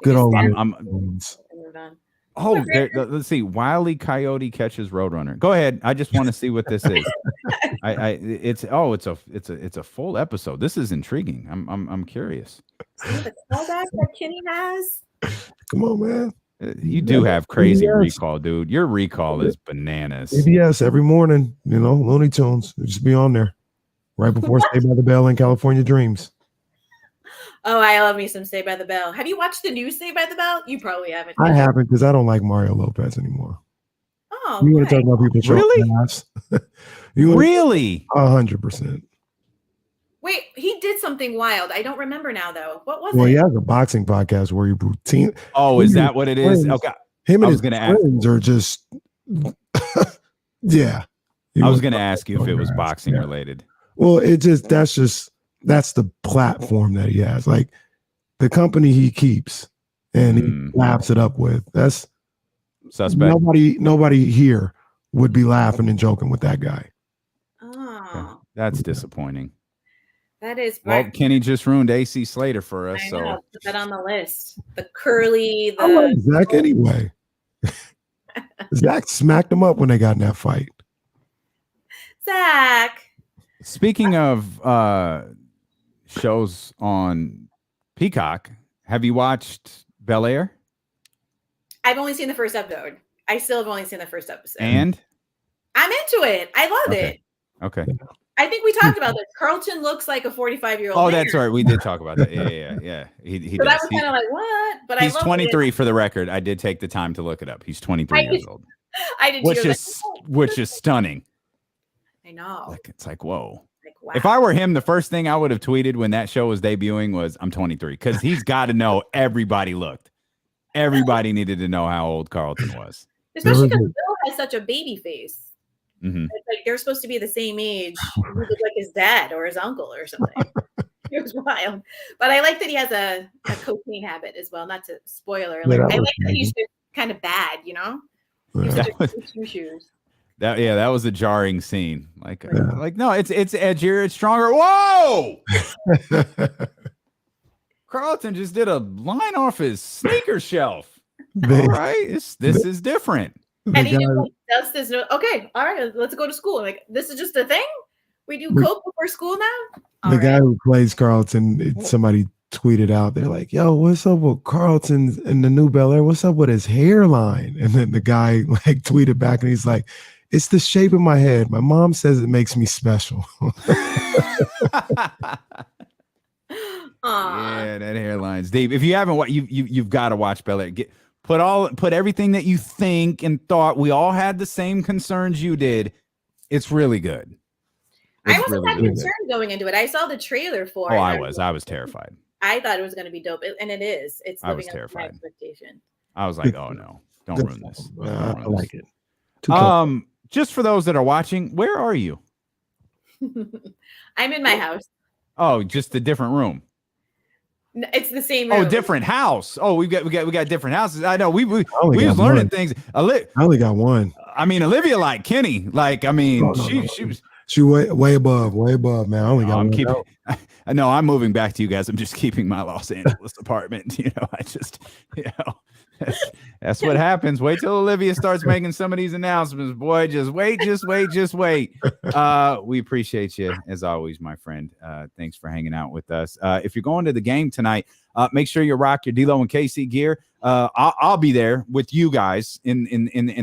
B: Good old.
A: Let's see. Wile E. Coyote catches Roadrunner. Go ahead. I just want to see what this is. It's a full episode. This is intriguing. I'm curious.
H: See the callback that Kenny has.
B: Come on, man.
A: You do have crazy recall, dude. Your recall is bananas.
B: CBS every morning, Looney Tunes. Just be on there right before Saved by the Bell and California Dreams.
H: Oh, I love me some Saved by the Bell. Have you watched the new Saved by the Bell? You probably haven't.
B: I haven't because I don't like Mario Lopez anymore.
H: Oh,
B: You want to talk about people showing
A: Really?
B: ass?
A: Really?
B: 100%.
H: Wait, he did something wild. I don't remember now, though. What was
B: Well,
H: it?
B: he has a boxing podcast where he routine.
A: Oh, is that what it is? Okay.
B: Him
A: I
B: and
A: was
B: his
A: gonna ask-
B: friends are just, yeah.
A: I was going to ask you if it was boxing related.
B: Well, that's the platform that he has. Like the company he keeps and he laps it up with. That's
A: suspect.
B: Nobody here would be laughing and joking with that guy.
H: Oh,
A: That's disappointing.
H: that is.
A: Well, Kenny just ruined AC Slater for us.
H: I
A: So
H: know. Put that on the list. The curly.
B: I like Zach anyway. Zach smacked him up when they got in that fight.
H: Zach.
A: speaking of shows on Peacock, have you watched Bel Air?
H: I've only seen the first episode. I still have only seen the first episode.
A: And
H: I'm into it. I love it.
A: Okay.
H: I think we talked about this. Carlton looks like a 45-year-old.
A: Oh, that's right. We did talk about that. Yeah. He
H: So
A: does.
H: that was kind of like, what? But
A: He's
H: I love
A: 23
H: it.
A: for the record. I did take the time to look it up. He's 23 years old.
H: I did
A: Which
H: too.
A: which is stunning.
H: I know.
A: It's like, whoa.
H: Like, wow.
A: If I were him, the first thing I would have tweeted when that show was debuting was, I'm 23. Because he's got to know everybody looked. Everybody needed to know how old Carlton was.
H: Especially because Bill has such a baby face.
A: Mm-hmm.
H: It's like they're supposed to be the same age. He looked like his dad or his uncle or something. It was wild. But I like that he has a cocaine habit as well. Not to spoiler. Like, I like that he's just kind of bad, you know? He's such a two shoes.
A: That was a jarring scene. Like no, it's edgier, it's stronger. Whoa! Carlton just did a line off his sneaker shelf. All right, this is different.
H: And he just like, does this. Okay, all right, let's go to school. Like, this is just a thing? We do coke before school now?
B: The guy who plays Carlton, somebody tweeted out, they're like, yo, what's up with Carlton in the new Bel Air? What's up with his hairline? And then the guy like tweeted back and he's like, it's the shape of my head. My mom says it makes me special.
A: Yeah, that hairline's deep. If you haven't, you've got to watch Bel Air. Put everything that you think and thought. We all had the same concerns you did. It's really good.
H: I wasn't that concerned going into it. I saw the trailer for it.
A: I was terrified.
H: I thought it was going to be dope, and it is. It's
A: I was
H: living up to my
A: terrified.
H: expectation.
A: I was like, oh no, don't ruin this.
B: I like it.
A: Just for those that are watching, where are you?
H: I'm in my house.
A: Oh, just a different room.
H: It's the same room.
A: Oh, different house. Oh, we got different houses. I know. We was learning
B: one.
A: things.
B: I only got one.
A: I mean, Olivia like Kenny. Like, I mean, she was.
B: She way above, man. I only got one.
A: I know I'm moving back to you guys. I'm just keeping my Los Angeles apartment. That's what happens. Wait till Olivia starts making some of these announcements. Boy, just wait. We appreciate you as always, my friend. Thanks for hanging out with us. If you're going to the game tonight, make sure you rock your D-Lo and KC gear. I'll be there with you guys in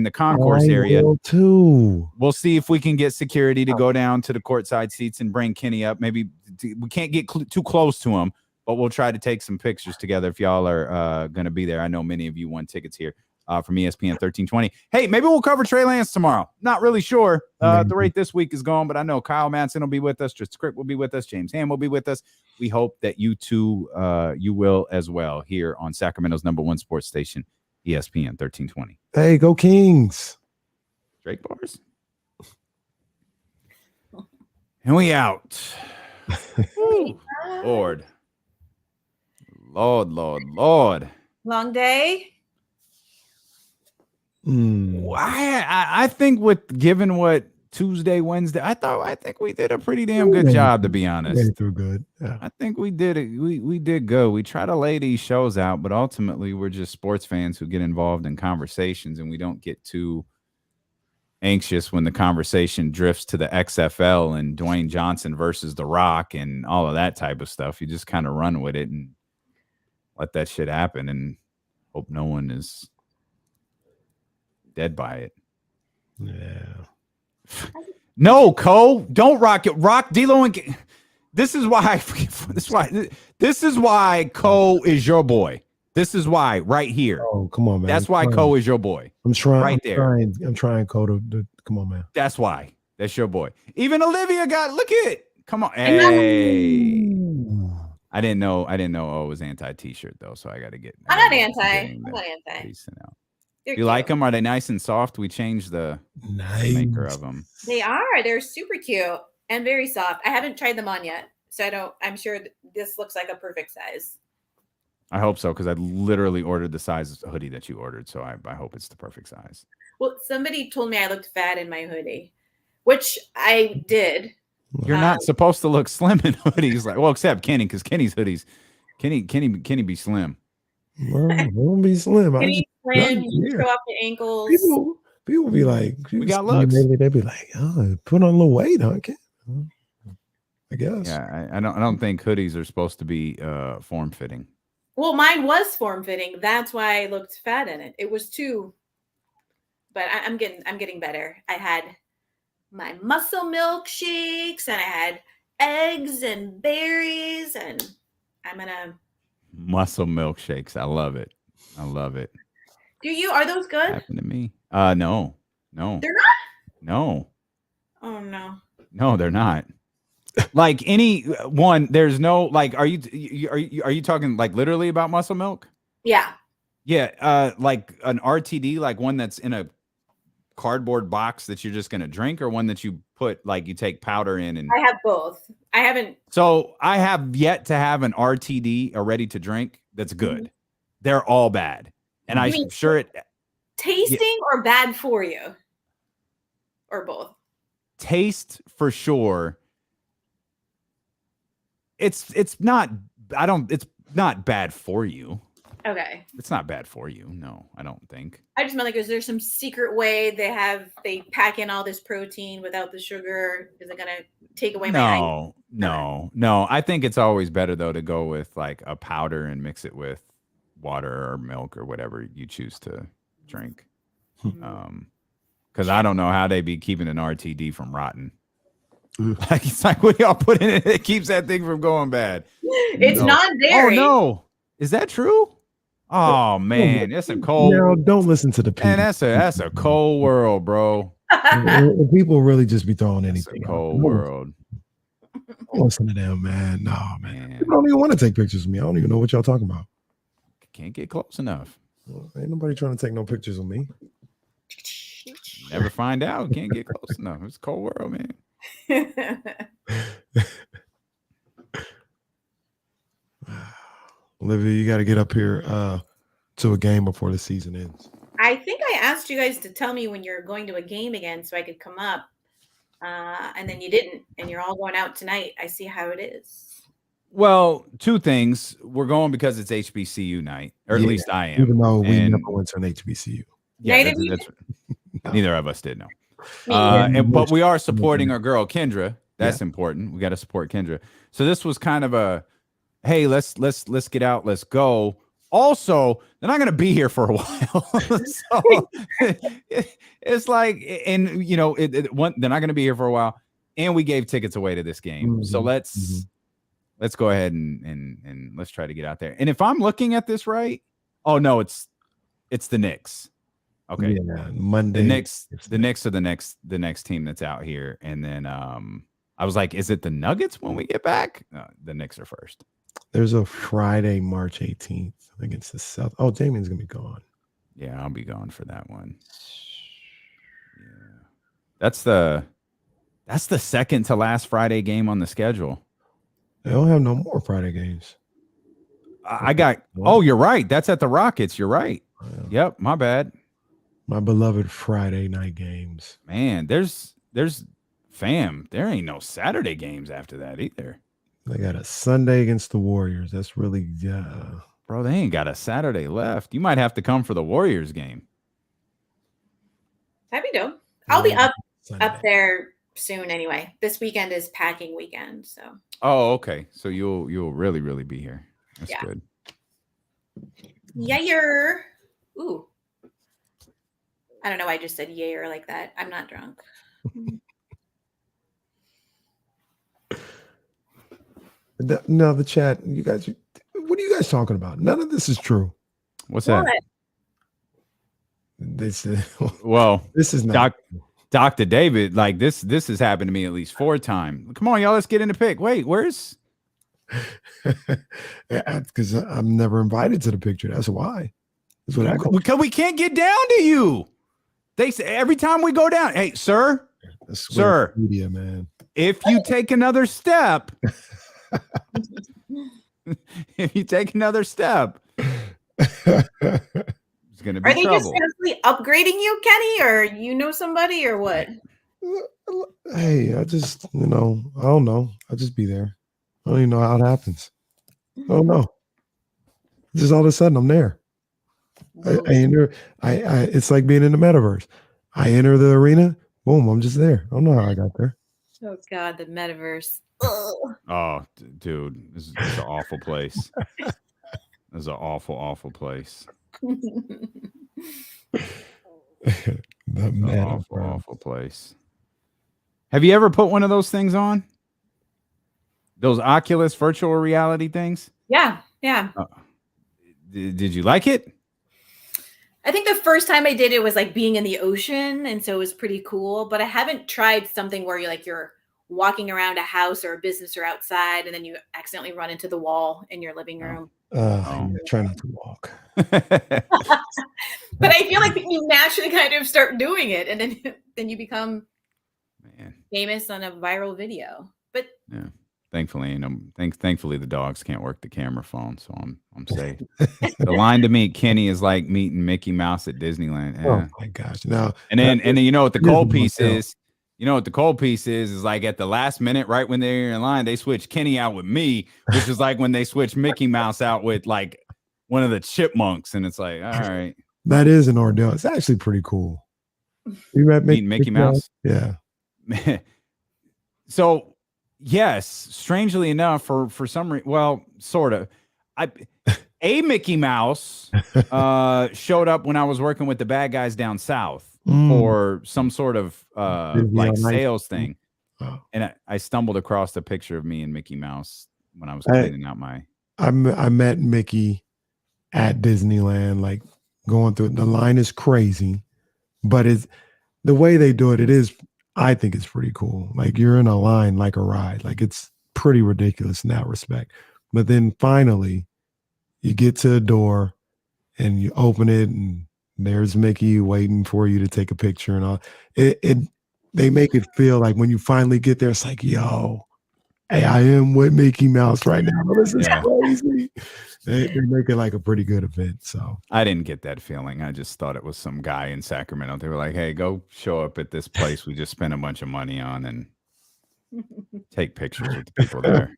A: the concourse area
B: too.
A: We'll see if we can get security to go down to the courtside seats and bring Kenny up. Maybe we can't get too close to him, but we'll try to take some pictures together if y'all are going to be there. I know many of you won tickets here from ESPN 1320. Hey, maybe we'll cover Trey Lance tomorrow. Not really sure. The rate this week is gone, but I know Kyle Madsen will be with us. Just Script will be with us. James Ham will be with us. We hope that you too, you will as well here on Sacramento's #1 sports station, ESPN 1320.
B: Hey, go Kings.
A: Drake bars. And we out. Lord.
H: Long day.
A: I think given what Tuesday, Wednesday, I think we did a pretty damn good job, to be honest.
B: Through good. Yeah.
A: I think we did it. We did good. We try to lay these shows out, but ultimately we're just sports fans who get involved in conversations, and we don't get too anxious when the conversation drifts to the XFL and Dwayne Johnson versus The Rock and all of that type of stuff. You just kind of run with it and let that shit happen and hope no one is dead by it.
B: Yeah.
A: No, Cole, don't rock it. Rock D-Lo and this is why This is why Cole is your boy. This is why right here.
B: Oh, come on, man.
A: That's why Cole is your boy.
B: I'm trying.
A: Right there.
B: I'm trying, Cole. Come on, man.
A: That's why. That's your boy. Even Olivia got. Look at it. Come on. Hey. I didn't know. Oh, it was anti-t-shirt though, so I got to get.
H: I'm not anti. I'm not anti.
A: You like them? Are they nice and soft? We changed the maker of them.
H: They are. They're super cute and very soft. I haven't tried them on yet, so I'm sure this looks like a perfect size.
A: I hope so, because I literally ordered the size hoodie that you ordered, so I hope it's the perfect size.
H: Well, somebody told me I looked fat in my hoodie, which I did.
A: You're not supposed to look slim in hoodies, well, except Kenny, because Kenny's hoodies. Kenny be slim.
B: Won't be slim.
H: Kenny slim. You show up the ankles.
B: People be like,
A: we got looks.
B: They be like, oh, put on a little weight, huh? I guess.
A: Yeah, I don't think hoodies are supposed to be form fitting.
H: Well, mine was form fitting. That's why I looked fat in it. It was too. But I'm getting better. I had my muscle milkshakes, and I had eggs and berries, and I'm gonna
A: muscle milkshakes. I love it.
H: Do you? Are those good?
A: Happened to me. No.
H: They're not?
A: No.
H: Oh no.
A: No, they're not. Like any one, there's no like. Are you talking like literally about muscle milk?
H: Yeah.
A: Yeah. Like an RTD, like one that's in a cardboard box that you're just gonna drink, or one that you put like you take powder in. And
H: I have both. I haven't.
A: So I have yet to have an RTD, a ready to drink, that's good. Mm-hmm. They're all bad, and I'm sure it
H: tasting or bad for you, or both.
A: Taste for sure. It's not. It's not bad for you.
H: Okay.
A: It's not bad for you. No, I don't think.
H: I just meant like, is there some secret way they pack in all this protein without the sugar? Is it gonna take away my?
A: No. I think it's always better though to go with like a powder and mix it with water or milk or whatever you choose to drink. Because I don't know how they be keeping an RTD from rotting. Like it's like what y'all put in it, it keeps that thing from going bad.
H: It's non-dairy.
A: Oh no, is that true? Oh man, that's a cold.
B: No, don't listen to the people.
A: Man, that's a cold world, bro.
B: People really just be throwing anything.
A: Cold world.
B: Don't listen to them, man. No, man. People don't even want to take pictures of me. I don't even know what y'all talking about.
A: Can't get close enough.
B: Well, ain't nobody trying to take no pictures of me.
A: Never find out. Can't get close enough. It's a cold world, man.
B: Olivia, you got to get up here to a game before the season ends.
H: I think I asked you guys to tell me when you're going to a game again so I could come up, and then you didn't, and you're all going out tonight. I see how it is.
A: Well, two things. We're going because it's HBCU night, or at least I am.
B: Even though we never went to an HBCU.
A: Yeah, neither of us did, no. But we are supporting our girl Kendra. That's important. We got to support Kendra. So this was kind of a, hey, let's get out, let's go. Also, they're not going to be here for a while. So it's like, and you know, they're not going to be here for a while. And we gave tickets away to this game. Mm-hmm. So let's go ahead and let's try to get out there. And if I'm looking at this right, oh no, it's the Knicks. Okay.
B: Yeah, Monday.
A: The Knicks are the next team that's out here. And then I was like, is it the Nuggets when we get back? No, the Knicks are first.
B: There's a Friday, March 18th against the South. Oh, Damien's gonna be gone.
A: Yeah, I'll be gone for that one. Yeah. That's the second to last Friday game on the schedule.
B: They don't have no more Friday games.
A: Oh, you're right. That's at the Rockets. You're right. Yeah. Yep, my bad.
B: My beloved Friday night games.
A: Man, there ain't no Saturday games after that either.
B: They got a Sunday against the Warriors. That's really,
A: bro, they ain't got a Saturday left. You might have to come for the Warriors game.
H: That'd be dope. I'll be up there soon anyway. This weekend is packing weekend, so.
A: Oh, okay. So you'll really, really be here. That's good.
H: Yeah. Ooh. I don't know why I just said yayer like that. I'm not drunk.
B: No, the chat. You guys, what are you guys talking about? None of this is true.
A: What's that?
B: They said,
A: Well,
B: this is not.
A: Dr. David, like this has happened to me at least 4 times. Come on, y'all, let's get in the pic. Wait, where's?
B: Because I'm never invited to the picture. That's why. That's what I call.
A: Because we can't get down to you. They say every time we go down, hey, sir,
B: media, man.
A: If you take another step, if you take another step, it's gonna be
H: Are they
A: trouble.
H: just seriously upgrading you, Kenny, or you know somebody, or what?
B: Hey, I just, I don't know. I'll just be there. I don't even know how it happens. I don't know. Just all of a sudden, I'm there. I enter. It's like being in the metaverse. I enter the arena. Boom! I'm just there. I don't know how I got there.
H: Oh God, the metaverse.
A: Oh, dude, this is an awful place. This is an awful, awful place. Awful place. Have you ever put one of those things on? Those Oculus virtual reality things?
H: Yeah.
A: Did you like it?
H: I think the first time I did it was like being in the ocean, and so it was pretty cool. But I haven't tried something where you're walking around a house or a business or outside, and then you accidentally run into the wall in your living room.
B: Try not to walk.
H: But I feel like you naturally kind of start doing it, and then you become famous on a viral video. But
A: yeah, thankfully, thankfully the dogs can't work the camera phone, so I'm safe. The line to meet Kenny is like meeting Mickey Mouse at Disneyland. Yeah.
B: Oh my gosh! Now
A: and then you know what the cold piece is? You know what the cold piece is like at the last minute, right when they're in line, they switch Kenny out with me, which is like when they switch Mickey Mouse out with like one of the chipmunks, and it's like, all right,
B: that is an ordeal. It's actually pretty cool. You met
A: Mickey Mouse?
B: Yeah.
A: So yes, strangely enough, for some reason, well, sort of, a Mickey Mouse showed up when I was working with the bad guys down south for some sort of like sales thing, and I stumbled across a picture of me and Mickey Mouse when I was cleaning out my.
B: I met Mickey at Disneyland, like going through. The line is crazy, but it's the way they do it. It is. I think it's pretty cool. Like you're in a line like a ride. Like it's pretty ridiculous in that respect. But then finally, you get to a door and you open it, and there's Mickey waiting for you to take a picture and all. They make it feel like when you finally get there, it's like, yo, hey, I am with Mickey Mouse right now. This is crazy. They make it like a pretty good event. So
A: I didn't get that feeling. I just thought it was some guy in Sacramento. They were like, hey, go show up at this place we just spent a bunch of money on and take pictures with the people there.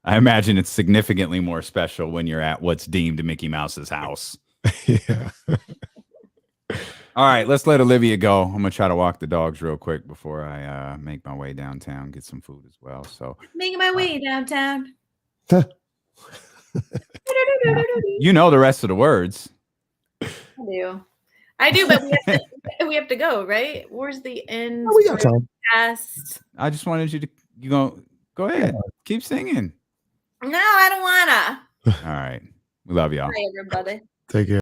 A: I imagine it's significantly more special when you're at what's deemed Mickey Mouse's house.
B: Yeah.
A: All right, let's let Olivia go. I'm gonna try to walk the dogs real quick before I make my way downtown, get some food as well. So
H: making my way downtown.
A: You know the rest of the words.
H: I do, but we have to go, right? Where's the end?
B: Oh, we got time.
A: I just wanted you to go ahead, keep singing.
H: No, I don't wanna.
A: All right, we love y'all.
H: Bye, everybody.
B: Take care.